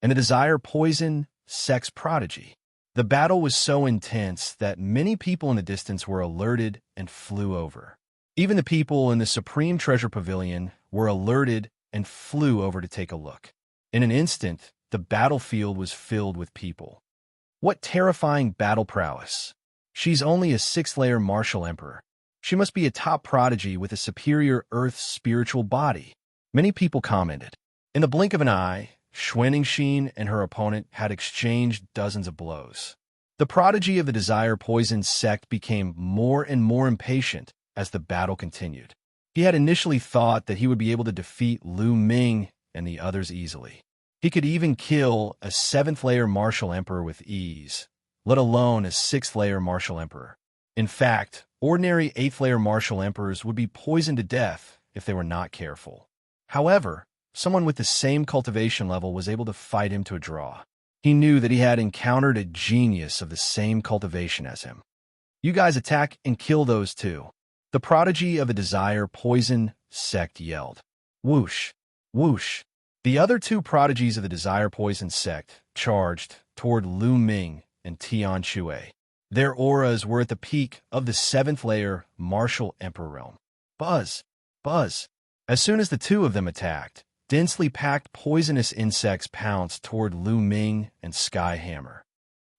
And the desire poison sex prodigy. The battle was so intense that many people in the distance were alerted and flew over. Even the people in the Supreme Treasure Pavilion were alerted and flew over to take a look. In an instant, the battlefield was filled with people. What terrifying battle prowess. She's only a 6th-layer martial emperor. She must be a top prodigy with a superior earth spiritual body. Many people commented. In the blink of an eye, Xianxia and her opponent had exchanged dozens of blows. The prodigy of the desire poison sect became more and more impatient as the battle continued. He had initially thought that he would be able to defeat Lu Ming and the others easily. He could even kill a 7th-layer martial emperor with ease, let alone a 6th-layer martial emperor. In fact, ordinary 8th-layer martial emperors would be poisoned to death if they were not careful. However, someone with the same cultivation level was able to fight him to a draw. He knew that he had encountered a genius of the same cultivation as him. You guys attack and kill those two. The prodigy of the desire poison sect yelled. Whoosh, whoosh. The other two prodigies of the desire poison sect charged toward Lu Ming and Xianxia. Their auras were at the peak of the 7th-layer martial emperor realm. Buzz, buzz. As soon as the two of them attacked, densely packed poisonous insects pounced toward Lu Ming and Sky Hammer.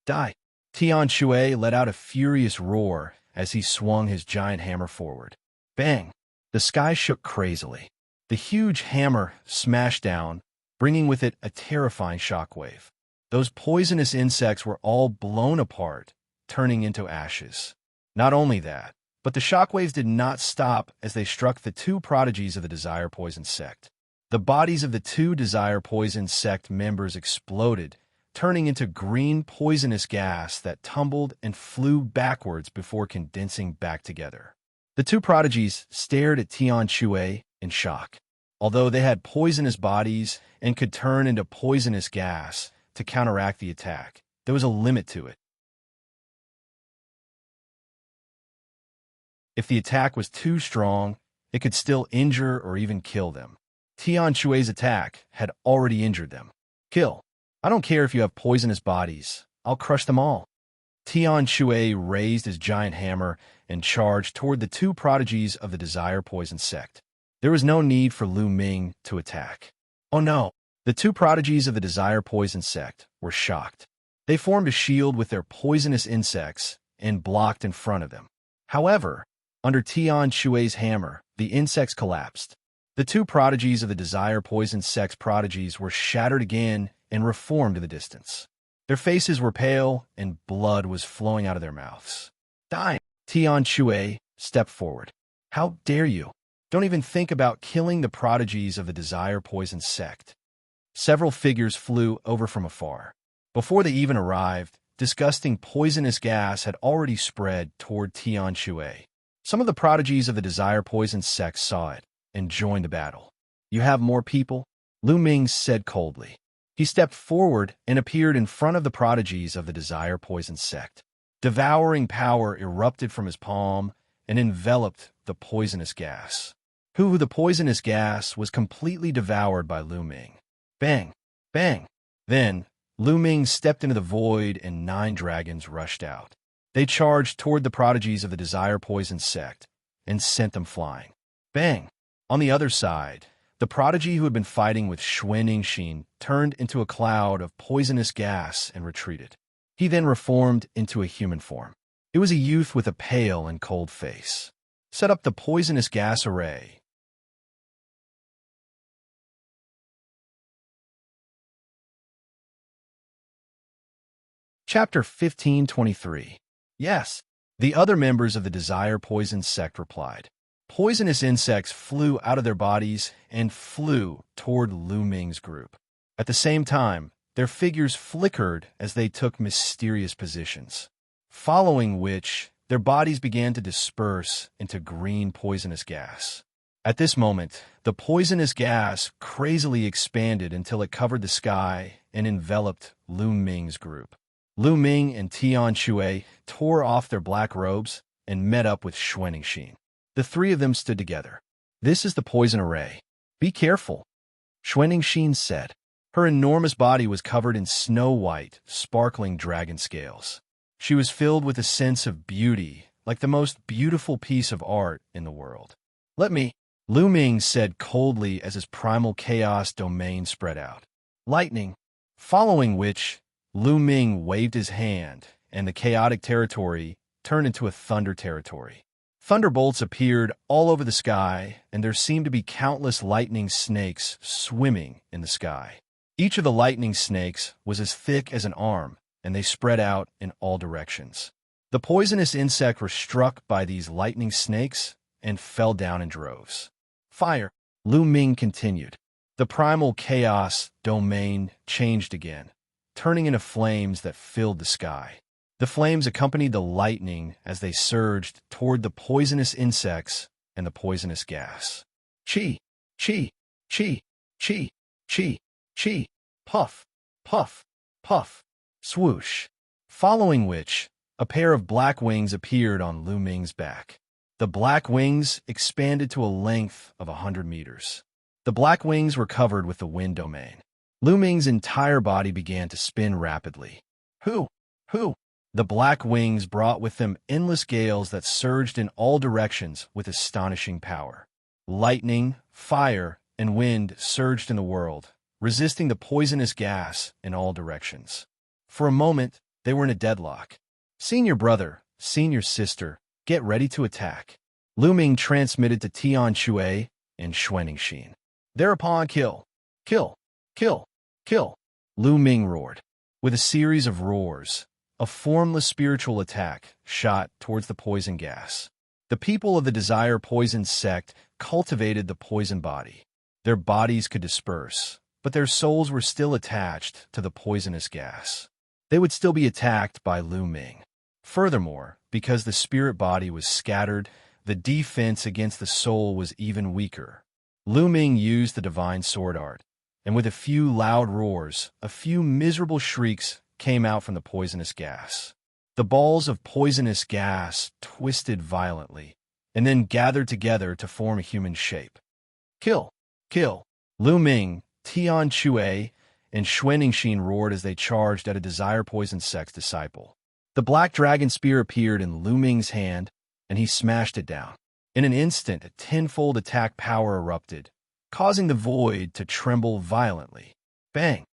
Die! Xianxia let out a furious roar as he swung his giant hammer forward. Bang! The sky shook crazily. The huge hammer smashed down, bringing with it a terrifying shockwave. Those poisonous insects were all blown apart, turning into ashes. Not only that, but the shockwaves did not stop as they struck the two prodigies of the desire poison sect. The bodies of the two desire poison sect members exploded, turning into green poisonous gas that tumbled and flew backwards before condensing back together. The two prodigies stared at Xianxia in shock. Although they had poisonous bodies and could turn into poisonous gas to counteract the attack, there was a limit to it. If the attack was too strong, it could still injure or even kill them. Xianxia's attack had already injured them. Kill. I don't care if you have poisonous bodies. I'll crush them all. Xianxia raised his giant hammer and charged toward the two prodigies of the desire poison sect. There was no need for Lu Ming to attack. Oh no! The two prodigies of the desire poison sect were shocked. They formed a shield with their poisonous insects and blocked in front of them. However, under Xianxia's hammer, the insects collapsed. The two prodigies of the desire poison sect's prodigies were shattered again and reformed in the distance. Their faces were pale and blood was flowing out of their mouths. Die! Xianxia stepped forward. How dare you? Don't even think about killing the prodigies of the desire poison sect. Several figures flew over from afar. Before they even arrived, disgusting poisonous gas had already spread toward Xianxia. Some of the prodigies of the desire poison sect saw it and joined the battle. You have more people? Lu Ming said coldly. He stepped forward and appeared in front of the prodigies of the desire poison sect. Devouring power erupted from his palm and enveloped the poisonous gas. The poisonous gas was completely devoured by Lu Ming. Bang! Bang! Then, Lu Ming stepped into the void and 9 dragons rushed out. They charged toward the prodigies of the Desire Poison sect and sent them flying. Bang! On the other side, the prodigy who had been fighting with Xianxia turned into a cloud of poisonous gas and retreated. He then reformed into a human form. It was a youth with a pale and cold face. Set up the poisonous gas array. Chapter 1523. Yes. The other members of the Desire Poison sect replied. Poisonous insects flew out of their bodies and flew toward Lu Ming's group. At the same time, their figures flickered as they took mysterious positions, following which their bodies began to disperse into green poisonous gas. At this moment, the poisonous gas crazily expanded until it covered the sky and enveloped Lu Ming's group. Lu Ming and Xianxia tore off their black robes and met up with Xianxia. The 3 of them stood together. This is the poison array. Be careful, Xianxia said. Her enormous body was covered in snow-white, sparkling dragon scales. She was filled with a sense of beauty, like the most beautiful piece of art in the world. Let me, Lu Ming said coldly as his primal chaos domain spread out. Lightning, following which, Lu Ming waved his hand, and the chaotic territory turned into a thunder territory. Thunderbolts appeared all over the sky, and there seemed to be countless lightning snakes swimming in the sky. Each of the lightning snakes was as thick as an arm, and they spread out in all directions. The poisonous insects were struck by these lightning snakes and fell down in droves. Fire, Lu Ming continued. The primal chaos domain changed again, turning into flames that filled the sky. The flames accompanied the lightning as they surged toward the poisonous insects and the poisonous gas. Chi, chi, chi, chi, chi, chi, puff, puff, puff, swoosh. Following which, a pair of black wings appeared on Lu Ming's back. The black wings expanded to a length of 100 meters. The black wings were covered with the wind domain. Lu Ming's entire body began to spin rapidly. Who? The black wings brought with them endless gales that surged in all directions with astonishing power. Lightning, fire, and wind surged in the world, resisting the poisonous gas in all directions. For a moment, they were in a deadlock. Senior brother, senior sister, get ready to attack. Lu Ming transmitted to Xianxia and Xianxia. Thereupon kill, kill, kill, kill, Lu Ming roared. With a series of roars, a formless spiritual attack shot towards the poison gas. The people of the Desire Poison sect cultivated the poison body. Their bodies could disperse, but their souls were still attached to the poisonous gas. They would still be attacked by Lu Ming. Furthermore, because the spirit body was scattered, the defense against the soul was even weaker. Lu Ming used the divine sword art, and with a few loud roars, a few miserable shrieks came out from the poisonous gas. The balls of poisonous gas twisted violently, and then gathered together to form a human shape. Kill! Kill! Lu Ming, Xianxia, and Xianxia roared as they charged at a Desire Poison sect's disciple. The black dragon spear appeared in Lu Ming's hand, and he smashed it down. In an instant, a tenfold attack power erupted, causing the void to tremble violently. Bang!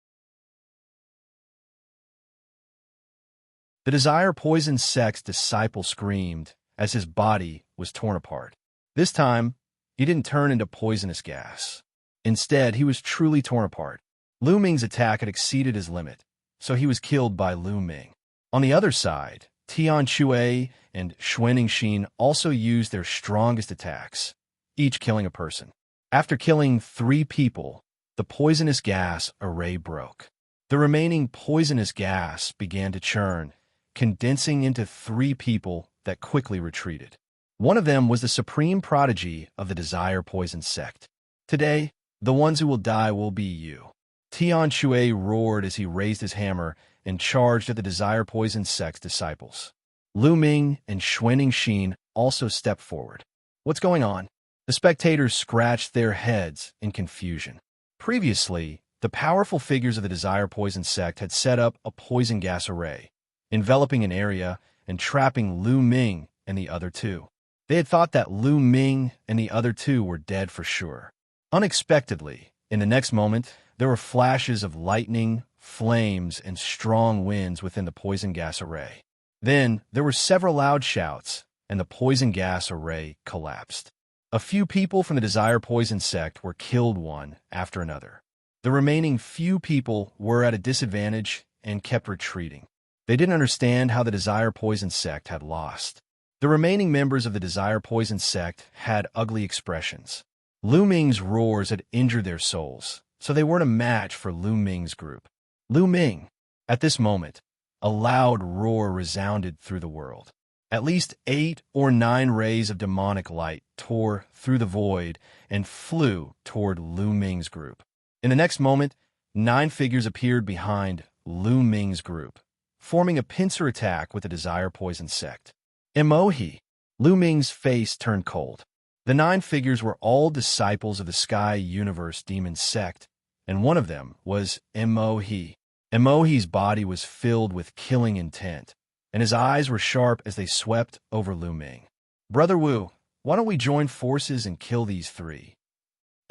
The Desire Poison sect's disciple screamed as his body was torn apart. This time, he didn't turn into poisonous gas. Instead, he was truly torn apart. Lu Ming's attack had exceeded his limit, so he was killed by Lu Ming. On the other side, Xianxia and Xianxia also used their strongest attacks, each killing a person. After killing 3 people, the poisonous gas array broke. The remaining poisonous gas began to churn, condensing into 3 people that quickly retreated. One of them was the supreme prodigy of the Desire Poison sect. Today, the ones who will die will be you. Xianxia roared as he raised his hammer and charged at the Desire Poison sect's disciples. Lu Ming and Xianxia also stepped forward. What's going on? The spectators scratched their heads in confusion. Previously, the powerful figures of the Desire Poison sect had set up a poison gas array, enveloping an area and trapping Lu Ming and the other two. They had thought that Lu Ming and the other two were dead for sure. Unexpectedly, in the next moment, there were flashes of lightning, flames, and strong winds within the poison gas array. Then, there were several loud shouts, and the poison gas array collapsed. A few people from the Desire Poison sect were killed one after another. The remaining few people were at a disadvantage and kept retreating. They didn't understand how the Desire Poison sect had lost. The remaining members of the Desire Poison sect had ugly expressions. Lu Ming's roars had injured their souls, so they weren't a match for Lu Ming's group. Lu Ming. At this moment, a loud roar resounded through the world. At least 8 or 9 rays of demonic light tore through the void and flew toward Lu Ming's group. In the next moment, 9 figures appeared behind Lu Ming's group, forming a pincer attack with the Desire Poison sect. Emohi. Lu Ming's face turned cold. The 9 figures were all disciples of the Sky Universe Demon sect, and one of them was Emohi. Emohi's body was filled with killing intent, and his eyes were sharp as they swept over Lu Ming. Brother Wu, why don't we join forces and kill these 3?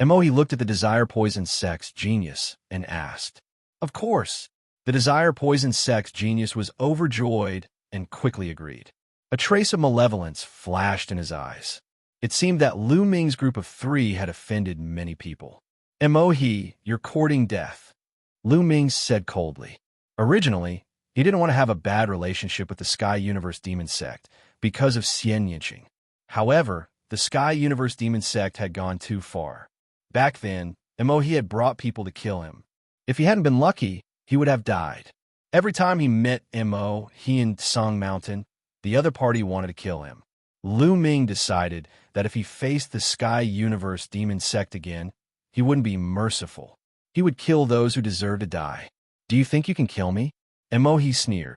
Emohi looked at the Desire Poison sect's genius and asked. Of course. The Desire Poison sect's genius was overjoyed and quickly agreed. A trace of malevolence flashed in his eyes. It seemed that Lu Ming's group of 3 had offended many people. Emohi, you're courting death, Lu Ming said coldly. Originally, he didn't want to have a bad relationship with the Sky Universe Demon sect because of Xianxia. However, the Sky Universe Demon sect had gone too far. Back then, Emohi had brought people to kill him. If he hadn't been lucky, he would have died. Every time he met Emohi in Song Mountain, the other party wanted to kill him. Lu Ming decided that if he faced the Sky Universe Demon sect again, he wouldn't be merciful. He would kill those who deserved to die. Do you think you can kill me? Emohi sneered.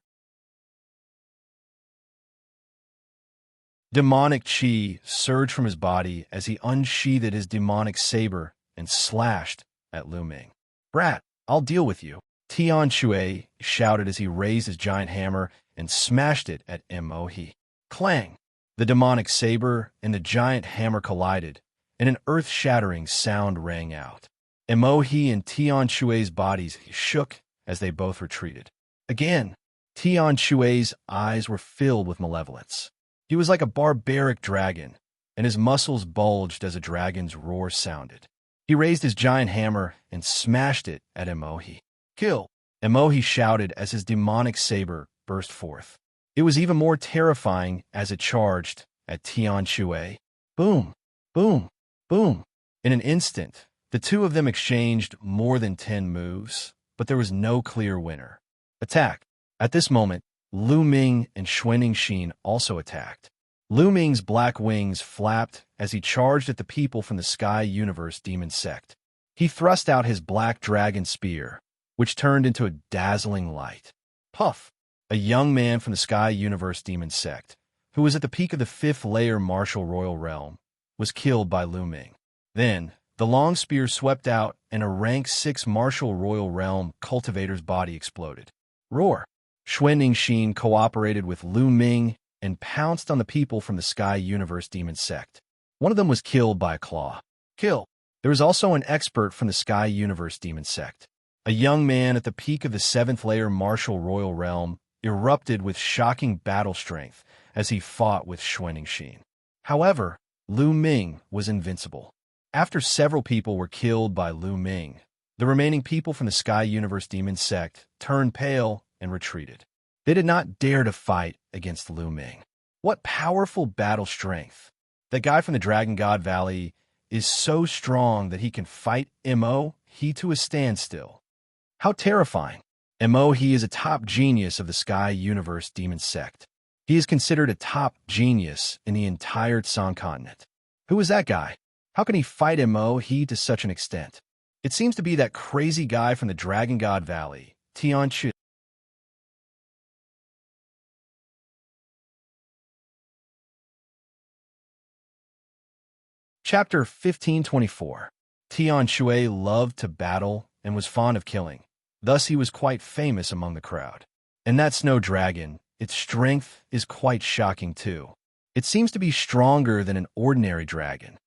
Demonic chi surged from his body as he unsheathed his demonic saber and slashed at Lu Ming. Brat, I'll deal with you, Xianxia shouted as he raised his giant hammer and smashed it at Emohi. Clang! The demonic saber and the giant hammer collided, and an earth-shattering sound rang out. Emohi and Xianxia's bodies shook as they both retreated. Again, Xianxia's eyes were filled with malevolence. He was like a barbaric dragon, and his muscles bulged as a dragon's roar sounded. He raised his giant hammer and smashed it at Emohi. Kill! Emohi shouted as his demonic saber burst forth. It was even more terrifying as it charged at Xianxia. Boom! Boom! Boom! In an instant, the two of them exchanged more than 10 moves, but there was no clear winner. Attack! At this moment, Lu Ming and Xianxia also attacked. Lu Ming's black wings flapped as he charged at the people from the Sky Universe Demon sect. He thrust out his black dragon spear, which turned into a dazzling light. Puff! A young man from the Sky Universe Demon sect, who was at the peak of the 5th layer martial royal realm, was killed by Lu Ming. Then, the long spear swept out and a rank 6 martial royal realm cultivator's body exploded. Roar! Xianxia cooperated with Lu Ming and pounced on the people from the Sky Universe Demon sect. One of them was killed by a claw. Kill! There was also an expert from the Sky Universe Demon sect. A young man at the peak of the 7th layer martial royal realm erupted with shocking battle strength as he fought with Xianxia. However, Lu Ming was invincible. After several people were killed by Lu Ming, the remaining people from the Sky Universe Demon sect turned pale and retreated. They did not dare to fight against Lu Ming. What powerful battle strength! The guy from the Dragon God Valley is so strong that he can fight Emohi to a standstill. How terrifying! Emohi is a top genius of the Sky Universe Demon sect. He is considered a top genius in the entire Tsang continent. Who is that guy? How can he fight Emohi to such an extent? It seems to be that crazy guy from the Dragon God Valley, Xianxia. Chapter 1524. Tian Shui loved to battle and was fond of killing. Thus he was quite famous among the crowd. And that snow dragon, its strength is quite shocking too. It seems to be stronger than an ordinary dragon.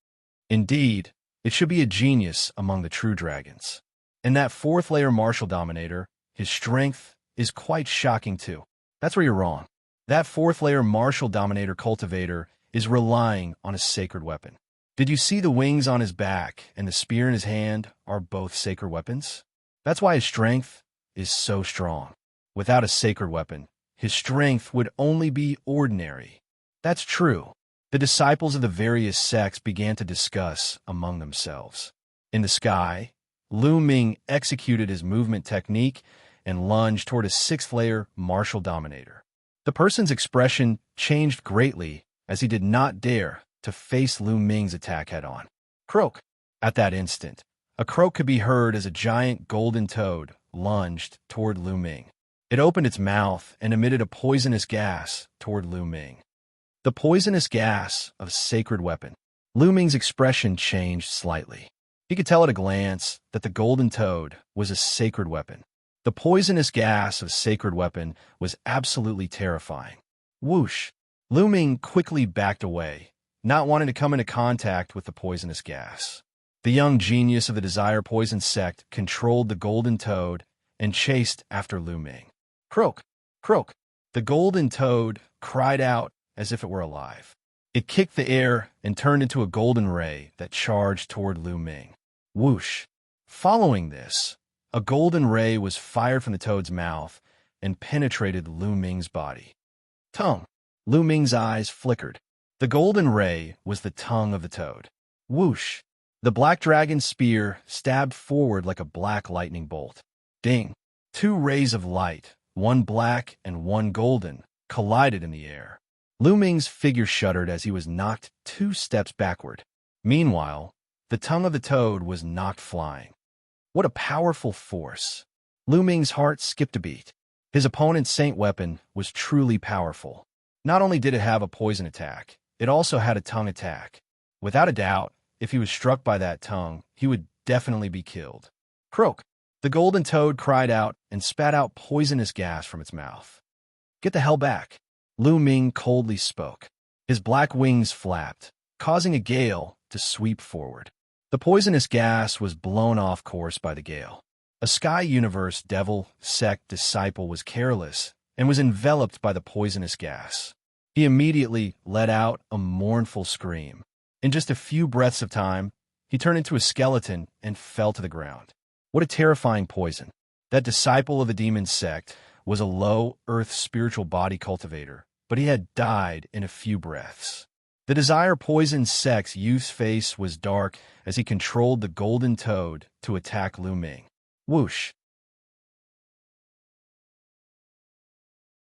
Indeed, it should be a genius among the true dragons. And that fourth layer martial dominator, his strength is quite shocking too. That's where you're wrong. That fourth layer martial dominator cultivator is relying on a sacred weapon. Did you see the wings on his back and the spear in his hand are both sacred weapons? That's why his strength is so strong. Without a sacred weapon, his strength would only be ordinary. That's true. The disciples of the various sects began to discuss among themselves. In the sky, Lu Ming executed his movement technique and lunged toward a sixth layer martial dominator. The person's expression changed greatly as he did not dare to face Lu Ming's attack head-on. Croak! At that instant, a croak could be heard as a giant golden toad lunged toward Lu Ming. It opened its mouth and emitted a poisonous gas toward Lu Ming. The poisonous gas of a sacred weapon. Lu Ming's expression changed slightly. He could tell at a glance that the golden toad was a sacred weapon. The poisonous gas of sacred weapon was absolutely terrifying. Whoosh! Lu Ming quickly backed away, not wanting to come into contact with the poisonous gas. The young genius of the Desire Poison sect controlled the golden toad and chased after Lu Ming. Croak! Croak! The golden toad cried out as if it were alive. It kicked the air and turned into a golden ray that charged toward Lu Ming. Whoosh! Following this, a golden ray was fired from the toad's mouth and penetrated Lu Ming's body. Tongue! Lu Ming's eyes flickered. The golden ray was the tongue of the toad. Whoosh! The black dragon's spear stabbed forward like a black lightning bolt. Ding! Two rays of light, one black and one golden, collided in the air. Lu Ming's figure shuddered as he was knocked 2 steps backward. Meanwhile, the tongue of the toad was knocked flying. What a powerful force! Lu Ming's heart skipped a beat. His opponent's saint weapon was truly powerful. Not only did it have a poison attack, it also had a tongue attack. Without a doubt, if he was struck by that tongue, he would definitely be killed. Croak! The golden toad cried out and spat out poisonous gas from its mouth. Get the hell back! Lu Ming coldly spoke. His black wings flapped, causing a gale to sweep forward. The poisonous gas was blown off course by the gale. A Sky Universe Devil sect disciple was careless and was enveloped by the poisonous gas. He immediately let out a mournful scream. In just a few breaths of time, he turned into a skeleton and fell to the ground. What a terrifying poison. That disciple of the demon sect was a low-earth spiritual body cultivator, but he had died in a few breaths. The Desire Poison sect's youth's face was dark as he controlled the golden toad to attack Lu Ming. Whoosh!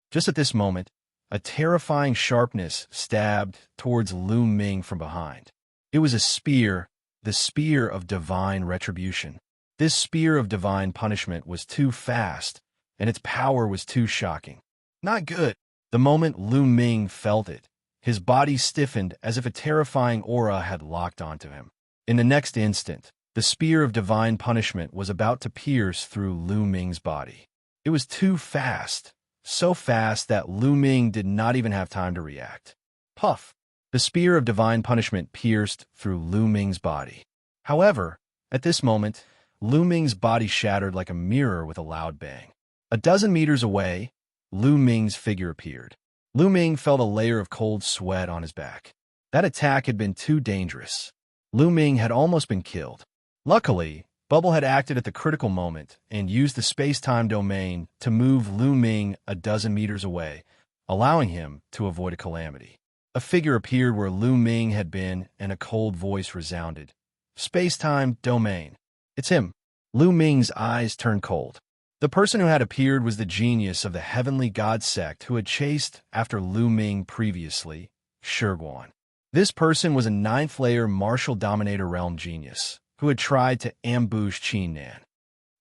Just at this moment, a terrifying sharpness stabbed towards Lu Ming from behind. It was a spear, the spear of divine retribution. This spear of divine punishment was too fast, and its power was too shocking. Not good. The moment Lu Ming felt it, his body stiffened as if a terrifying aura had locked onto him. In the next instant, the spear of divine punishment was about to pierce through Lu Ming's body. It was too fast, so fast that Lu Ming did not even have time to react. Puff! The spear of divine punishment pierced through Lu Ming's body. However, at this moment, Lu Ming's body shattered like a mirror with a loud bang. A dozen meters away, Lu Ming's figure appeared. Lu Ming felt a layer of cold sweat on his back. That attack had been too dangerous. Lu Ming had almost been killed. Luckily, Bubble had acted at the critical moment and used the space-time domain to move Lu Ming a dozen meters away, allowing him to avoid a calamity. A figure appeared where Lu Ming had been, and a cold voice resounded. Space-time domain. It's him. Lu Ming's eyes turned cold. The person who had appeared was the genius of the Heavenly God sect who had chased after Lu Ming previously, Shiguan. This person was a 9th-layer martial dominator realm genius who had tried to ambush Qin Nan.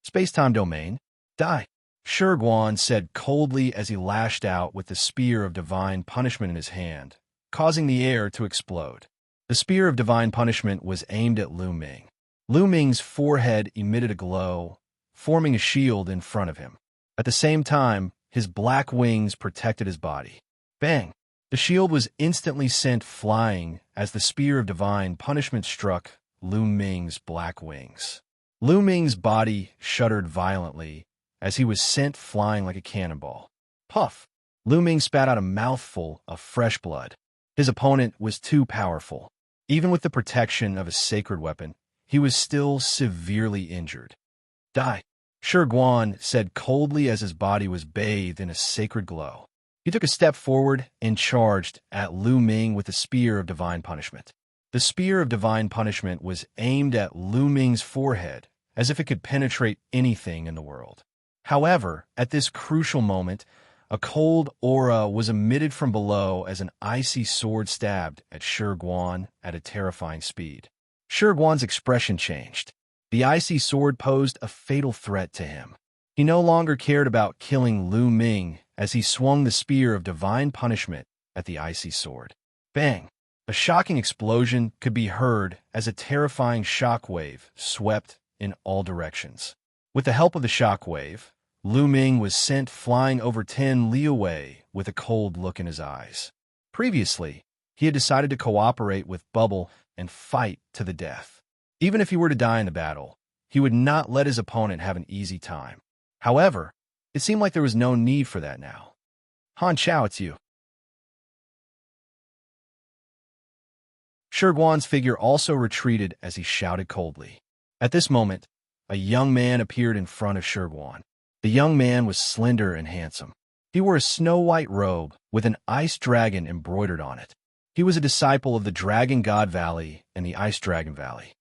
Space-time domain? Die. Shiguan said coldly as he lashed out with the spear of divine punishment in his hand, causing the air to explode. The spear of divine punishment was aimed at Lu Ming. Lu Ming's forehead emitted a glow, forming a shield in front of him. At the same time, his black wings protected his body. Bang! The shield was instantly sent flying as the spear of divine punishment struck Lu Ming's black wings. Lu Ming's body shuddered violently as he was sent flying like a cannonball. Puff! Lu Ming spat out a mouthful of fresh blood. His opponent was too powerful. Even with the protection of a sacred weapon, he was still severely injured. Die, Shi Guan said coldly as his body was bathed in a sacred glow. He took a step forward and charged at Lu Ming with the spear of divine punishment. The spear of divine punishment was aimed at Lu Ming's forehead, as if it could penetrate anything in the world. However, at this crucial moment, a cold aura was emitted from below as an icy sword stabbed at Shi Guan at a terrifying speed. Shi Guan's expression changed. The icy sword posed a fatal threat to him. He no longer cared about killing Lu Ming as he swung the spear of divine punishment at the icy sword. Bang! A shocking explosion could be heard as a terrifying shockwave swept in all directions. With the help of the shockwave, Lu Ming was sent flying over 10 li away with a cold look in his eyes. Previously, he had decided to cooperate with Bubble and fight to the death. Even if he were to die in the battle, he would not let his opponent have an easy time. However, it seemed like there was no need for that now. Han Chao, it's you. Shi Guan's figure also retreated as he shouted coldly. At this moment, a young man appeared in front of Shi Guan. The young man was slender and handsome. He wore a snow-white robe with an ice dragon embroidered on it. He was a disciple of the Dragon God Valley and the Ice Dragon Valley.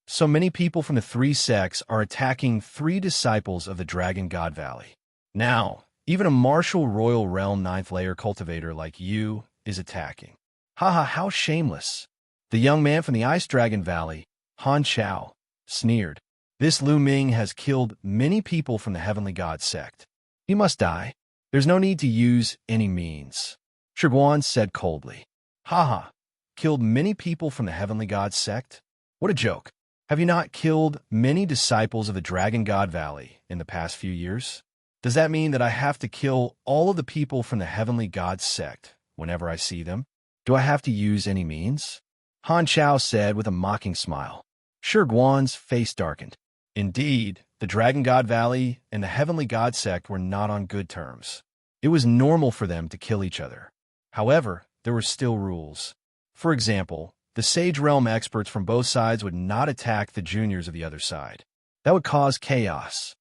So many people from the 3 sects are attacking 3 disciples of the Dragon God Valley. Now, even a martial royal realm 9th layer cultivator like you is attacking. Haha, how shameless. The young man from the Ice Dragon Valley, Han Chao, sneered. This Lu Ming has killed many people from the Heavenly God sect. He must die. There's no need to use any means. Shi Guan said coldly. Haha, killed many people from the Heavenly God sect? What a joke. Have you not killed many disciples of the Dragon God Valley in the past few years? Does that mean that I have to kill all of the people from the Heavenly God sect whenever I see them? Do I have to use any means? Han Chao said with a mocking smile. Shi Guan's face darkened. Indeed, the Dragon God Valley and the Heavenly God sect were not on good terms. It was normal for them to kill each other. However, there were still rules. For example, the Sage Realm experts from both sides would not attack the juniors of the other side. That would cause chaos.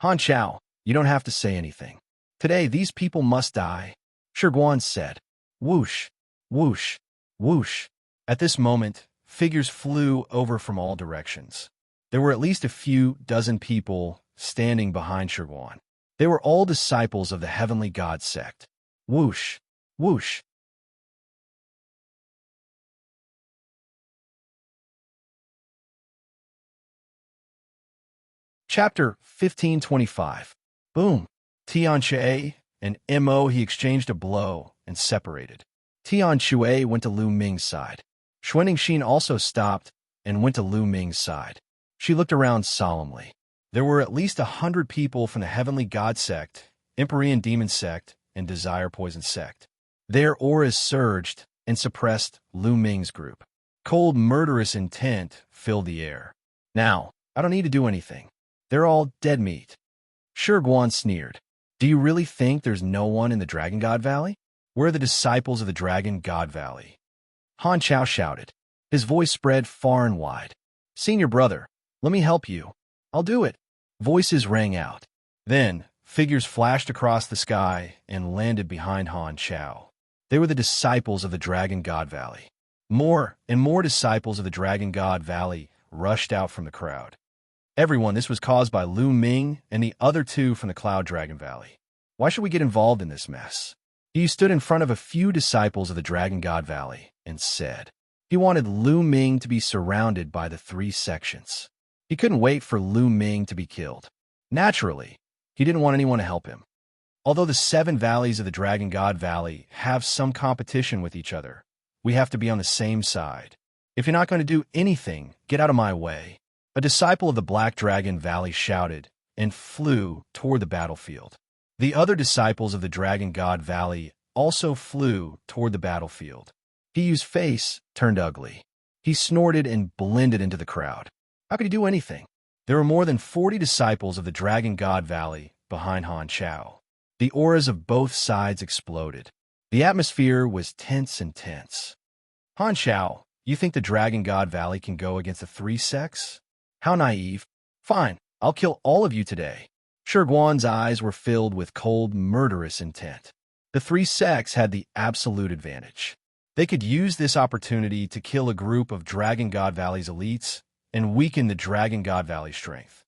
Han Chao, you don't have to say anything. Today, these people must die. Shi Guan said. Whoosh, whoosh, whoosh. At this moment, figures flew over from all directions. There were at least a few dozen people standing behind Shi Guan. They were all disciples of the Heavenly God sect. Whoosh, whoosh. Chapter 1525. Boom. Xianxia and Mo he exchanged a blow and separated. Xianxia went to Lu Ming's side. Xuanxin also stopped and went to Lu Ming's side. She looked around solemnly. There were at least 100 people from the Heavenly God sect, Empyrean Demon sect, and Desire Poison sect. Their auras surged and suppressed Lu Ming's group. Cold, murderous intent filled the air. Now, I don't need to do anything. They're all dead meat. Shi Guan sneered. Do you really think there's no one in the Dragon God Valley? We're the disciples of the Dragon God Valley. Han Chao shouted. His voice spread far and wide. Senior brother, let me help you. I'll do it. Voices rang out. Then, figures flashed across the sky and landed behind Han Chao. They were the disciples of the Dragon God Valley. More and more disciples of the Dragon God Valley rushed out from the crowd. Everyone, this was caused by Lu Ming and the other 2 from the Cloud Dragon Valley. Why should we get involved in this mess? He stood in front of a few disciples of the Dragon God Valley and said he wanted Lu Ming to be surrounded by the 3 sections. He couldn't wait for Lu Ming to be killed. Naturally, he didn't want anyone to help him. Although the 7 valleys of the Dragon God Valley have some competition with each other, we have to be on the same side. If you're not going to do anything, get out of my way. A disciple of the Black Dragon Valley shouted and flew toward the battlefield. The other disciples of the Dragon God Valley also flew toward the battlefield. Piyu's face turned ugly. He snorted and blended into the crowd. How could he do anything? There were more than 40 disciples of the Dragon God Valley behind Han Chao. The auras of both sides exploded. The atmosphere was tense and tense. Han Chao, you think the Dragon God Valley can go against the three sects? How naive. Fine, I'll kill all of you today. Shiguan's eyes were filled with cold, murderous intent. The three sects had the absolute advantage. They could use this opportunity to kill a group of Dragon God Valley's elites and weaken the Dragon God Valley's strength.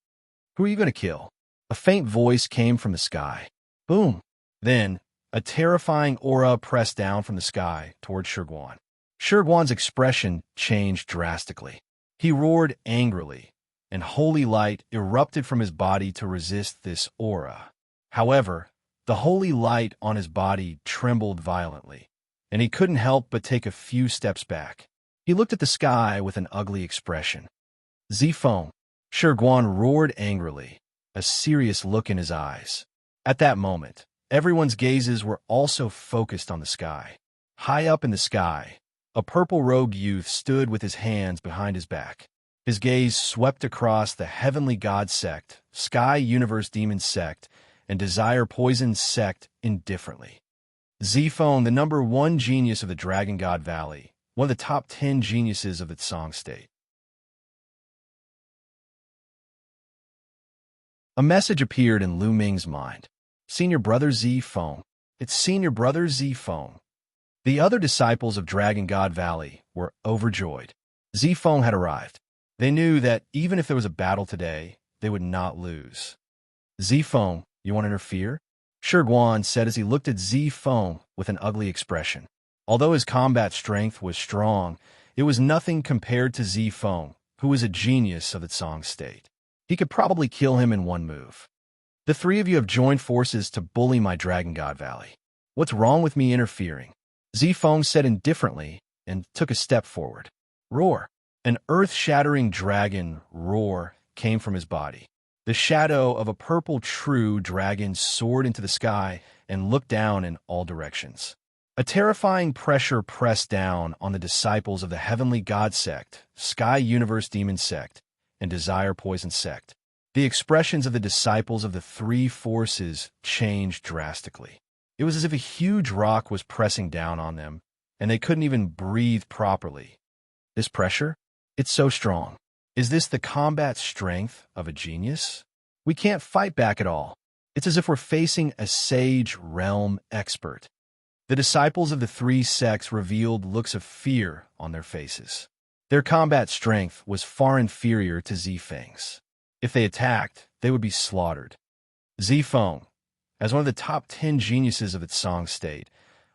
Who are you going to kill? A faint voice came from the sky. Boom! Then, a terrifying aura pressed down from the sky toward Shiguan. Shiguan's expression changed drastically. He roared angrily, and holy light erupted from his body to resist this aura. However, the holy light on his body trembled violently, and he couldn't help but take a few steps back. He looked at the sky with an ugly expression. Zifeng, Shiguan roared angrily, a serious look in his eyes. At that moment, everyone's gazes were also focused on the sky. High up in the sky, a purple-robed youth stood with his hands behind his back. His gaze swept across the Heavenly God Sect, Sky Universe Demon Sect, and Desire Poison Sect indifferently. Zifeng, the #1 genius of the Dragon God Valley, one of the top 10 geniuses of the Song State. A message appeared in Lu Ming's mind. Senior Brother Zifeng. It's Senior Brother Zifeng. The other disciples of Dragon God Valley were overjoyed. Zifeng had arrived. They knew that even if there was a battle today, they would not lose. Zifeng, you want to interfere? Shiguan said as he looked at Zifeng with an ugly expression. Although his combat strength was strong, it was nothing compared to Zifeng, who was a genius of the Song State. He could probably kill him in one move. The three of you have joined forces to bully my Dragon God Valley. What's wrong with me interfering? Zifeng said indifferently and took a step forward. Roar! An earth-shattering dragon roar came from his body. The shadow of a purple true dragon soared into the sky and looked down in all directions. A terrifying pressure pressed down on the disciples of the Heavenly God Sect, Sky Universe Demon Sect, and Desire Poison Sect. The expressions of the disciples of the three forces changed drastically. It was as if a huge rock was pressing down on them, and they couldn't even breathe properly. This pressure? It's so strong. Is this the combat strength of a genius? We can't fight back at all. It's as if we're facing a sage realm expert. The disciples of the three sects revealed looks of fear on their faces. Their combat strength was far inferior to Zifeng's. If they attacked, they would be slaughtered. Zifeng, as one of the top 10 geniuses of its Song State,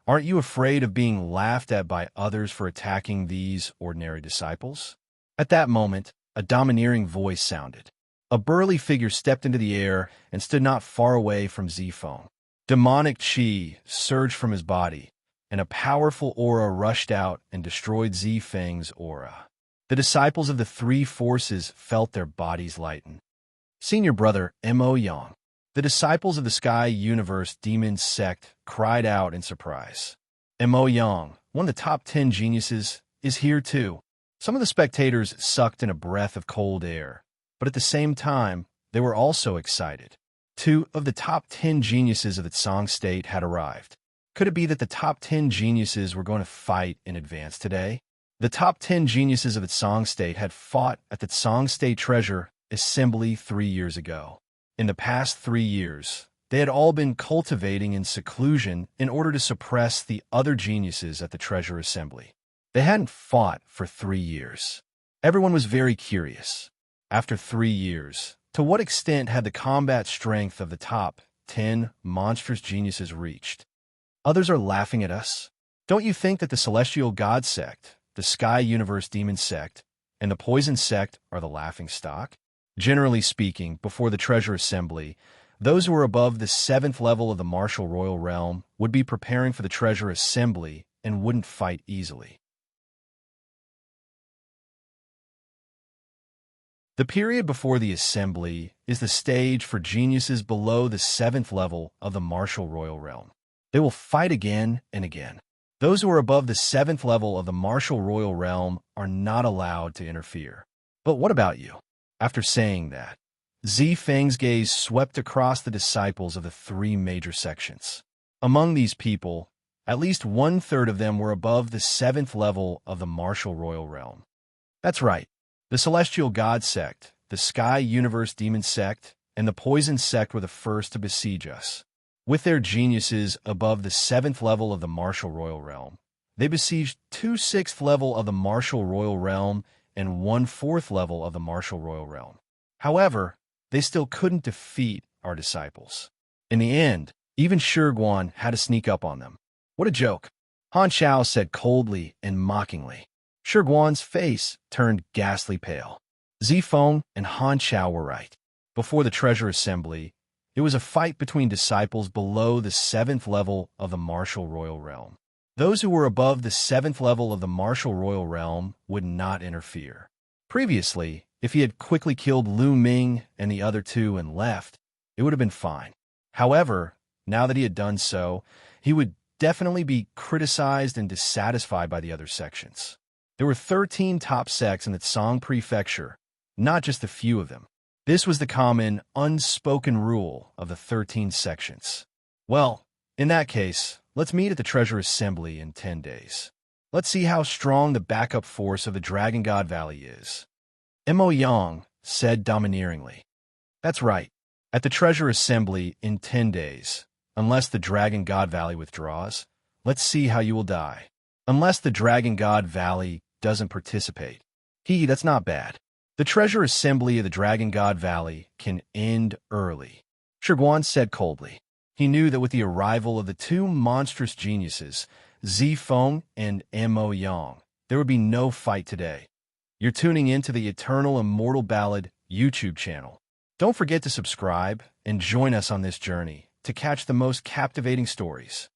aren't you afraid of being laughed at by others for attacking these ordinary disciples? At that moment, a domineering voice sounded. A burly figure stepped into the air and stood not far away from Zifeng. Demonic chi surged from his body, and a powerful aura rushed out and destroyed Zifeng's aura. The disciples of the three forces felt their bodies lighten. Senior Brother Mo Yang. The disciples of the Sky Universe Demon Sect cried out in surprise. Mo Yang, one of the top 10 geniuses, is here too. Some of the spectators sucked in a breath of cold air, but at the same time, they were also excited. 2 of the top 10 geniuses of the Song State had arrived. Could it be that the top 10 geniuses were going to fight in advance today? The top 10 geniuses of the Song State had fought at the Song State Treasure Assembly 3 years ago. In the past 3 years, they had all been cultivating in seclusion in order to suppress the other geniuses at the Treasure Assembly. They hadn't fought for 3 years. Everyone was very curious. After 3 years, to what extent had the combat strength of the top 10 monstrous geniuses reached? Others are laughing at us. Don't you think that the Celestial God Sect, the Sky Universe Demon Sect, and the Poison Sect are the laughing stock? Generally speaking, before the Treasure Assembly, those who were above the 7th level of the Martial Royal Realm would be preparing for the Treasure Assembly and wouldn't fight easily. The period before the assembly is the stage for geniuses below the 7th level of the martial royal realm. They will fight again and again. Those who are above the 7th level of the martial royal realm are not allowed to interfere. But what about you? After saying that, Zi Feng's gaze swept across the disciples of the 3 major sections. Among these people, at least 1/3 of them were above the 7th level of the martial royal realm. That's right. The Celestial God Sect, the Sky Universe Demon Sect, and the Poison Sect were the first to besiege us. With their geniuses above the 7th level of the martial royal realm, they besieged 2/6 level of the martial royal realm and 1/4 level of the martial royal realm. However, they still couldn't defeat our disciples. In the end, even Shiguan had to sneak up on them. What a joke! Han Xiao said coldly and mockingly. Shiguan's face turned ghastly pale. Zifeng and Han Xiao were right. Before the treasure assembly, it was a fight between disciples below the 7th level of the martial royal realm. Those who were above the 7th level of the martial royal realm would not interfere. Previously, if he had quickly killed Lu Ming and the other 2 and left, it would have been fine. However, now that he had done so, he would definitely be criticized and dissatisfied by the other sections. There were 13 top sects in the Tsang Prefecture, not just a few of them. This was the common, unspoken rule of the 13 sections. Well, in that case, let's meet at the Treasure Assembly in 10 days. Let's see how strong the backup force of the Dragon God Valley is. Mo Yang said domineeringly. That's right. At the Treasure Assembly in 10 days, unless the Dragon God Valley withdraws, let's see how you will die. Unless the Dragon God Valley doesn't participate. That's not bad. The Treasure Assembly of the Dragon God Valley can end early, Shiguan said coldly. He knew that with the arrival of the 2 monstrous geniuses, Zifeng and Mo Yang, there would be no fight today. You're tuning in to the Eternal Immortal Ballad YouTube channel. Don't forget to subscribe and join us on this journey to catch the most captivating stories.